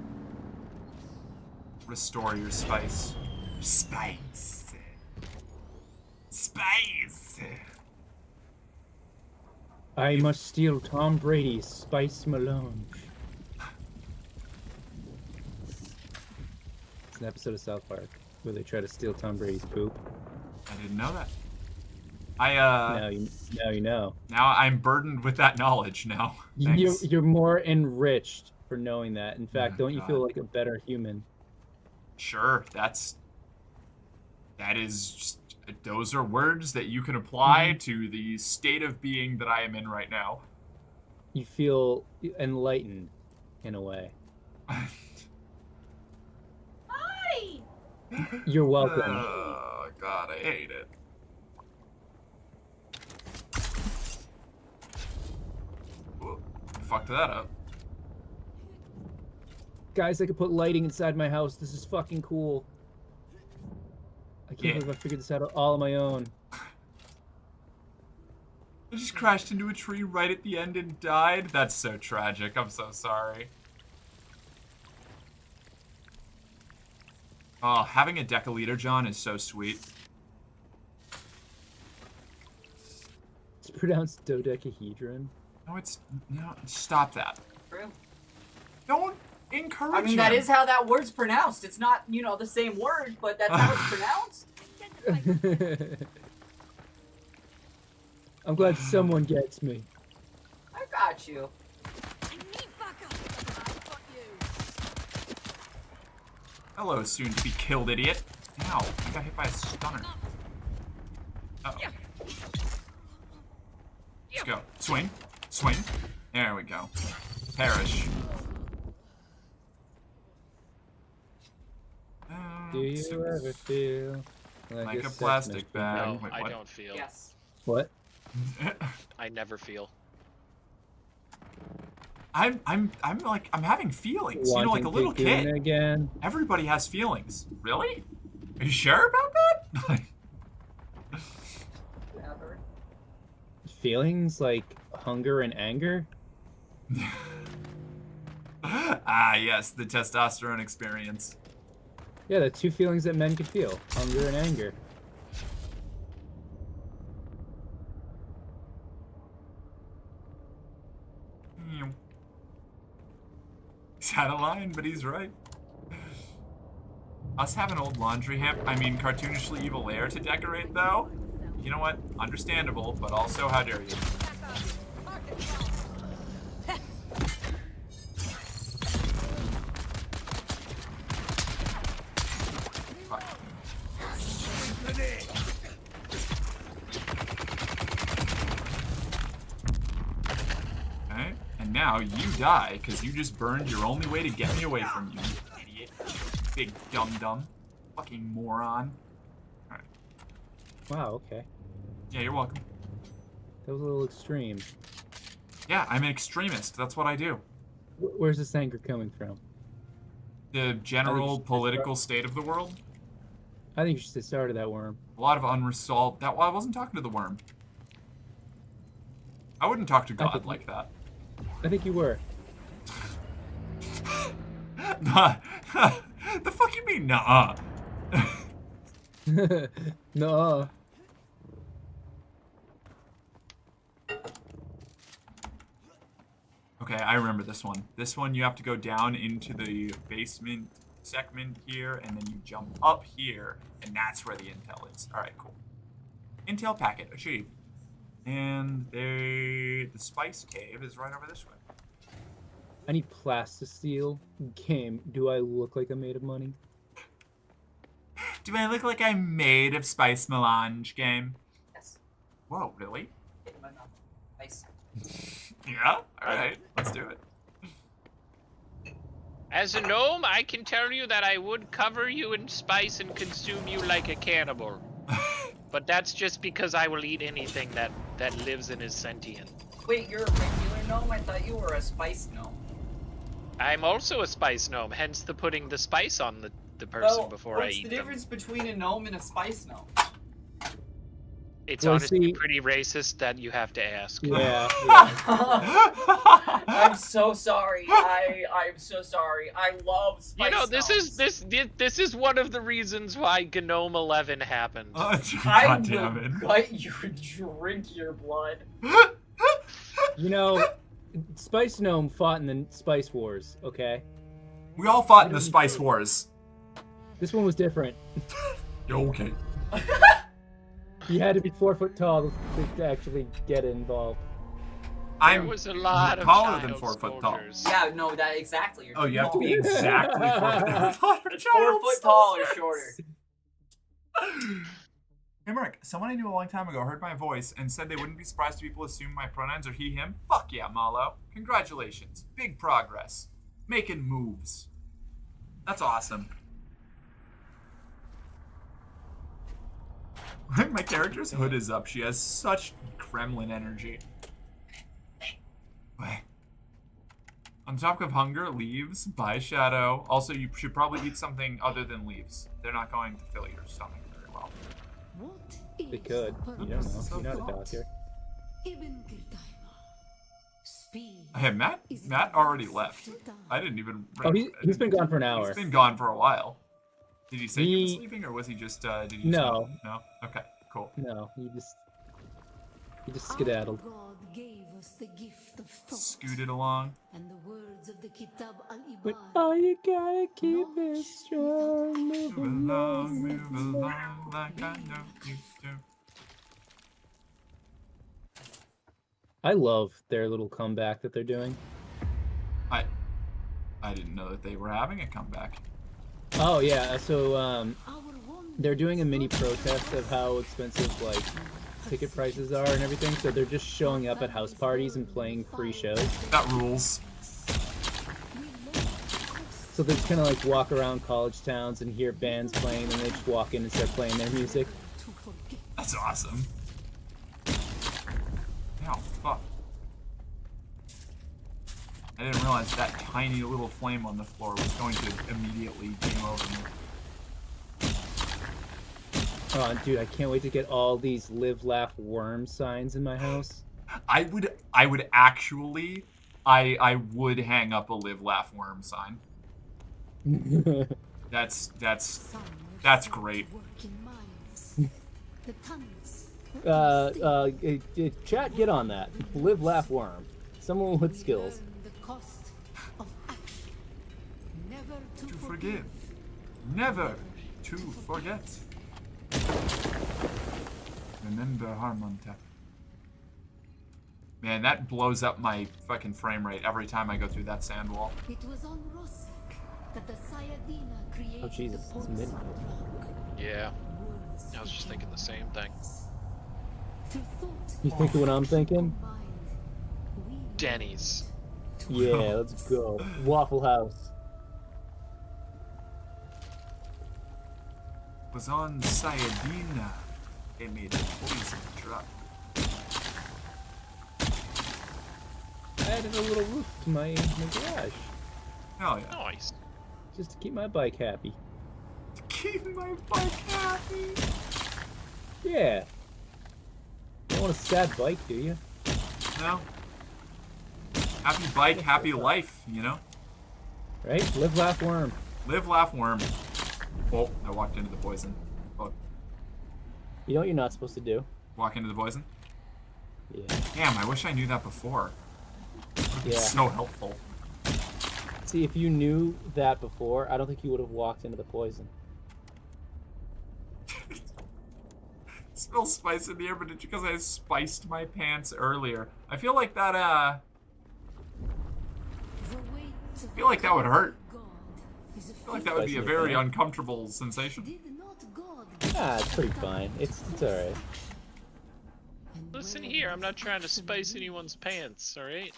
restore your spice. Spice. Spice.
I must steal Tom Brady's Spice Melange. It's an episode of South Park where they try to steal Tom Brady's poop.
I didn't know that.
Now you know.
Now I'm burdened with that knowledge now. Thanks.
You're more enriched for knowing that. In fact, don't you
God.
feel like a better human?
Sure, that is just, those are words that you can apply to the state of being that I am in right now.
You feel enlightened in a way.
Hi!
You're welcome.
Oh God, I hate it. Whoa, fucked that up.
Guys, I could put lighting inside my house. This is fucking cool. I can't believe I figured this out all on my own.
I just crashed into a tree right at the end and died. That's so tragic. I'm so sorry. Oh, having a deciliter, John, is so sweet.
It's pronounced dodecahedron.
No, stop that.
True.
Don't encourage
I mean,
him.
that is how that word's pronounced. It's not, you know, the same word, but that's how it's pronounced.
I'm glad someone gets me.
I got you.
Hello, soon-to-be killed idiot. Ow, I got hit by a stunner. Uh-oh. Let's go. Swing. Swing. There we go. Perish.
Do you ever feel
like a plastic bag?
No,
Wait,
I
what?
don't feel.
Yes.
What?
I never feel.
I'm having feelings. You know, like a little kid.
Again.
Everybody has feelings. Really? Are you sure about that?
Feelings like hunger and anger?
Ah, yes, the testosterone experience.
Yeah, the two feelings that men could feel. Hunger and anger.
He's out of line, but he's right. Us have an old laundry cartoonishly evil lair to decorate, though. You know what? Understandable, but also, how dare you? Okay, and now you die, because you just burned your only way to get me away from you, idiot. Big dum-dum. Fucking moron. Alright.
Wow, okay.
Yeah, you're welcome.
That was a little extreme.
Yeah, I'm an extremist. That's what I do.
Where's this anger coming from?
The general political state of the world?
I think you should say sorry to that worm.
A lot of unresolved... I wasn't talking to the worm. I wouldn't talk to God like that.
I think you were.
The fuck you mean, nuh-uh?
No.
Okay, I remember this one. This one you have to go down into the basement segment here, and then you jump up here, and that's where the intel is. Alright, cool. Intel packet achieved. And the spice cave is right over this way.
I need plasticine. Game, do I look like I'm made of money?
Do I look like I'm made of spice melange, game?
Yes.
Whoa, really?
Nice.
Yeah? Alright, let's do it.
As a gnome, I can tell you that I would cover you in spice and consume you like a cannibal. But that's just because I will eat anything that lives and is sentient.
Wait, you're a regular gnome? I thought you were a spice gnome.
I'm also a spice gnome, hence the putting the spice on the person before I eat them.
What's the difference between a gnome and a spice gnome?
It's
Well,
honestly
see-
pretty racist that you have to ask.
Yeah.
I'm so sorry. I'm so sorry. I love spice
You know,
gnomes.
this is one of the reasons why Gnome 11 happened.
I
God damn it.
will gut you and drink your blood.
You know, Spice Gnome fought in the Spice Wars, okay?
We all fought in the Spice Wars.
This one was different.
Yo, okay.
You had to be 4 foot tall to actually get involved.
There was a lot of
taller than
child
4 foot tall.
soldiers.
Yeah, no, that exactly.
Oh, you have to be exactly 4 foot tall.
It's 4 foot tall or shorter.
Hey, Mark, someone I knew a long time ago heard my voice and said they wouldn't be surprised if people assume my pronouns are he, him. Fuck yeah, Malo. Congratulations. Big progress. Making moves. That's awesome. My character's hood is up. She has such Kremlin energy. On top of hunger, leaves, buy shadow. Also, you should probably eat something other than leaves. They're not going to fill your stomach very well.
They could. You don't know. You're not a doctor.
Hey, Matt already left. I didn't even...
Oh, he's been gone for an hour.
He's been gone for a while. Did he say he was leaving, or was he just, did he just
No.
No? Okay, cool.
No, he just skedaddled.
Scooted along.
And the words of the Kitab
But
al-Ibad.
oh, you gotta keep it strong. Move along,
Move along like I know you do.
I love their little comeback that they're doing.
I didn't know that they were having a comeback.
Oh yeah, so they're doing a mini protest of how expensive like ticket prices are and everything. So they're just showing up at house parties and playing free shows.
That rules.
So they just kind of like walk around college towns and hear bands playing, and they just walk in and start playing their music.
That's awesome. Oh, fuck. I didn't realize that tiny little flame on the floor was going to immediately game over me.
Oh, dude, I can't wait to get all these live, laugh, worm signs in my house.
I would actually, I would hang up a live, laugh, worm sign. That's great.
Chat, get on that. Live, laugh, worm. Someone with skills.
To forgive. Never to forget. Remember Harmontech. Man, that blows up my fucking frame rate every time I go through that sand wall.
It was on Rosek that the Sayadina created
Oh Jesus, it's midnight.
Yeah. I was just thinking the same thing.
You thinking what I'm thinking?
Denny's.
Yeah, let's go. Waffle House.
Was on Sayadina. They made a poison drug.
I added a little roof to my garage.
Hell yeah.
Nice.
Just to keep my bike happy.
To keep my bike happy.
Yeah. You don't want a sad bike, do you?
No. Happy bike, happy life, you know?
Right? Live, laugh, worm.
Live, laugh, worm. Oh, I walked into the poison. Oh,
You know what you're not supposed to do?
walk into the poison?
Yeah.
Damn, I wish I knew that before.
Yeah.
So helpful.
See, if you knew that before, I don't think you would have walked into the poison.
Smell spice in the air, but it's because I spiced my pants earlier. I feel like that, I feel like that would hurt. I feel like that would be a very uncomfortable sensation.
Ah, it's pretty fine. It's alright.
Listen here, I'm not trying to spice anyone's pants, alright?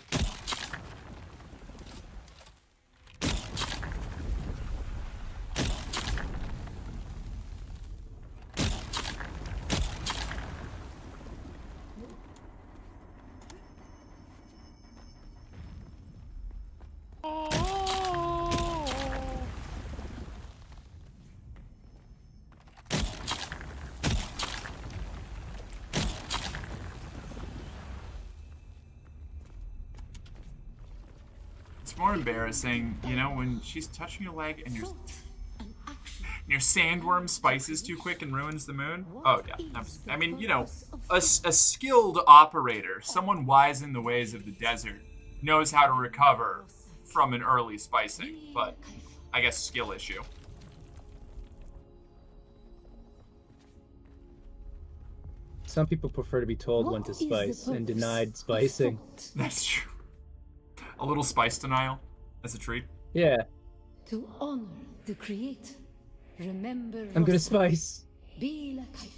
It's more embarrassing, you know, when she's touching your leg and your sandworm spices too quick and ruins the moon. Oh yeah, I mean, you know, a skilled operator, someone wise in the ways of the desert, knows how to recover from an early spicing, but I guess skill issue.
Some people prefer to be told when to spice and denied spicing.
That's true. A little spice denial. That's a treat.
Yeah.
To honor the Creator, remember.
I'm gonna spice.
Be like Haifa.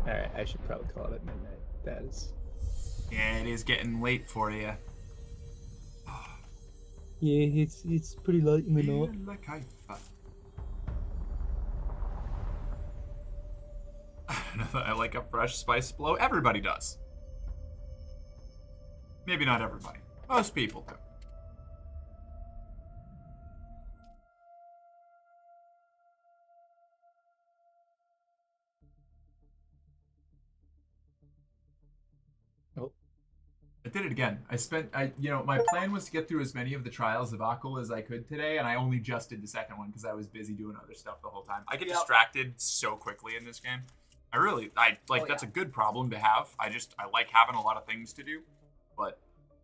Alright, I should probably call it at midnight. That is.
Yeah, it is getting late for you.
Yeah, it's pretty late in the night.
Like I like a fresh spice blow. Everybody does. Maybe not everybody. Most people do.
Oh.
I did it again. You know, my plan was to get through as many of the trials of Akul as I could today, and I only just did the second one because I was busy doing other stuff the whole time. I get distracted so quickly in this game. That's a good problem to have. I like having a lot of things to do, but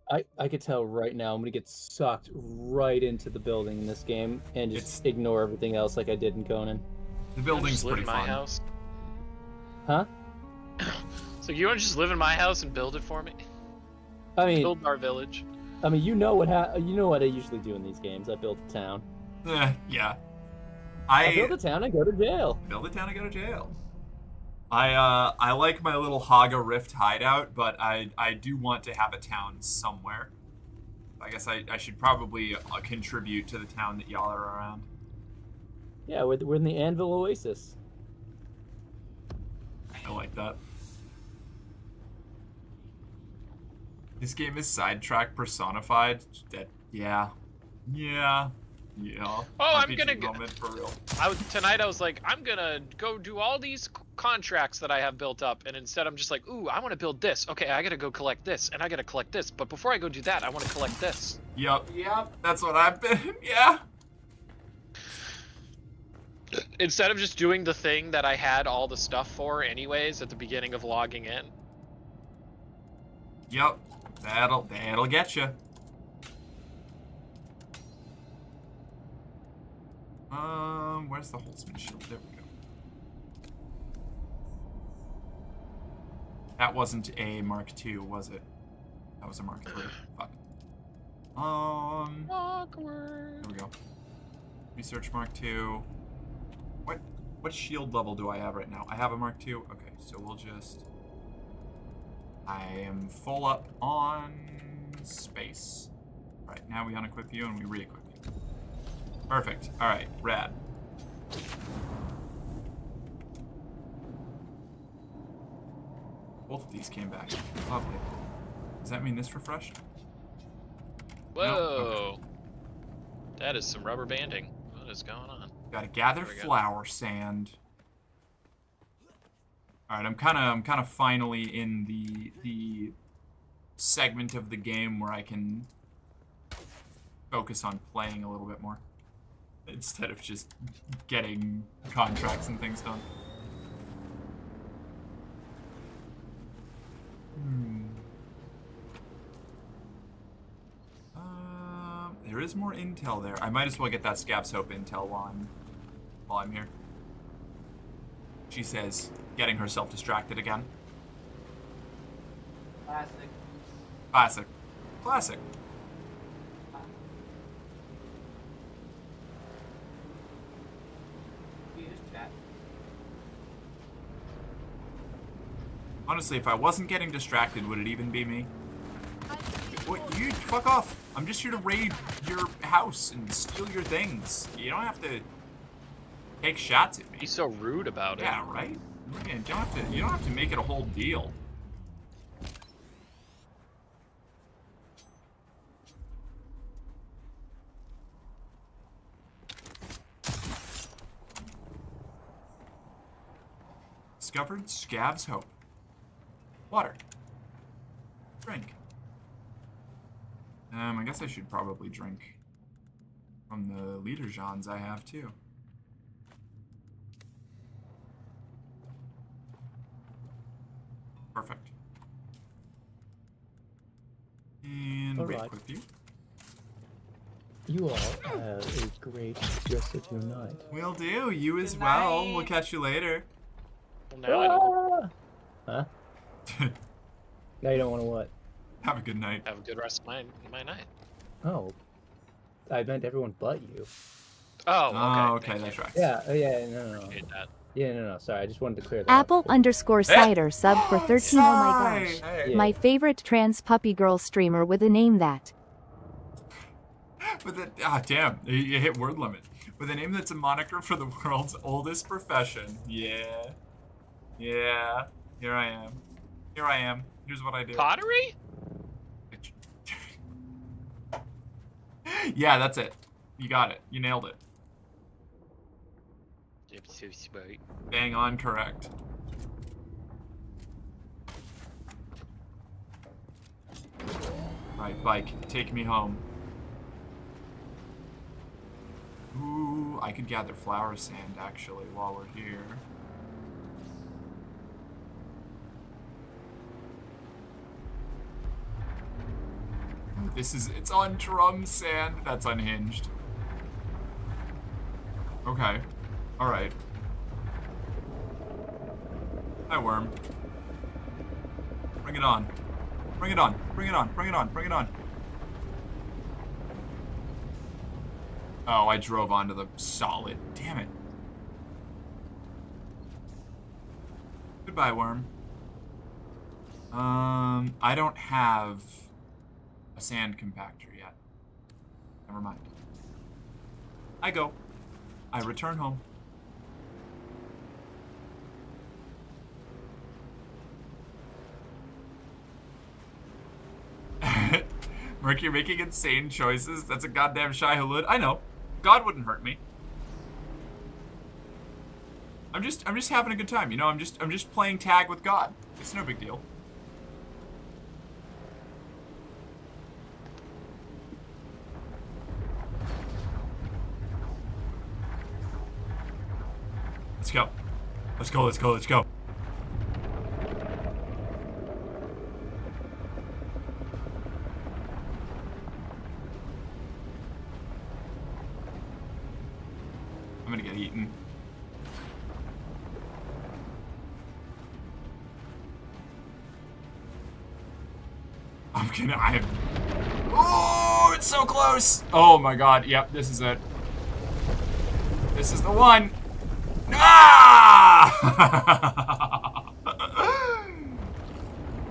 I could tell right now I'm gonna get sucked right into the building in this game and just ignore everything else like I did in Conan.
The building's pretty
fun.
House?
Huh?
So you want to just live in my house and build it for me?
I mean,
build our village.
I mean, you know what I usually do in these games. I build a town.
Yeah.
I build a town and go to jail.
Build a town and go to jail. I like my little Haga Rift hideout, but I do want to have a town somewhere. I guess I should probably contribute to the town that y'all are around.
Yeah, we're in the Anvil Oasis.
I like that. This game is sidetrack personified. Yeah.
Oh, I'm gonna go.
For real.
Tonight I was like, I'm gonna go do all these contracts that I have built up, and instead I'm just like, ooh, I want to build this. Okay, I gotta go collect this, and I gotta collect this. But before I go do that, I want to collect this.
Yep. That's what I've been. Yeah.
Instead of just doing the thing that I had all the stuff for anyways at the beginning of logging in.
Yep. That'll get you. Where's the Holtzman shield? There we go. That wasn't a Mark II, was it? That was a Mark III. Fuck.
Awkward.
There we go. Research Mark II. What shield level do I have right now? I have a Mark II. Okay, so we'll just. I am full up on space. All right, now we unequip you and we re-equip you. Perfect. All right, rad. Both of these came back. Lovely. Does that mean this refreshed?
Whoa.
No? Okay.
That is some rubber banding. What is going on?
Gotta gather flower sand. All right, I'm kind of finally in the segment of the game where I can focus on playing a little bit more instead of just getting contracts and things done. There is more intel there. I might as well get that Scab's Hope intel while I'm here. She says, getting herself distracted again. Classic. Honestly, if I wasn't getting distracted, would it even be me? What? You fuck off. I'm just here to raid your house and steal your things. You don't have to take shots at me.
Be so rude about it.
Yeah, right? You don't have to make it a whole deal. Discovered Scav's Hope. Water. Drink. I guess I should probably drink from the leader Johns I have too. Perfect. And
All
wait,
right.
quick view.
You all have a great rest of your night.
Will do. You as well. We'll catch you later.
Well, now I don't.
Huh? Now you don't want to what?
Have a good night.
Have a good rest of my night.
Oh, I meant everyone but you.
Oh, okay.
Oh, okay, that's right.
Yeah, yeah, no.
Appreciate that.
Yeah, no. Sorry, I just wanted to clear that
Apple
up.
_ cider sub for 13. Oh my gosh.
Hey.
My favorite trans puppy girl streamer with a name that.
With a damn, you hit word limit. With a name that's a moniker for the world's oldest profession. Yeah. Yeah. Here I am. Here I am. Here's what I do.
Pottery?
Yeah, that's it. You got it. You nailed it.
I'm so smart.
Bang on correct. Right, bike. Take me home. Ooh, I could gather flower sand actually while we're here. It's on drum sand. That's unhinged. Okay. Alright. Hi, worm. Bring it on. Bring it on. Bring it on. Bring it on. Bring it on. Oh, I drove onto the solid. Damn it. Goodbye, worm. I don't have a sand compactor yet. Never mind. I go. I return home. Merc, you're making insane choices. That's a goddamn Shai Hulud. I know. God wouldn't hurt me. I'm just having a good time, you know. I'm just playing tag with God. It's no big deal. Let's go. Let's go, let's go, let's go. I'm gonna get eaten. Oh, it's so close! Oh my god, yep, this is it. This is the one. Ah!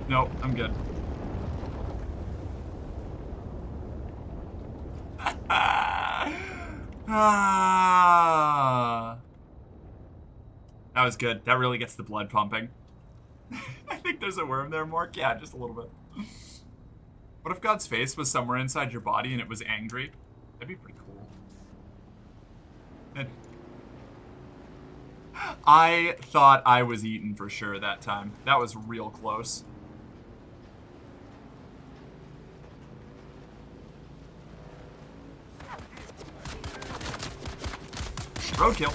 Nope, I'm good. That was good. That really gets the blood pumping. I think there's a worm there, Mark. Yeah, just a little bit. What if God's face was somewhere inside your body and it was angry? That'd be pretty cool. I thought I was eaten for sure that time. That was real close. Roadkill.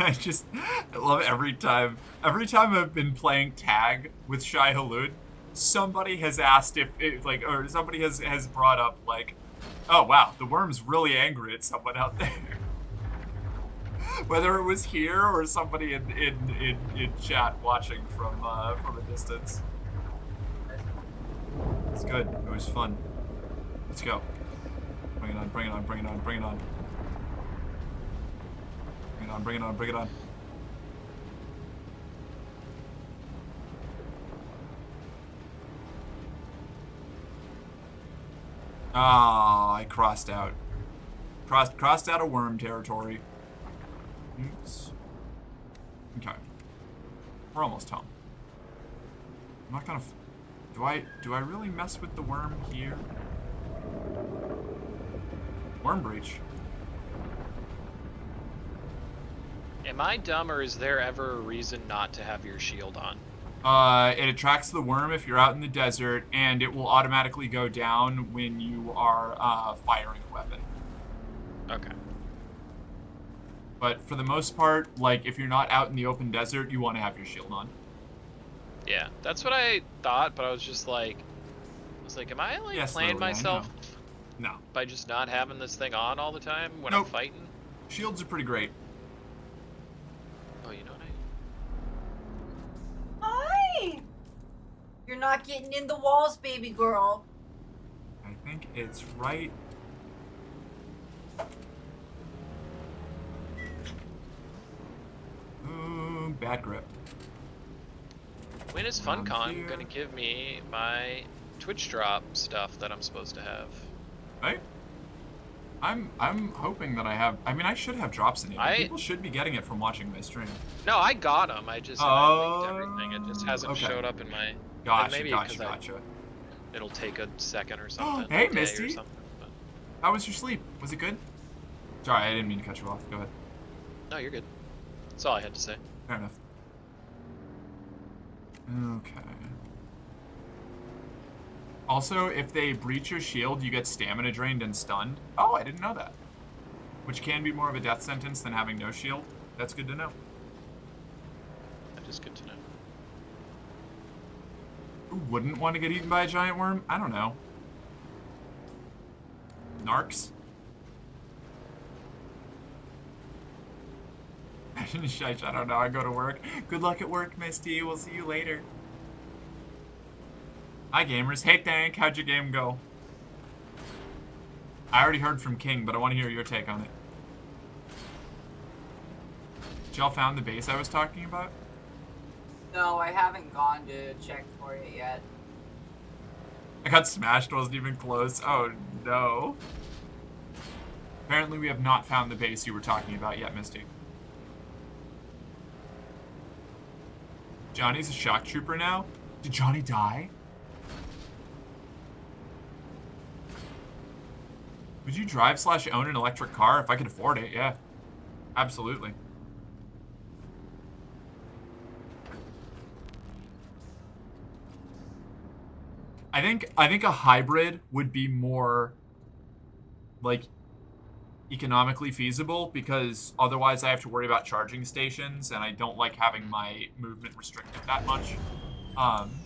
I love every time I've been playing tag with Shai Hulud, somebody has asked if or somebody has brought up like, oh wow, the worm's really angry at someone out there. Whether it was here or somebody in chat watching from a distance. It's good. It was fun. Let's go. Bring it on, bring it on, bring it on, bring it on. Bring it on, bring it on, bring it on. Oh, I crossed out. Crossed out of worm territory. Oops. Okay. We're almost home. I'm not gonna... Do I really mess with the worm here? Worm breach.
Am I dumb, or is there ever a reason not to have your shield on?
It attracts the worm if you're out in the desert, and it will automatically go down when you are firing a weapon.
Okay.
But for the most part, like, if you're not out in the open desert, you want to have your shield on.
Yeah, that's what I thought, but I was just like, am I like
Yes,
playing
Lily, I
myself?
No.
By just not having this thing on all the time when
Nope.
I'm fighting?
Shields are pretty great.
Oh, you know what
Hi! You're not getting in the walls, baby girl.
I think it's right. Ooh, bad grip.
When is FunCon gonna give me my Twitch drop stuff that I'm supposed to have?
Right? I'm hoping that I have. I mean, I should have drops in it. People should be getting it from watching my stream.
No, I got them. I just haven't linked everything. It just hasn't
okay.
showed up in my.
Gotcha,
maybe
gotcha.
It'll take a second or something.
Hey,
a day
Misty.
Or something, but...
How was your sleep? Was it good? Sorry, I didn't mean to cut you off. Go ahead.
No, you're good. That's all I had to say.
Fair enough. Okay. Also, if they breach your shield, you get stamina drained and stunned. Oh, I didn't know that. Which can be more of a death sentence than having no shield. That's good to know.
That is good to know.
Who wouldn't want to get eaten by a giant worm? I don't know. Narcs? I don't know. I go to work. Good luck at work, Misty. We'll see you later. Hi, gamers. Hey, Thank. How'd your game go? I already heard from King, but I want to hear your take on it. Did y'all found the base I was talking about?
No, I haven't gone to check for it yet.
I got smashed. Wasn't even close. Oh, no. Apparently, we have not found the base you were talking about yet, Misty. Johnny's a shock trooper now? Did Johnny die? Would you drive/own an electric car? If I could afford it, yeah. Absolutely. I think a hybrid would be more, like, economically feasible, because otherwise I have to worry about charging stations, and I don't like having my movement restricted that much.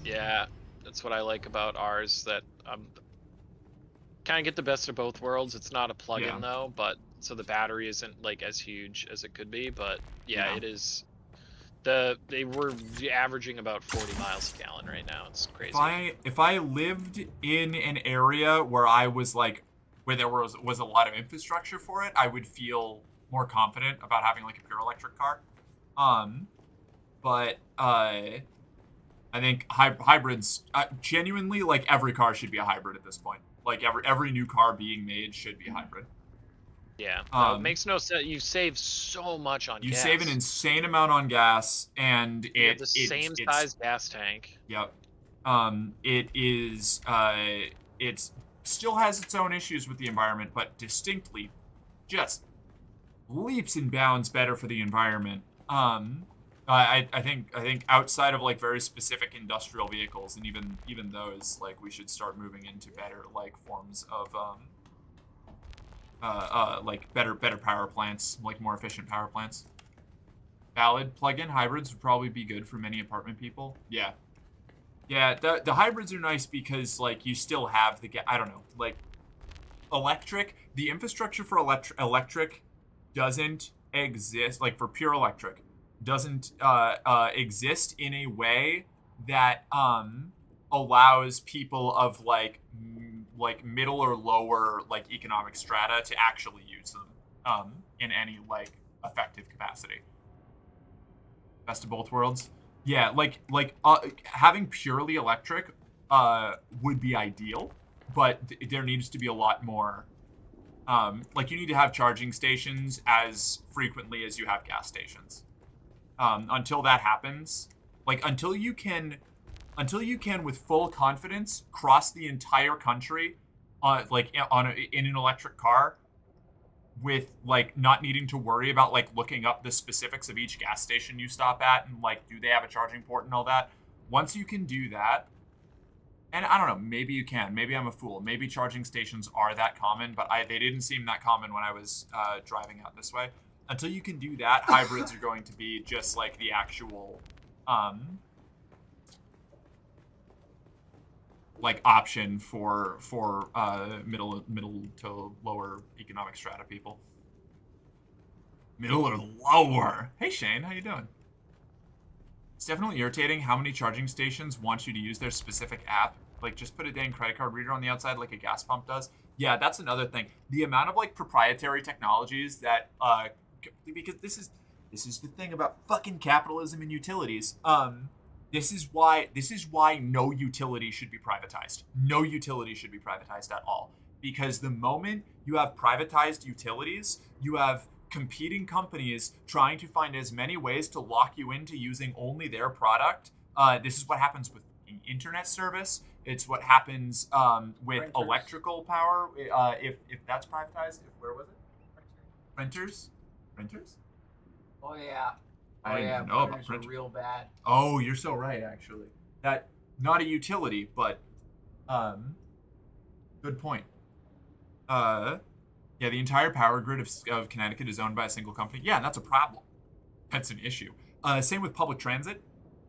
Yeah, that's what I like about ours, that kind of get the best of both worlds. It's not a plug-in though, but so the battery isn't like as huge as it could be, but yeah. It is. They were averaging about 40 miles a gallon right now. It's crazy.
If I lived in an area where I was like, where there was a lot of infrastructure for it, I would feel more confident about having like a pure electric car. But I think hybrids, genuinely, like, every car should be a hybrid at this point. Like, every new car being made should be a hybrid.
Yeah, no, it makes no sense. You save so much on gas.
You save an insane amount on gas, and
the same size gas tank.
Yep. It is, it still has its own issues with the environment, but distinctly just leaps and bounds better for the environment. I think outside of like very specific industrial vehicles, and even those, like, we should start moving into better like forms of like better power plants, like more efficient power plants. Valid. Plug-in hybrids would probably be good for many apartment people. Yeah. Yeah, the hybrids are nice because, like, you still have the I don't know, like, electric, the infrastructure for electric doesn't exist, like, for pure electric doesn't exist in a way that allows people of like middle or lower like economic strata to actually use them in any like effective capacity. Best of both worlds. Yeah, like having purely electric would be ideal, but there needs to be a lot more. Like, you need to have charging stations as frequently as you have gas stations. Until that happens, like, until you can until you can with full confidence cross the entire country, in an electric car, with like not needing to worry about like looking up the specifics of each gas station you stop at and like do they have a charging port and all that. Once you can do that, and I don't know, maybe you can, maybe I'm a fool, maybe charging stations are that common, but they didn't seem that common when I was driving out this way. Until you can do that, hybrids are going to be just like the actual like option for middle to lower economic strata people. Middle or lower. Hey Shane, how you doing? It's definitely irritating how many charging stations want you to use their specific app. Like, just put a dang credit card reader on the outside like a gas pump does. Yeah, that's another thing. The amount of like proprietary technologies that because this is the thing about fucking capitalism and utilities. This is why no utility should be privatized. No utility should be privatized at all. Because the moment you have privatized utilities, you have competing companies trying to find as many ways to lock you into using only their product. This is what happens with internet service. It's what happens with electrical power. If that's privatized, where was it? Renters?
Oh yeah.
I didn't even know about
printers are real bad.
Oh, you're so right, actually. That, not a utility, but good point. Yeah, the entire power grid of Connecticut is owned by a single company. Yeah, and that's a problem. That's an issue. Same with public transit.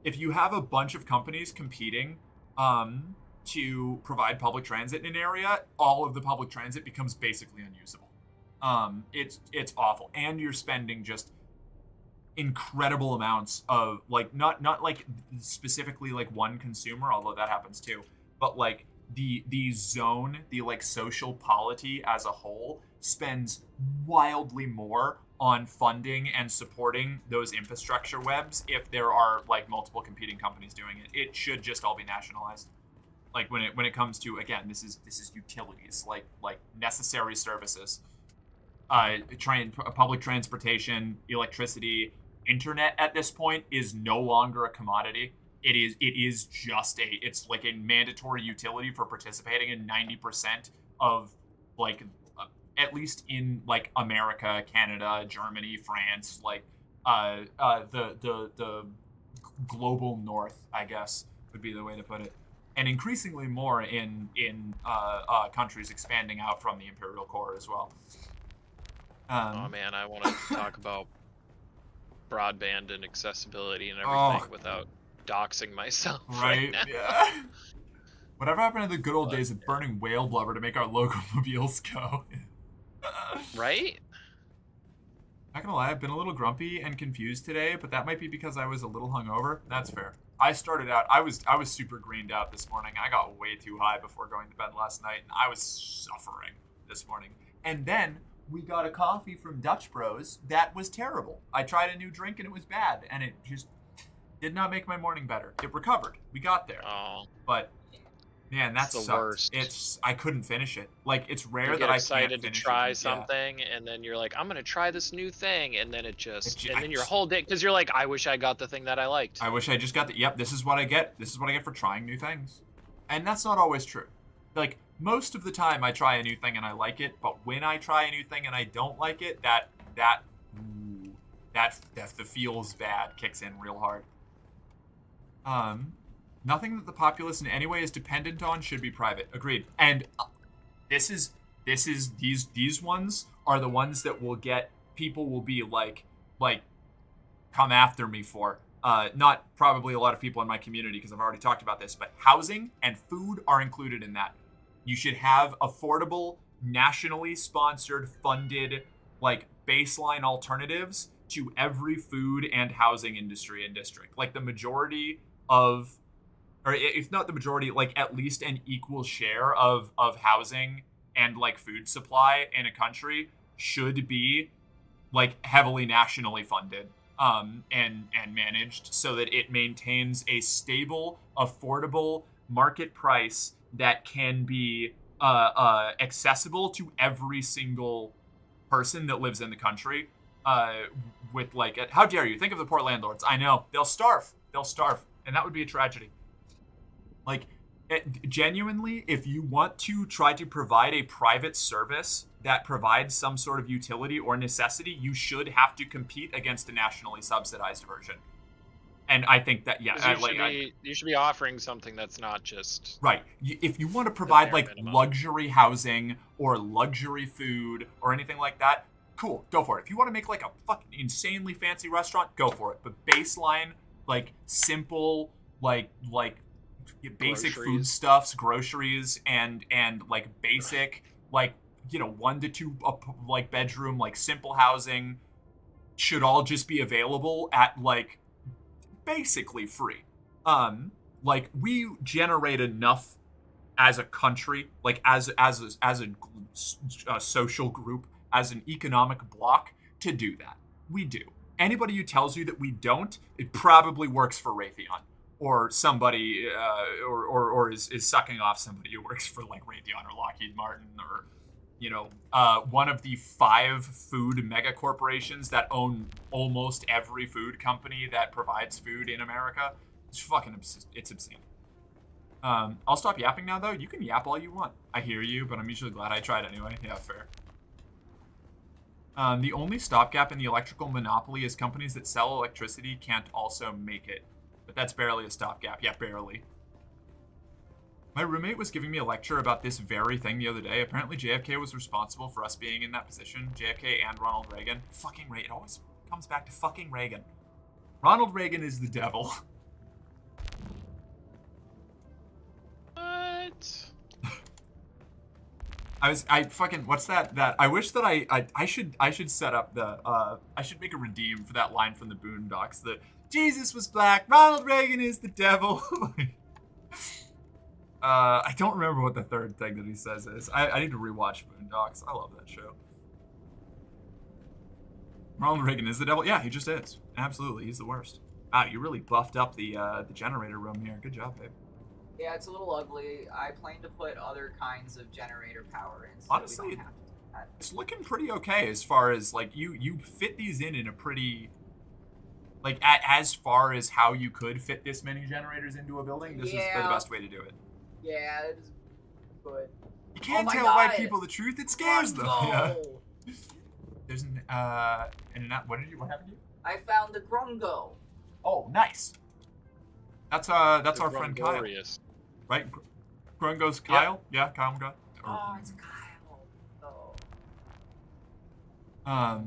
If you have a bunch of companies competing to provide public transit in an area, all of the public transit becomes basically unusable. It's awful, and you're spending just incredible amounts of like not like specifically like one consumer, although that happens too, but like the zone, the like social polity as a whole spends wildly more on funding and supporting those infrastructure webs if there are like multiple competing companies doing it. It should just all be nationalized. Like when it comes to, again, this is utilities, like necessary services, public transportation, electricity, internet at this point is no longer a commodity. It's like a mandatory utility for participating in 90% of like at least in like America, Canada, Germany, France, like the global north, I guess would be the way to put it, and increasingly more in countries expanding out from the imperial core as well.
Oh man, I want to talk about broadband and accessibility and everything without doxing myself right now.
Yeah. Whatever happened to the good old days of burning whale blubber to make our locomobiles go?
Right?
Not gonna lie, I've been a little grumpy and confused today, but that might be because I was a little hungover. That's fair. I started out, I was super greened out this morning. I got way too high before going to bed last night, and I was suffering this morning. And then we got a coffee from Dutch Bros that was terrible. I tried a new drink and it was bad, and it just did not make my morning better. It recovered. We got there.
Oh.
But man, that's
the worst.
I couldn't finish it. Like, it's rare
you
that
get
I
excited
can't
to
finish
try
it.
something, and then you're like, I'm gonna try this new thing, and then and then your whole day, because you're like, I wish I got the thing that I liked.
I wish I just got the. Yep, this is what I get. This is what I get for trying new things, and that's not always true. Like, most of the time, I try a new thing and I like it, but when I try a new thing and I don't like it, that the feels bad kicks in real hard. Nothing that the populace in any way is dependent on should be private. Agreed. And these ones are the ones that will get people will be like come after me for. Not probably a lot of people in my community because I've already talked about this, but housing and food are included in that. You should have affordable, nationally sponsored, funded, like baseline alternatives to every food and housing industry and district. Like the majority of, or if not the majority, like at least an equal share of housing and like food supply in a country should be like heavily nationally funded and managed so that it maintains a stable, affordable market price that can be accessible to every single person that lives in the country. With like, how dare you think of the poor landlords? I know they'll starve, and that would be a tragedy. Like, genuinely, if you want to try to provide a private service that provides some sort of utility or necessity, you should have to compete against a nationally subsidized version. And I think that, yeah,
'Cause you should be offering something that's not just
right. If you want to provide
bare
like
minimum.
luxury housing or luxury food or anything like that, cool, go for it. If you want to make like a fucking insanely fancy restaurant, go for it. But baseline, like simple, like basic
Groceries.
foodstuffs, groceries, and like basic, like, you know, 1 to 2 like bedroom, like simple housing should all just be available at like basically free. Like, we generate enough as a country, like as a social group, as an economic bloc, to do that. We do. Anybody who tells you that we don't, it probably works for Raytheon or somebody, or is sucking off somebody who works for like Raytheon or Lockheed Martin, or, you know, one of the 5 food mega corporations that own almost every food company that provides food in America. It's fucking it's obscene. I'll stop yapping now, though. You can yap all you want. I hear you, but I'm usually glad I tried anyway. Yeah, fair. The only stopgap in the electrical monopoly is companies that sell electricity can't also make it. But that's barely a stopgap. Yeah, barely. My roommate was giving me a lecture about this very thing the other day. Apparently JFK was responsible for us being in that position. JFK and Ronald Reagan. Fucking Reagan. It always comes back to fucking Reagan. Ronald Reagan is the devil.
What?
What's that I wish that I should set up the I should make a redeem for that line from the Boondocks, that Jesus was black, Ronald Reagan is the devil. I don't remember what the third thing that he says is. I need to rewatch Boondocks. I love that show. Ronald Reagan is the devil? Yeah, he just is. Absolutely, he's the worst. Wow, you really buffed up the generator room here. Good job, babe.
Yeah, it's a little ugly. I plan to put other kinds of generator power in. So
honestly,
we don't have to do that.
It's looking pretty okay as far as like you fit these in a pretty, like, as far as how you could fit this many generators into a building. This is the best way to do it.
Yeah, it is good.
You can't tell white people the truth; it scares them. Yeah. There's an what happened to you?
I found the Grungo.
Oh, nice. That's our friend Kyle, right? Grungo's Kyle. Yeah, Kyle got.
Oh, it's Kyle. Oh.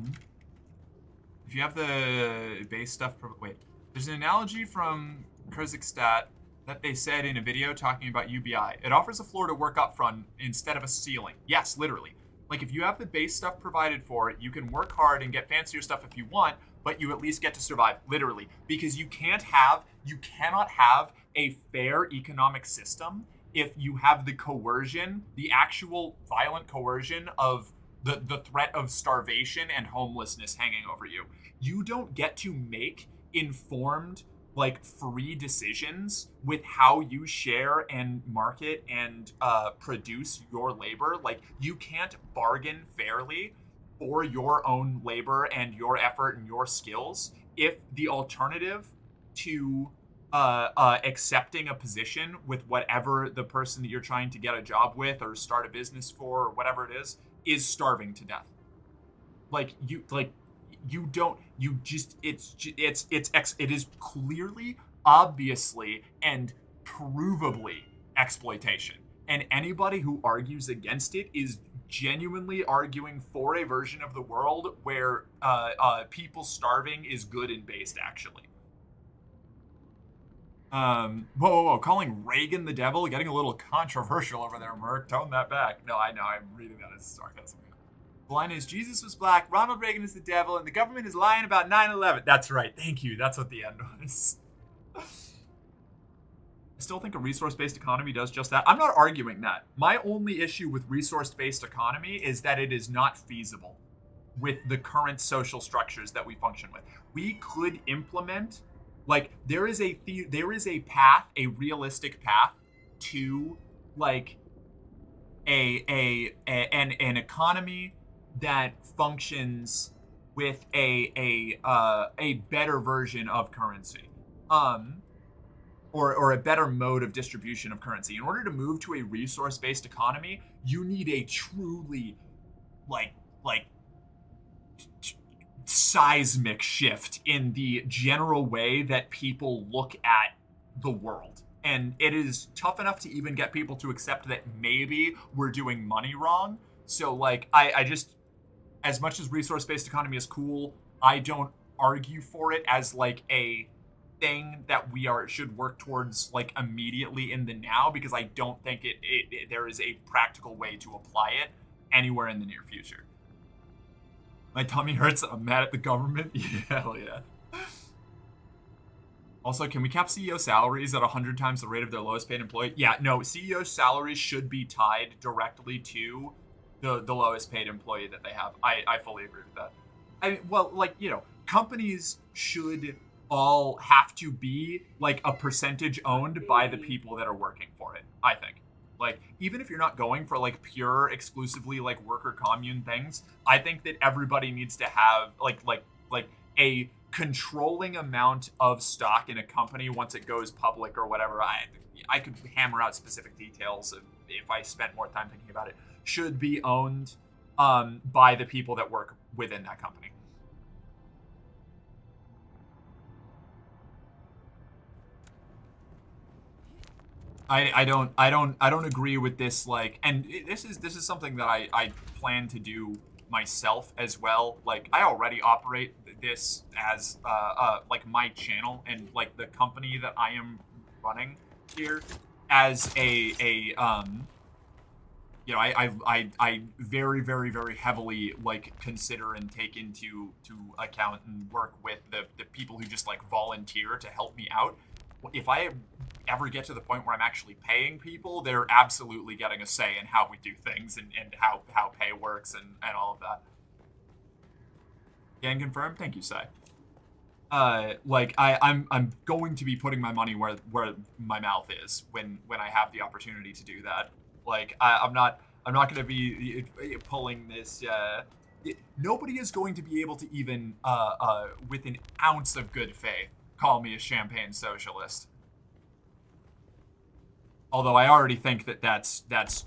If you have the base stuff, wait. There's an analogy from Kyrgyzstan that they said in a video talking about UBI. It offers a floor to work up from instead of a ceiling. Yes, literally. Like, if you have the base stuff provided for it, you can work hard and get fancier stuff if you want, but you at least get to survive, literally. Because you cannot have a fair economic system if you have the coercion, the actual violent coercion of the threat of starvation and homelessness hanging over you. You don't get to make informed, like, free decisions with how you share and market and produce your labor. Like, you can't bargain fairly for your own labor and your effort and your skills if the alternative to accepting a position with whatever the person that you're trying to get a job with or start a business for or whatever it is starving to death. It is clearly, obviously, and provably exploitation. And anybody who argues against it is genuinely arguing for a version of the world where people starving is good and based, actually. Whoa. Calling Reagan the devil? Getting a little controversial over there, Merc. Tone that back. No, I know. I'm reading that as sarcasm. The line is, Jesus was black, Ronald Reagan is the devil, and the government is lying about 9/11. That's right. Thank you. That's what the end was. I still think a resource-based economy does just that. I'm not arguing that. My only issue with resource-based economy is that it is not feasible with the current social structures that we function with. We could implement, like, there is a path, a realistic path to, like, an economy that functions with a better version of currency, or a better mode of distribution of currency. In order to move to a resource-based economy, you need a truly like seismic shift in the general way that people look at the world. And it is tough enough to even get people to accept that maybe we're doing money wrong. So like I just, as much as resource-based economy is cool, I don't argue for it as like a thing that we should work towards like immediately in the now, because I don't think there is a practical way to apply it anywhere in the near future. My tummy hurts. I'm mad at the government. Yeah, hell yeah. Also, can we cap CEO salaries at 100 times the rate of their lowest paid employee? Yeah, no, CEO salaries should be tied directly to the lowest paid employee that they have. I fully agree with that. I mean, well, like, you know, companies should all have to be like a percentage owned by the people that are working for it, I think. Like, even if you're not going for like pure exclusively like worker commune things, I think that everybody needs to have like a controlling amount of stock in a company once it goes public or whatever. I could hammer out specific details if I spent more time thinking about it. Should be owned by the people that work within that company. I don't agree with this, like, and this is something that I plan to do myself as well. Like, I already operate this as like my channel and like the company that I am running here as a you know, I very, very, very heavily like consider and take into account and work with the people who just like volunteer to help me out. If I ever get to the point where I'm actually paying people, they're absolutely getting a say in how we do things and how pay works and all of that. Can confirm? Thank you, Sai. Like I'm going to be putting my money where my mouth is when I have the opportunity to do that. Like I'm not going to be pulling this. Nobody is going to be able to even with an ounce of good faith call me a champagne socialist. Although I already think that that's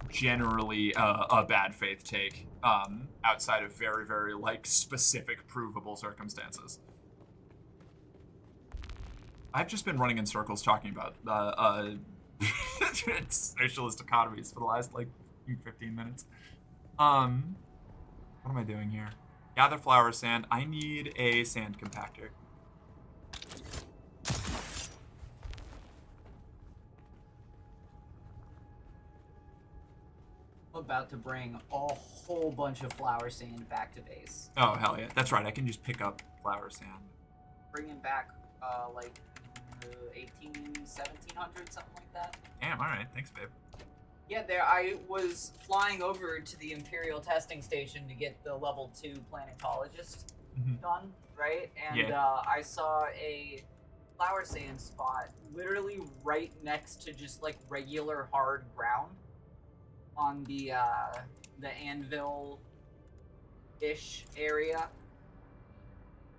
generally a bad faith take outside of very, very like specific provable circumstances. I've just been running in circles talking about socialist economies for the last like 15 minutes. What am I doing here? Gather flower sand. I need a sand compactor.
I'm about to bring a whole bunch of flower sand back to base.
Oh, hell yeah. That's right. I can just pick up flower sand.
Bringing back like 1700, something like that.
Damn, alright. Thanks, babe.
Yeah, I was flying over to the Imperial testing station to get the level 2 planetologist done, right? And
yeah.
I saw a flower sand spot literally right next to just like regular hard ground on the anvil-ish area.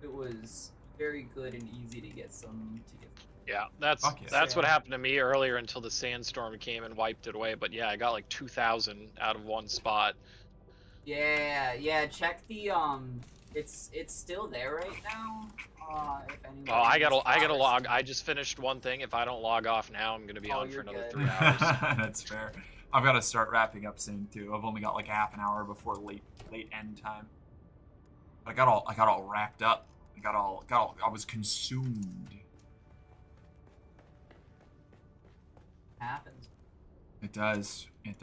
It was very good and easy to get some
Yeah, that's what happened to me earlier until the sandstorm came and wiped it away. But yeah, I got like 2,000 out of one spot.
Yeah. Check the it's still there right now. If anyone.
Oh, I gotta log. I just finished one thing. If I don't log off now, I'm gonna be on for another 3 hours.
That's fair. I've got to start wrapping up soon too. I've only got like half an hour before late end time. I got all racked up. I was consumed.
Happens.
It does. Break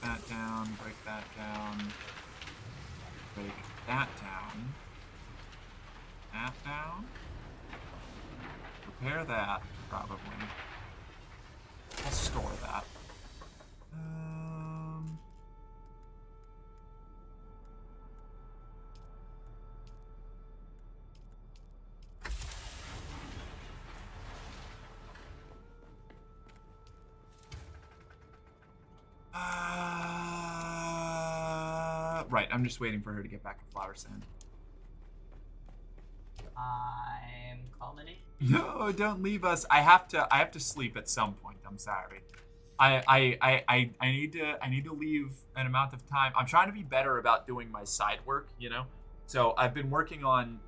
that down. Break that down. Break that down. That down. Repair that, probably. I'll store that. Right, I'm just waiting for her to get back to flower sand.
I'm coming in.
No, don't leave us. I have to sleep at some point. I'm sorry. I need to leave an amount of time. I'm trying to be better about doing my side work, you know? So I've been working on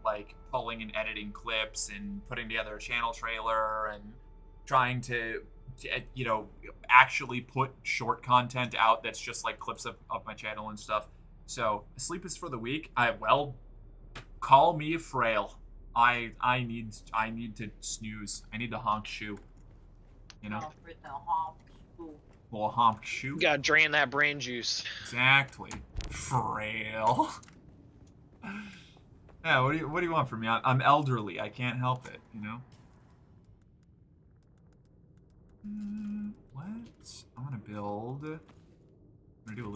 like pulling and editing clips and putting together a channel trailer and trying to you know, actually put short content out that's just like clips of my channel and stuff. So sleep is for the weak. Call me frail. I need to snooze. I need the honk shoe. You know? Little honk shoe.
You gotta drain that brain juice.
Exactly. Frail. Yeah, what do you want from me? I'm elderly. I can't help it, you know? What? I'm gonna build. I'm gonna do a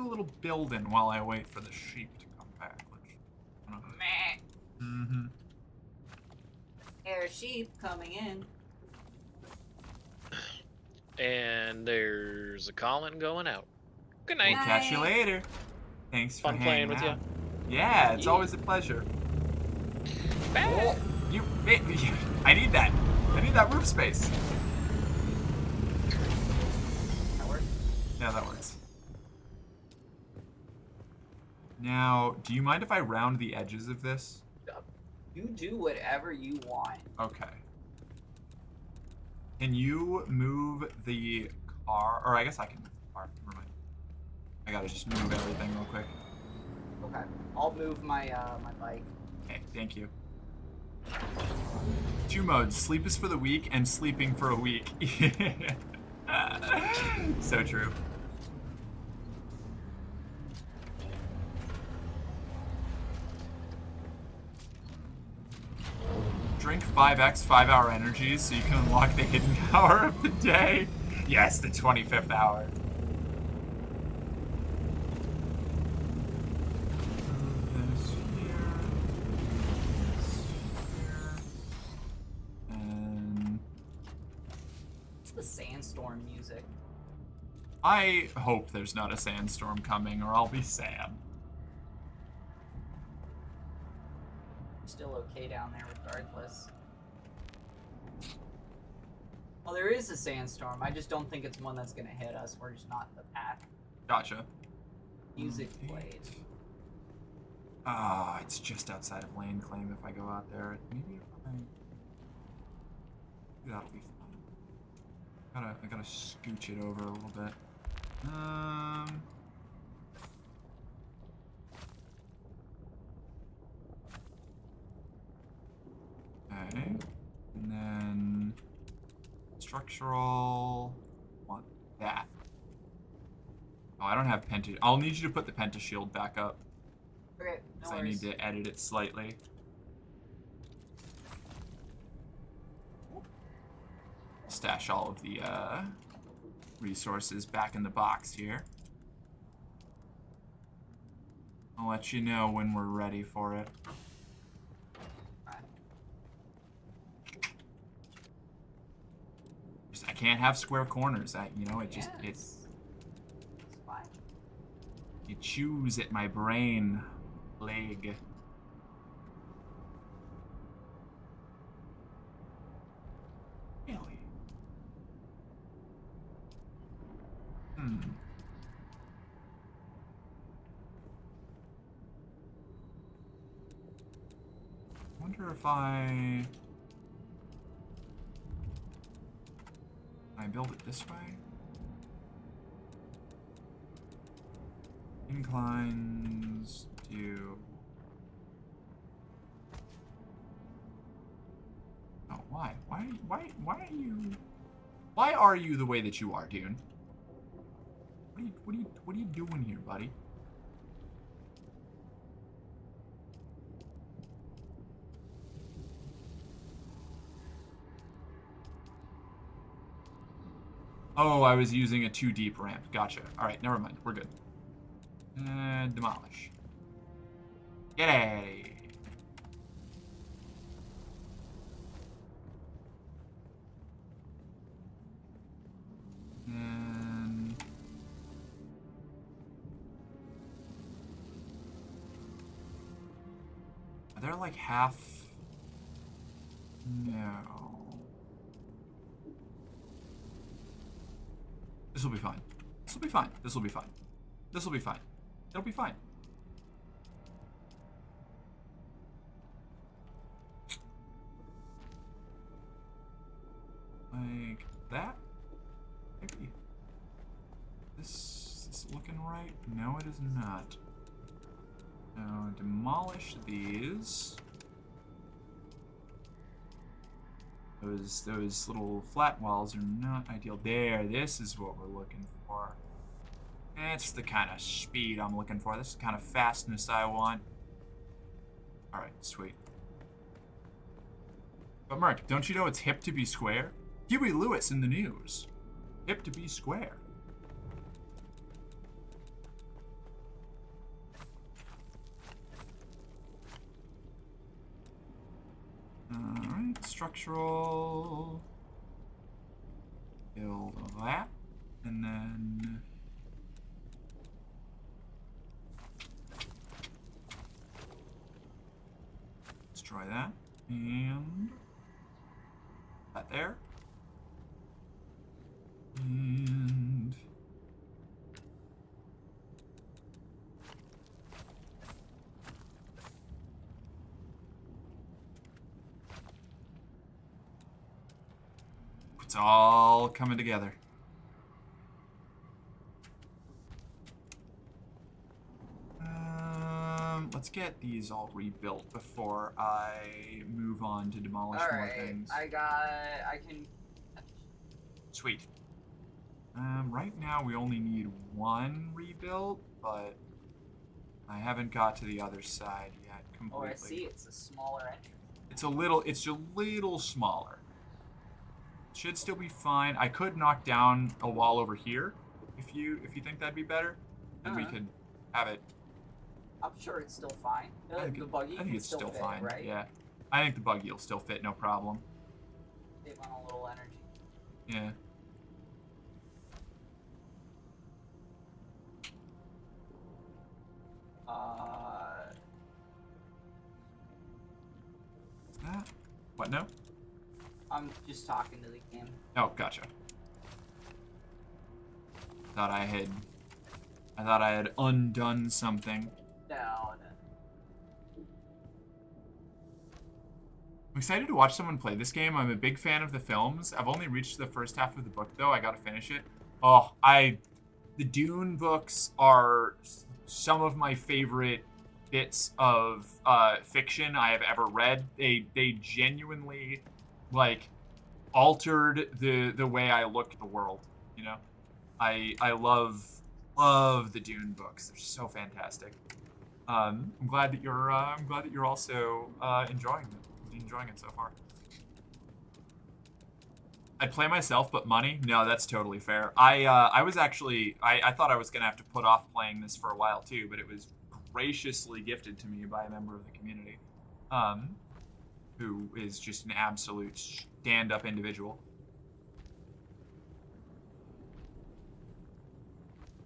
little building while I wait for the sheep to come back.
Meh.
Mm-hmm.
Air sheep coming in.
And there's a calling going out. Good night.
We'll catch you later. Thanks for
Fun playing with
out.
you.
Yeah, it's always a pleasure. Oh, I need that. I need that roof space.
That works?
Yeah, that works. Now, do you mind if I round the edges of this?
You do whatever you want.
Okay. Can you move the car? Or I guess I can move the car. Never mind. I gotta just move everything real quick.
Okay. I'll move my my bike.
Okay, thank you. 2 modes. Sleep is for the weak and sleeping for a week. So true. Drink 5x 5-hour energies so you can unlock the hidden hour of the day. Yes, the 25th hour. This here. And
What's the sandstorm music?
I hope there's not a sandstorm coming or I'll be sad.
Still okay down there regardless. Well, there is a sandstorm. I just don't think it's one that's gonna hit us. We're just not in the path.
Gotcha.
Music played.
Ah, it's just outside of lane claim if I go out there. Maybe if that'll be fine. I gotta scooch it over a little bit. Okay. And then structural. Want that. Oh, I don't have penta. I'll need you to put the penta shield back up.
Okay, no
Because I need to edit it slightly. Stash all of the resources back in the box here. I'll let you know when we're ready for it. I can't have square corners. It's
fine.
You choose at my brain leg. Really? Wonder if I build it this way? Inclines to... Oh, why? Why are you the way that you are, Dune? What are you doing here, buddy? Oh, I was using a too deep ramp. Gotcha. Alright, never mind. We're good. Demolish. Yay! And... Are there like half No. This will be fine. This will be fine. This will be fine. This will be fine. It'll be fine. Like that? Maybe. This is looking right? No, it is not. Now demolish these. Those little flat walls are not ideal. There, this is what we're looking for. That's the kind of speed I'm looking for. This is the kind of fastness I want. Alright, sweet. But Mark, don't you know it's hip to be square? Huey Lewis in the news. Hip to be square. Alright, structural. Build that. And then destroy that. And that there. And it's all coming together. Let's get these all rebuilt before I move on to demolish more things.
I can.
Sweet. Right now we only need one rebuilt, but I haven't got to the other side yet completely.
Oh, I see. It's a smaller entrance.
It's a little smaller. Should still be fine. I could knock down a wall over here if you think that'd be better, and we could have it.
I'm sure it's still fine. The buggy
I think
can
it's still
fit,
fine.
right?
Yeah, I think the buggy will still fit, no problem.
Save on a little energy.
Yeah. What's that? What now?
I'm just talking to the game.
Oh, gotcha. Thought I had undone something.
No.
I'm excited to watch someone play this game. I'm a big fan of the films. I've only reached the first half of the book, though. I gotta finish it. Oh, the Dune books are some of my favorite bits of fiction I have ever read. They genuinely, like, altered the way I look at the world, you know? I love the Dune books. They're so fantastic. I'm glad that you're also enjoying it so far. I'd play myself, but money? No, that's totally fair. I was actually I thought I was gonna have to put off playing this for a while too, but it was graciously gifted to me by a member of the community, who is just an absolute stand-up individual.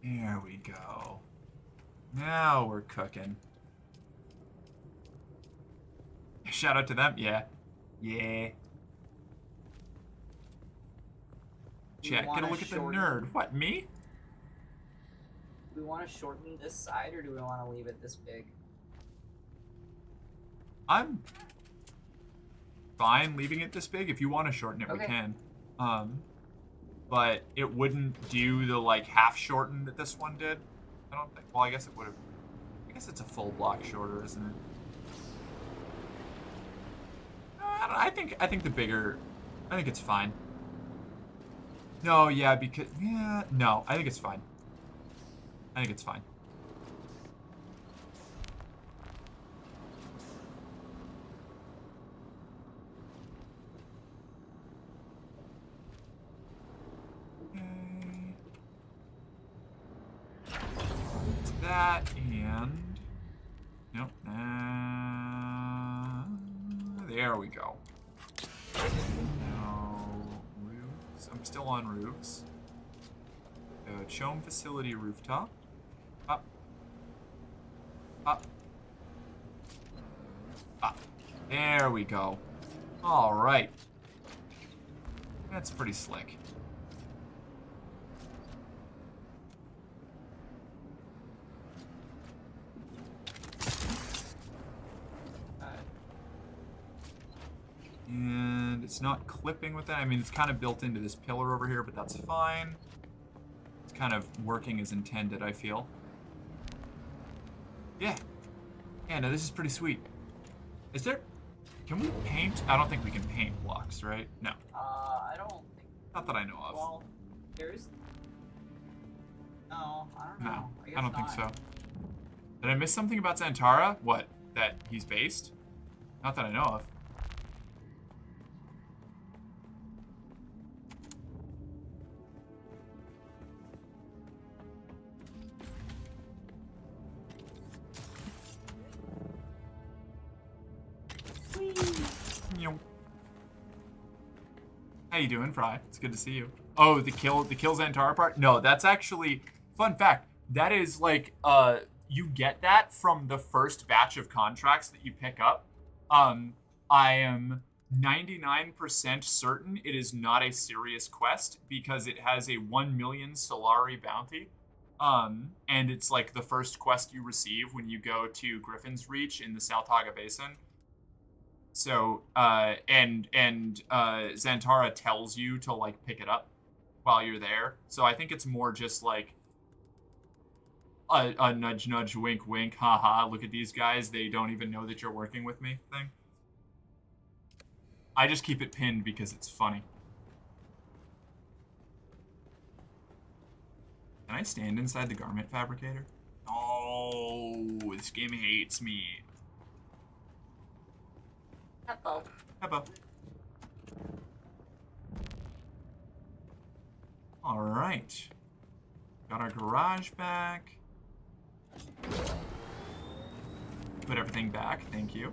There we go. Now we're cooking. Shout out to them. Yeah. Yeah. Chat, get a look at the nerd. What, me?
Do we want to shorten this side or do we want to leave it this big?
I'm fine leaving it this big. If you want to shorten it,
Okay.
we can. But it wouldn't do the, like, half shorten that this one did. I don't think. Well, I guess it would have. I guess it's a full block shorter, isn't it? I think the bigger. I think it's fine. No, yeah, because no, I think it's fine. I think it's fine. Okay. It's that and nope. There we go. No roofs. I'm still on roofs. Chome facility rooftop. Up. Up. Up. There we go. All right. That's pretty slick. And it's not clipping with that. I mean, it's kind of built into this pillar over here, but that's fine. It's kind of working as intended, I feel. Yeah. Yeah, no, this is pretty sweet. Is there... Can we paint? I don't think we can paint blocks, right? No.
I don't think...
Not that I know of.
Well, there's... No, I don't know.
No,
I guess
I don't think
not.
so. Did I miss something about Xantara? What? That he's based? Not that I know of. How you doing, Fry? It's good to see you. Oh, the kill Xantara part? No, that's actually fun fact. That is like you get that from the first batch of contracts that you pick up. I am 99% certain it is not a serious quest because it has a 1 million Solari bounty. And it's like the first quest you receive when you go to Griffin's Reach in the South Haga Basin. So, Xantara tells you to, like, pick it up while you're there. So I think it's more just, like, a nudge, nudge, wink, wink, haha, look at these guys, they don't even know that you're working with me thing. I just keep it pinned because it's funny. Can I stand inside the garment fabricator? Oh, this game hates me.
Hello.
Hello. All right. Got our garage back. Put everything back. Thank you.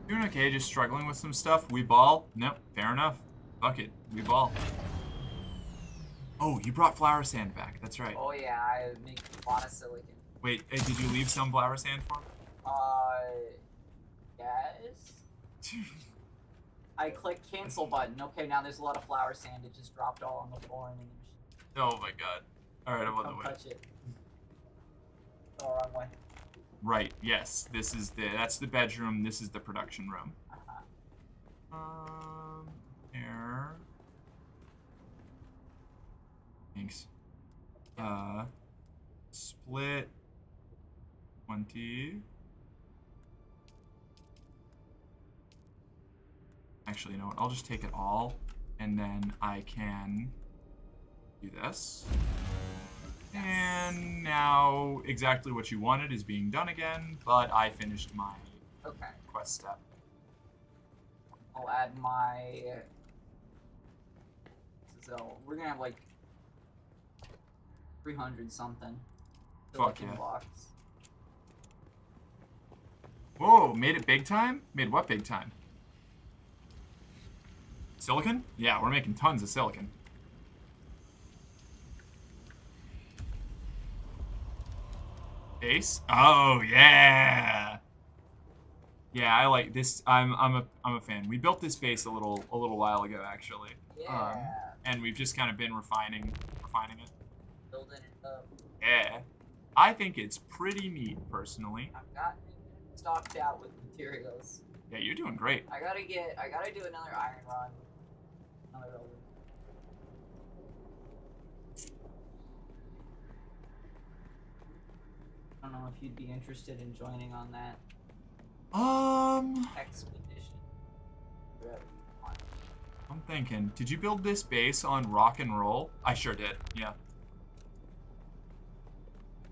Doing okay, just struggling with some stuff. We ball? Nope, fair enough. Fuck it, we ball. Oh, you brought flower sand back. That's right.
Oh yeah, I make a lot of silicon.
Wait, did you leave some flower sand for me?
Yes. I click cancel button. Okay, now there's a lot of flower sand. It just dropped all on the floor in the machine.
Oh my god. Alright, I'm on the
Don't
way.
touch it. Oh, wrong way.
Right, yes. That's the bedroom. This is the production room. Here. Thanks. Split 20. Actually, you know what? I'll just take it all, and then I can do this. And now exactly what you wanted is being done again, but I finished my quest step.
I'll add my... So, we're gonna have like 300 something.
Fuck yeah.
Blocks.
Whoa, made it big time? Made what big time? Silicon? Yeah, we're making tons of silicon. Base? Oh yeah. Yeah, I like this. I'm a fan. We built this base a little while ago actually.
Yeah.
And we've just kind of been refining it.
Building it up.
Yeah. I think it's pretty neat personally.
I've gotten stocked out with materials.
Yeah, you're doing great.
I gotta do another iron run. Another building. I don't know if you'd be interested in joining on that expedition.
I'm thinking, did you build this base on rock and roll? I sure did, yeah.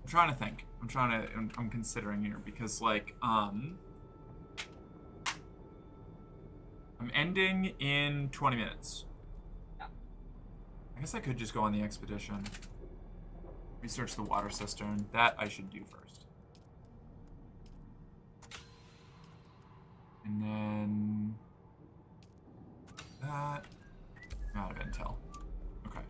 I'm trying to think. I'm considering here because like, I'm ending in 20 minutes.
Yeah.
I guess I could just go on the expedition. Research the water cistern. That I should do first. And then... that... I'm out of intel. Okay.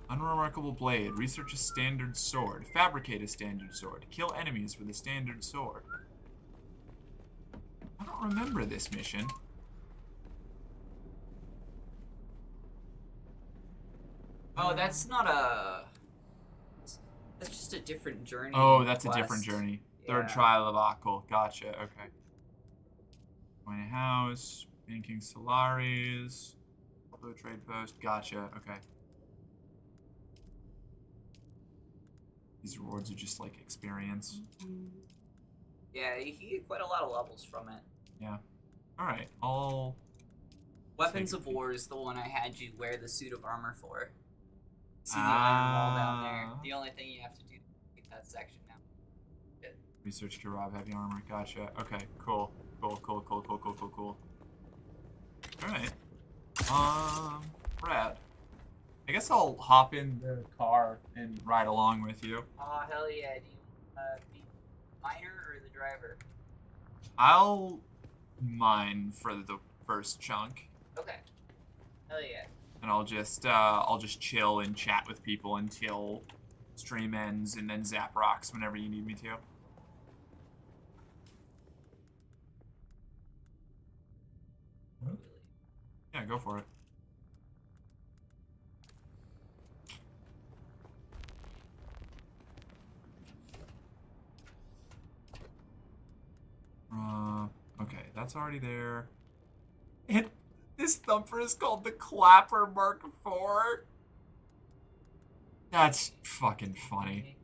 Unremarkable blade. Research a standard sword. Fabricate a standard sword. Kill enemies with a standard sword. I don't remember this mission.
Oh, that's not a... That's just a different journey.
Oh, that's a
quest.
different journey.
Yeah.
Third trial of Akul. Gotcha, okay. Join a house. Banking Solaris. Blue trade post. Gotcha, okay. These rewards are just like experience.
Yeah, you can get quite a lot of levels from it.
Yeah. Alright, I'll...
Weapons of War is the one I had you wear the suit of armor for. See the iron wall down there. The only thing you have to do to get that section now. Good.
Research to rob heavy armor. Gotcha. Okay, cool. Cool. Alright. Brad. I guess I'll hop in the car and ride along with you.
Oh, hell yeah. Do you be miner or the driver?
I'll mine for the first chunk.
Okay. Hell yeah.
And I'll just chill and chat with people until stream ends and then zap rocks whenever you need me to. Yeah, go for it. Okay, that's already there. And this thumper is called the Clapper Mark IV. That's fucking funny.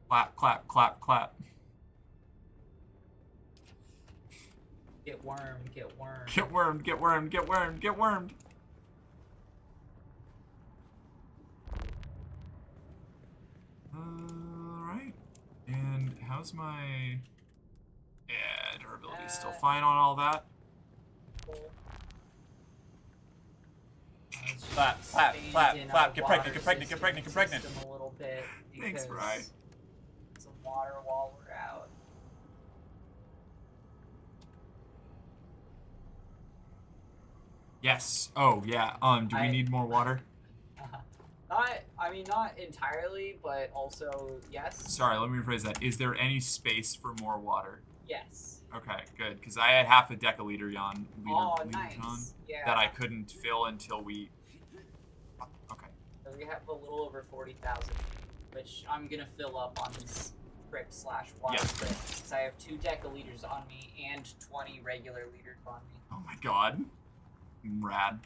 Clap, clap, clap, clap.
Get wormed, get wormed.
Get wormed, get wormed, get wormed, get wormed. Alright. And how's my... Yeah, durability's still fine on all that. Clap, clap, clap, clap. Get pregnant, get pregnant, get pregnant, get pregnant.
A little bit.
Thanks, Rye.
Some water while we're out.
Yes. Oh, yeah. Do we need more water?
Not entirely, but also yes.
Sorry, let me rephrase that. Is there any space for more water?
Yes.
Okay, good. Because I had half a decaliter
Nice. Yeah.
that I couldn't fill until we... Okay.
So we have a little over 40,000, which I'm gonna fill up on this trip / water trip. Because I have 2 decaliters on me and 20 regular liters on me.
Oh my god. Rad.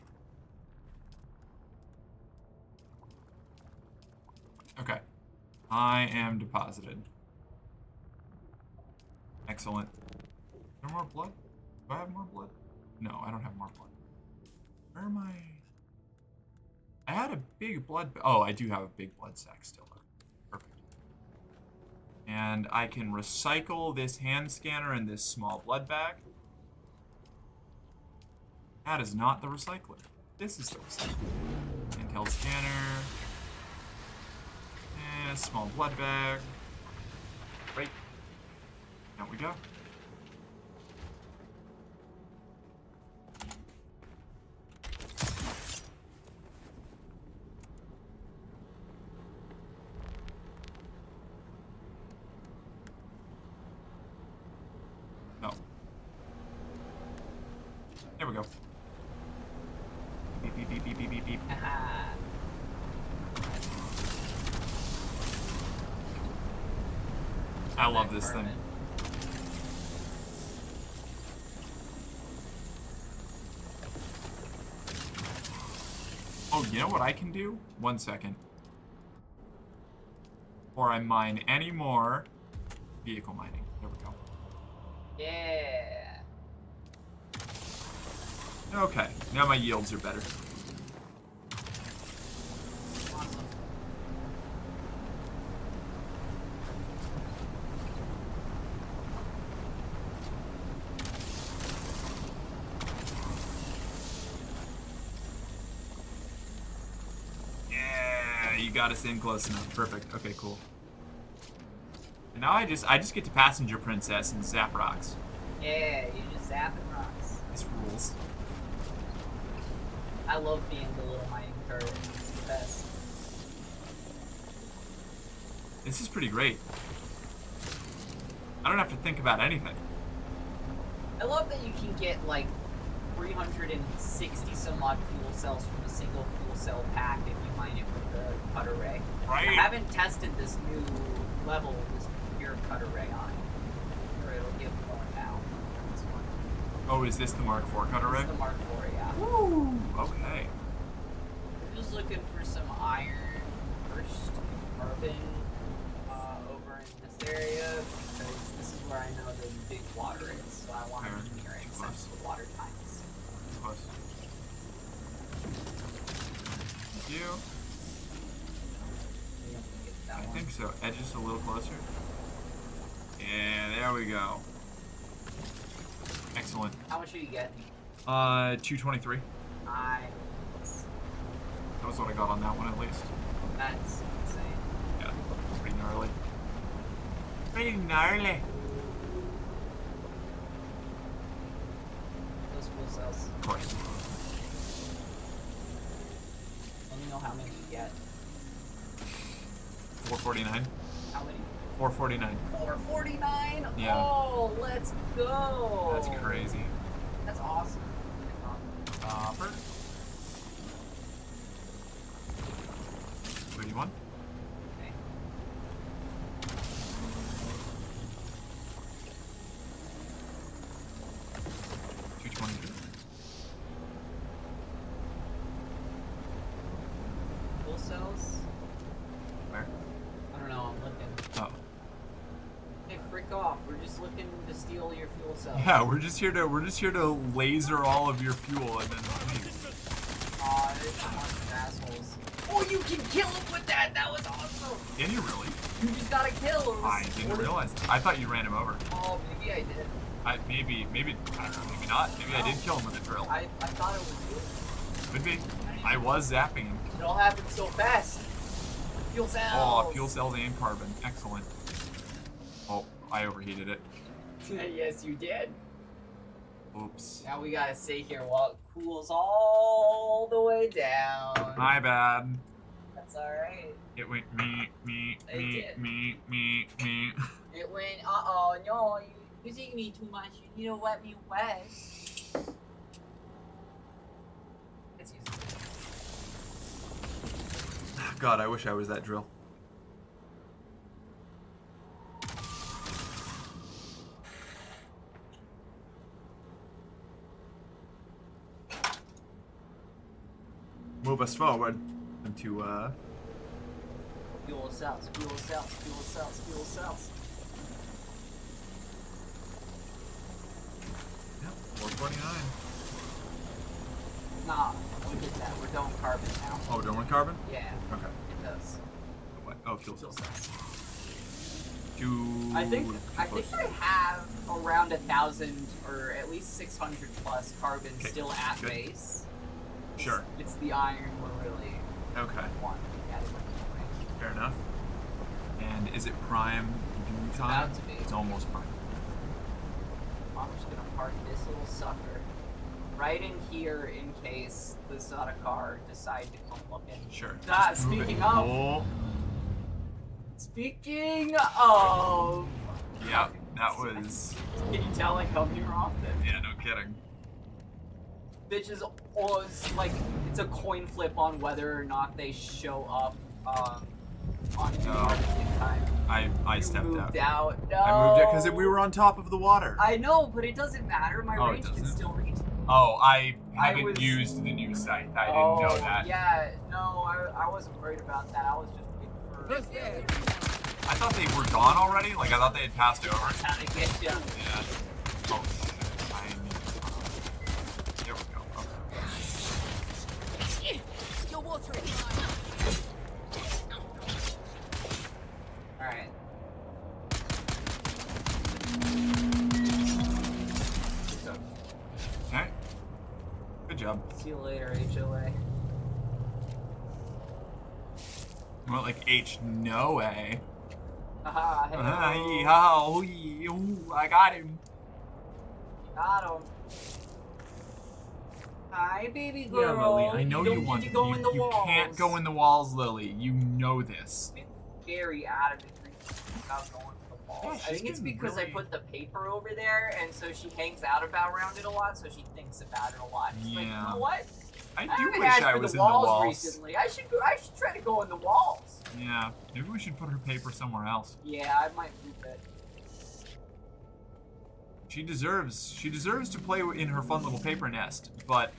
Okay. I am deposited. Excellent. Is there more blood? Do I have more blood? No, I don't have more blood. Where am I? I had a big blood... Oh, I do have a big blood sack still. Perfect. And I can recycle this hand scanner and this small blood bag. That is not the recycler. This is the recycler. Handheld scanner. And a small blood bag. Right. There we go. No. There we go. Beep, beep, beep, beep, beep, beep, beep. I love this thing. Oh, you know what I can do? 1 second. Before I mine any more, vehicle mining. There we go.
Yeah.
Okay, now my yields are better.
Awesome.
Yeah, you got us in close enough. Perfect. Okay, cool. And now I just get to passenger princess and zap rocks.
Yeah, you just zapping rocks.
This rules.
I love being the little mining turret. It's the best.
This is pretty great. I don't have to think about anything.
I love that you can get like 360 some odd fuel cells from a single fuel cell pack if you mine it with the cutter ray.
Right.
I haven't tested this new level, this pure cutter ray on it. Or it'll give more now. This one.
Oh, is this the Mark IV cutter ray?
This is the Mark IV, yeah.
Woo! Okay.
I'm just looking for some iron first, carbon over in this area because this is where I know the big water is. So I want to be near access to the water times.
Of course. Thank you. I think so. Edge just a little closer. Yeah, there we go. Excellent.
How much are you getting?
223.
Nice.
That was what I got on that one at least.
That's insane.
Yeah, pretty gnarly. Pretty gnarly.
Those fuel cells.
Of course.
Let me know how many you get.
449.
How many?
449.
449?
Yeah.
Oh, let's go.
That's crazy.
That's awesome.
Copper. 31.
Okay. Fuel cells?
Where?
I don't know, I'm looking.
Oh.
Hey, frick off. We're just looking to steal your fuel cells.
Yeah, we're just here to laser all of your fuel and then leave.
Aw, there's a bunch of assholes. Oh, you can kill him with that! That was awesome!
Can you really?
You just got a kill. Or
I didn't realize that. I thought you ran him over.
Oh, maybe I did.
Maybe, I don't know, maybe not. Maybe I did kill him with a drill.
I thought it was you.
Could be. I was zapping him.
It all happened so fast. Fuel cells.
Oh, fuel cells and carbon. Excellent. Oh, I overheated it.
Yes, you did.
Oops.
Now we gotta stay here while it cools all the way down.
My bad.
That's alright.
It went me.
It went, uh-oh, no, you're using me too much. You need to let me rest. It's easy.
God, I wish I was that drill. Move us forward into
Fuel cells, fuel cells, fuel cells, fuel cells.
Yep, 449.
Nah, we did that. We're done with carbon now.
Oh, done with carbon?
Yeah.
Okay.
It does.
What? Oh, fuel cells.
I think I have around 1,000 or at least 600 plus carbon still at
good.
base.
Sure.
It's the iron we're really
Okay.
wanting to get.
Fair enough. And is it prime due time?
About to be.
It's almost prime.
I'm just gonna park this little sucker right in here in case the Sata car decide to come looking.
Sure.
Ah,
Just move it.
speaking of.
Oh.
Speaking of.
Yeah, that was.
Can you tell I come here often?
Yeah, no kidding.
Bitches always like it's a coin flip on whether or not they show up on time.
I stepped
moved
out.
No.
I moved it because we were on top of the water.
I know, but it doesn't matter. My
Oh, it
range can
doesn't?
still reach.
Oh, I haven't
was-
used the new site. I didn't know that.
Yeah, no, I wasn't worried about that. I was just waiting for.
I thought they were gone already. Like I thought they had passed over.
How to get you?
Yeah. Oh shit. I need. There we go. Okay.
Your water
Alright.
Okay. Good job.
See you later, HOA.
Well, like H no A.
Haha, hey.
I got him.
Got him. Hi, baby girl.
Yeah, Lily, I know you
don't
want
need to go in the
you
walls.
can't go in the walls, Lily. You know this.
Been very adamant recently about going in the walls.
Yeah,
I think it's
she's been
because
really-
I put the paper over there, and so she hangs out around it a lot, so she thinks about it a lot. She's like, you
Yeah.
know what?
I do
haven't
wish
asked
I
for
was
the
in the
walls
walls.
recently. I should try to go in the walls.
Yeah, maybe we should put her paper somewhere else.
Yeah, I might move it.
She deserves to play in her fun little paper nest, but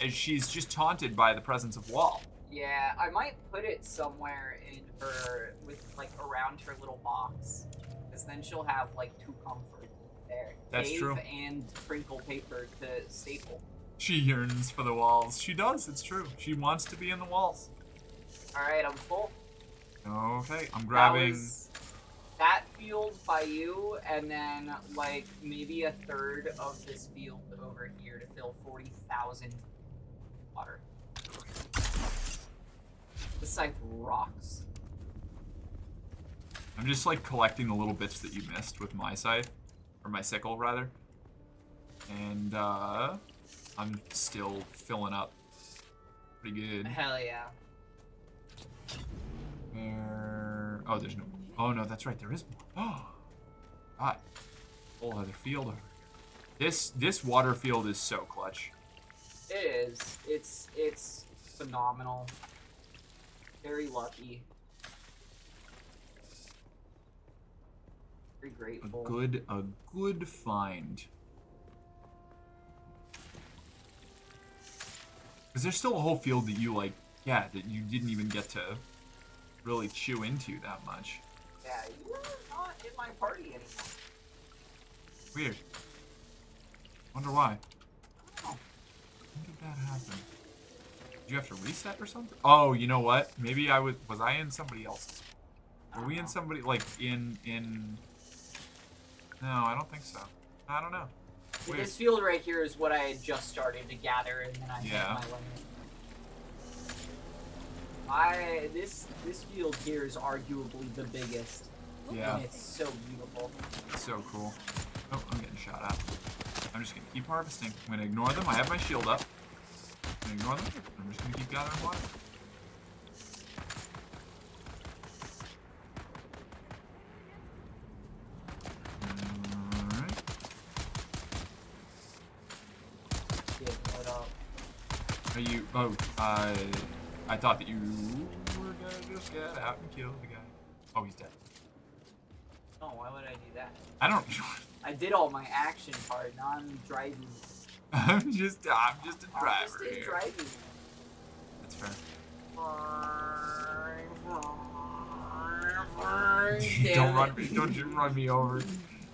she's just taunted by the presence of Wall.
Yeah, I might put it somewhere in her, around her little box, because then she'll have two comfort there.
That's
Cave
true.
And crinkle paper to staple.
She yearns for the walls. She does. It's true. She wants to be in the walls.
All right, I'm full.
Okay, I'm grabbing.
That field by you, and then maybe a third of this field over here to fill 40,000 water. This site rocks.
I'm just collecting the little bits that you missed with my scythe, or my sickle rather, and I'm still filling up pretty good.
Hell yeah.
Oh, there's no. Oh no, that's right. There is more. Oh, God. Whole other field over here. This water field is so clutch.
It is. It's phenomenal. Very lucky. Very grateful.
A good find. Because there's still a whole field that you that you didn't even get to really chew into that much.
Yeah, you are not in my party anymore.
Weird. Wonder why. When did that happen? Did you have to reset or something? Oh, you know what? Maybe was I in somebody else's? Were we in somebody in? No, I don't think so. I don't know.
See, this field right here is what I had just started to gather, and then I hit my limit. This field here is arguably the biggest.
Yeah.
And it's so beautiful.
It's so cool. Oh, I'm getting shot at. I'm just gonna keep harvesting. I'm gonna ignore them. I have my shield up. I'm gonna ignore them. I'm just gonna keep gathering water. Alright. Are you? Oh, I thought that you were gonna just get out and kill the guy. Oh, he's dead.
Oh, why would I do that?
I don't.
I did all my action part. Now I'm driving.
I'm just a driver here.
Driving.
That's fair. Don't run me. Don't you run me over.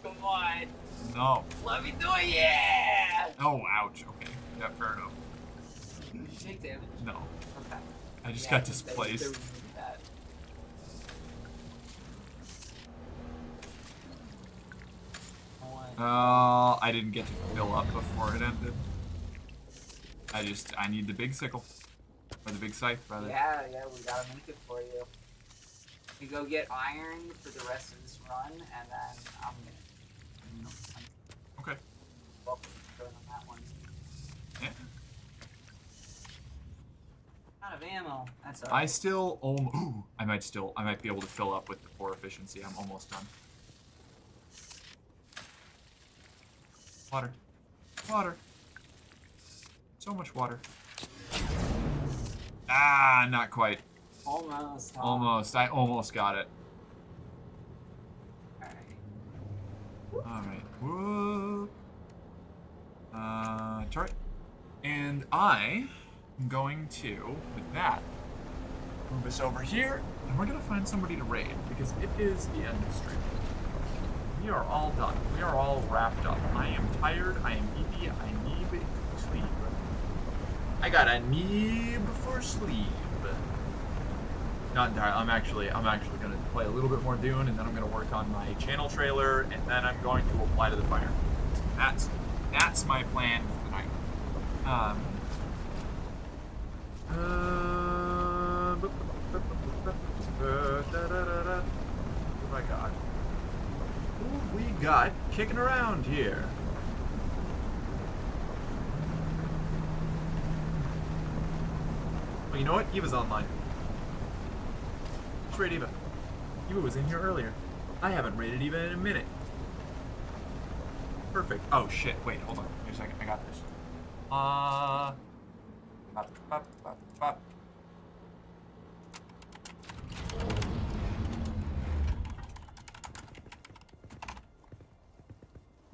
Come on.
No.
Let me do it. Yeah.
Oh, ouch. Okay. Yeah, fair enough.
Did you take damage?
No.
Okay.
I just got displaced. I didn't get to fill up before it ended. I need the big sickle. Or the big scythe, rather.
Yeah, we gotta make it for you. You go get iron for the rest of this run, and then I'm
Okay.
Well, going on that one.
Yeah.
Out of ammo. That's all
I
right.
still I might be able to fill up with the 4 efficiency. I'm almost done. Water. Water. So much water. Ah, not quite.
Almost. Huh?
Almost. I almost got it. Alright. Whoop. Turret. And I am going to, with that, move us over here, and we're going to find somebody to raid, because it is the end of stream. We are all done. We are all wrapped up. I am tired. I am eepy. I need sleep. I got a need for sleep. Not entirely. I'm actually going to play a little bit more Dune, and then I'm going to work on my channel trailer, and then I'm going to apply to the fire. That's my plan for tonight. What have I got? Who we got kicking around here? Oh, you know what? Eva's online. Let's raid Eva. Eva was in here earlier. I haven't raided Eva in a minute. Perfect. Oh shit, wait, hold on. Wait a second, I got this.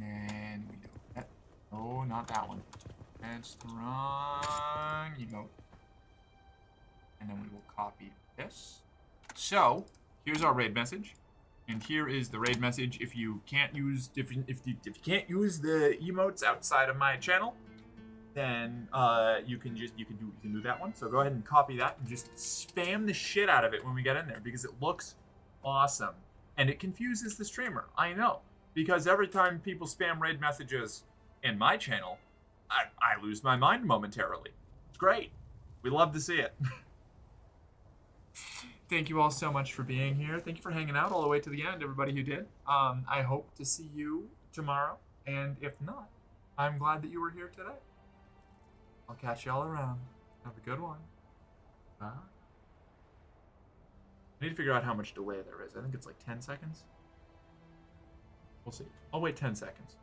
And we go that. Oh, not that one. That's the wrong emote. And then we will copy this. So, here's our raid message. And here is the raid message. If you can't use if you can't use the emotes outside of my channel, then you can do that one. So go ahead and copy that and just spam the shit out of it when we get in there because it looks awesome and it confuses the streamer. I know, because every time people spam raid messages in my channel, I lose my mind momentarily. It's great. We love to see it. Thank you all so much for being here. Thank you for hanging out all the way to the end, everybody who did. I hope to see you tomorrow, and if not, I'm glad that you were here today. I'll catch y'all around. Have a good one. Bye. I need to figure out how much delay there is. I think it's like 10 seconds. We'll see. I'll wait 10 seconds.